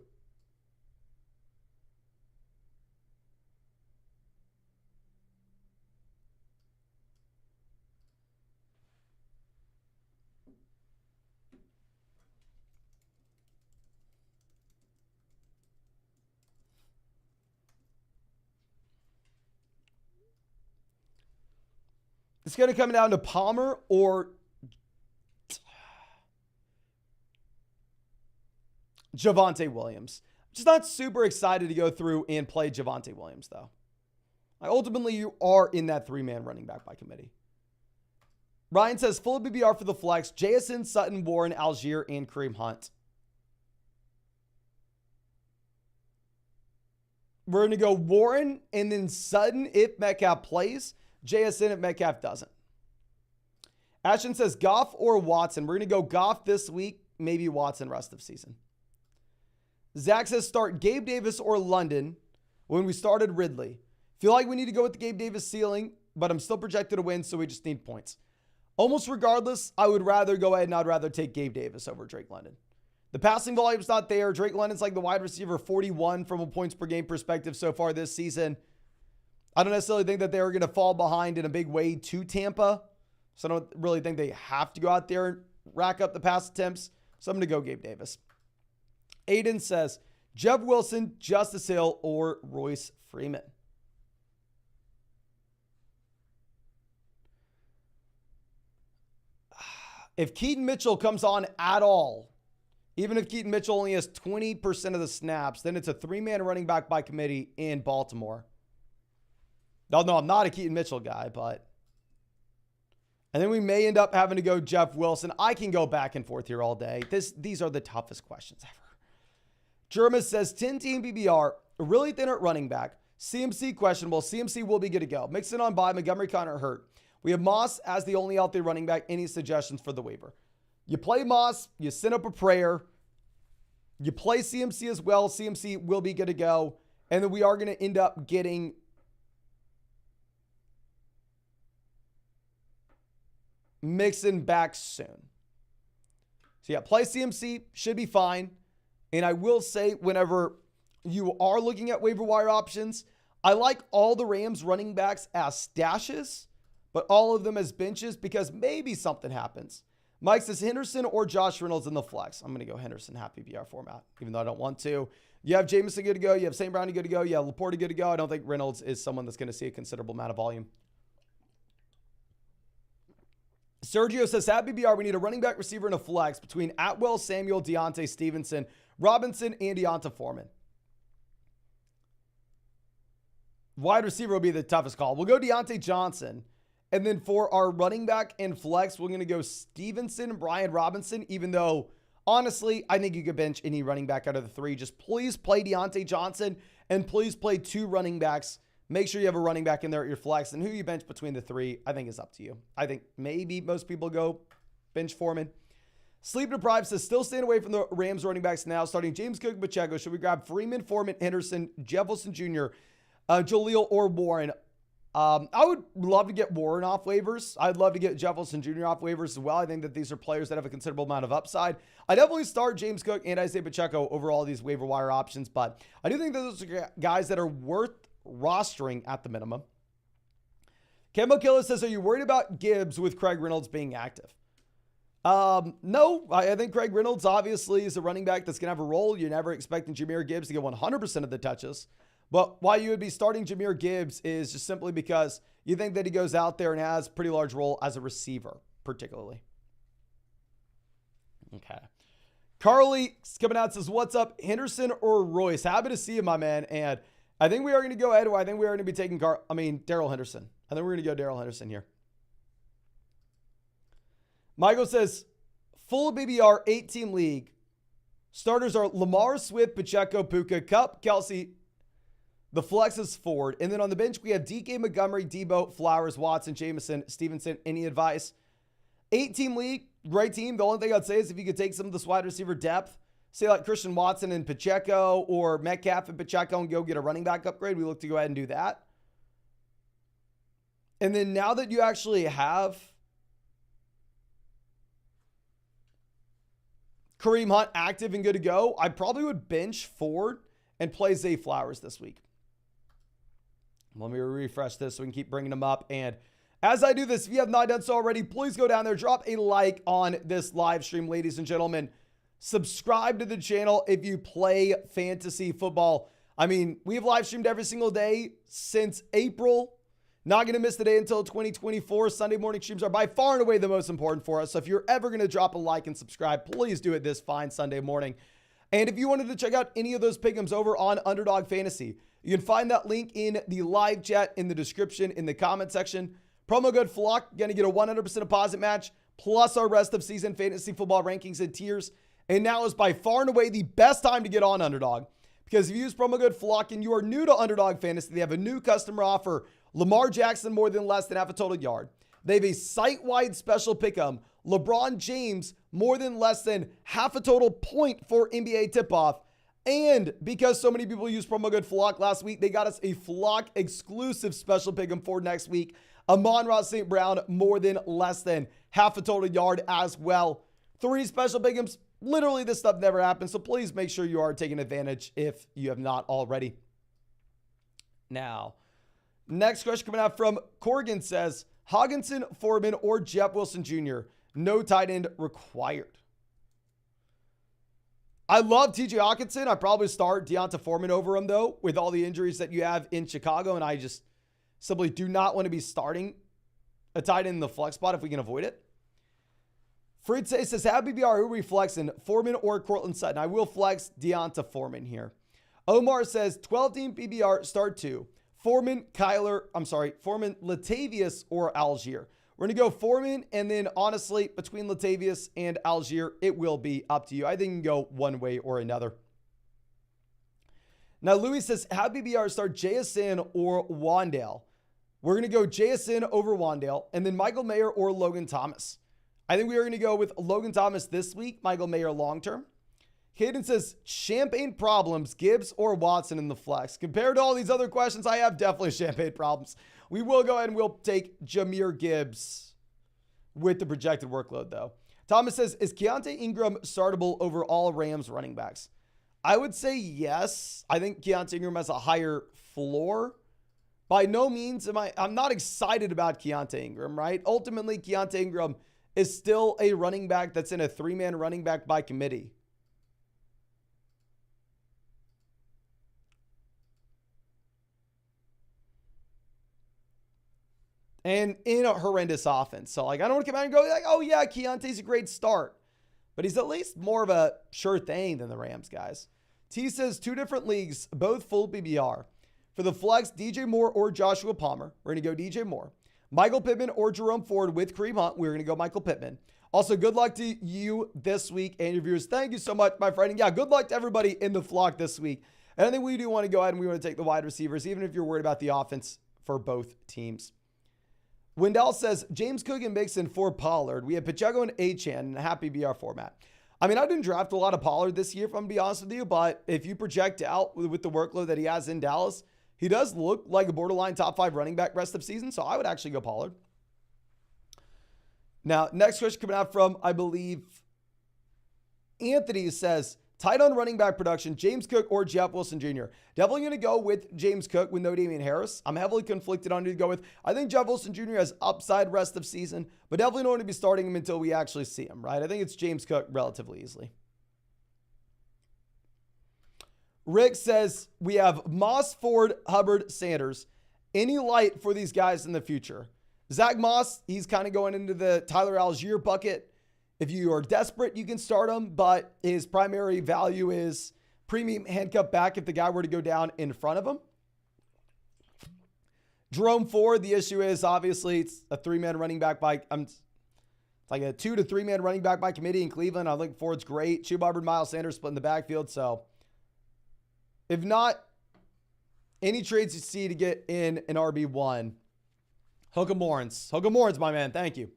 it's going to come down to Palmer or Javonte Williams. Just not super excited to go through and play Javonte Williams, though. Ultimately, you are in that 3-man running back by committee. Ryan says, full BBR for the flex, JSN, Sutton, Warren, Algier, and Kareem Hunt. We're going to go Warren and then Sutton if Metcalf plays. JSN if Metcalf doesn't. Ashton says Goff or Watson. We're going to go Goff this week, maybe Watson rest of season. Zach says start Gabe Davis or London when we started Ridley. Feel like we need to go with the Gabe Davis ceiling, but I'm still projected to win, so we just need points. Almost regardless, I would rather go ahead and I'd rather take Gabe Davis over Drake London. The passing volume's not there. Drake London's like the wide receiver 41 from a points per game perspective so far this season. I don't necessarily think that they're going to fall behind in a big way to Tampa. So I don't really think they have to go out there and rack up the pass attempts. So I'm going to go Gabe Davis. Aiden says Jeff Wilson, Justice Hill, or Royce Freeman. If Keaton Mitchell comes on at all, even if Keaton Mitchell only has 20% of the snaps, then it's a 3-man running back by committee in Baltimore. No, I'm not a Keaton Mitchell guy, but... And then we may end up having to go Jeff Wilson. I can go back and forth here all day. These are the toughest questions ever. Jerma says 10-team BBR, really thin at running back. CMC questionable. CMC will be good to go. Mixon on bye. Montgomery Connor hurt. We have Moss as the only healthy running back. Any suggestions for the waiver? You play Moss. You send up a prayer. You play CMC as well. CMC will be good to go. And then we are going to end up getting Mixon back soon. So yeah, play CMC. Should be fine. And I will say, whenever you are looking at waiver wire options, I like all the Rams running backs as stashes, but all of them as benches because maybe something happens. Mike says Henderson or Josh Reynolds in the flex. I'm going to go Henderson, half PPR format, even though I don't want to. You have Jameson good to go. You have St. Brown good to go. You have Laporte good to go. I don't think Reynolds is someone that's going to see a considerable amount of volume. Sergio says, at BBR, we need a running back receiver and a flex between Atwell, Samuel, Deontay Stevenson, Robinson, and Deonta Foreman. Wide receiver will be the toughest call. We'll go Deontay Johnson. And then for our running back and flex, we're going to go Stevenson and Brian Robinson, even though, honestly, I think you could bench any running back out of the 3. Just please play Deontay Johnson and please play 2 running backs. Make sure you have a running back in there at your flex. And who you bench between the 3, I think is up to you. I think maybe most people go bench Foreman. Sleep Deprived says, still staying away from the Rams running backs now. Starting James Cook, Pacheco. Should we grab Freeman, Foreman, Henderson, Jeff Wilson Jr., Jaleel, or Warren? I would love to get Warren off waivers. I'd love to get Jeff Wilson Jr. off waivers as well. I think that these are players that have a considerable amount of upside. I definitely start James Cook and Isaiah Pacheco over all these waiver wire options, but I do think that those are guys that are worth rostering at the minimum. Kemba Killer says, are you worried about Gibbs with Craig Reynolds being active? No, I think Craig Reynolds obviously is a running back that's going to have a role. You're never expecting Jahmyr Gibbs to get 100% of the touches. But why you would be starting Jahmyr Gibbs is just simply because you think that he goes out there and has a pretty large role as a receiver, particularly. Okay. Carly's coming out and says, what's up, Henderson or Royce? Happy to see you, my man. And I think we are going to go ahead. I think we are going to be taking Darrell Henderson. I think we're going to go Darrell Henderson here. Michael says, full BBR 8-team league. Starters are Lamar, Swift, Pacheco, Puka, Kupp, Kelsey. The flex is Ford. And then on the bench, we have DK, Montgomery, Debo, Flowers, Watson, Jameson, Stevenson. Any advice? 8-team league, great team. The only thing I'd say is if you could take some of this wide receiver depth, say like Christian Watson and Pacheco or Metcalf and Pacheco and go get a running back upgrade, we look to go ahead and do that. And then now that you actually have Kareem Hunt active and good to go, I probably would bench Ford and play Zay Flowers this week. Let me refresh this so we can keep bringing them up. And as I do this, if you have not done so already, please go down there, drop a like on this live stream, ladies and gentlemen. Subscribe to the channel if you play fantasy football. I mean, we have live streamed every single day since April. Not going to miss the day until 2024. Sunday morning streams are by far and away the most important for us. So if you're ever going to drop a like and subscribe, please do it this fine Sunday morning. And if you wanted to check out any of those pick'ems over on Underdog Fantasy, you can find that link in the live chat, in the description, in the comment section. Promo code FLOCK, going to get a 100% deposit match, plus our rest of season fantasy football rankings and tiers. And now is by far and away the best time to get on Underdog. Because if you use promo code FLOCK and you are new to Underdog Fantasy, they have a new customer offer. Lamar Jackson more than less than half a total yard. They have a site-wide special pick'em. LeBron James more than less than half a total point for NBA tip-off. And because so many people used promo code FLOCK last week, they got us a FLOCK exclusive special pick'em for next week. Amon-Ra St. Brown more than less than half a total yard as well. 3 special pick'ems. Literally, this stuff never happens, so please make sure you are taking advantage if you have not already. Now, next question coming out from Corrigan says, Hockenson, Foreman, or Jeff Wilson Jr., no tight end required. I love TJ Hockenson. I probably start Deonta Foreman over him, though, with all the injuries that you have in Chicago, and I just simply do not want to be starting a tight end in the flex spot if we can avoid it. Freed says, have BBR, who are we flexing, Foreman or Cortland Sutton? I will flex Deonta Foreman here. Omar says, 12-team PBR, start 2. Foreman, Latavius, or Algier. We're going to go Foreman, and then honestly, between Latavius and Algier, it will be up to you. I think you can go one way or another. Now, Louis says, have BBR start JSN or Wandale. We're going to go JSN over Wandale, and then Michael Mayer or Logan Thomas. I think we are going to go with Logan Thomas this week, Michael Mayer long-term. Caden says, champagne problems, Gibbs or Watson in the flex. Compared to all these other questions, I have definitely champagne problems. We will go ahead and we'll take Jahmyr Gibbs with the projected workload, though. Thomas says, is Keontae Ingram startable over all Rams running backs? I would say yes. I think Keontae Ingram has a higher floor. By no means I'm not excited about Keontae Ingram, right? Ultimately, Keontae Ingram is still a running back that's in a 3-man running back by committee. And in a horrendous offense. So, I don't want to come out and go like, oh, yeah, Keontae's a great start. But he's at least more of a sure thing than the Rams guys. T says 2 different leagues, both full PBR. For the flex, DJ Moore or Joshua Palmer. We're going to go DJ Moore. Michael Pittman or Jerome Ford with Kareem Hunt. We're going to go Michael Pittman. Also, good luck to you this week and your viewers. Thank you so much, my friend. And yeah, good luck to everybody in the flock this week. And I think we do want to go ahead and we want to take the wide receivers, even if you're worried about the offense for both teams. Wendell says, James Cook and Mixon for Pollard. We have Pacheco and Achane in a happy BR format. I mean, I didn't draft a lot of Pollard this year, if I'm going to be honest with you, but if you project out with the workload that he has in Dallas, he does look like a borderline top 5 running back rest of season, so I would actually go Pollard. Now, next question coming out from, I believe, Anthony says, tight on running back production, James Cook or Jeff Wilson Jr. Definitely going to go with James Cook with no Damian Harris. I'm heavily conflicted on who to go with. I think Jeff Wilson Jr. has upside rest of season, but definitely don't want to be starting him until we actually see him, right? I think it's James Cook relatively easily. Rick says, we have Moss, Ford, Hubbard, Sanders. Any light for these guys in the future? Zach Moss, he's kind of going into the Tyler Algier bucket. If you are desperate, you can start him, but his primary value is premium handcuff back if the guy were to go down in front of him. Jerome Ford, the issue is obviously it's a 3-man running back by, it's like a 2 to 3-man running back by committee in Cleveland. I think Ford's great. Chuba Hubbard, Miles Sanders split in the backfield. So if not, any trades you see to get in an RB1, Hook'em Lawrence, my man. Thank you.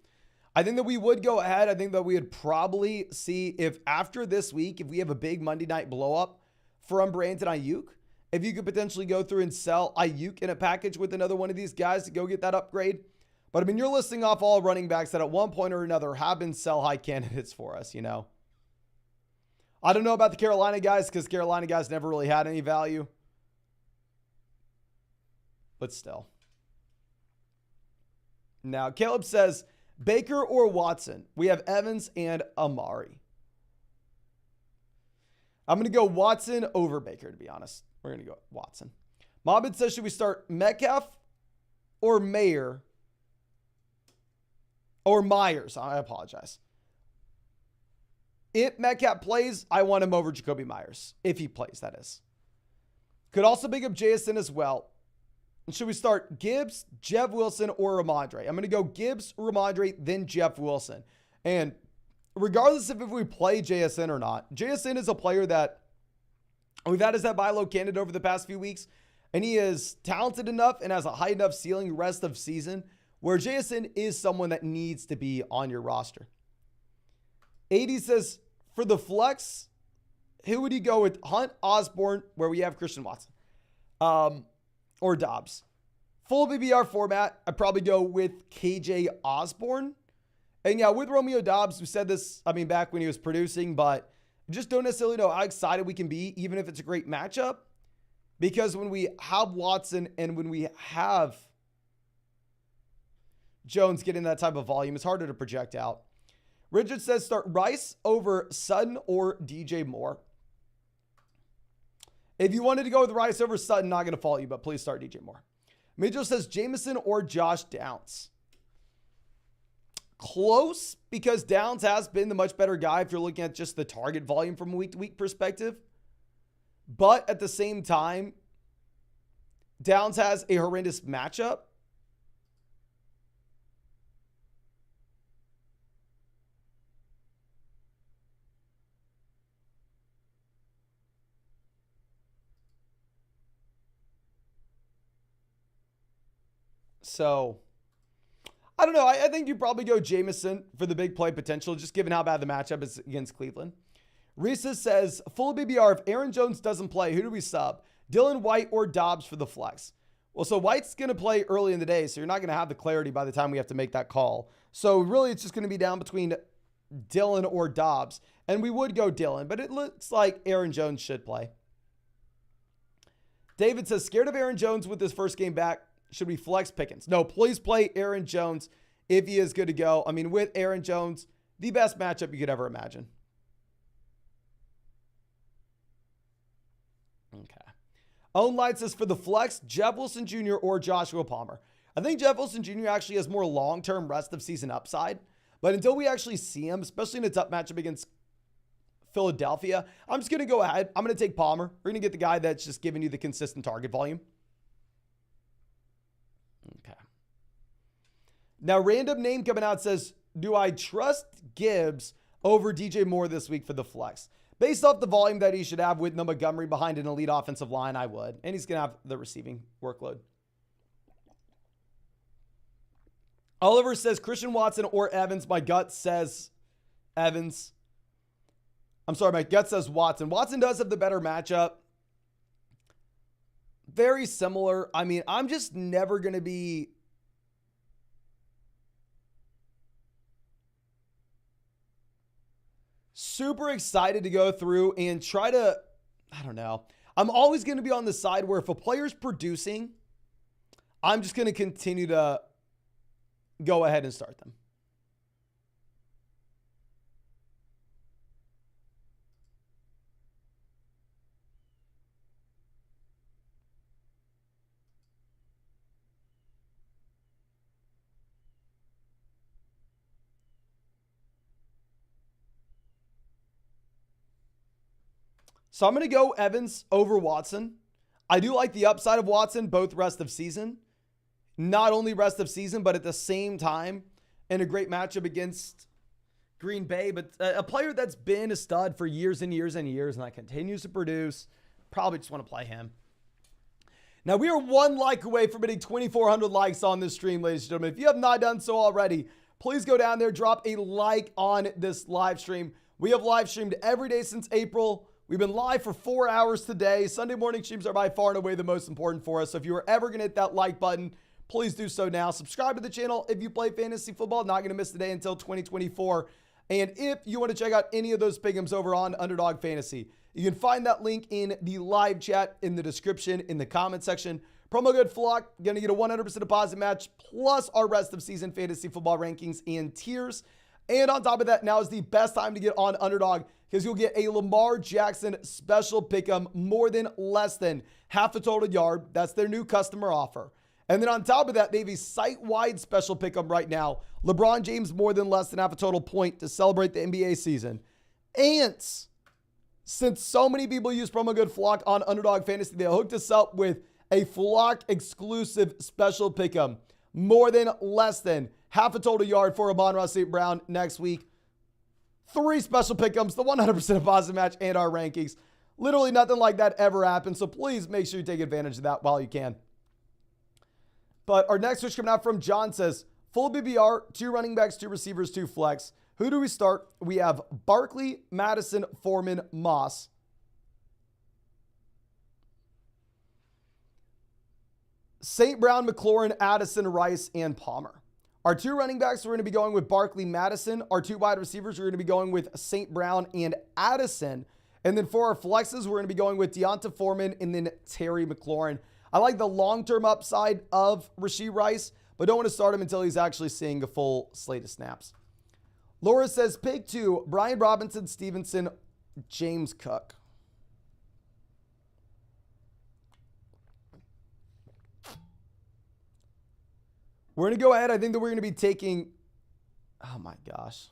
I think that we would go ahead. I think that we would probably see if after this week, if we have a big Monday night blow up from Brandon Ayuk, if you could potentially go through and sell Ayuk in a package with another one of these guys to go get that upgrade. But I mean, you're listing off all running backs that at one point or another have been sell high candidates for us, you know. I don't know about the Carolina guys because Carolina guys never really had any value. But still. Now, Caleb says, Baker or Watson? We have Evans and Amari. I'm going to go Watson over Baker, to be honest. We're going to go Watson. Mohammed says, should we start Metcalf or Mayer? Or Myers? I apologize. If Metcalf plays, I want him over Jacoby Myers. If he plays, that is. Could also pick up JSN as well. And should we start Gibbs, Jeff Wilson, or Ramondre? I'm going to go Gibbs, Ramondre, then Jeff Wilson. And regardless of if we play JSN or not, JSN is a player that we've had as that buy low candidate over the past few weeks. And he is talented enough and has a high enough ceiling rest of season where JSN is someone that needs to be on your roster. 80 says, for the flex, who would you go with? Hunt, Osborne, where we have Christian Watson, or Dobbs? Full BBR format, I'd probably go with KJ Osborne. And yeah, with Romeo Dobbs, we said this, back when he was producing, but just don't necessarily know how excited we can be, even if it's a great matchup. Because when we have Watson and when we have Jones getting that type of volume, it's harder to project out. Richard says start Rice over Sutton or DJ Moore. If you wanted to go with Rice over Sutton, not going to fault you, but please start DJ Moore. Mitchell says Jameson or Josh Downs. Close, because Downs has been the much better guy if you're looking at just the target volume from a week-to-week perspective. But at the same time, Downs has a horrendous matchup. So, I don't know. I think you probably go Jameson for the big play potential, just given how bad the matchup is against Cleveland. Risa says, full BBR, if Aaron Jones doesn't play, who do we sub? Dylan White or Dobbs for the flex? Well, so White's going to play early in the day, so you're not going to have the clarity by the time we have to make that call. So really, it's just going to be down between Dylan or Dobbs. And we would go Dylan, but it looks like Aaron Jones should play. David says, scared of Aaron Jones with his first game back. Should we flex Pickens? No, please play Aaron Jones if he is good to go. With Aaron Jones, the best matchup you could ever imagine. Okay. Own Light says for the flex, Jeff Wilson Jr. or Joshua Palmer. I think Jeff Wilson Jr. actually has more long-term rest of season upside. But until we actually see him, especially in a tough matchup against Philadelphia, I'm just going to go ahead. I'm going to take Palmer. We're going to get the guy that's just giving you the consistent target volume. Okay. Now, random name coming out says, do I trust Gibbs over DJ Moore this week for the flex? Based off the volume that he should have with Montgomery behind an elite offensive line, I would. And he's going to have the receiving workload. Oliver says Christian Watson or Evans. My gut says Evans. I'm sorry, my gut says Watson. Watson does have the better matchup. Very similar. I'm just never going to be super excited to go through and try to, I don't know. I'm always going to be on the side where if a player's producing, I'm just going to continue to go ahead and start them. So I'm going to go Evans over Watson. I do like the upside of Watson, both rest of season. Not only rest of season, but at the same time in a great matchup against Green Bay. But a player that's been a stud for years and years and years and that continues to produce. Probably just want to play him. Now, we are one like away from hitting 2,400 likes on this stream, ladies and gentlemen. If you have not done so already, please go down there, drop a like on this live stream. We have live streamed every day since April. We've been live for 4 hours today. Sunday morning streams are by far and away the most important for us. So if you are ever going to hit that like button, please do so now. Subscribe to the channel if you play fantasy football. Not going to miss the day until 2024. And if you want to check out any of those pick'ems over on Underdog Fantasy, you can find that link in the live chat, in the description, in the comment section. Promo code FLOCK, going to get a 100% deposit match, plus our rest of season fantasy football rankings and tiers. And on top of that, now is the best time to get on Underdog because you'll get a Lamar Jackson special pick'em more than less than half a total yard. That's their new customer offer. And then on top of that, they have a site-wide special pick'em right now. LeBron James more than less than half a total point to celebrate the NBA season. Ants. Since so many people use promo code FLOCK on Underdog Fantasy, they hooked us up with a Flock exclusive special pick'em. More than less than half a total yard for Amon-Ra St. Brown next week. 3 special pick'ems, the 100% deposit match, and our rankings. Literally nothing like that ever happened, so please make sure you take advantage of that while you can. But our next switch coming out from John says, full BBR, 2 running backs, 2 receivers, 2 flex. Who do we start? We have Barkley, Madison, Foreman, Moss. St. Brown, McLaurin, Addison, Rice, and Palmer. Our 2 running backs, we're going to be going with Barkley, Madison. Our 2 wide receivers, we're going to be going with St. Brown and Addison. And then for our flexes, we're going to be going with Deonta Foreman and then Terry McLaurin. I like the long-term upside of Rashee Rice, but don't want to start him until he's actually seeing a full slate of snaps. Laura says, pick 2, Brian Robinson, Stevenson, James Cook. We're going to go ahead. I think that we're going to be taking, oh my gosh.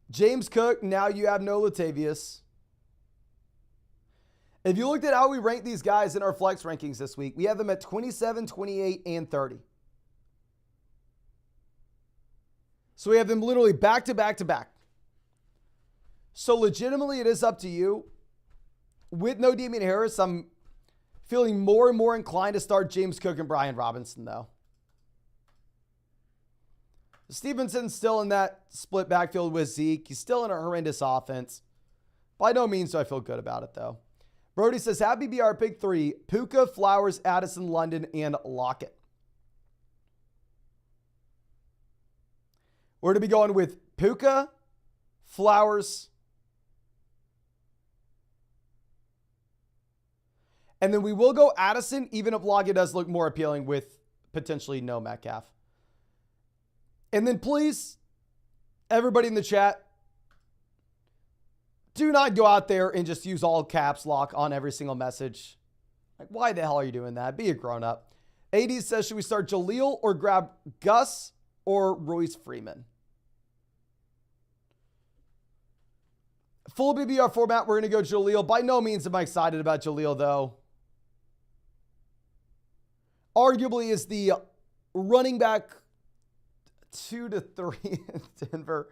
James Cook, now you have no Latavius. If you looked at how we rank these guys in our flex rankings this week, we have them at 27, 28, and 30. So we have them literally back to back to back. So legitimately, it is up to you. With no Damian Harris, I'm feeling more and more inclined to start James Cook and Brian Robinson, though. Stevenson's still in that split backfield with Zeke. He's still in a horrendous offense. By no means do I feel good about it, though. Brody says, have BBR pick 3, Puka, Flowers, Addison, London, and Lockett. We're going to be going with Puka, Flowers, and then we will go Addison, even if Lockett does look more appealing with potentially no Metcalf. And then please, everybody in the chat, do not go out there and just use all caps lock on every single message. Like, why the hell are you doing that? Be a grown-up. AD says, should we start Jaleel or grab Gus or Royce Freeman? Full BBR format, we're going to go Jaleel. By no means am I excited about Jaleel, though. Arguably is the running back 2 to 3 in Denver.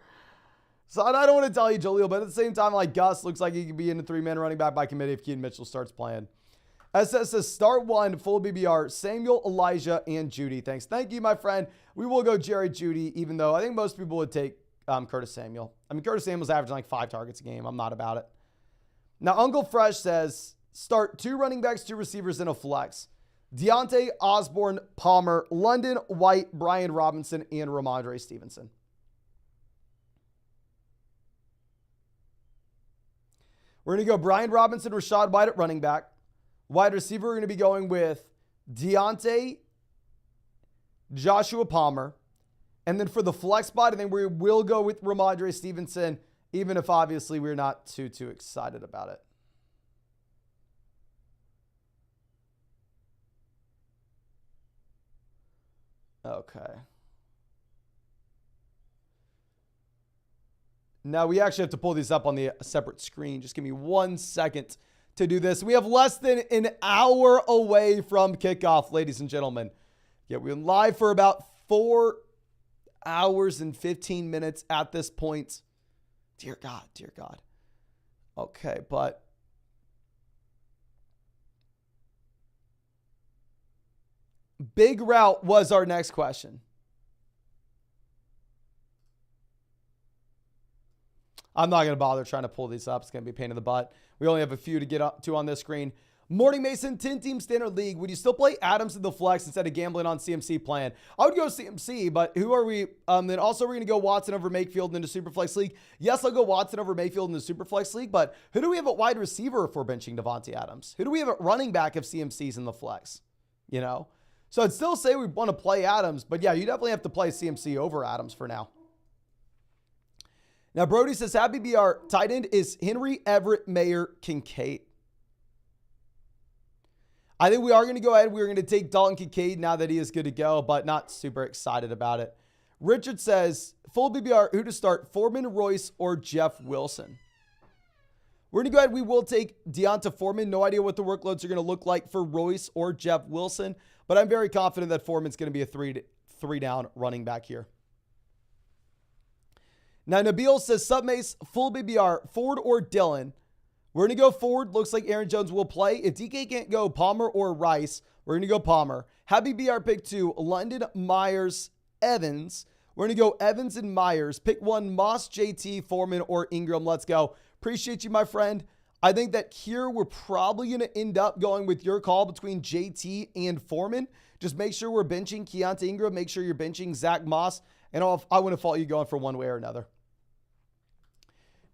So I don't want to tell you Jaleel, but at the same time, like Gus looks like he could be in a 3-man running back by committee if Keaton Mitchell starts playing. SS says start 1, full BBR, Samuel, Elijah, and Judy. Thanks. Thank you, my friend. We will go Jerry Judy, even though I think most people would take Curtis Samuel. I mean, Curtis Samuel's averaging like 5 targets a game. I'm not about it. Now, Uncle Fresh says start 2 running backs, 2 receivers, and a flex. Deontay, Osborne, Palmer, London, White, Brian Robinson, and Ramondre Stevenson. We're going to go Brian Robinson, Rashad White at running back. Wide receiver, we're going to be going with Deontay, Joshua Palmer. And then for the flex spot, I think we will go with Ramondre Stevenson, even if obviously we're not too excited about it. Okay. Now we actually have to pull these up on the separate screen. Just give me 1 second to do this. We have less than an hour away from kickoff, ladies and gentlemen. Yeah, we're live for about 4 hours and 15 minutes at this point. Dear God, dear God. Okay, but big route was our next question. I'm not going to bother trying to pull these up. It's going to be a pain in the butt. We only have a few to get up to on this screen. Morning Mason, 10-team standard league. Would you still play Adams in the flex instead of gambling on CMC plan? I would go CMC, but who are we? Then also we're going to go Watson over Mayfield into Superflex league. Yes, I'll go Watson over Mayfield in the Superflex league, but who do we have at wide receiver if we're benching Devontae Adams? Who do we have at running back if CMC's in the flex? You know? So I'd still say we want to play Adams, but yeah, you definitely have to play CMC over Adams for now. Now, Brody says, Happy BR, tight end is Henry, Everett, Mayer, Kincaid. I think we are going to go ahead. We're going to take Dalton Kincaid now that he is good to go, but not super excited about it. Richard says, full BBR, who to start, Foreman, Royce, or Jeff Wilson? We're going to go ahead. We will take Deonta Foreman. No idea what the workloads are going to look like for Royce or Jeff Wilson, but I'm very confident that Foreman's going to be a three down running back here. Now, Nabil says, Submace, full BBR, Ford or Dillon? We're going to go Ford. Looks like Aaron Jones will play. If DK can't go Palmer or Rice, we're going to go Palmer. Happy BR pick 2, London, Myers, Evans. We're going to go Evans and Myers. Pick 1, Moss, JT, Foreman, or Ingram. Let's go. Appreciate you, my friend. I think that here we're probably going to end up going with your call between JT and Foreman. Just make sure we're benching Keontae Ingram. Make sure you're benching Zach Moss. And I wouldn't fault you going for one way or another.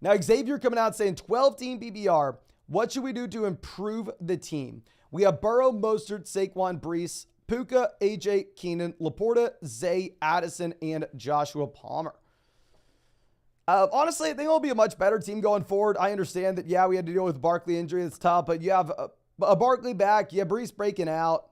Now, Xavier coming out saying 12-team BBR. What should we do to improve the team? We have Burrow, Mostert, Saquon, Breece, Puka, AJ, Keenan, Laporta, Zay, Addison, and Joshua Palmer. Honestly, I think it'll be a much better team going forward. I understand that, yeah, we had to deal with Barkley injury. It's tough, but you have a Barkley back. You have Breece breaking out.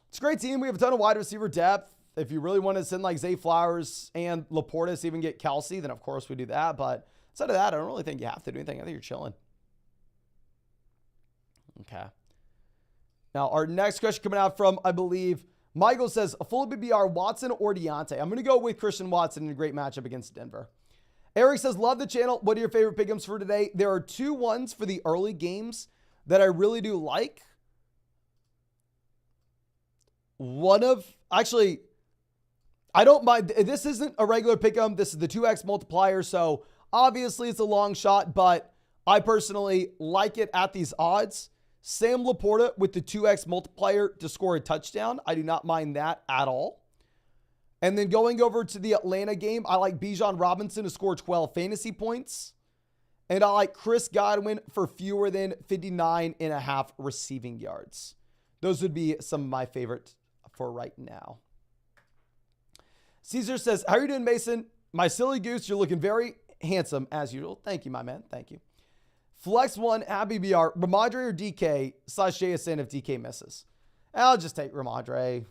It's a great team. We have a ton of wide receiver depth. If you really want to send like Zay Flowers and Laporta to even get Kelsey, then of course we do that. But instead of that, I don't really think you have to do anything. I think you're chilling. Okay. Now, our next question coming out from, I believe, Michael says, a full BBR, Watson or Deontay? I'm going to go with Christian Watson in a great matchup against Denver. Eric says, love the channel. What are your favorite pick'ems for today? There are 2 ones for the early games that I really do like. Actually, I don't mind. This isn't a regular pick'em. This is the 2x multiplier. So obviously it's a long shot, but I personally like it at these odds. Sam Laporta with the 2x multiplier to score a touchdown. I do not mind that at all. And then going over to the Atlanta game, I like Bijan Robinson to score 12 fantasy points. And I like Chris Godwin for fewer than 59.5 receiving yards. Those would be some of my favorite for right now. Caesar says, how are you doing, Mason? My silly goose, you're looking very handsome as usual. Thank you, my man. Thank you. Flex 1, Happy BR, Ramondre or DK / JSN if DK misses. I'll just take Ramondre.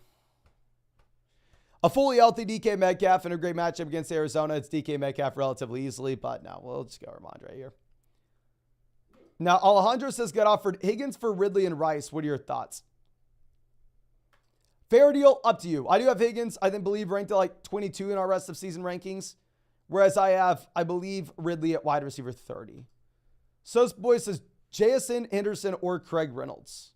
A fully healthy DK Metcalf in a great matchup against Arizona. It's DK Metcalf relatively easily, but no, we'll just go Ramondre here. Now, Alejandro says, get offered Higgins for Ridley and Rice. What are your thoughts? Fair deal, up to you. I do have Higgins, I believe, ranked at like 22 in our rest of season rankings, whereas I have, I believe, Ridley at wide receiver 30. So boy says JSN, Henderson, or Craig Reynolds.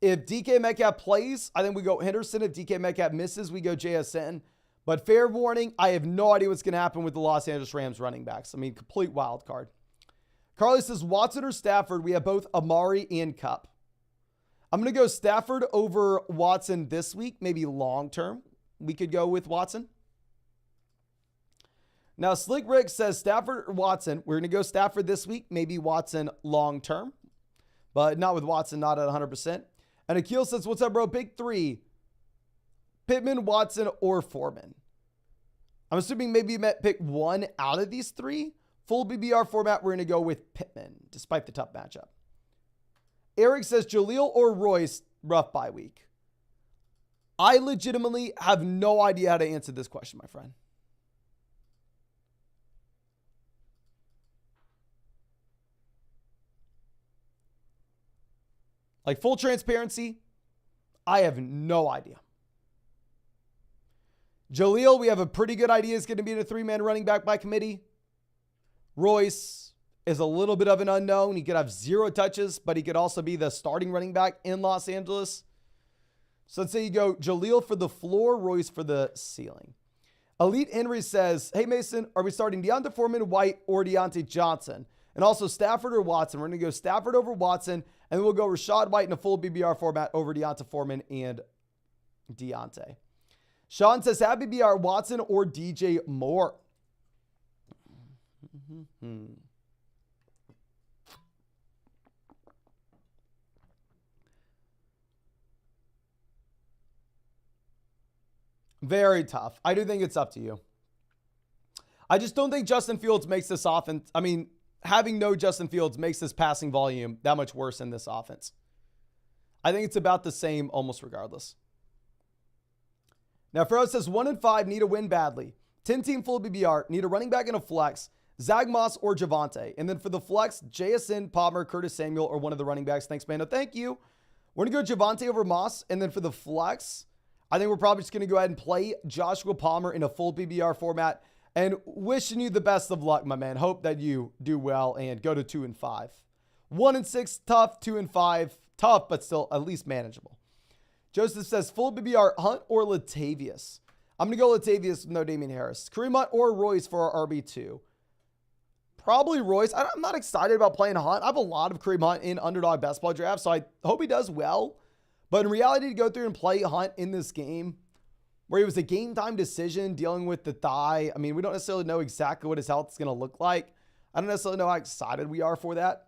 If DK Metcalf plays, I think we go Henderson. If DK Metcalf misses, we go JSN. But fair warning, I have no idea what's going to happen with the Los Angeles Rams running backs. I mean, complete wild card. Carly says Watson or Stafford. We have both Amari and Kupp. I'm going to go Stafford over Watson this week, maybe long term. We could go with Watson. Now, Slick Rick says Stafford or Watson. We're going to go Stafford this week, maybe Watson long term, but not with Watson, not at 100%. And Akil says, what's up, bro? Big 3, Pittman, Watson, or Foreman. I'm assuming maybe you meant pick 1 out of these 3. Full BBR format, we're going to go with Pittman, despite the tough matchup. Eric says Jaleel or Royce, rough bye week. I legitimately have no idea how to answer this question, my friend. Like, full transparency, I have no idea. Jaleel, we have a pretty good idea is going to be in a 3-man running back by committee. Royce is a little bit of an unknown. He could have 0 touches, but he could also be the starting running back in Los Angeles. So let's say you go Jaleel for the floor, Royce for the ceiling. Elite Henry says, hey, Mason, are we starting Deonta Foreman, White, or Deontay Johnson? And also Stafford or Watson. We're going to go Stafford over Watson, and then we'll go Rashad White in a full BBR format over Deonta Foreman and Deontay. Sean says, happy BR, Watson or DJ Moore? Very tough. I do think it's up to you. I just don't think Justin Fields makes this offense. I mean, having no Justin Fields makes this passing volume that much worse in this offense. I think it's about the same almost regardless. Now, Farrow says 1-5, need a win badly. 10-team full BBR, need a running back and a flex. Zach Moss or Javante. And then for the flex, JSN, Palmer, Curtis Samuel, or one of the running backs. Thanks, man. No, thank you. We're going to go Javante over Moss. And then for the flex, I think we're probably just going to go ahead and play Joshua Palmer in a full PBR format. And wishing you the best of luck, my man. Hope that you do well and go to 2-5. 1-6, tough. 2-5, tough, but still at least manageable. Joseph says full BBR, Hunt or Latavius. I'm going to go Latavius with no Damian Harris. Kareem Hunt or Royce for our RB2. Probably Royce. I'm not excited about playing Hunt. I have a lot of Kareem Hunt in Underdog basketball draft, so I hope he does well. But in reality, to go through and play Hunt in this game, where it was a game time decision dealing with the thigh, I mean, we don't necessarily know exactly what his health is going to look like. I don't necessarily know how excited we are for that.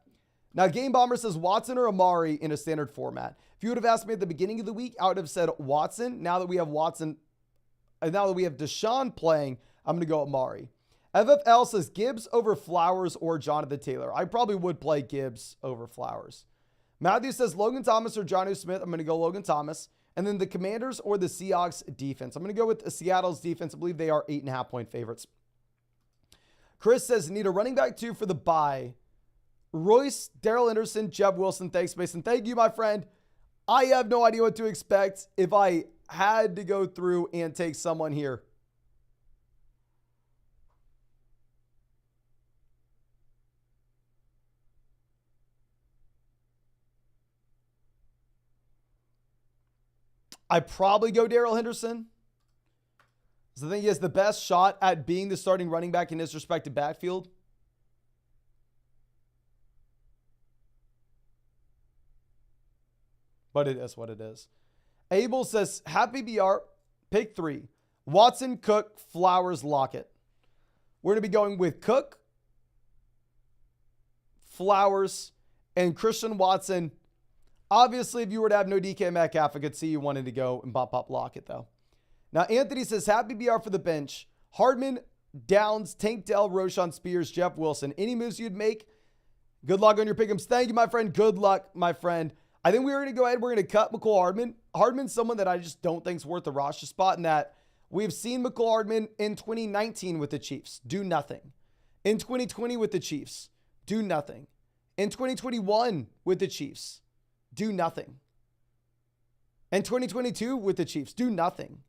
Now, Game Bomber says Watson or Amari in a standard format. If you would have asked me at the beginning of the week, I would have said Watson. Now that we have Watson, and now that we have Deshaun playing, I'm going to go Amari. FFL says Gibbs over Flowers or Jonathan Taylor. I probably would play Gibbs over Flowers. Matthew says Logan Thomas or Jonnu Smith. I'm going to go Logan Thomas. And then the Commanders or the Seahawks defense. I'm going to go with Seattle's defense. I believe they are 8.5-point favorites. Chris says need a running back 2 for the bye. Royce, Darrell Henderson, Jeb Wilson. Thanks, Mason. Thank you, my friend. I have no idea what to expect if I had to go through and take someone here. I probably go Darrell Henderson. So I think he has the best shot at being the starting running back in his respective backfield. But it is what it is. Abel says, happy BR, pick 3. Watson, Cook, Flowers, Lockett. We're going to be going with Cook, Flowers, and Christian Watson. Obviously, if you were to have no DK Metcalf, I could see you wanting to go and pop Lockett, though. Now, Anthony says, happy BR for the bench. Hardman, Downs, Tank Dell, Roshan Spears, Jeff Wilson. Any moves you'd make? Good luck on your pick'ems. Thank you, my friend. Good luck, my friend. I think we're going to go ahead. We're going to cut McCole Hardman. Hardman's someone that I just don't think is worth the roster spot, in that we've seen McCole Hardman in 2019 with the Chiefs do nothing. In 2020 with the Chiefs, do nothing. In 2021 with the Chiefs, do nothing. In 2022 with the Chiefs, do nothing.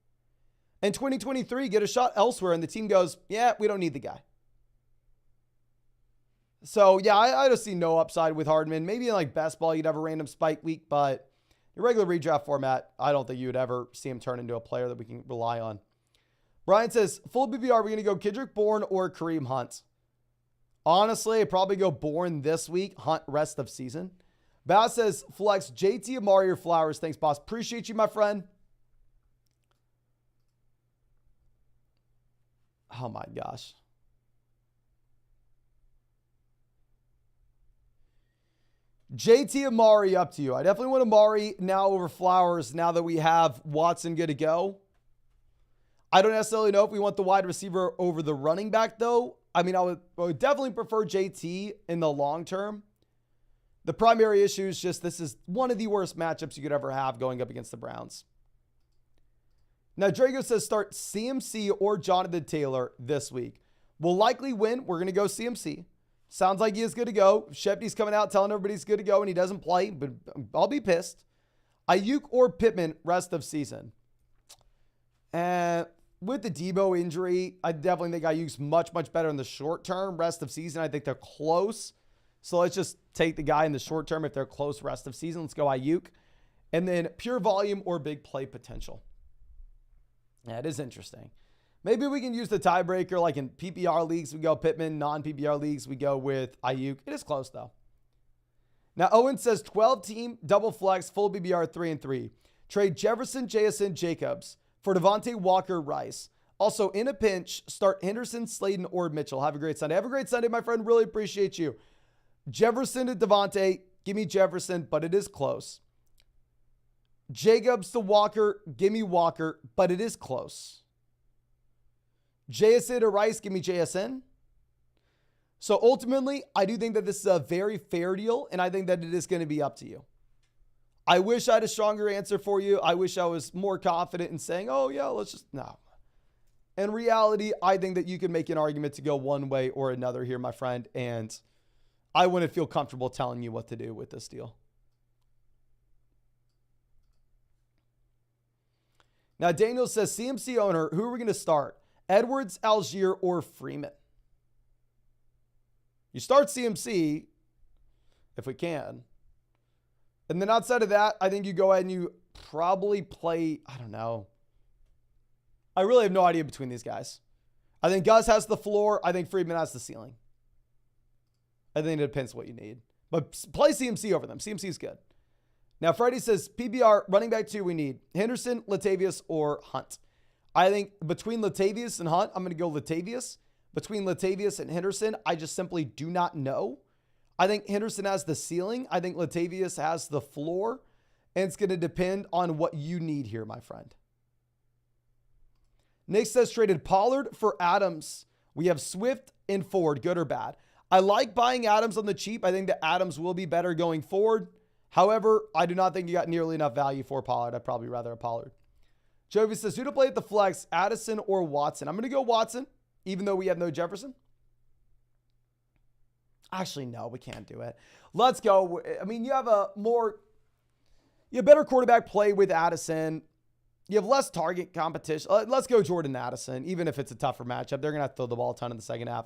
In 2023, get a shot elsewhere, and the team goes, yeah, we don't need the guy. So, yeah, I just see no upside with Hardman. Maybe in like best ball, you'd have a random spike week, but your regular redraft format, I don't think you would ever see him turn into a player that we can rely on. Brian says, full BBR, we're going to go Kendrick Bourne or Kareem Hunt. Honestly, I'd probably go Bourne this week, Hunt rest of season. Bass says, flex JT, Amari, or Flowers. Thanks, boss. Appreciate you, my friend. Oh, my gosh. JT, Amari, up to you. I definitely want Amari now over Flowers now that we have Watson good to go. I don't necessarily know if we want the wide receiver over the running back, though. I mean, I would definitely prefer JT in the long term. The primary issue is just this is one of the worst matchups you could ever have going up against the Browns. Now, Drago says start CMC or Jonathan Taylor this week. We'll likely win. We're going to go CMC. Sounds like he is good to go. Shepty's coming out telling everybody he's good to go and he doesn't play, but I'll be pissed. Ayuk or Pittman rest of season. And with the Debo injury, I definitely think Ayuk's much, much better in the short term. Rest of season, I think they're close. So let's just take the guy in the short term. If they're close rest of season, let's go Ayuk. And then pure volume or big play potential. Yeah, it is interesting. Maybe we can use the tiebreaker, like in PPR leagues, we go Pittman. Non-PPR leagues, we go with Ayuk. It is close, though. Now, Owen says 12-team, double flex, full BBR 3-3. Trade Jefferson, JSN, Jacobs for Devontae Walker, Rice. Also, in a pinch, start Henderson, Slayton, or Mitchell. Have a great Sunday. Have a great Sunday, my friend. Really appreciate you. Jefferson to Devontae. Give me Jefferson, but it is close. Jacobs to Walker. Give me Walker, but it is close. JSN to Rice, give me JSN. So ultimately, I do think that this is a very fair deal, and I think that it is going to be up to you. I wish I had a stronger answer for you. I wish I was more confident in saying, oh, yeah, let's just, no. In reality, I think that you can make an argument to go one way or another here, my friend, and I wouldn't feel comfortable telling you what to do with this deal. Now, Daniel says, CMC owner, who are we going to start? Edwards, Algier, or Freeman? You start CMC, if we can. And then outside of that, I think you go ahead and you probably play, I don't know. I really have no idea between these guys. I think Gus has the floor. I think Freeman has the ceiling. I think it depends what you need. But play CMC over them. CMC is good. Now, Freddie says, PBR, running back 2, we need Henderson, Latavius, or Hunt. I think between Latavius and Hunt, I'm going to go Latavius. Between Latavius and Henderson, I just simply do not know. I think Henderson has the ceiling. I think Latavius has the floor. And it's going to depend on what you need here, my friend. Nick says, traded Pollard for Adams. We have Swift and Ford, good or bad. I like buying Adams on the cheap. I think that Adams will be better going forward. However, I do not think you got nearly enough value for Pollard. I'd probably rather a Pollard. Jovi says, who to play at the flex, Addison or Watson? I'm going to go Watson, even though we have no Jefferson. Actually, no, we can't do it. Let's go. I mean, you have better quarterback play with Addison. You have less target competition. Let's go Jordan Addison, even if it's a tougher matchup. They're going to have to throw the ball a ton in the second half.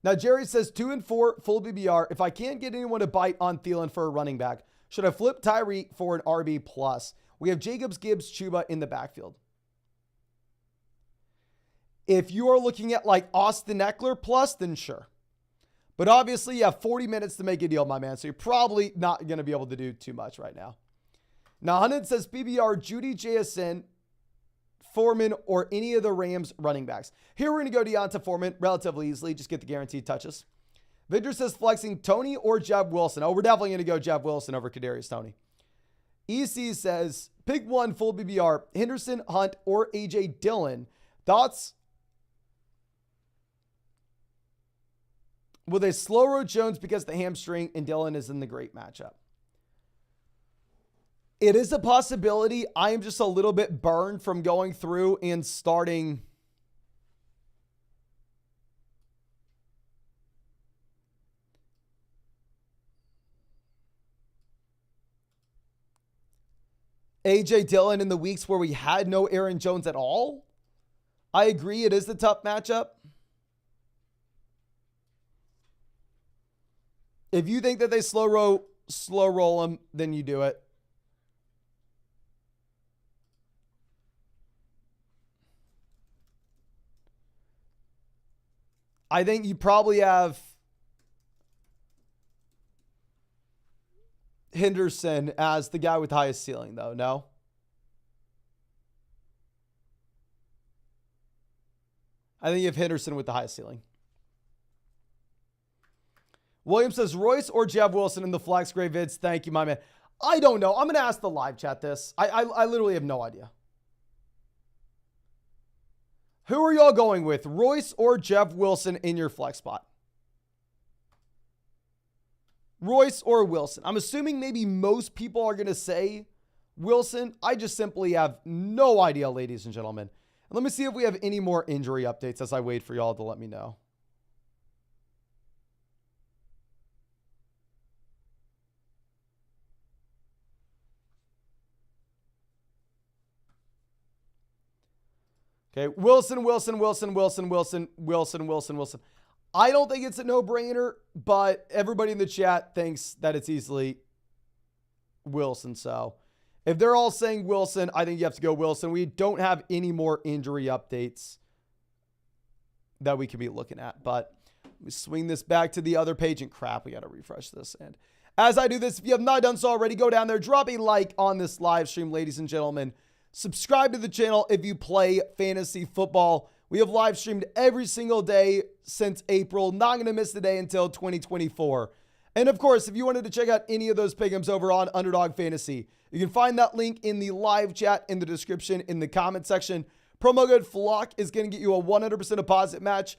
Now, Jerry says 2 and 4, full BBR. If I can't get anyone to bite on Thielen for a running back, should I flip Tyree for an RB plus? We have Jacobs, Gibbs, Chuba in the backfield. If you are looking at like Austin Eckler plus, then sure. But obviously, you have 40 minutes to make a deal, my man. So you're probably not going to be able to do too much right now. Now, Hunted says PBR, Judy, JSN, Foreman, or any of the Rams running backs. Here we're going to go Deonta Foreman relatively easily. Just get the guaranteed touches. Victor says flexing Tony or Jeb Wilson. Oh, we're definitely going to go Jeb Wilson over Kadarius Toney. EC says pick 1 full BBR, Henderson, Hunt, or AJ Dillon. Thoughts? Will they slow road Jones because the hamstring and Dillon is in the great matchup? It is a possibility. I am just a little bit burned from going through and starting AJ Dillon in the weeks where we had no Aaron Jones at all. I agree. It is the tough matchup. If you think that they slow roll him, then you do it. I think you probably have Henderson as the guy with the highest ceiling, though, no? I think you have Henderson with the highest ceiling. William says Royce or Jeff Wilson in the flex. Great vids. Thank you, my man. I don't know. I'm going to ask the live chat this. I literally have no idea. Who are y'all going with? Royce or Jeff Wilson in your flex spot? Royce or Wilson? I'm assuming maybe most people are going to say Wilson. I just simply have no idea, ladies and gentlemen. And let me see if we have any more injury updates as I wait for y'all to let me know. Okay, Wilson. I don't think it's a no-brainer, but everybody in the chat thinks that it's easily Wilson. So if they're all saying Wilson, I think you have to go Wilson. We don't have any more injury updates that we could be looking at, but let me swing this back to the other page, and crap, we got to refresh this. And as I do this, if you have not done so already, go down there, drop a like on this live stream, ladies and gentlemen. Subscribe to the channel if you play fantasy football. We have live streamed every single day since April. Not going to miss the day until 2024. And of course, if you wanted to check out any of those pick'ems over on Underdog Fantasy, you can find that link in the live chat, in the description, in the comment section. Promo code FLOCK is going to get you a 100% deposit match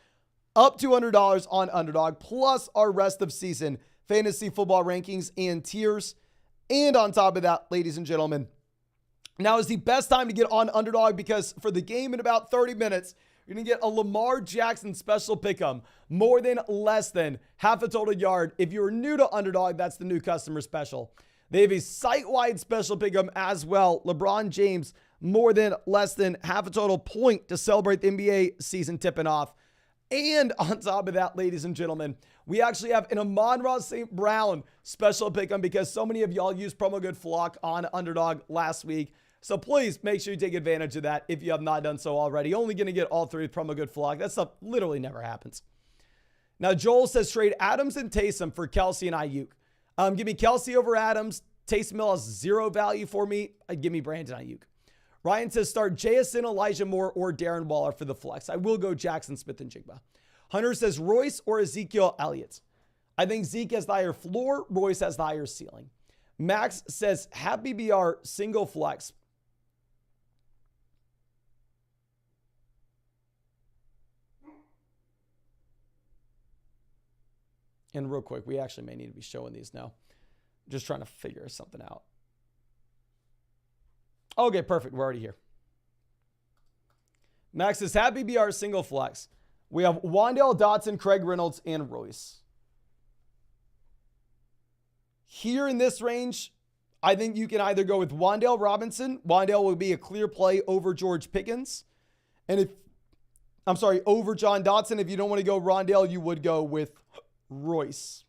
up to $100 on Underdog, plus our rest of season fantasy football rankings and tiers. And on top of that, ladies and gentlemen, now is the best time to get on Underdog because for the game in about 30 minutes, you're going to get a Lamar Jackson special pick'em, more than less than half a total yard. If you're new to Underdog, that's the new customer special. They have a site-wide special pick'em as well. LeBron James, more than less than half a total point to celebrate the NBA season tipping off. And on top of that, ladies and gentlemen, we actually have an Amon-Ra St. Brown special pick'em because so many of y'all used promo code FLOCK on Underdog last week. So please make sure you take advantage of that if you have not done so already. Only going to get all three with promo code FLOCK. That stuff literally never happens. Now, Joel says trade Adams and Taysom for Kelsey and Ayuk. Give me Kelsey over Adams. Taysom Hill has zero value for me. Give me Brandon Ayuk. Ryan says start JSN, Elijah Moore, or Darren Waller for the flex. I will go Jackson Smith and Jigba. Hunter says Royce or Ezekiel Elliott. I think Zeke has the higher floor. Royce has the higher ceiling. Max says have BBR single flex. And real quick, we actually may need to be showing these now. Just trying to figure something out. Okay, perfect. We're already here. Max says, have BBR single flex. We have Wan'Dale, Dotson, Craig Reynolds, and Royce. Here in this range, I think you can either go with Wan'Dale Robinson. Wan'Dale will be a clear play over George Pickens. And over John Dotson. If you don't want to go Rondale, you would go with Royce.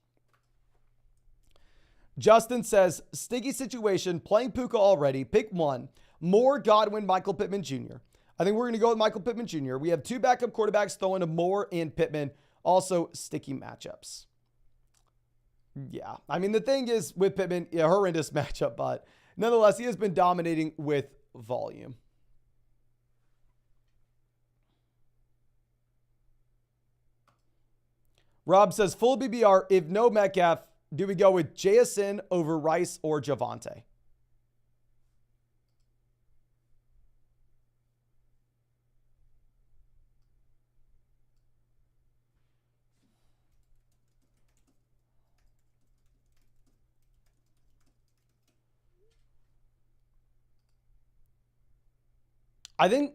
Justin says, sticky situation, playing Puka already. Pick one. Moore, Godwin, Michael Pittman Jr. I think we're going to go with Michael Pittman Jr. We have two backup quarterbacks throwing to Moore and Pittman. Also, sticky matchups. Yeah. I mean, the thing is with Pittman, horrendous matchup, but nonetheless, he has been dominating with volume. Rob says, full BBR, if no Metcalf, do we go with JSN over Rice or Javonte? I think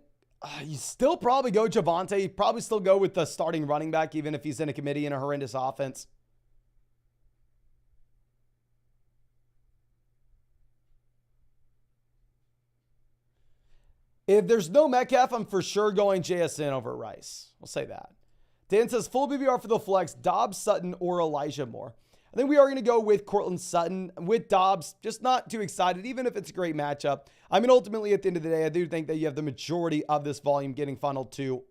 you still probably go Javonte. You probably still go with the starting running back, even if he's in a committee in a horrendous offense. If there's no Metcalf, I'm for sure going JSN over Rice. We'll say that. Dan says full BBR for the flex, Dobbs, Sutton, or Elijah Moore. I think we are going to go with Cortland Sutton. With Dobbs, just not too excited, even if it's a great matchup. I mean, ultimately, at the end of the day, I do think that you have the majority of this volume getting funneled to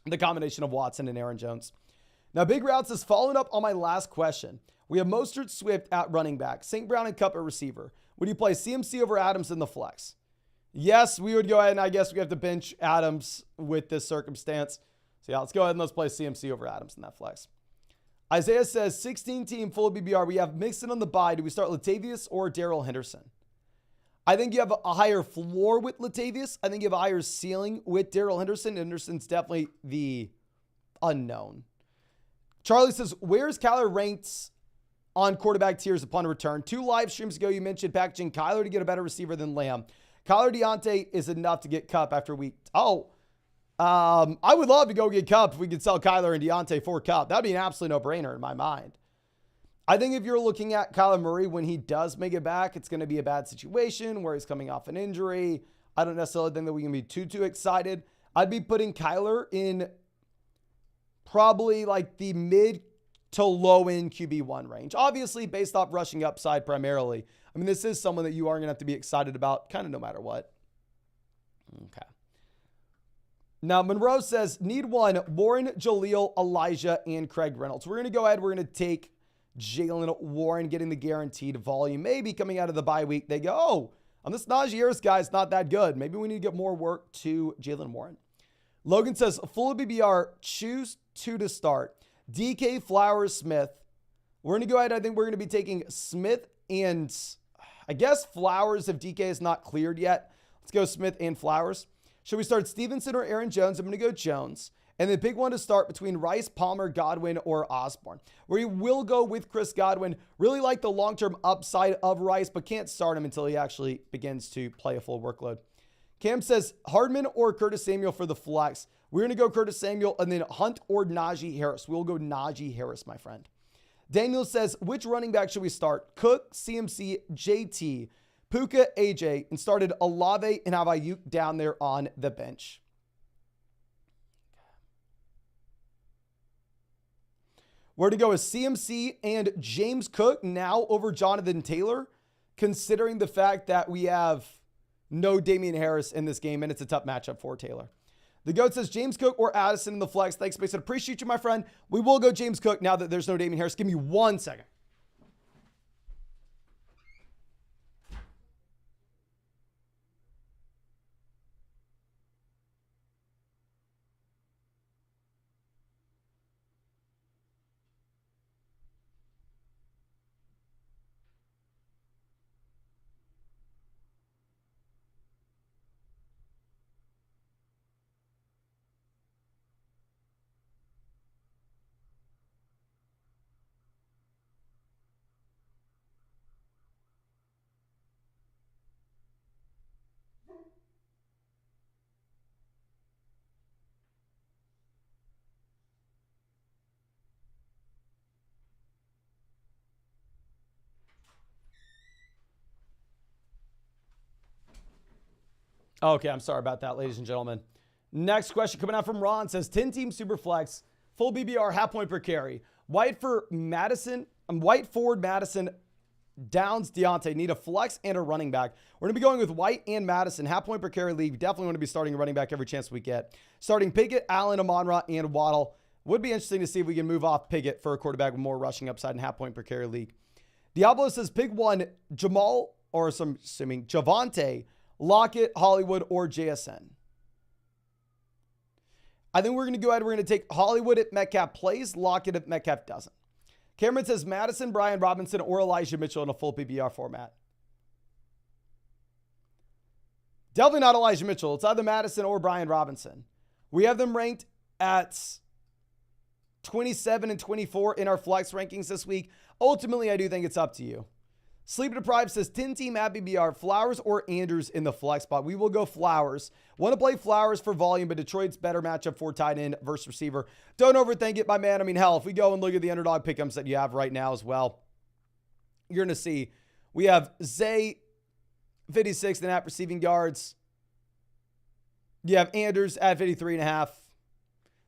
the combination of Watson and Aaron Jones. Now, Big Routes is following up on my last question. We have Mostert, Swift at running back, St. Brown and Cup at receiver. Would you play CMC over Adams in the flex? Yes, we would go ahead, and I guess we have to bench Adams with this circumstance. So, yeah, let's go ahead and let's play CMC over Adams in that flex. Isaiah says 16-team full BBR. We have Mixon on the bye. Do we start Latavius or Darrell Henderson? I think you have a higher floor with Latavius. I think you have a higher ceiling with Darrell Henderson. Henderson's definitely the unknown. Charlie says, where's Kyler ranked on quarterback tiers upon return? 2 live streams ago, you mentioned packaging Kyler to get a better receiver than Lamb. Kyler Deontay is enough to get Cup after week. I would love to go get Cup if we could sell Kyler and Deontay for Cup. That'd be an absolute no-brainer in my mind. I think if you're looking at Kyler Murray when he does make it back, it's going to be a bad situation where he's coming off an injury. I don't necessarily think that we can be too excited. I'd be putting Kyler in probably like the mid to low end QB1 range. Obviously, based off rushing upside primarily. I mean, this is someone that you are going to have to be excited about kind of no matter what. Okay. Now, Monroe says, need one, Warren, Jaleel, Elijah, and Craig Reynolds. We're going to go ahead. We're going to take Jalen Warren getting the guaranteed volume. Maybe coming out of the bye week, they go, this Najee Harris guy is not that good. Maybe we need to get more work to Jalen Warren. Logan says, full BBR, choose 2 to start. DK, Flowers, Smith. We're going to go ahead. I think we're going to be taking Smith and I guess Flowers if DK is not cleared yet. Let's go Smith and Flowers. Should we start Stevenson or Aaron Jones? I'm going to go Jones. And the big one to start between Rice, Palmer, Godwin, or Osborne. We will go with Chris Godwin. Really like the long-term upside of Rice, but can't start him until he actually begins to play a full workload. Cam says Hardman or Curtis Samuel for the flex. We're going to go Curtis Samuel and then Hunt or Najee Harris. We'll go Najee Harris, my friend. Daniel says, which running back should we start? Cook, CMC, JT, Puka, AJ, and started Olave and have Ayuk down there on the bench. We're to go with CMC and James Cook now over Jonathan Taylor, considering the fact that we have no Damian Harris in this game, and it's a tough matchup for Taylor. The GOAT says James Cook or Addison in the flex. Thanks, Mason. Appreciate you, my friend. We will go James Cook now that there's no Damian Harris. Give me 1 second. Okay, I'm sorry about that, ladies and gentlemen. Next question coming out from Ron says 10-team Superflex, full BBR, half point per carry. White Ford, Madison, Downs, Deontay. Need a flex and a running back. We're going to be going with White and Madison, half point per carry league. Definitely want to be starting a running back every chance we get. Starting Pickett, Allen, Amon-Ra, and Waddle. Would be interesting to see if we can move off Pickett for a quarterback with more rushing upside and half point per carry league. Diablo says pick one, Jamal, or some assuming Javonte, Lockett, Hollywood, or JSN. I think we're going to go ahead. We're going to take Hollywood if Metcalf plays, Lockett if Metcalf doesn't. Cameron says Madison, Brian Robinson, or Elijah Mitchell in a full PPR format. Definitely not Elijah Mitchell. It's either Madison or Brian Robinson. We have them ranked at 27 and 24 in our flex rankings this week. Ultimately, I do think it's up to you. Sleep Deprived says 10-team at BBR, Flowers or Andrews in the flex spot. We will go Flowers. Want to play Flowers for volume, but Detroit's better matchup for tight end versus receiver. Don't overthink it, my man. I mean, hell, if we go and look at the underdog pick'ems that you have right now as well, you're going to see we have Zay, 56 and a half receiving yards. You have Andrews at 53 and a half.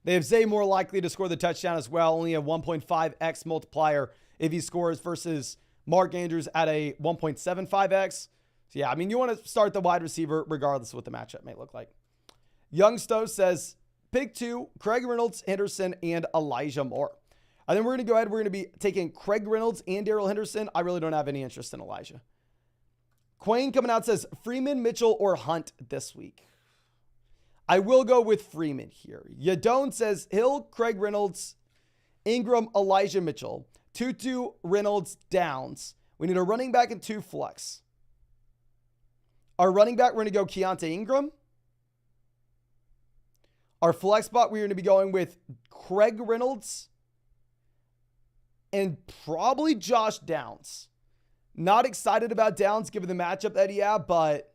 They have Zay more likely to score the touchdown as well. Only a 1.5x multiplier if he scores versus Mark Andrews at a 1.75x. So yeah, I mean, you want to start the wide receiver regardless of what the matchup may look like. Young Stowe says, pick two, Craig Reynolds, Henderson, and Elijah Moore. I think we're going to go ahead. We're going to be taking Craig Reynolds and Darrell Henderson. I really don't have any interest in Elijah. Quayne coming out says, Freeman, Mitchell, or Hunt this week. I will go with Freeman here. Yadone says Hill, Craig Reynolds, Ingram, Elijah Mitchell. Tutu, Reynolds, Downs. We need a running back and two flex. Our running back, we're going to go Keontae Ingram. Our flex spot, we're going to be going with Craig Reynolds and probably Josh Downs. Not excited about Downs given the matchup that he had, but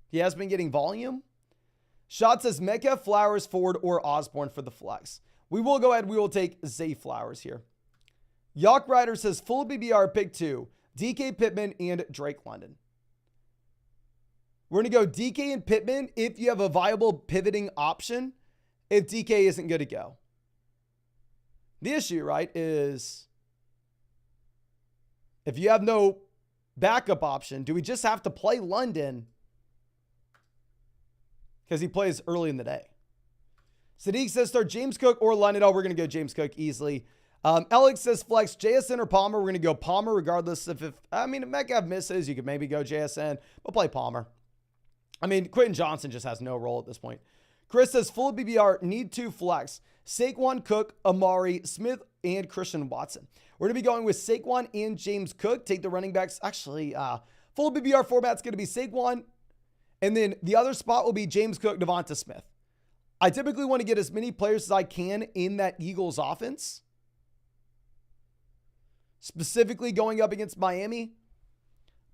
he has been getting volume. Shot says Metcalf, Flowers, Ford, or Osborne for the flex. We will go ahead. We will take Zay Flowers here. Yawk Rider says full BBR pick two, DK Pittman and Drake London. We're going to go DK and Pittman if you have a viable pivoting option, if DK isn't good to go. The issue, right, is if you have no backup option, do we just have to play London because he plays early in the day? Sadiq says start James Cook or London. Oh, we're going to go James Cook easily. Alex says flex JSN or Palmer. We're going to go Palmer regardless if Metcalf misses, you could maybe go JSN, but play Palmer. I mean, Quentin Johnson just has no role at this point. Chris says full BBR, need two flex. Saquon, Cook, Amari, Smith, and Christian Watson. We're going to be going with Saquon and James Cook. Take the running backs. Actually, full BBR format's going to be Saquon, and then the other spot will be James Cook, Devonta Smith. I typically want to get as many players as I can in that Eagles offense, specifically going up against Miami.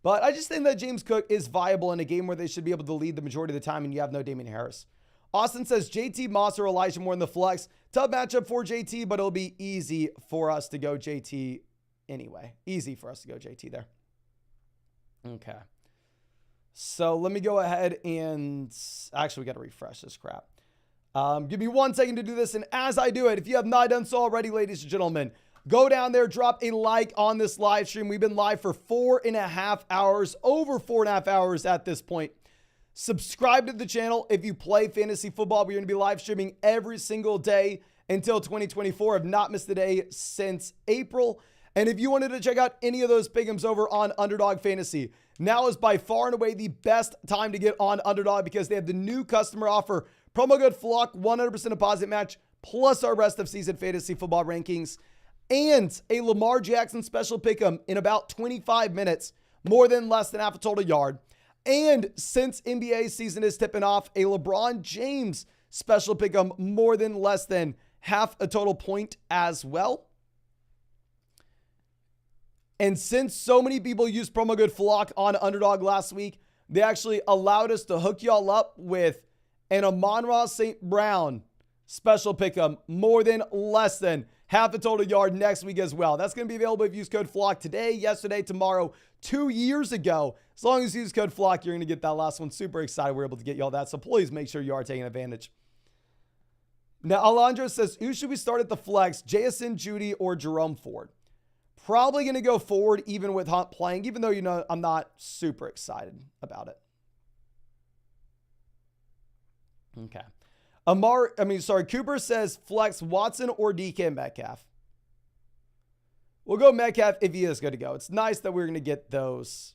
But I just think that James Cook is viable in a game where they should be able to lead the majority of the time and you have no Damian Harris. Austin says JT, Moss, or Elijah Moore in the flex. Tough matchup for JT, but it'll be easy for us to go JT anyway. Easy for us to go JT there. Okay. So let me go ahead and actually we got to refresh this crap. Give me 1 second to do this. And as I do it, if you have not done so already, ladies and gentlemen, go down there, drop a like on this live stream. We've been live for 4.5 hours, over 4.5 hours at this point. Subscribe to the channel if you play fantasy football. We're going to be live streaming every single day until 2024. I've not missed a day since April. And if you wanted to check out any of those pick'ems over on Underdog Fantasy, now is by far and away the best time to get on Underdog because they have the new customer offer. Promo code FLOCK, 100% deposit match, plus our rest of season fantasy football rankings, and a Lamar Jackson special pick'em in about 25 minutes, more than less than half a total yard. And since NBA season is tipping off, a LeBron James special pick'em more than less than half a total point as well. And since so many people used promo code FLOCK on Underdog last week, they actually allowed us to hook y'all up with an Amon-Ra St. Brown special pick'em more than less than half a total yard next week as well. That's going to be available if you use code FLOCK today, yesterday, tomorrow, 2 years ago. As long as you use code FLOCK, you're going to get that last one. Super excited we're able to get y'all that. So please make sure you are taking advantage. Now, Alondra says, who should we start at the flex? JSN, Judy, or Jerome Ford? Probably going to go Ford even with Hunt playing, even though, you know, I'm not super excited about it. Okay. Cooper says flex Watson or DK Metcalf. We'll go Metcalf if he is good to go. It's nice that we're going to get those.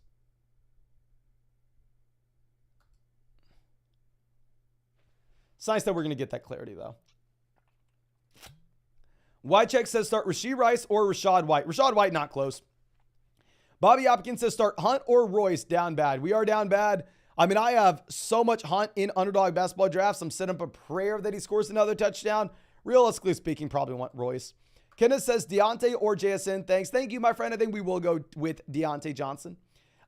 It's nice that we're going to get that clarity, though. Whitecheck says start Rashee Rice or Rashad White. Rashad White, not close. Bobby Hopkins says start Hunt or Royce. Down bad. We are down bad. I mean, I have so much Hunt in Underdog basketball drafts. I'm setting up a prayer that he scores another touchdown. Realistically speaking, probably want Royce. Kenneth says Deontay or JSN. Thanks. Thank you, my friend. I think we will go with Deontay Johnson.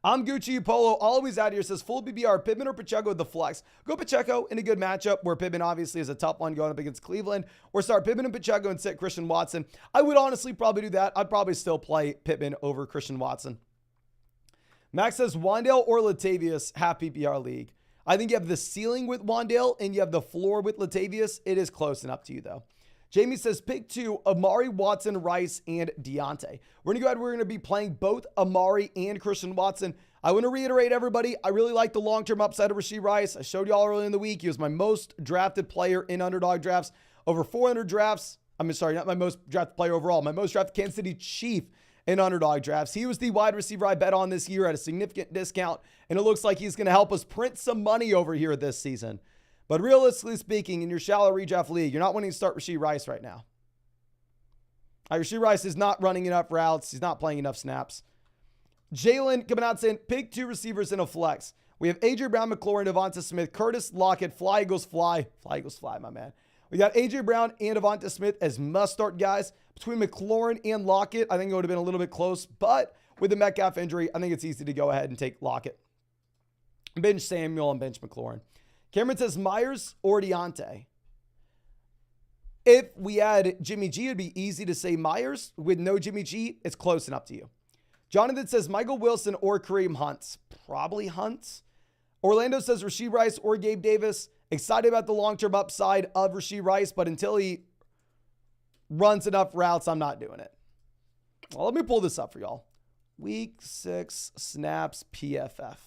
I'm Gucci Polo. Always out here says full BBR, Pittman or Pacheco with the flex. Go Pacheco in a good matchup where Pittman obviously is a tough one going up against Cleveland, or start Pittman and Pacheco and sit Christian Watson. I would honestly probably do that. I'd probably still play Pittman over Christian Watson. Max says Wandale or Latavius, half PPR league. I think you have the ceiling with Wandale and you have the floor with Latavius. It is close enough to you though. Jamie says pick two, Amari, Watson, Rice, and Deontay. We're going to go ahead. We're going to be playing both Amari and Christian Watson. I want to reiterate, everybody, I really like the long-term upside of Rashee Rice. I showed y'all earlier in the week. He was my most drafted player in Underdog drafts. Over 400 drafts. Not my most drafted player overall. My most drafted Kansas City Chief in Underdog drafts. He was the wide receiver I bet on this year at a significant discount, and it looks like he's going to help us print some money over here this season. But realistically speaking, in your shallow redraft league, you're not wanting to start Rashee Rice right now. Rashee Rice is not running enough routes. He's not playing enough snaps. Jalen coming out saying, pick two receivers in a flex. We have A.J. Brown, McLaurin, Devonta Smith, Curtis Lockett, Fly Eagles Fly. Fly Eagles Fly, my man. We got A.J. Brown and Devonta Smith as must-start guys. Between McLaurin and Lockett, I think it would have been a little bit close. But with the Metcalf injury, I think it's easy to go ahead and take Lockett. Bench Samuel and bench McLaurin. Cameron says Myers or Deontay. If we had Jimmy G, it'd be easy to say Myers. With no Jimmy G, it's close enough to you. Jonathan says Michael Wilson or Kareem Hunt. Probably Hunt. Orlando says Rashee Rice or Gabe Davis. Excited about the long-term upside of Rashee Rice, but until he runs enough routes, I'm not doing it. Well, let me pull this up for y'all. Week 6 snaps PFF.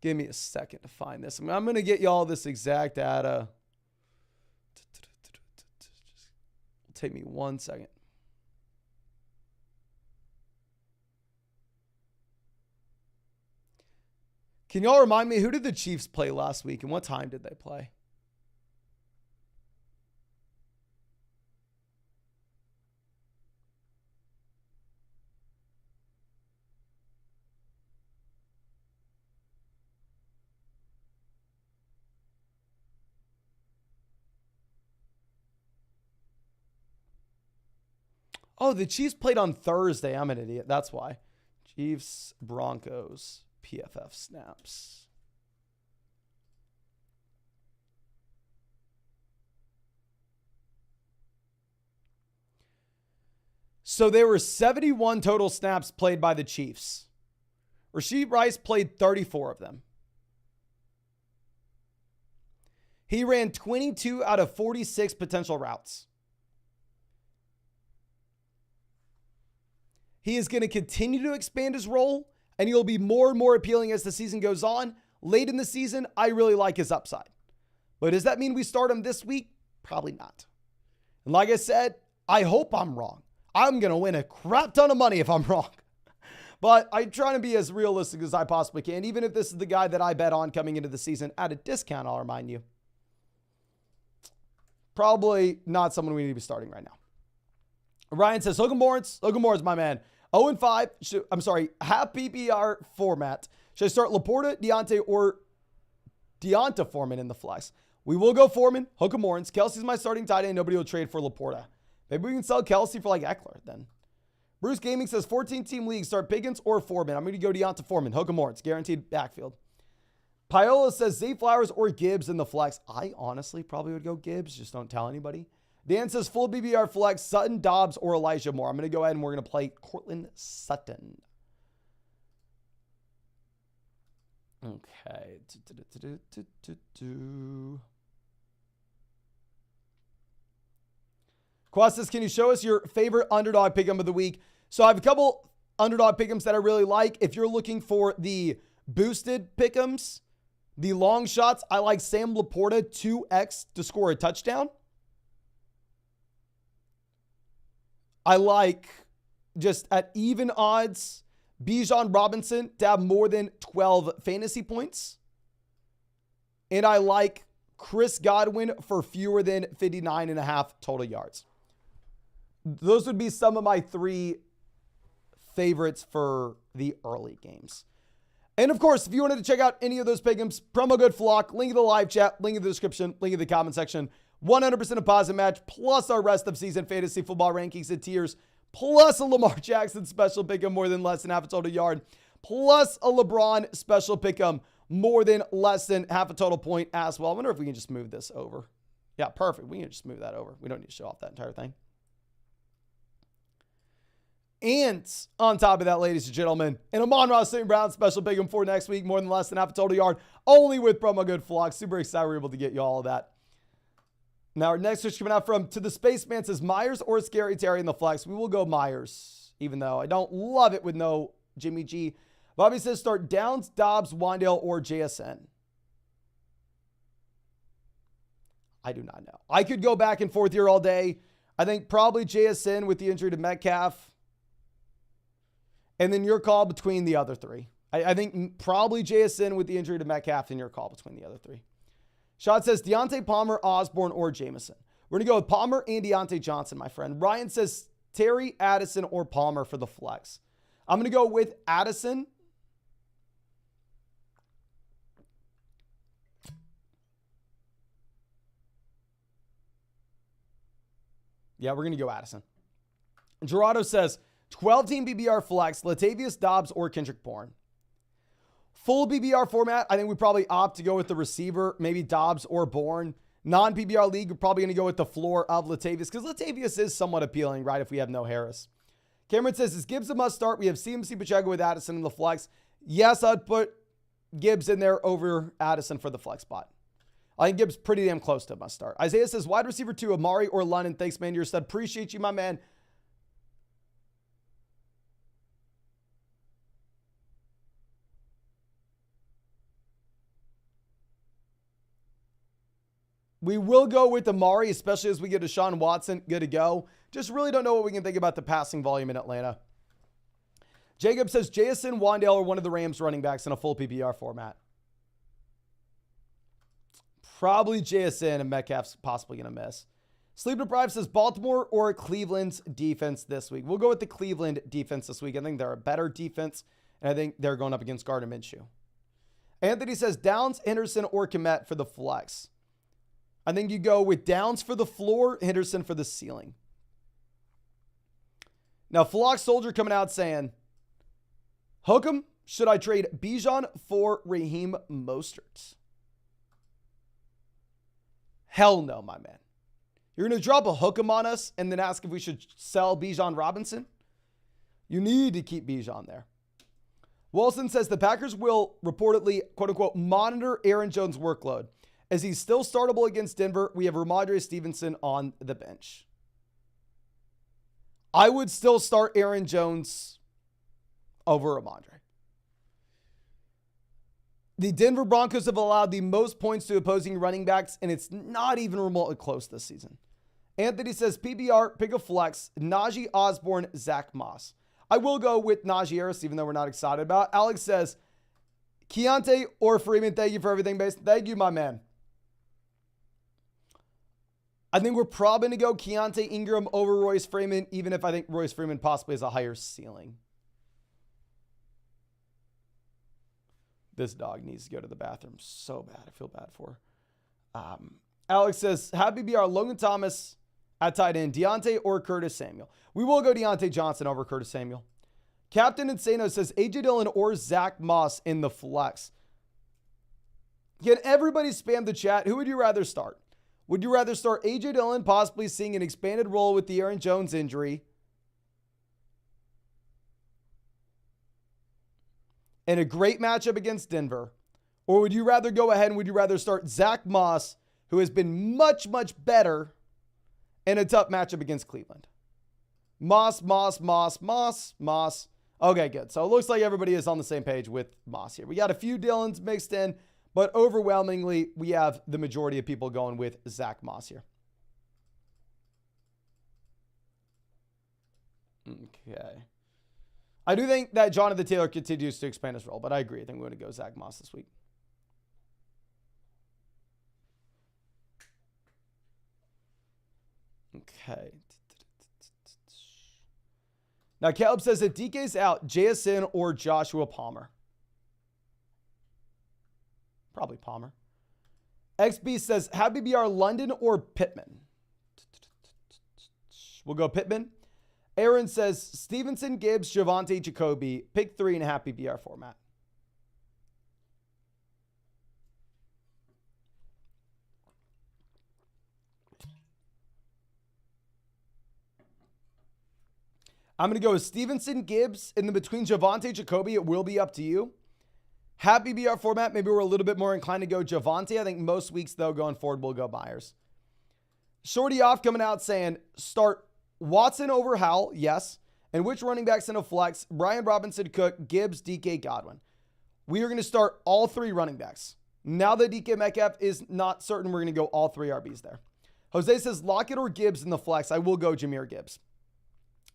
Give me a second to find this. I'm going to get y'all this exact data. It'll take me 1 second. Can y'all remind me, who did the Chiefs play last week and what time did they play? Oh, the Chiefs played on Thursday. I'm an idiot. That's why. Chiefs, Broncos, PFF snaps. So there were 71 total snaps played by the Chiefs. Rashee Rice played 34 of them. He ran 22 out of 46 potential routes. He is going to continue to expand his role, and he'll be more and more appealing as the season goes on. Late in the season, I really like his upside. But does that mean we start him this week? Probably not. And like I said, I hope I'm wrong. I'm going to win a crap ton of money if I'm wrong. But I'm trying to be as realistic as I possibly can, even if this is the guy that I bet on coming into the season at a discount, I'll remind you. Probably not someone we need to be starting right now. Ryan says, Logan Lawrence, my man. 0-5. I'm sorry, half PPR format. Should I start Laporta, Deontay, or Deonta Foreman in the flex? We will go Foreman, Hook 'em Lawrence. Kelsey's my starting tight end. Nobody will trade for Laporta. Maybe we can sell Kelsey for like Eckler then. Bruce Gaming says 14-team league. Start Pickens or Foreman. I'm going to go Deonta Foreman. Hook 'em Lawrence. Guaranteed backfield. Paola says Zay Flowers or Gibbs in the flex. I honestly probably would go Gibbs. Just don't tell anybody. Dan says full BBR flex, Sutton, Dobbs, or Elijah Moore. I'm going to go ahead and we're going to play Cortland Sutton. Okay. Quas says, can you show us your favorite underdog pick'em of the week? So I have a couple underdog pick'ems that I really like. If you're looking for the boosted pick'ems, the long shots, I like Sam Laporta 2x to score a touchdown. I like, just at even odds, Bijan Robinson to have more than 12 fantasy points. And I like Chris Godwin for fewer than 59.5 total yards. Those would be some of my three favorites for the early games. And of course, if you wanted to check out any of those pick'ems, promo code FLOCK, link in the live chat, link in the description, link in the comment section. 100% deposit match, plus our rest of season fantasy football rankings and tiers, plus a Lamar Jackson special pick'em more than less than half a total yard, plus a LeBron special pick'em more than less than half a total point as well. I wonder if we can just move this over. Yeah, perfect. We can just move that over. We don't need to show off that entire thing. And on top of that, ladies and gentlemen, an Amon-Ra St. Brown special pick'em for next week, more than less than half a total yard, only with promo code FLOCK. Super excited we're able to get you all of that. Now, our next switch coming out from To The Spaceman says Myers or Scary Terry in the flex. We will go Myers, even though I don't love it with no Jimmy G. Bobby says start Downs, Dobbs, Wandale, or JSN. I do not know. I could go back and forth here all day. I think probably JSN with the injury to Metcalf. And then your call between the other three. I think probably JSN with the injury to Metcalf and your call between the other three. Shot says Deontay Palmer, Osborne, or Jameson. We're going to go with Palmer and Deontay Johnson, my friend. Ryan says Terry, Addison, or Palmer for the flex. I'm going to go with Addison. Yeah, we're going to go Addison. Gerardo says 12-team BBR flex, Latavius Dobbs, or Kendrick Bourne. Full BBR format, I think we probably opt to go with the receiver, maybe Dobbs or Bourne. Non-PBR league, we're probably going to go with the floor of Latavius because Latavius is somewhat appealing, right, if we have no Harris. Cameron says, is Gibbs a must start? We have CMC Pacheco with Addison in the flex. Yes, I'd put Gibbs in there over Addison for the flex spot. I think Gibbs pretty damn close to a must start. Isaiah says, wide receiver 2, Amari or London. Thanks, man. You're a stud. Appreciate you, my man. We will go with Amari, especially as we get Deshaun Watson good to go. Just really don't know what we can think about the passing volume in Atlanta. Jacob says Jason Wandale or one of the Rams running backs in a full PPR format. Probably JSN and Metcalf's possibly going to miss. Sleep Deprived says Baltimore or Cleveland's defense this week. We'll go with the Cleveland defense this week. I think they're a better defense, and I think they're going up against Gardner Minshew. Anthony says Downs, Henderson, or Kmet for the flex. I think you go with Downs for the floor, Henderson for the ceiling. Now, Flock Soldier coming out saying, hook 'em. Should I trade Bijan for Raheem Mostert? Hell no, my man. You're going to drop a hook 'em on us and then ask if we should sell Bijan Robinson? You need to keep Bijan there. Wilson says the Packers will reportedly, quote unquote, monitor Aaron Jones' workload. As he's still startable against Denver, we have Ramondre Stevenson on the bench. I would still start Aaron Jones over Ramondre. The Denver Broncos have allowed the most points to opposing running backs, and it's not even remotely close this season. Anthony says PBR, pick a flex, Najee Osborne, Zach Moss. I will go with Najee Harris, even though we're not excited about it. Alex says, Keontae or Freeman, thank you for everything, base. Thank you, my man. I think we're probably going to go Keontae Ingram over Royce Freeman, even if I think Royce Freeman possibly has a higher ceiling. This dog needs to go to the bathroom so bad. I feel bad for her. Alex says, have BBR Logan Thomas at tight end, Deontay or Curtis Samuel. We will go Deontay Johnson over Curtis Samuel. Captain Insano says, AJ Dillon or Zach Moss in the flex. Can everybody spam the chat? Who would you rather start? Would you rather start AJ Dillon, possibly seeing an expanded role with the Aaron Jones injury, and a great matchup against Denver? Or would you rather go ahead and would you rather start Zach Moss, who has been much, much better in a tough matchup against Cleveland? Moss. Okay, good. So it looks like everybody is on the same page with Moss here. We got a few Dillons mixed in, but overwhelmingly, we have the majority of people going with Zach Moss here. Okay. I do think that Jonathan Taylor continues to expand his role, but I agree. I think we're going to go Zach Moss this week. Okay. Now, Caleb says if DK's out, JSN or Joshua Palmer. Probably Palmer. XB says, have BBR London or Pittman? We'll go Pittman. Aaron says, Stevenson, Gibbs, Javonte, Jacoby. Pick 3.5 BBR format. I'm going to go with Stevenson, Gibbs, and then between Javonte, Jacoby, it will be up to you. Happy BR format, maybe we're a little bit more inclined to go Javonte. I think most weeks, though, going forward, we'll go Myers. Shorty off coming out saying, start Watson over Howell, yes. And which running backs in a flex? Brian Robinson, Cook, Gibbs, DK, Godwin. We are going to start all three running backs. Now that DK Metcalf is not certain, we're going to go all three RBs there. Jose says, Lockett or Gibbs in the flex. I will go Jahmyr Gibbs.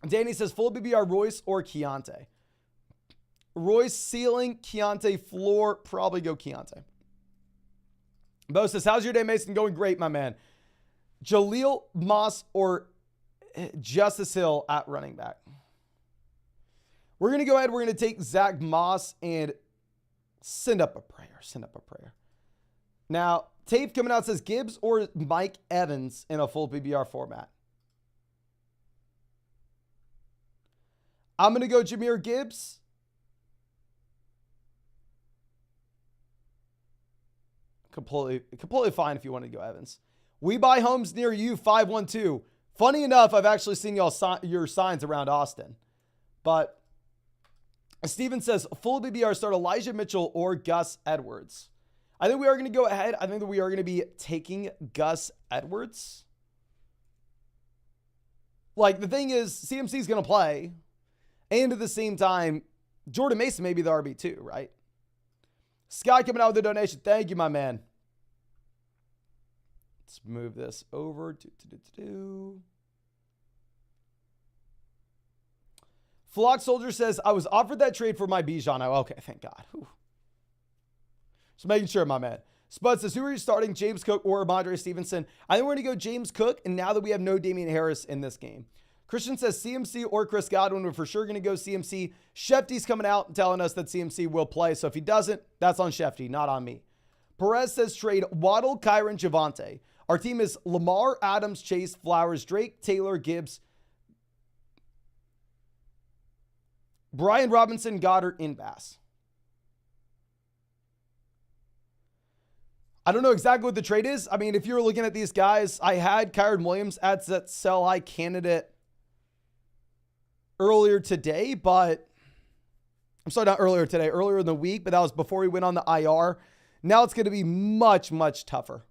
Danny says, full BBR Royce or Keontae. Royce ceiling, Keontae floor, probably go Keontae. Bo says, how's your day, Mason? Going great, my man. Jaleel Moss or Justice Hill at running back. We're going to go ahead. We're going to take Zach Moss and send up a prayer. Send up a prayer. Now, Tape coming out says Gibbs or Mike Evans in a full PBR format. I'm going to go Jahmyr Gibbs. Completely fine if you want to go Evans. We buy homes near you, 512. Funny enough, I've actually seen your signs around Austin. But Steven says, full BBR start Elijah Mitchell or Gus Edwards. I think we are going to go ahead. I think that we are going to be taking Gus Edwards. Like, the thing is, CMC is going to play. And at the same time, Jordan Mason may be the RB2, right? Scott coming out with a donation. Thank you, my man. Let's move this over. Flock Soldier says, I was offered that trade for my Bijan. Okay, thank God. Whew. Just making sure, my man. Spud says, who are you starting, James Cook or Ramondre Stevenson? I think we're going to go James Cook, and now that we have no Damian Harris in this game. Christian says CMC or Chris Godwin. We're for sure going to go CMC. Shefty's coming out and telling us that CMC will play. So if he doesn't, that's on Shefty, not on me. Perez says trade Waddle, Kyron, Javonte. Our team is Lamar, Adams, Chase, Flowers, Drake, Taylor, Gibbs, Brian Robinson, Goddard, and Bass. I don't know exactly what the trade is. I mean, if you're looking at these guys, I had Kyron Williams as that sell high candidate earlier today, but I'm sorry, not earlier today, earlier in the week, but that was before he went on the IR. Now it's going to be much, much tougher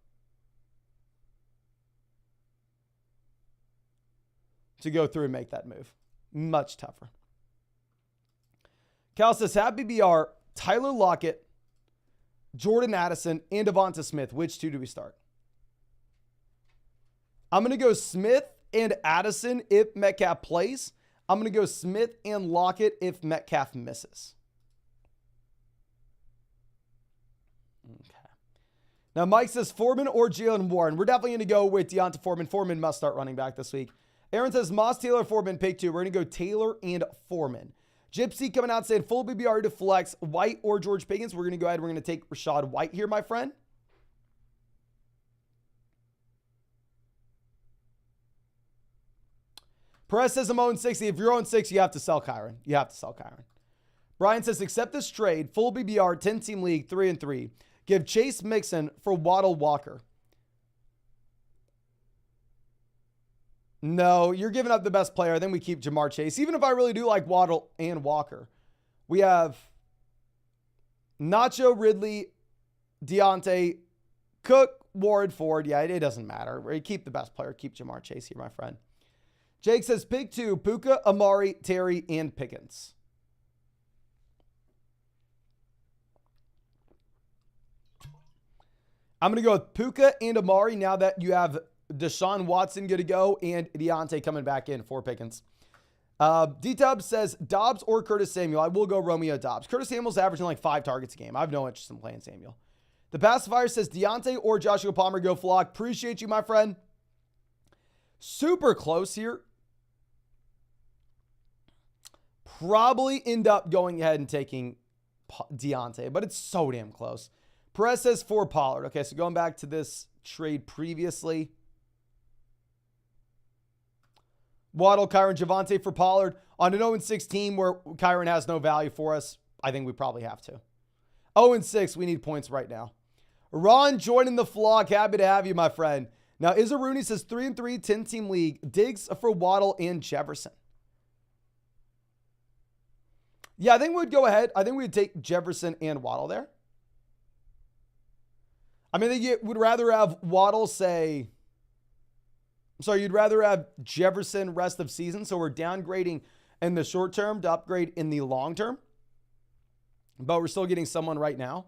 to go through and make that move. Much tougher. Cal says, happy BR, Tyler Lockett, Jordan Addison, and Devonta Smith. Which two do we start? I'm going to go Smith and Addison if Metcalf plays. I'm going to go Smith and Lockett if Metcalf misses. Okay. Now, Mike says Foreman or Jalen Warren. We're definitely going to go with Deonta Foreman. Foreman must start running back this week. Aaron says Moss, Taylor, Foreman, pick two. We're going to go Taylor and Foreman. Gypsy coming out saying full BBR to flex White or George Pickens. We're going to go ahead. We're going to take Rashad White here, my friend. Perez says I'm 0-60. If you're 0-6, you have to sell Kyron. You have to sell Kyron. Brian says accept this trade. Full BBR, 10-team league, 3-3. Give Chase Mixon for Waddle Walker. No, you're giving up the best player. Then we keep Jamar Chase. Even if I really do like Waddle and Walker. We have Nacho, Ridley, Deontay, Cook, Ward, Ford. Yeah, it doesn't matter. We keep the best player. Keep Jamar Chase here, my friend. Jake says pick two, Puka, Amari, Terry, and Pickens. I'm going to go with Puka and Amari now that you have Deshaun Watson good to go and Deontay coming back in for Pickens. D-Tub says Dobbs or Curtis Samuel. I will go Romeo Dobbs. Curtis Samuel's averaging like 5 targets a game. I have no interest in playing Samuel. The Pacifier says Deontay or Joshua Palmer. Go Flock. Appreciate you, my friend. Super close here. Probably end up going ahead and taking Deontay, but it's so damn close. Perez says for Pollard. Okay, so going back to this trade previously. Waddle, Kyron, Javonte for Pollard. On an 0-6 team where Kyron has no value for us, I think we probably have to. 0-6, we need points right now. Ron joining the flock. Happy to have you, my friend. Now, Izza Rooney says 3-3, 10-team league. Diggs for Waddle and Jefferson. Yeah, I think we'd go ahead. I think we'd take Jefferson and Waddle there. I mean, you would rather have Waddle say... So you'd rather have Jefferson rest of season. So we're downgrading in the short term to upgrade in the long term. But we're still getting someone right now.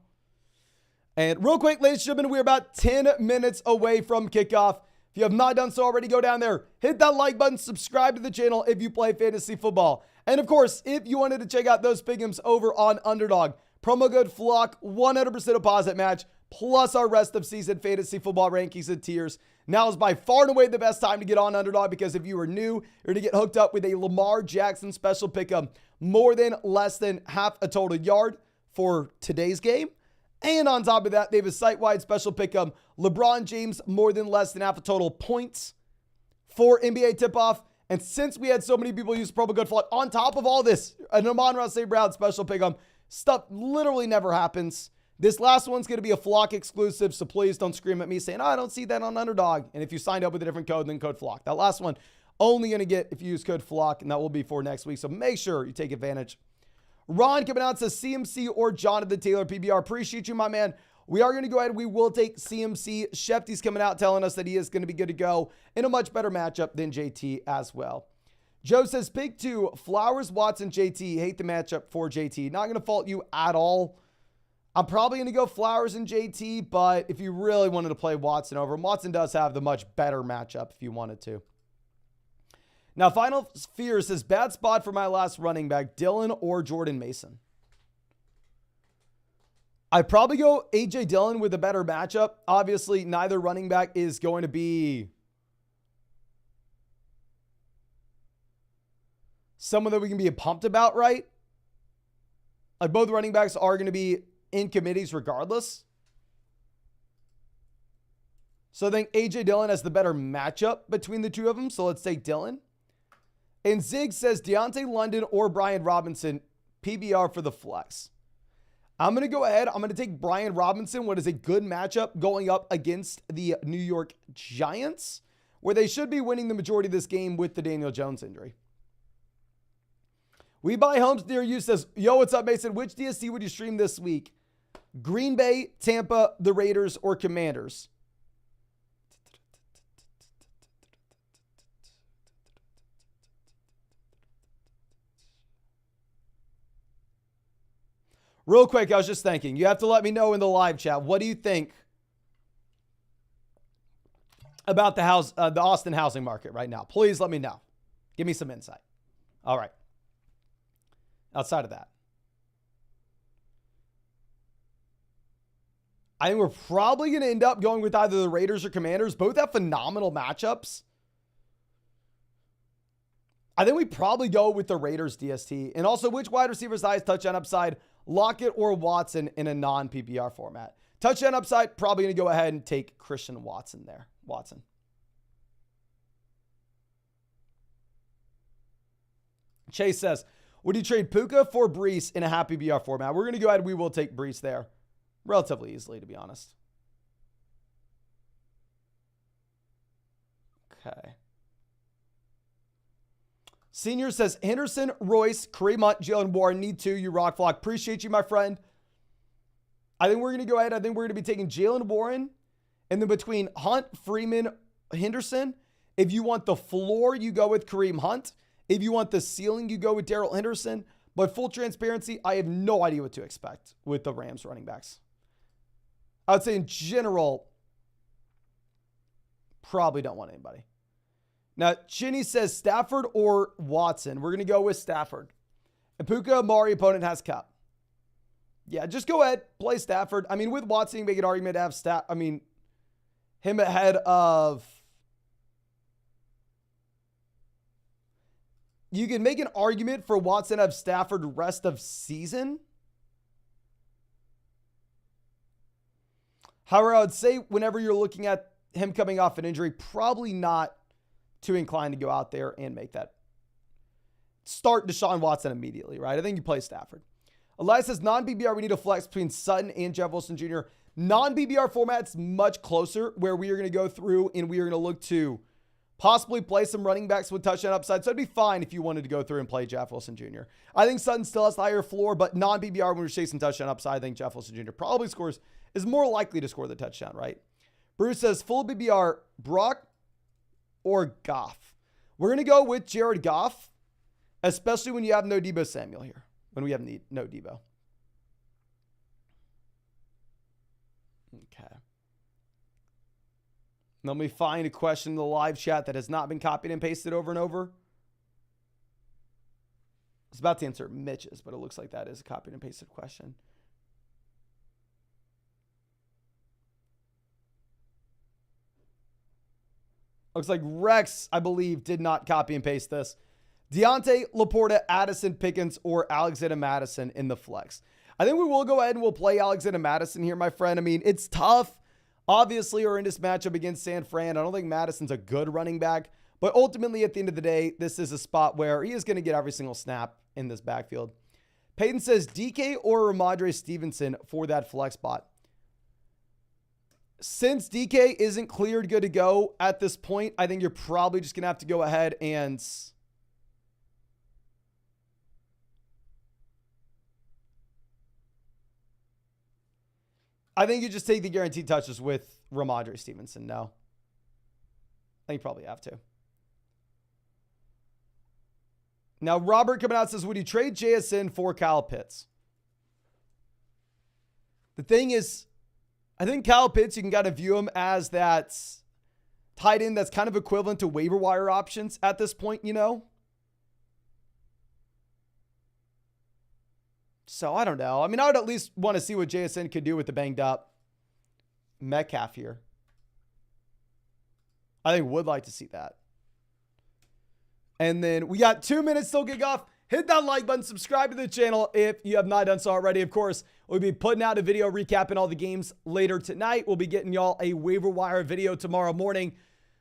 And real quick, ladies and gentlemen, we're about 10 minutes away from kickoff. If you have not done so already, go down there, hit that like button, subscribe to the channel if you play fantasy football. And of course, if you wanted to check out those pick'ems over on Underdog, promo code FLOCK, 100% deposit match, plus our rest of season fantasy football rankings and tiers. Now is by far and away the best time to get on Underdog because if you are new, you're to get hooked up with a Lamar Jackson special pick'em, more than less than half a total yard for today's game. And on top of that, they have a site-wide special pick'em, LeBron James more than less than half a total points for NBA tip-off. And since we had so many people use promo code FLOCK, on top of all this, an Amon-Ra St. Brown special pick'em, stuff literally never happens. This last one's going to be a Flock exclusive, so please don't scream at me saying, oh, I don't see that on Underdog. And if you signed up with a different code, then code FLOCK. That last one, only going to get if you use code FLOCK, and that will be for next week. So make sure you take advantage. Ron coming out says CMC or Jonathan Taylor PBR. Appreciate you, my man. We are going to go ahead. We will take CMC. Shefty's coming out telling us that he is going to be good to go in a much better matchup than JT as well. Joe says pick two, Flowers, Watson, JT. Hate the matchup for JT. Not going to fault you at all. I'm probably going to go Flowers and JT, but if you really wanted to play Watson over him, Watson does have the much better matchup if you wanted to. Now, Final Fear says, bad spot for my last running back, Dillon or Jordan Mason. I'd probably go A.J. Dillon with a better matchup. Obviously, neither running back is going to be someone that we can be pumped about, right? Like both running backs are going to be in committees regardless. So I think A.J. Dillon has the better matchup between the two of them. So let's take Dillon. And Zig says Deontay London or Brian Robinson, PBR for the flex. I'm going to go ahead. I'm going to take Brian Robinson, what is a good matchup going up against the New York Giants, where they should be winning the majority of this game with the Daniel Jones injury. We Buy Homes Near You says, yo, what's up, Mason? Which DST would you stream this week? Green Bay, Tampa, the Raiders, or Commanders? Real quick, I was just thinking, you have to let me know in the live chat. What do you think about the Austin housing market right now? Please let me know. Give me some insight. All right. Outside of that, I think we're probably going to end up going with either the Raiders or Commanders. Both have phenomenal matchups. I think we probably go with the Raiders DST. And also, which wide receiver's highest touchdown upside? Lockett or Watson in a non-PPR format? Touchdown upside, probably going to go ahead and take Christian Watson there. Watson. Chase says, would you trade Puka for Breece in a half PPR format? We're going to go ahead. We will take Breece there relatively easily, to be honest. Okay. Senior says, Henderson, Royce, Kareem Hunt, Jalen Warren, need two. You rock flock. Appreciate you, my friend. I think we're going to go ahead. I think we're going to be taking Jalen Warren. And then between Hunt, Freeman, Henderson, if you want the floor, you go with Kareem Hunt. If you want the ceiling, you go with Darrell Henderson. But full transparency, I have no idea what to expect with the Rams running backs. I would say in general, probably don't want anybody. Now, Chinny says Stafford or Watson. We're going to go with Stafford. And Puka, Amari, opponent has Cup. Yeah, just go ahead, play Stafford. I mean, with Watson, you make an argument to have him ahead of... You can make an argument for Watson of Stafford rest of season. However, I would say whenever you're looking at him coming off an injury, probably not too inclined to go out there and make that. Start Deshaun Watson immediately, right? I think you play Stafford. Elias says, non-BBR, we need a flex between Sutton and Jeff Wilson Jr. Non-BBR format's much closer, where we are going to go through and we are going to look to possibly play some running backs with touchdown upside. So it'd be fine if you wanted to go through and play Jeff Wilson Jr. I think Sutton still has the higher floor, but non-BBR, when we're chasing touchdown upside, I think Jeff Wilson Jr. probably is more likely to score the touchdown, right? Bruce says, full BBR, Brock or Goff? We're going to go with Jared Goff, especially when you have no Deebo Samuel here, when we have no Deebo. Okay. Let me find a question in the live chat that has not been copied and pasted over and over. I was about to answer Mitch's, but it looks like that is a copied and pasted question. Looks like Rex, I believe, did not copy and paste this. Deontay, Laporta, Addison, Pickens, or Alexander Madison in the flex. I think we will go ahead and we'll play Alexander Madison here, my friend. I mean, it's tough. Obviously, we're in this matchup against San Fran. I don't think Madison's a good running back. But ultimately, at the end of the day, this is a spot where he is going to get every single snap in this backfield. Peyton says, DK or Ramondre Stevenson for that flex spot. Since DK isn't cleared good to go at this point, I think you're probably just going to have to go ahead and... I think you just take the guaranteed touches with Ramondre Stevenson. No. I think you probably have to. Now, Robert coming out says, would you trade JSN for Kyle Pitts? The thing is, I think Kyle Pitts, you can kind of view him as that tight end that's kind of equivalent to waiver wire options at this point, you know? So I don't know. I mean, I would at least want to see what JSN could do with the banged up Metcalf here. I think would like to see that. And then we got 2 minutes till kickoff. Hit that like button, subscribe to the channel if you have not done so already. Of course, we'll be putting out a video recapping all the games later tonight. We'll be getting y'all a waiver wire video tomorrow morning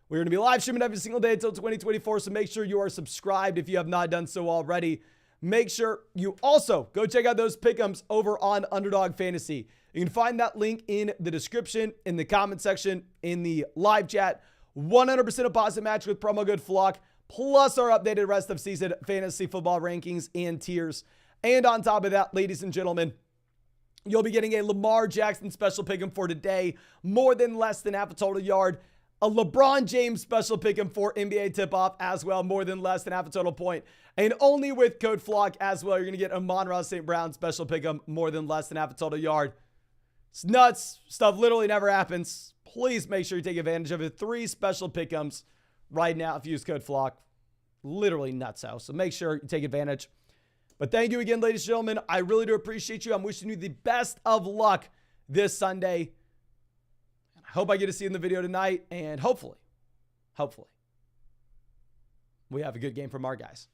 We're going to be live streaming every single day until 2024, so make sure you are subscribed if you have not done so already. Make sure you also go check out those pick'ems over on Underdog Fantasy. You can find that link in the description, in the comment section, in the live chat. 100% deposit match with promo code FLOCK, plus our updated rest of season fantasy football rankings and tiers. And on top of that, ladies and gentlemen, you'll be getting a Lamar Jackson special pick'em for today, more than less than half a total yard. A LeBron James special pick'em for NBA tip-off as well, more than less than half a total point. And only with code FLOCK as well, you're going to get a Amon-Ra St. Brown special pick'em, more than less than half a total yard. It's nuts. Stuff literally never happens. Please make sure you take advantage of it. 3 special pick'ems right now if you use code FLOCK. Literally nuts out. So make sure you take advantage. But thank you again, ladies and gentlemen. I really do appreciate you. I'm wishing you the best of luck this Sunday. I hope I get to see you in the video tonight. And hopefully, we have a good game from our guys.